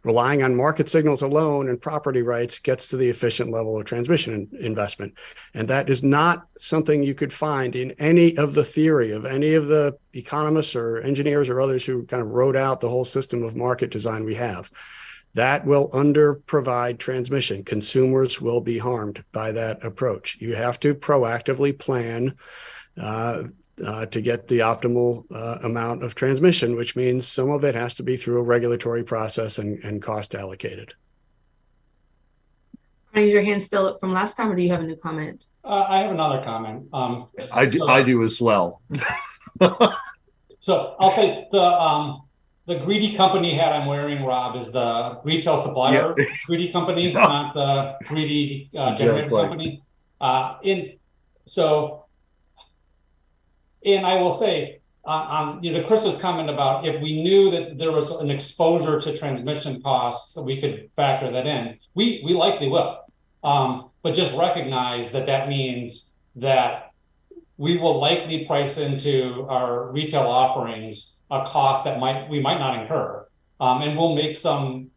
relying on market signals alone and property rights gets to the efficient level of transmission investment. And that is not something you could find in any of the theory of any of the economists or engineers or others who kind of wrote out the whole system of market design we have. That will under-provide transmission. Consumers will be harmed by that approach. You have to proactively plan to get the optimal amount of transmission, which means some of it has to be through a regulatory process and cost allocated. Is your hand still up from last time, or do you have a new comment? I have another comment. I do as well. So I'll say the greedy company hat I'm wearing, Rob, is the retail supplier greedy company, not the greedy generator company. And I will say, on Chris's comment about if we knew that there was an exposure to transmission costs, so we could factor that in. We likely will, but just recognize that means that we will likely price into our retail offerings a cost that we might not incur, and we'll make some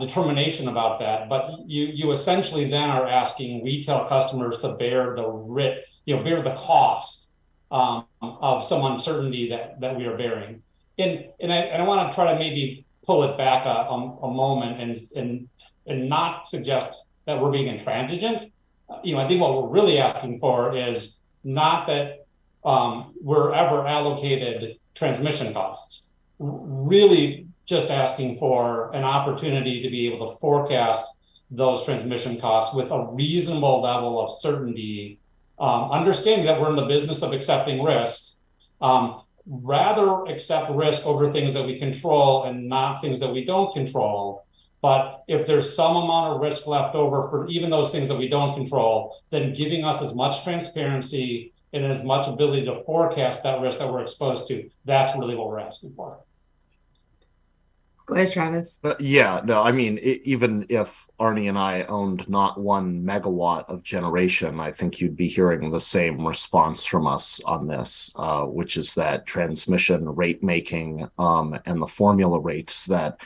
determination about that. But you essentially then are asking retail customers to bear the cost of some uncertainty that we are bearing. And I want to try to maybe pull it back a moment and not suggest that we're being intransigent. I think what we're really asking for is not that we're ever allocated transmission costs. Really just asking for an opportunity to be able to forecast those transmission costs with a reasonable level of certainty, understanding that we're in the business of accepting risk. Rather accept risk over things that we control and not things that we don't control. But if there's some amount of risk left over for even those things that we don't control, then giving us as much transparency and as much ability to forecast that risk that we're exposed to, that's really what we're asking for. Go ahead, Travis. Even if Arnie and I owned not 1 megawatt of generation, I think you'd be hearing the same response from us on this, which is that transmission rate making and the formula rates that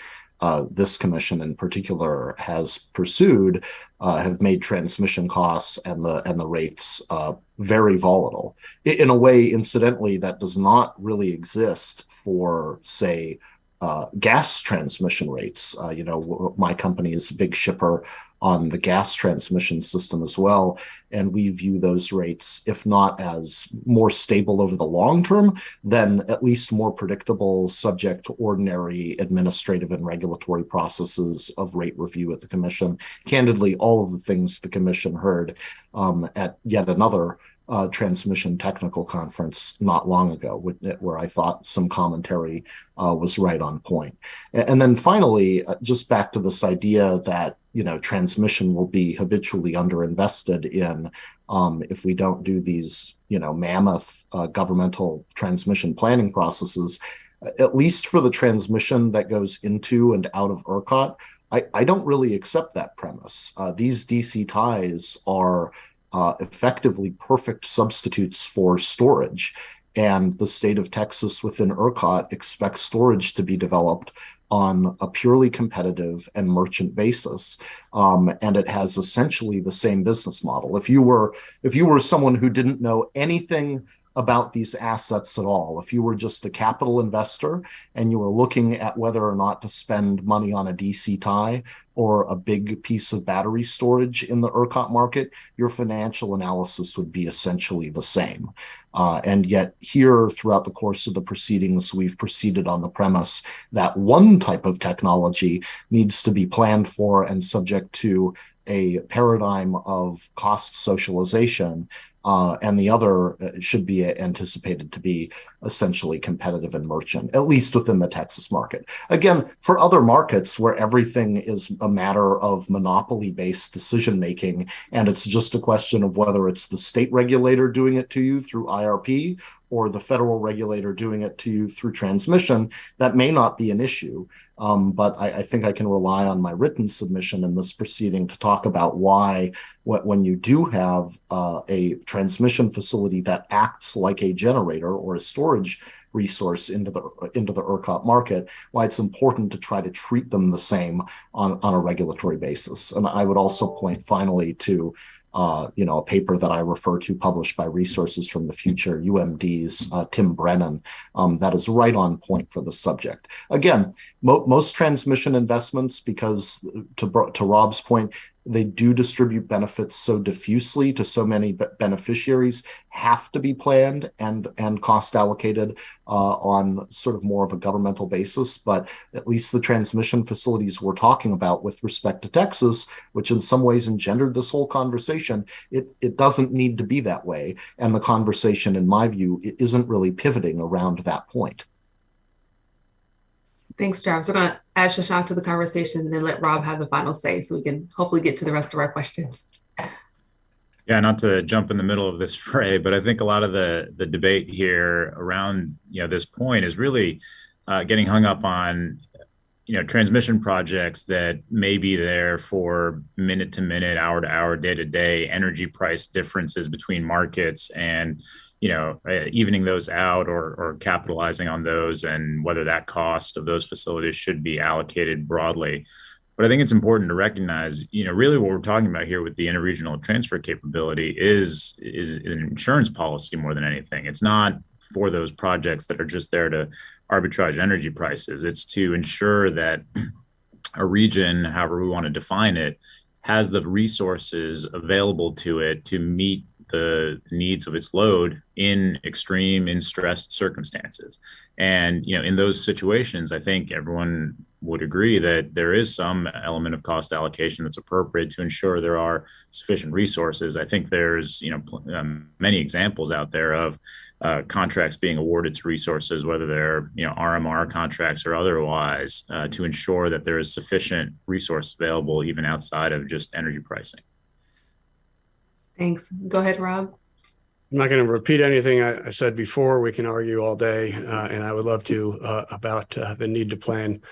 this commission in particular has pursued have made transmission costs and the rates very volatile in a way, incidentally, that does not really exist for, say, gas transmission rates. My company is a big shipper on the gas transmission system as well, and we view those rates, if not as more stable over the long term, then at least more predictable, subject to ordinary administrative and regulatory processes of rate review at the commission. Candidly, all of the things the commission heard at yet another transmission technical conference not long ago, where I thought some commentary was right on point. And then finally, just back to this idea that transmission will be habitually underinvested in if we don't do these, mammoth governmental transmission planning processes, at least for the transmission that goes into and out of ERCOT. I don't really accept that premise. These DC ties are effectively perfect substitutes for storage. And the state of Texas within ERCOT expects storage to be developed on a purely competitive and merchant basis. And it has essentially the same business model. If you were someone who didn't know anything about these assets at all, if you were just a capital investor and you were looking at whether or not to spend money on a DC tie or a big piece of battery storage in the ERCOT market, your financial analysis would be essentially the same. And yet here, throughout the course of the proceedings, we've proceeded on the premise that one type of technology needs to be planned for and subject to a paradigm of cost socialization, and the other should be anticipated to be essentially competitive and merchant, at least within the Texas market. Again, for other markets where everything is a matter of monopoly-based decision-making, and it's just a question of whether it's the state regulator doing it to you through IRP or the federal regulator doing it to you through transmission, that may not be an issue. But I think I can rely on my written submission in this proceeding to talk about why, when you do have a transmission facility that acts like a generator or a storage resource into the ERCOT market, why it's important to try to treat them the same on a regulatory basis. And I would also point finally to a paper that I refer to published by Resources from the Future, UMD's Tim Brennan, that is right on point for the subject. Again, most transmission investments, because to Rob's point, they do distribute benefits so diffusely to so many beneficiaries, have to be planned and cost allocated on sort of more of a governmental basis. But at least the transmission facilities we're talking about with respect to Texas, which in some ways engendered this whole conversation, it doesn't need to be that way. And the conversation, in my view, isn't really pivoting around that point. Thanks, Jarvis. We're going to add Shashank to the conversation and then let Rob have the final say so we can hopefully get to the rest of our questions. Yeah, not to jump in the middle of this fray, but I think a lot of the debate here around this point is really getting hung up on transmission projects that may be there for minute to minute, hour to hour, day to day energy price differences between markets, and evening those out or capitalizing on those, and whether that cost of those facilities should be allocated broadly. But I think it's important to recognize, really what we're talking about here with the interregional transfer capability is an insurance policy more than anything. It's not for those projects that are just there to arbitrage energy prices. It's to ensure that a region, however we want to define it, has the resources available to it to meet the needs of its load in stressed circumstances. And in those situations, I think everyone would agree that there is some element of cost allocation that's appropriate to ensure there are sufficient resources. I think there's many examples out there of contracts being awarded to resources, whether they're RMR contracts or otherwise, to ensure that there is sufficient resource available even outside of just energy pricing. Thanks. Go ahead, Rob. I'm not going to repeat anything I said before. We can argue all day, and I would love to about the need to plan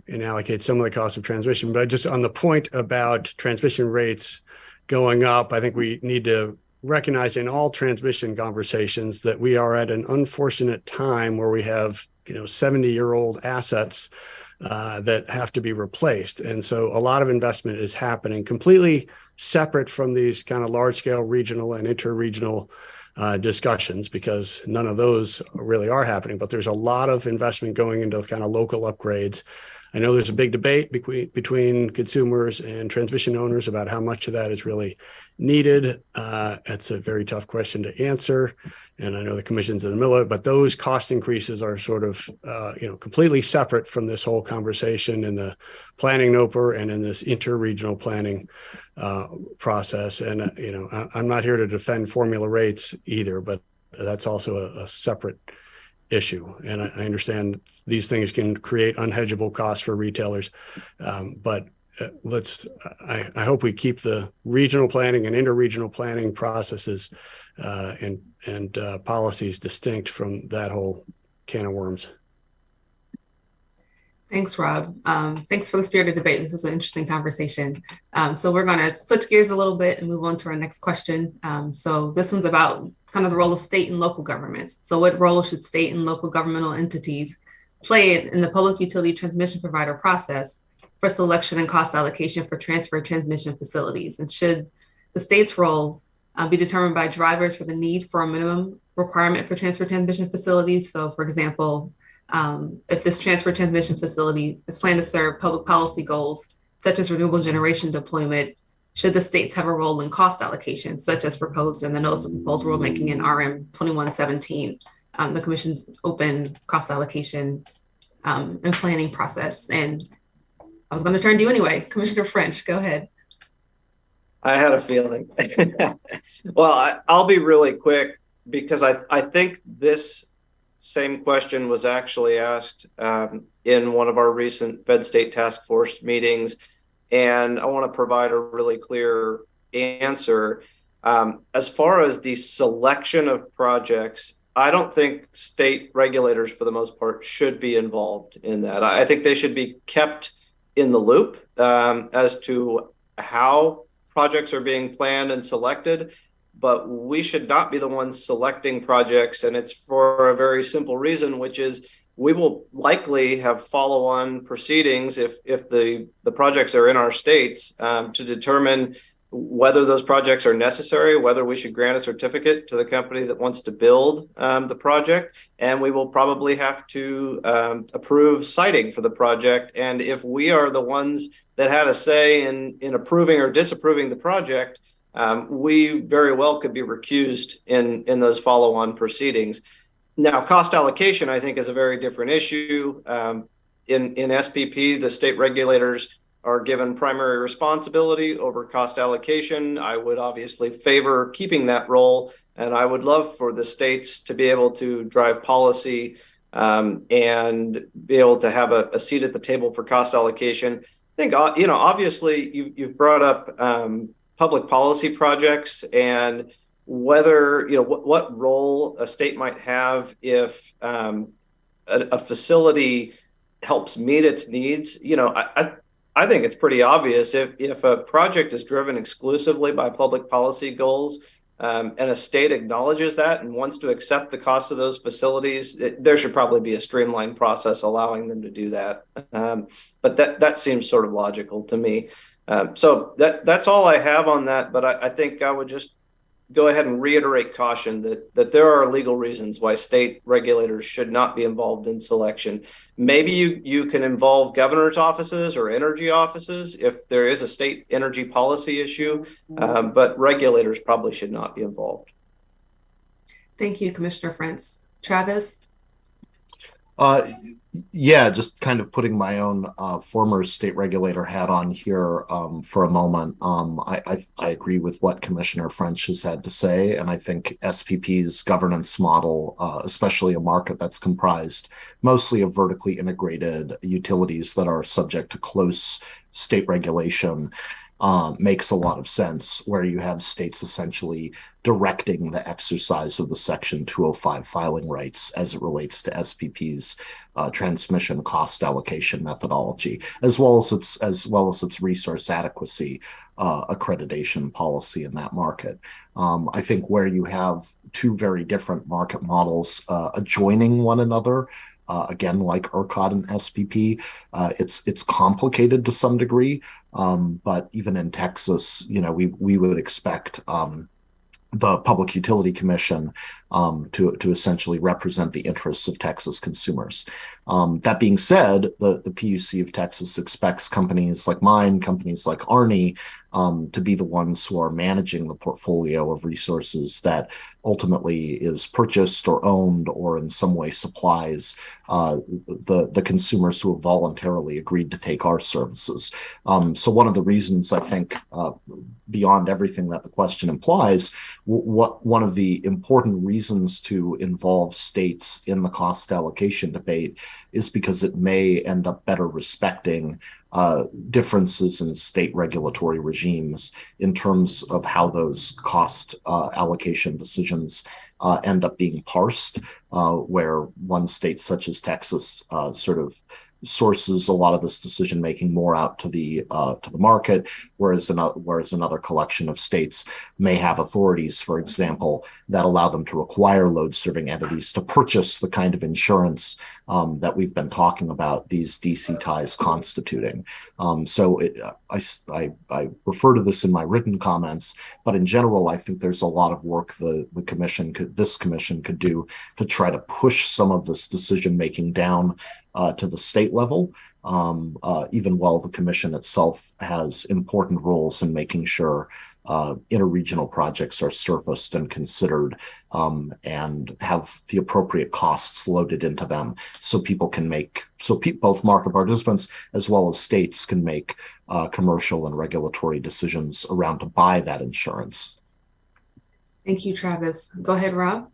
and allocate some of the cost of transmission. But just on the point about transmission rates going up, I think we need to recognize in all transmission conversations that we are at an unfortunate time where we have 70-year-old assets that have to be replaced. And so a lot of investment is happening completely separate from these kind of large-scale regional and interregional discussions, because none of those really are happening. But there's a lot of investment going into kind of local upgrades. I know there's a big debate between consumers and transmission owners about how much of that is really needed. That's a very tough question to answer, and I know the commission's in the middle of it, but those cost increases are sort of completely separate from this whole conversation in the planning NOPR and in this interregional planning process. And I'm not here to defend formula rates either, but that's also a separate issue. And I understand these things can create unhedgeable costs for retailers, but I hope we keep the regional planning and interregional planning processes and policies distinct from that whole can of worms. Thanks, Rob. Thanks for the spirited debate. This is an interesting conversation. So we're going to switch gears a little bit and move on to our next question. So this one's about kind of the role of state and local governments. So what role should state and local governmental entities play in the public utility transmission provider process for selection and cost allocation for transfer transmission facilities? And should the state's role be determined by drivers for the need for a minimum requirement for transfer transmission facilities? So for example, if this transfer transmission facility is planned to serve public policy goals, such as renewable generation deployment, should the states have a role in cost allocation, such as proposed in the Notice of Proposed Rulemaking in RM 2117, the Commission's open cost allocation and planning process? And I was going to turn to you anyway. Commissioner French, go ahead. I had a feeling. Well, I'll be really quick because I think this same question was actually asked in one of our recent Fed State Task Force meetings, and I want to provide a really clear answer. As far as the selection of projects, I don't think state regulators, for the most part, should be involved in that. I think they should be kept in the loop as to how projects are being planned and selected, but we should not be the ones selecting projects. And it's for a very simple reason, which is we will likely have follow-on proceedings if the projects are in our states to determine whether those projects are necessary, whether we should grant a certificate to the company that wants to build the project, and we will probably have to approve siting for the project. And if we are the ones that had a say in approving or disapproving the project, we very well could be recused in those follow-on proceedings. Now, cost allocation, I think, is a very different issue. In SPP, the state regulators are given primary responsibility over cost allocation. I would obviously favor keeping that role, and I would love for the states to be able to drive policy and be able to have a seat at the table for cost allocation. I think, obviously you've brought up public policy projects and whether, what role a state might have if a facility helps meet its needs. I think it's pretty obvious if a project is driven exclusively by public policy goals and a state acknowledges that and wants to accept the cost of those facilities, there should probably be a streamlined process allowing them to do that. But that seems sort of logical to me. So that's all I have on that. But I think I would just go ahead and reiterate caution that there are legal reasons why state regulators should not be involved in selection. Maybe you can involve governor's offices or energy offices if there is a state energy policy issue, but regulators probably should not be involved. Thank you, Commissioner French. Travis? Yeah, just kind of putting my own former state regulator hat on here for a moment. I agree with what Commissioner French has had to say, and I think SPP's governance model, especially a market that's comprised mostly of vertically integrated utilities that are subject to close state regulation, makes a lot of sense, where you have states essentially directing the exercise of the Section 205 filing rights as it relates to SPP's transmission cost allocation methodology, as well as its resource adequacy accreditation policy in that market. I think where you have two very different market models adjoining one another, again, like ERCOT and SPP, it's complicated to some degree, but even in Texas, we would expect the Public Utility Commission to essentially represent the interests of Texas consumers. That being said, the PUC of Texas expects companies like mine, companies like Arnie, to be the ones who are managing the portfolio of resources that ultimately is purchased or owned or in some way supplies the consumers who have voluntarily agreed to take our services. So one of the reasons I think, beyond everything that the question implies, one of the important reasons to involve states in the cost allocation debate is because it may end up better respecting differences in state regulatory regimes in terms of how those cost allocation decisions end up being parsed, where one state such as Texas sort of sources a lot of this decision making more out to the market, whereas another collection of states may have authorities, for example, that allow them to require load serving entities to purchase the kind of insurance that we've been talking about, these DC ties constituting. I refer to this in my written comments, but in general, I think there's a lot of work this commission could do to try to push some of this decision making down to the state level, even while the commission itself has important roles in making sure interregional projects are surfaced and considered and have the appropriate costs loaded into them, so both market participants as well as states can make commercial and regulatory decisions around to buy that insurance. Thank you, Travis. Go ahead, Rob.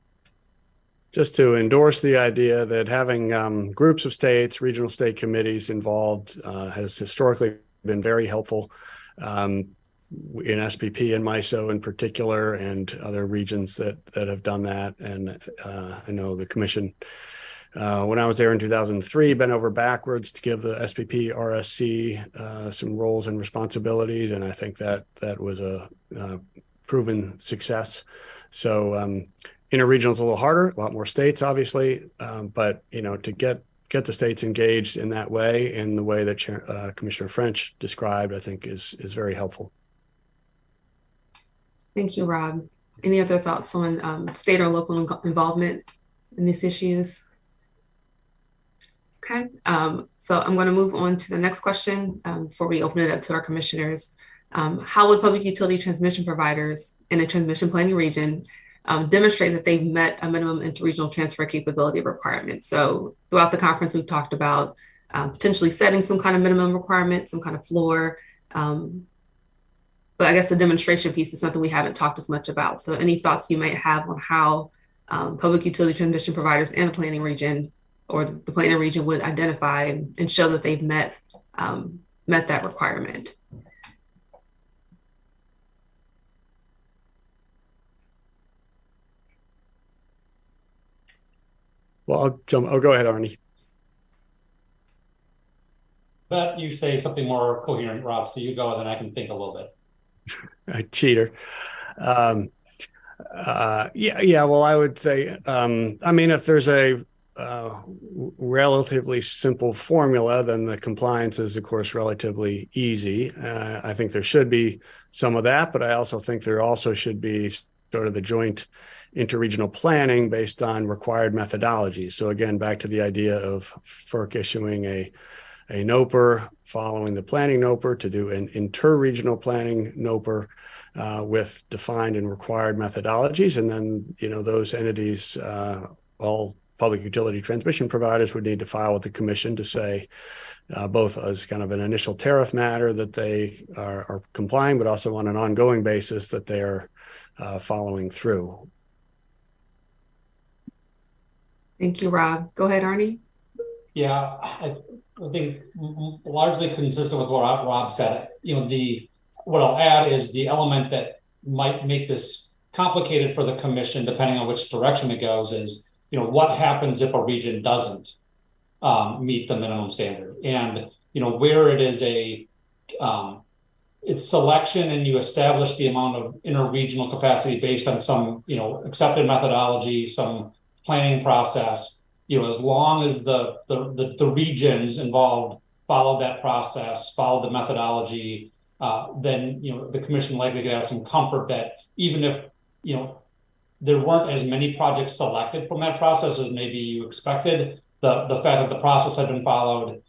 Just to endorse the idea that having groups of states, regional state committees involved has historically been very helpful in SPP and MISO in particular, and other regions that have done that. And I know the commission, when I was there in 2003, bent over backwards to give the SPP RSC some roles and responsibilities, and I think that was a proven success. So interregional is a little harder, a lot more states, obviously, but to get the states engaged in that way, in the way that Commissioner French described, I think is very helpful. Thank you, Rob. Any other thoughts on state or local involvement in these issues? Okay, so I'm going to move on to the next question before we open it up to our commissioners. How would public utility transmission providers in a transmission planning region demonstrate that they've met a minimum interregional transfer capability requirement? So throughout the conference, we've talked about potentially setting some kind of minimum requirement, some kind of floor. But I guess the demonstration piece is something we haven't talked as much about. So any thoughts you might have on how public utility transmission providers in a planning region or the planning region would identify and show that they've met that requirement? Well, I'll go ahead, Arnie. But you say something more coherent, Rob, so you go and then I can think a little bit. Cheater. Well, I would say, if there's a relatively simple formula, then the compliance is, of course, relatively easy. I think there should be some of that, but I also think there also should be sort of the joint interregional planning based on required methodologies. So again, back to the idea of FERC issuing a NOPR, following the planning NOPR, to do an interregional planning NOPR with defined and required methodologies. And then, those entities, all public utility transmission providers, would need to file with the commission to say, both as kind of an initial tariff matter that they are complying, but also on an ongoing basis that they are following through. Thank you, Rob. Go ahead, Arnie. Yeah, I think largely consistent with what Rob said. What I'll add is the element that might make this complicated for the commission, depending on which direction it goes, is what happens if a region doesn't meet the minimum standard, and where it is it's selection, and you establish the amount of interregional capacity based on some accepted methodology, some planning process. As long as the regions involved follow that process, follow the methodology, then the commission likely could have some comfort that even if there weren't as many projects selected from that process as maybe you expected, the fact that the process had been followed,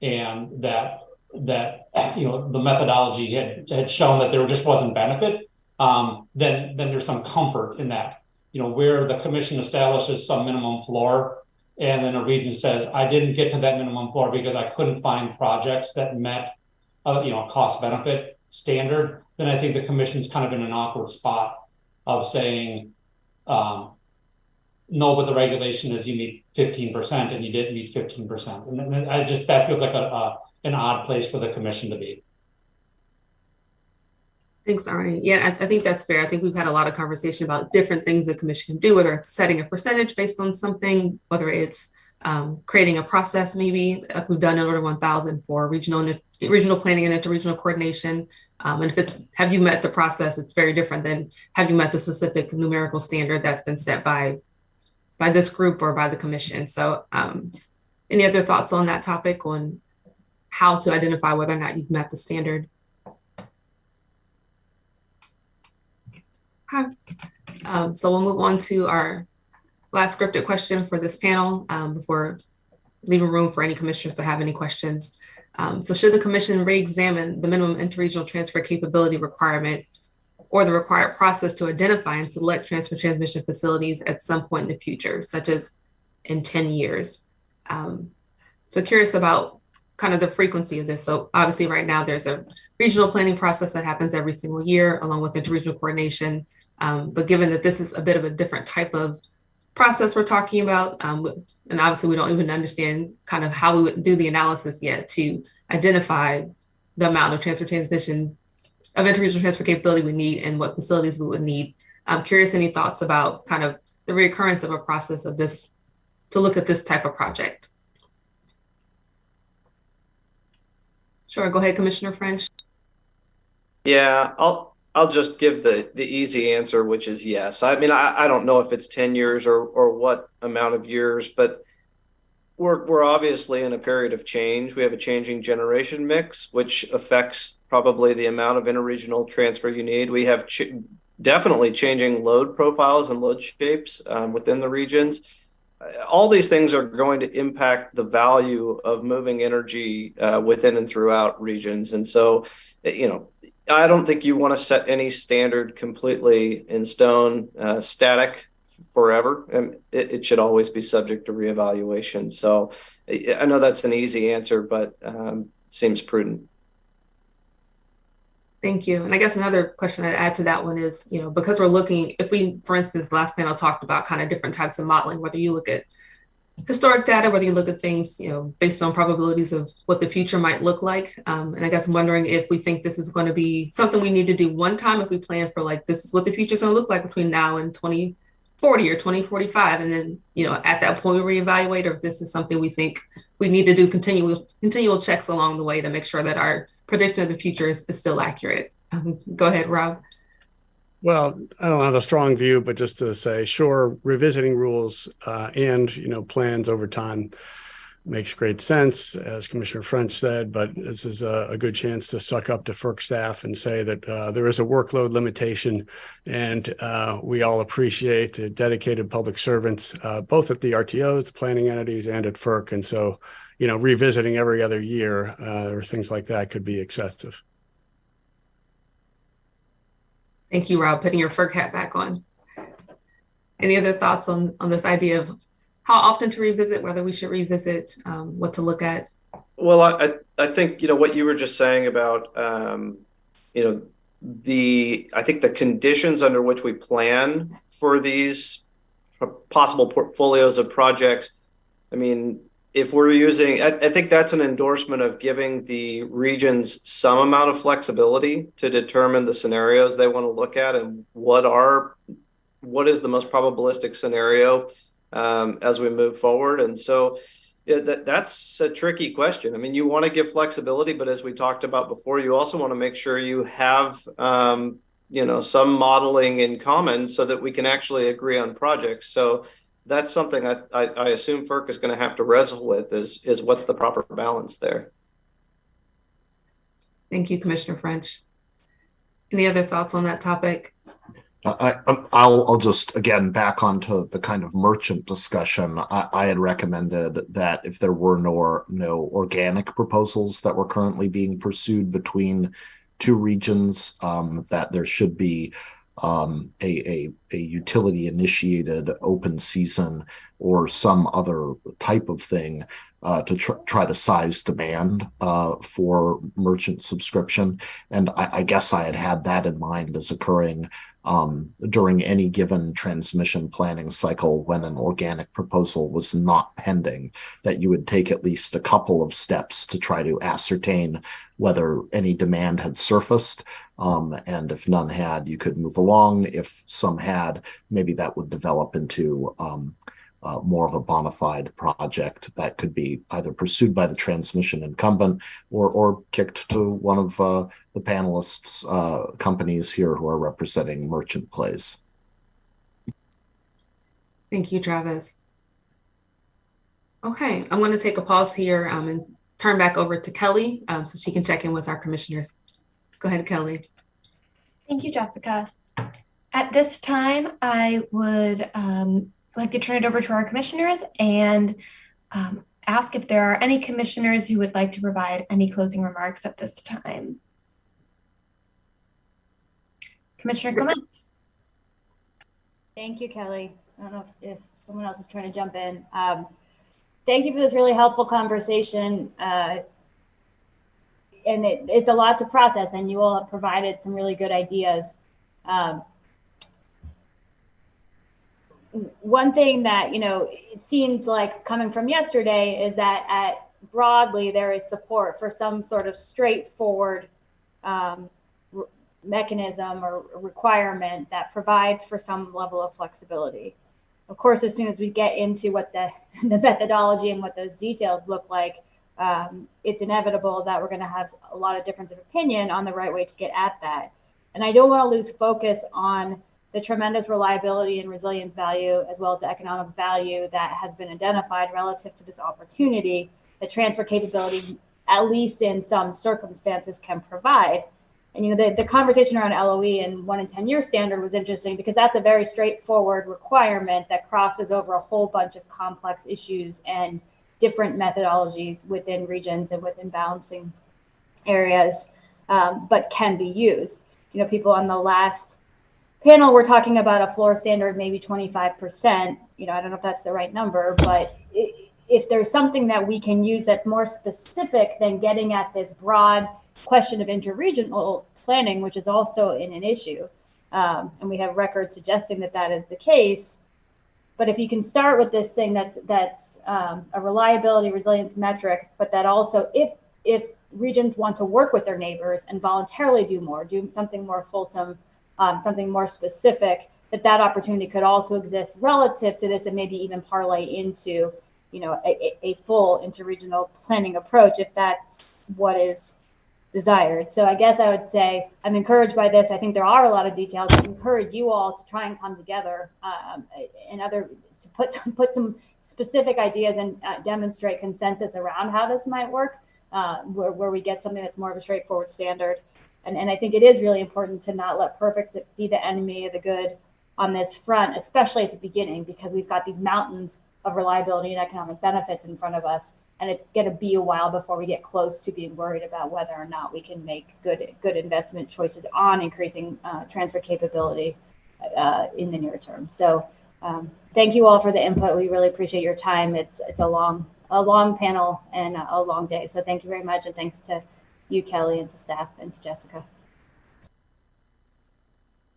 and that the methodology had shown that there just wasn't benefit, then there's some comfort in that. Where the commission establishes some minimum floor, and then a region says, I didn't get to that minimum floor because I couldn't find projects that met a cost benefit standard, then I think the commission's kind of in an awkward spot of saying, no, but the regulation is you meet 15% and you didn't meet 15%. And that feels like an odd place for the commission to be. Thanks, Arnie. Yeah, I think that's fair. I think we've had a lot of conversation about different things the commission can do, whether it's setting a percentage based on something, whether it's creating a process, maybe like we've done in Order 1000 for regional planning and interregional coordination. And if it's, have you met the process, it's very different than have you met the specific numerical standard that's been set by this group or by the commission. So any other thoughts on that topic, on how to identify whether or not you've met the standard? Okay. So we'll move on to our last scripted question for this panel before leaving room for any commissioners to have any questions. So should the commission re-examine the minimum interregional transfer capability requirement or the required process to identify and select transfer transmission facilities at some point in the future, such as in 10 years? So curious about kind of the frequency of this. So obviously right now there's a regional planning process that happens every single year along with interregional coordination. But given that this is a bit of a different type of process we're talking about, and obviously we don't even understand kind of how we would do the analysis yet to identify the amount of transfer transmission of interregional transfer capability we need and what facilities we would need. I'm curious, any thoughts about kind of the reoccurrence of a process of this to look at this type of project? Sure, go ahead, Commissioner French. Yeah, I'll just give the easy answer, which is yes. I mean, I don't know if it's 10 years or what amount of years, but we're obviously in a period of change. We have a changing generation mix, which affects probably the amount of interregional transfer you need. We have definitely changing load profiles and load shapes within the regions. All these things are going to impact the value of moving energy within and throughout regions. And so, I don't think you want to set any standard completely in stone, static forever. And it should always be subject to reevaluation. So I know that's an easy answer, but it seems prudent. Thank you. And I guess another question I'd add to that one is, because we're looking, if we, for instance, last panel talked about kind of different types of modeling, whether you look at historic data, whether you look at things, based on probabilities of what the future might look like. And I guess I'm wondering if we think this is going to be something we need to do one time, if we plan for like, this is what the future is going to look like between now and 2040 or 2045. And then, at that point we reevaluate, or if this is something we think we need to do continual checks along the way to make sure that our prediction of the future is still accurate. Go ahead, Rob. Well, I don't have a strong view, but just to say, sure, revisiting rules and plans over time makes great sense, as Commissioner French said. But this is a good chance to suck up to FERC staff and say that there is a workload limitation, and we all appreciate the dedicated public servants, both at the RTOs, the planning entities, and at FERC. And so, revisiting every other year or things like that could be excessive. Thank you, Rob, putting your FERC hat back on. Any other thoughts on this idea of how often to revisit, whether we should revisit, what to look at? Well, I think, what you were just saying about, I think the conditions under which we plan for these possible portfolios of projects, I mean, if we're using, I think that's an endorsement of giving the regions some amount of flexibility to determine the scenarios they want to look at and what is the most probabilistic scenario as we move forward. And so that's a tricky question. I mean, you want to give flexibility, but as we talked about before, you also want to make sure you have some modeling in common so that we can actually agree on projects. So that's something I assume FERC is going to have to wrestle with is what's the proper balance there. Thank you, Commissioner French. Any other thoughts on that topic? I'll just, again, back onto the kind of merchant discussion. I had recommended that if there were no organic proposals that were currently being pursued between to regions, that there should be a utility initiated open season or some other type of thing to try to size demand for merchant subscription. And I guess I had that in mind as occurring during any given transmission planning cycle when an organic proposal was not pending, that you would take at least a couple of steps to try to ascertain whether any demand had surfaced. And if none had, you could move along. If some had, maybe that would develop into more of a bona fide project that could be either pursued by the transmission incumbent or kicked to one of the panelists' companies here who are representing merchant plays. Thank you, Travis. Okay, I want to take a pause here and turn back over to Kelly so she can check in with our commissioners. Go ahead, Kelly. Thank you, Jessica. At this time, I would like to turn it over to our commissioners and ask if there are any commissioners who would like to provide any closing remarks at this time. Commissioner Clements. Thank you, Kelly. I don't know if someone else was trying to jump in. Thank you for this really helpful conversation. And it's a lot to process, and you all have provided some really good ideas. One thing that, it seems like coming from yesterday is that broadly there is support for some sort of straightforward mechanism or requirement that provides for some level of flexibility. Of course, as soon as we get into what the methodology and what those details look like, it's inevitable that we're going to have a lot of difference of opinion on the right way to get at that. And I don't want to lose focus on the tremendous reliability and resilience value, as well as the economic value that has been identified relative to this opportunity that transfer capability, at least in some circumstances, can provide. And the conversation around LOE and 1 in 10 year standard was interesting because that's a very straightforward requirement that crosses over a whole bunch of complex issues and different methodologies within regions and within balancing areas, but can be used. People on the last panel were talking about a floor standard, maybe 25%. I don't know if that's the right number, but if there's something that we can use that's more specific than getting at this broad question of interregional planning, which is also an issue, and we have records suggesting that is the case. But if you can start with this thing that's a reliability resilience metric, but that also if regions want to work with their neighbors and voluntarily do something more fulsome, something more specific, that opportunity could also exist relative to this and maybe even parlay into a full interregional planning approach if that's what is desired. So I guess I would say I'm encouraged by this. I think there are a lot of details. I encourage you all to try and come together to put some specific ideas and demonstrate consensus around how this might work, where we get something that's more of a straightforward standard. And I think it is really important to not let perfect be the enemy of the good on this front, especially at the beginning, because we've got these mountains of reliability and economic benefits in front of us. And it's going to be a while before we get close to being worried about whether or not we can make good investment choices on increasing transfer capability in the near term. So thank you all for the input. We really appreciate your time. It's a long panel and a long day. So thank you very much. And thanks to you, Kelly, and to staff and to Jessica.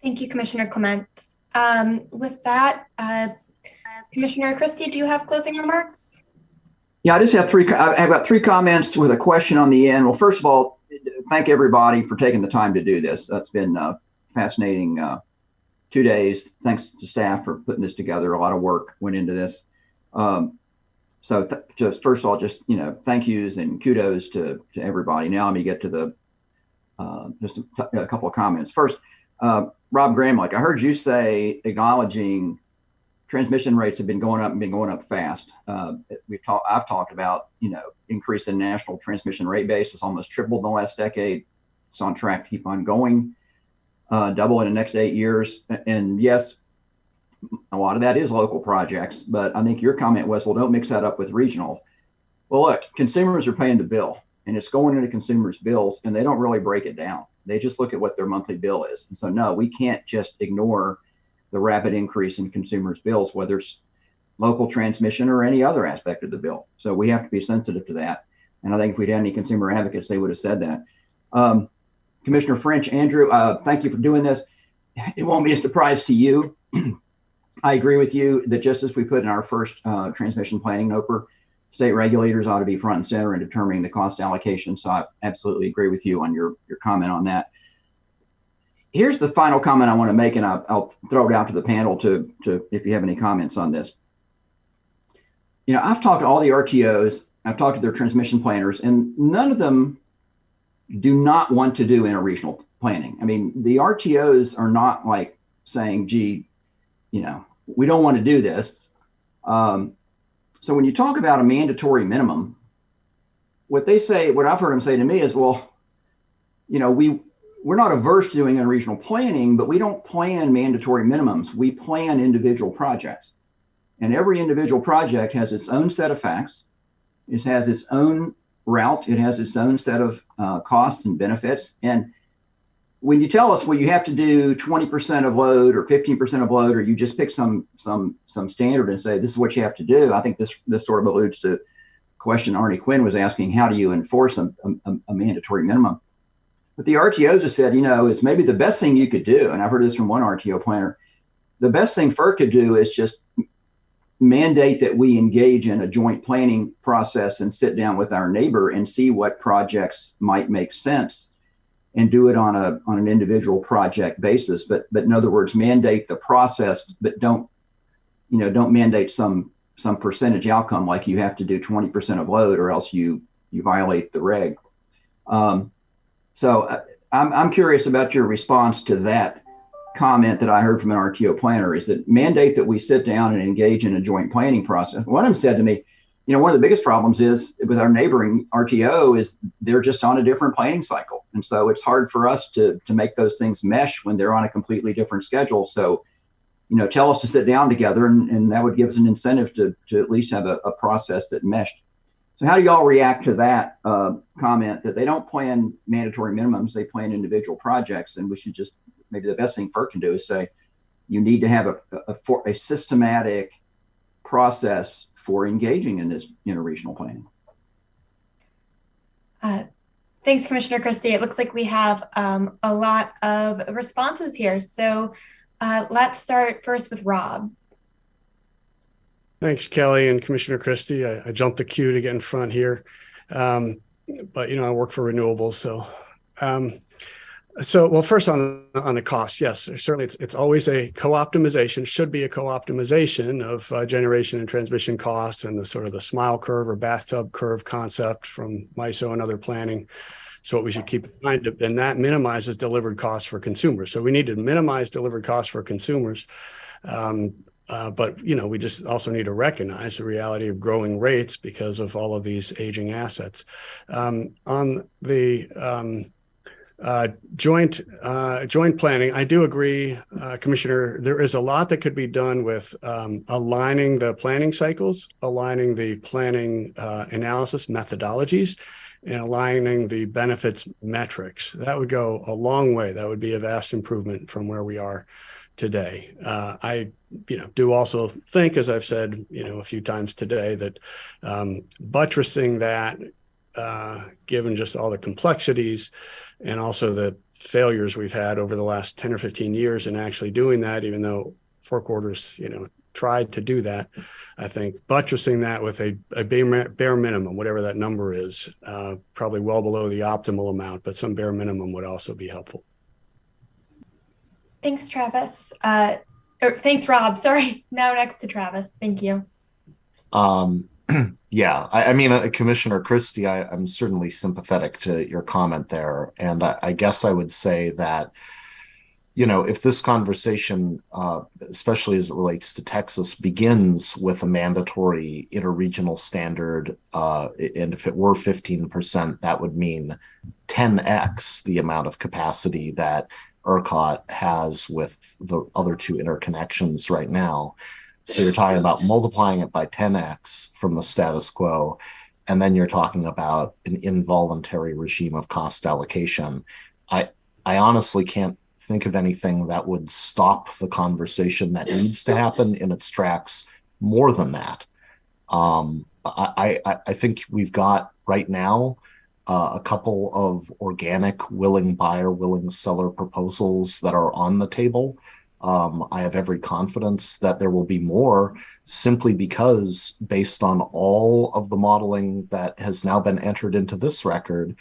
Thank you, Commissioner Clements. With that, Commissioner Christie, do you have closing remarks? Yeah, I just have I've got 3 comments with a question on the end. Well, first of all, thank everybody for taking the time to do this. That's been fascinating 2 days. Thanks to staff for putting this together. A lot of work went into this. So just first of all, just thank yous and kudos to everybody. Now let me get to the just a couple of comments. First, Rob Gramlich, I heard you say acknowledging transmission rates have been going up fast. I've talked about increase in national transmission rate base. It's almost tripled in the last decade. It's on track to keep on going, double in the next 8 years. And yes, a lot of that is local projects, but I think your comment was, well, don't mix that up with regional. Well, look, consumers are paying the bill, and it's going into consumers' bills, and they don't really break it down. They just look at what their monthly bill is. And so, no, we can't just ignore the rapid increase in consumers' bills, whether it's local transmission or any other aspect of the bill. So we have to be sensitive to that. And I think if we'd had any consumer advocates, they would have said that. Commissioner French, Andrew, thank you for doing this. It won't be a surprise to you. I agree with you that just as we put in our first transmission planning NOPR, state regulators ought to be front and center in determining the cost allocation. So I absolutely agree with you on your comment on that. Here's the final comment I want to make, and I'll throw it out to the panel to if you have any comments on this. You know, I've talked to all the RTOs, I've talked to their transmission planners, and none of them do not want to do interregional planning. I mean, the RTOs are not like saying, gee, you know, we don't want to do this. So when you talk about a mandatory minimum, what they say, what I've heard them say to me is, well, you know, we're not averse to doing interregional planning, but we don't plan mandatory minimums. We plan individual projects. And every individual project has its own set of facts. It has its own route. It has its own set of costs and benefits. And when you tell us, well, you have to do 20% of load or 15% of load, or you just pick some standard and say, this is what you have to do. I think this sort of alludes to a question Arnie Quinn was asking, how do you enforce a mandatory minimum? But the RTOs have said, you know, is maybe the best thing you could do. And I've heard this from one RTO planner. The best thing FERC could do is just mandate that we engage in a joint planning process and sit down with our neighbor and see what projects might make sense, and do it on an individual project basis. But in other words, mandate the process, but don't mandate some percentage outcome, like you have to do 20% of load or else you violate the reg. So I'm curious about your response to that comment that I heard from an RTO planner. Is it mandate that we sit down and engage in a joint planning process? One of them said to me, you know, one of the biggest problems is with our neighboring RTO is they're just on a different planning cycle. And so it's hard for us to make those things mesh when they're on a completely different schedule. So, you know, tell us to sit down together, and that would give us an incentive to at least have a process that meshed. So how do y'all react to that comment that they don't plan mandatory minimums, they plan individual projects, and we should just, maybe the best thing FERC can do is say, you need to have a systematic process for engaging in this interregional planning? Thanks, Commissioner Christie. It looks like we have a lot of responses here. So let's start first with Rob. Thanks, Kelly and Commissioner Christie. I jumped the queue to get in front here. But, you know, I work for renewables. So, well, first on the cost, yes, certainly it's always a co-optimization, should be a co-optimization of generation and transmission costs, and the sort of the smile curve or bathtub curve concept from MISO and other planning. So what we should keep in mind, and that minimizes delivered costs for consumers. So we need to minimize delivered costs for consumers. But, you know, we just also need to recognize the reality of growing rates because of all of these aging assets. On the joint planning, I do agree, Commissioner, there is a lot that could be done with aligning the planning cycles, aligning the planning analysis methodologies, and aligning the benefits metrics. That would go a long way. That would be a vast improvement from where we are today. I do also think, as I've said, a few times today, that buttressing that, given just all the complexities and also the failures we've had over the last 10 or 15 years in actually doing that, even though Four Quarters, tried to do that, I think buttressing that with a bare minimum, whatever that number is, probably well below the optimal amount, but some bare minimum would also be helpful. Thanks, Travis. Thanks, Rob. Sorry. Now next to Travis. Thank you. Yeah, I mean, Commissioner Christie, I'm certainly sympathetic to your comment there. And I guess I would say that, if this conversation, especially as it relates to Texas, begins with a mandatory interregional standard, and if it were 15%, that would mean 10x the amount of capacity that ERCOT has with the other two interconnections right now. So you're talking about multiplying it by 10x from the status quo, and then you're talking about an involuntary regime of cost allocation. I honestly can't think of anything that would stop the conversation that needs to happen in its tracks more than that. I think we've got right now a couple of organic willing buyer, willing seller proposals that are on the table. I have every confidence that there will be more, simply because based on all of the modeling that has now been entered into this record,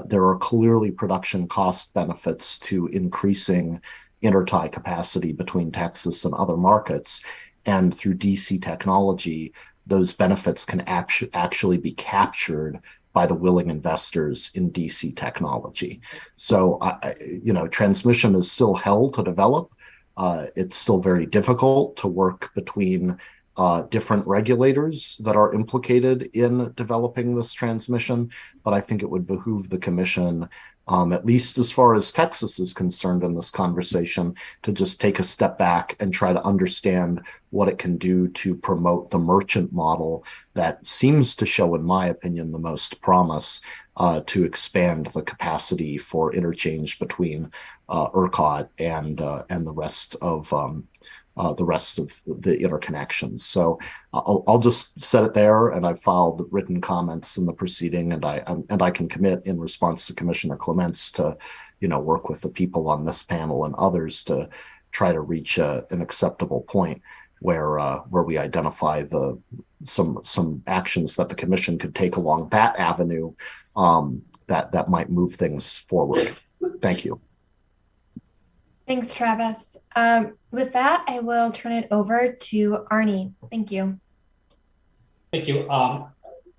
there are clearly production cost benefits to increasing intertie capacity between Texas and other markets. And through DC technology, those benefits can actually be captured by the willing investors in DC technology. So, transmission is still hell to develop. It's still very difficult to work between different regulators that are implicated in developing this transmission. But I think it would behoove the commission, at least as far as Texas is concerned in this conversation, to just take a step back and try to understand what it can do to promote the merchant model that seems to show, in my opinion, the most promise to expand the capacity for interchange between ERCOT and the rest of the interconnections. So I'll just set it there, and I've filed written comments in the proceeding, and I can commit in response to Commissioner Clements to, work with the people on this panel and others to try to reach an acceptable point where we identify some actions that the commission could take along that avenue that might move things forward. Thank you. Thanks, Travis. With that, I will turn it over to Arnie. Thank you. Thank you.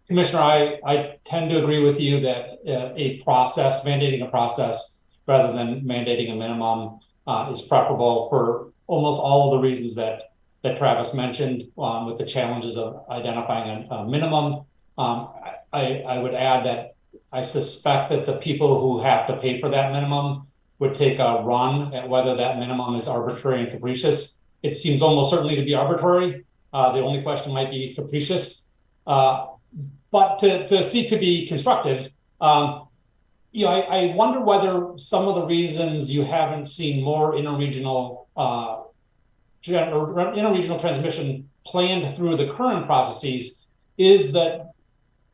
Commissioner, I tend to agree with you that mandating a process rather than mandating a minimum is preferable for almost all of the reasons that Travis mentioned, with the challenges of identifying a minimum. I would add that I suspect that the people who have to pay for that minimum would take a run at whether that minimum is arbitrary and capricious. It seems almost certainly to be arbitrary. The only question might be capricious. But to seek to be constructive, I wonder whether some of the reasons you haven't seen more interregional transmission planned through the current processes is that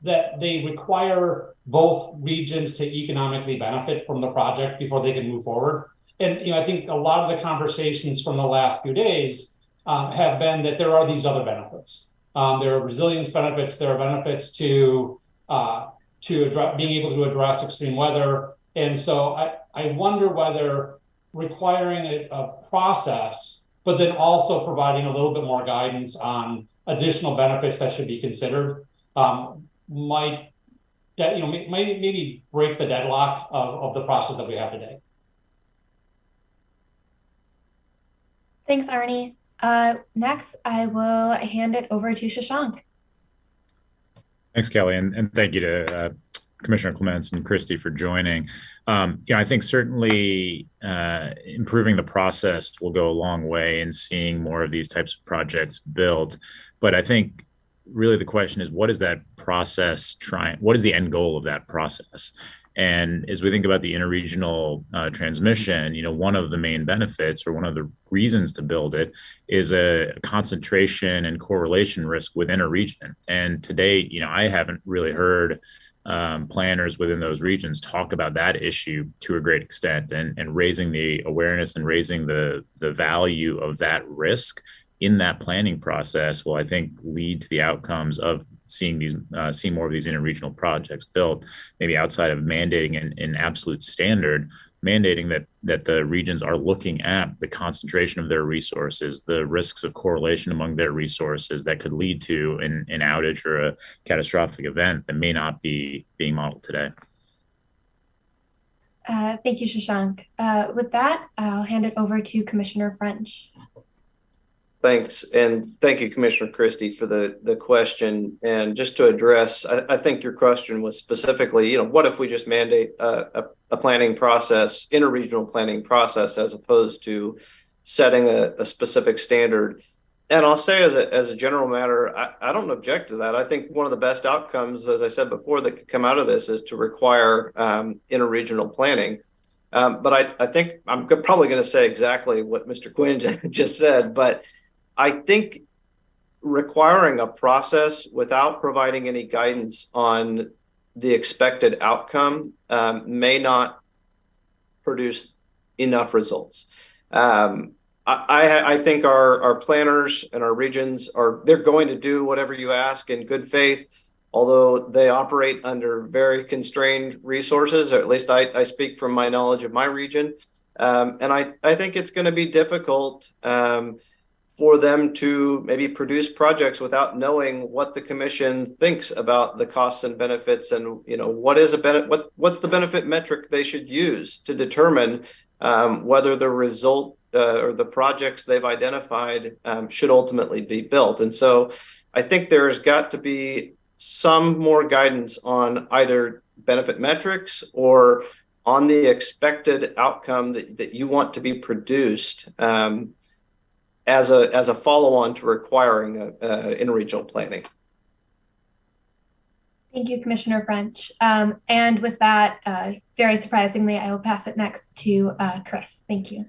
they require both regions to economically benefit from the project before they can move forward. And I think a lot of the conversations from the last few days have been that there are these other benefits. There are resilience benefits. There are benefits to being able to address extreme weather. And so I wonder whether requiring a process, but then also providing a little bit more guidance on additional benefits that should be considered, might maybe break the deadlock of the process that we have today. Thanks, Arnie. Next, I will hand it over to Shashank. Thanks, Kelly, and thank you to Commissioner Clements and Christie for joining. I think certainly improving the process will go a long way in seeing more of these types of projects built. But I think really the question is, what is that process what is the end goal of that process? And as we think about the interregional transmission, one of the main benefits or one of the reasons to build it is a concentration and correlation risk within a region. And to date, I haven't really heard planners within those regions talk about that issue to a great extent, and raising the awareness and raising the value of that risk in that planning process will, I think, lead to the outcomes of seeing more of these interregional projects built, maybe outside of mandating an absolute standard, mandating that the regions are looking at the concentration of their resources, the risks of correlation among their resources that could lead to an outage or a catastrophic event that may not be being modeled today. Thank you, Shashank. With that, I'll hand it over to Commissioner French. Thanks. And thank you, Commissioner Christie, for the question. And just to address, I think your question was specifically, what if we just mandate a planning process, interregional planning process, as opposed to setting a specific standard? And I'll say as a general matter, I don't object to that. I think one of the best outcomes, as I said before, that could come out of this is to require interregional planning. But I think I'm probably going to say exactly what Mr. Quinn just said, but I think requiring a process without providing any guidance on the expected outcome may not produce enough results. I think our planners and our regions they're going to do whatever you ask in good faith, although they operate under very constrained resources, or at least I speak from my knowledge of my region. And I think it's going to be difficult for them to maybe produce projects without knowing what the commission thinks about the costs and benefits, and what's the benefit metric they should use to determine whether the result or the projects they've identified should ultimately be built. And so I think there's got to be some more guidance on either benefit metrics or on the expected outcome that you want to be produced as a follow-on to requiring interregional planning. Thank you, Commissioner French. And with that, very surprisingly, I will pass it next to Chris. Thank you.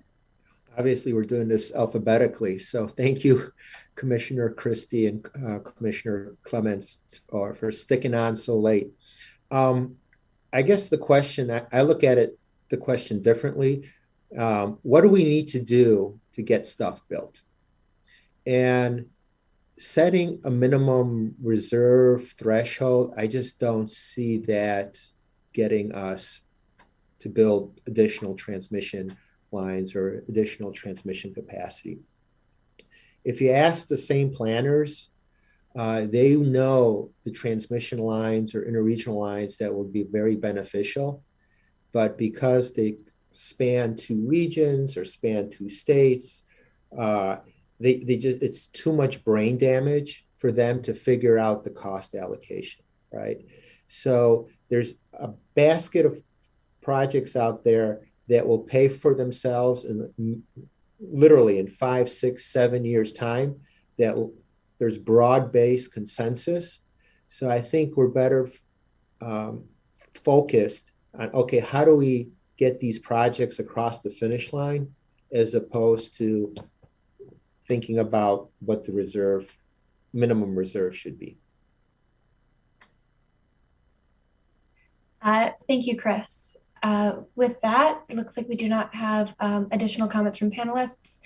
Obviously, we're doing this alphabetically. So thank you, Commissioner Christie and Commissioner Clements for sticking on so late. I guess the question, I look at the question differently. What do we need to do to get stuff built? And setting a minimum reserve threshold, I just don't see that getting us to build additional transmission lines or additional transmission capacity. If you ask the same planners, they know the transmission lines or interregional lines that will be very beneficial, but because they span 2 regions or span 2 states, it's too much brain damage for them to figure out the cost allocation, right? So there's a basket of projects out there that will pay for themselves literally in 5, 6, 7 years time, that there's broad-based consensus. So I think we're better focused on, okay, how do we get these projects across the finish line, as opposed to thinking about what the minimum reserve should be. Thank you, Chris. With that, it looks like we do not have additional comments from panelists.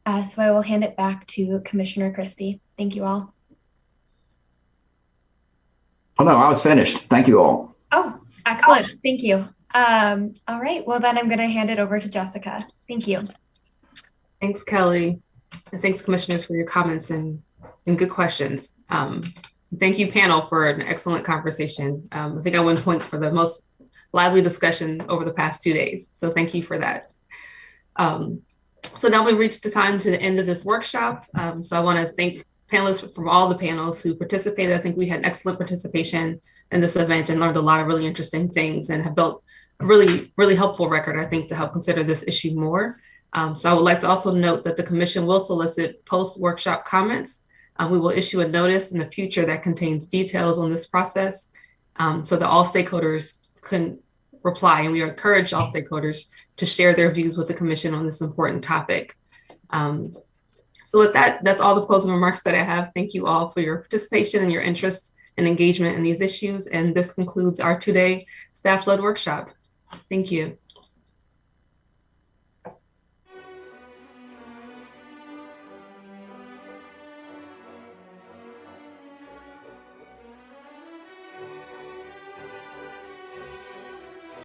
So I will hand it back to Commissioner Christie. Thank you all. Oh, no, I was finished. Thank you all. Oh, excellent. Thank you. All right. Well, then I'm going to hand it over to Jessica. Thank you. Thanks, Kelly. And thanks, commissioners, for your comments and good questions. Thank you, panel, for an excellent conversation. I think I won points for the most lively discussion over the past 2 days. So thank you for that. So now we've reached the time to the end of this workshop. So I want to thank panelists from all the panels who participated. I think we had excellent participation in this event and learned a lot of really interesting things and have built a really, really helpful record, I think, to help consider this issue more. So I would like to also note that the Commission will solicit post-workshop comments. We will issue a notice in the future that contains details on this process so that all stakeholders can reply, and we encourage all stakeholders to share their views with the Commission on this important topic. So with that, that's all the closing remarks that I have. Thank you all for your participation and your interest and engagement in these issues. And this concludes our 2-day staff-led workshop. Thank you.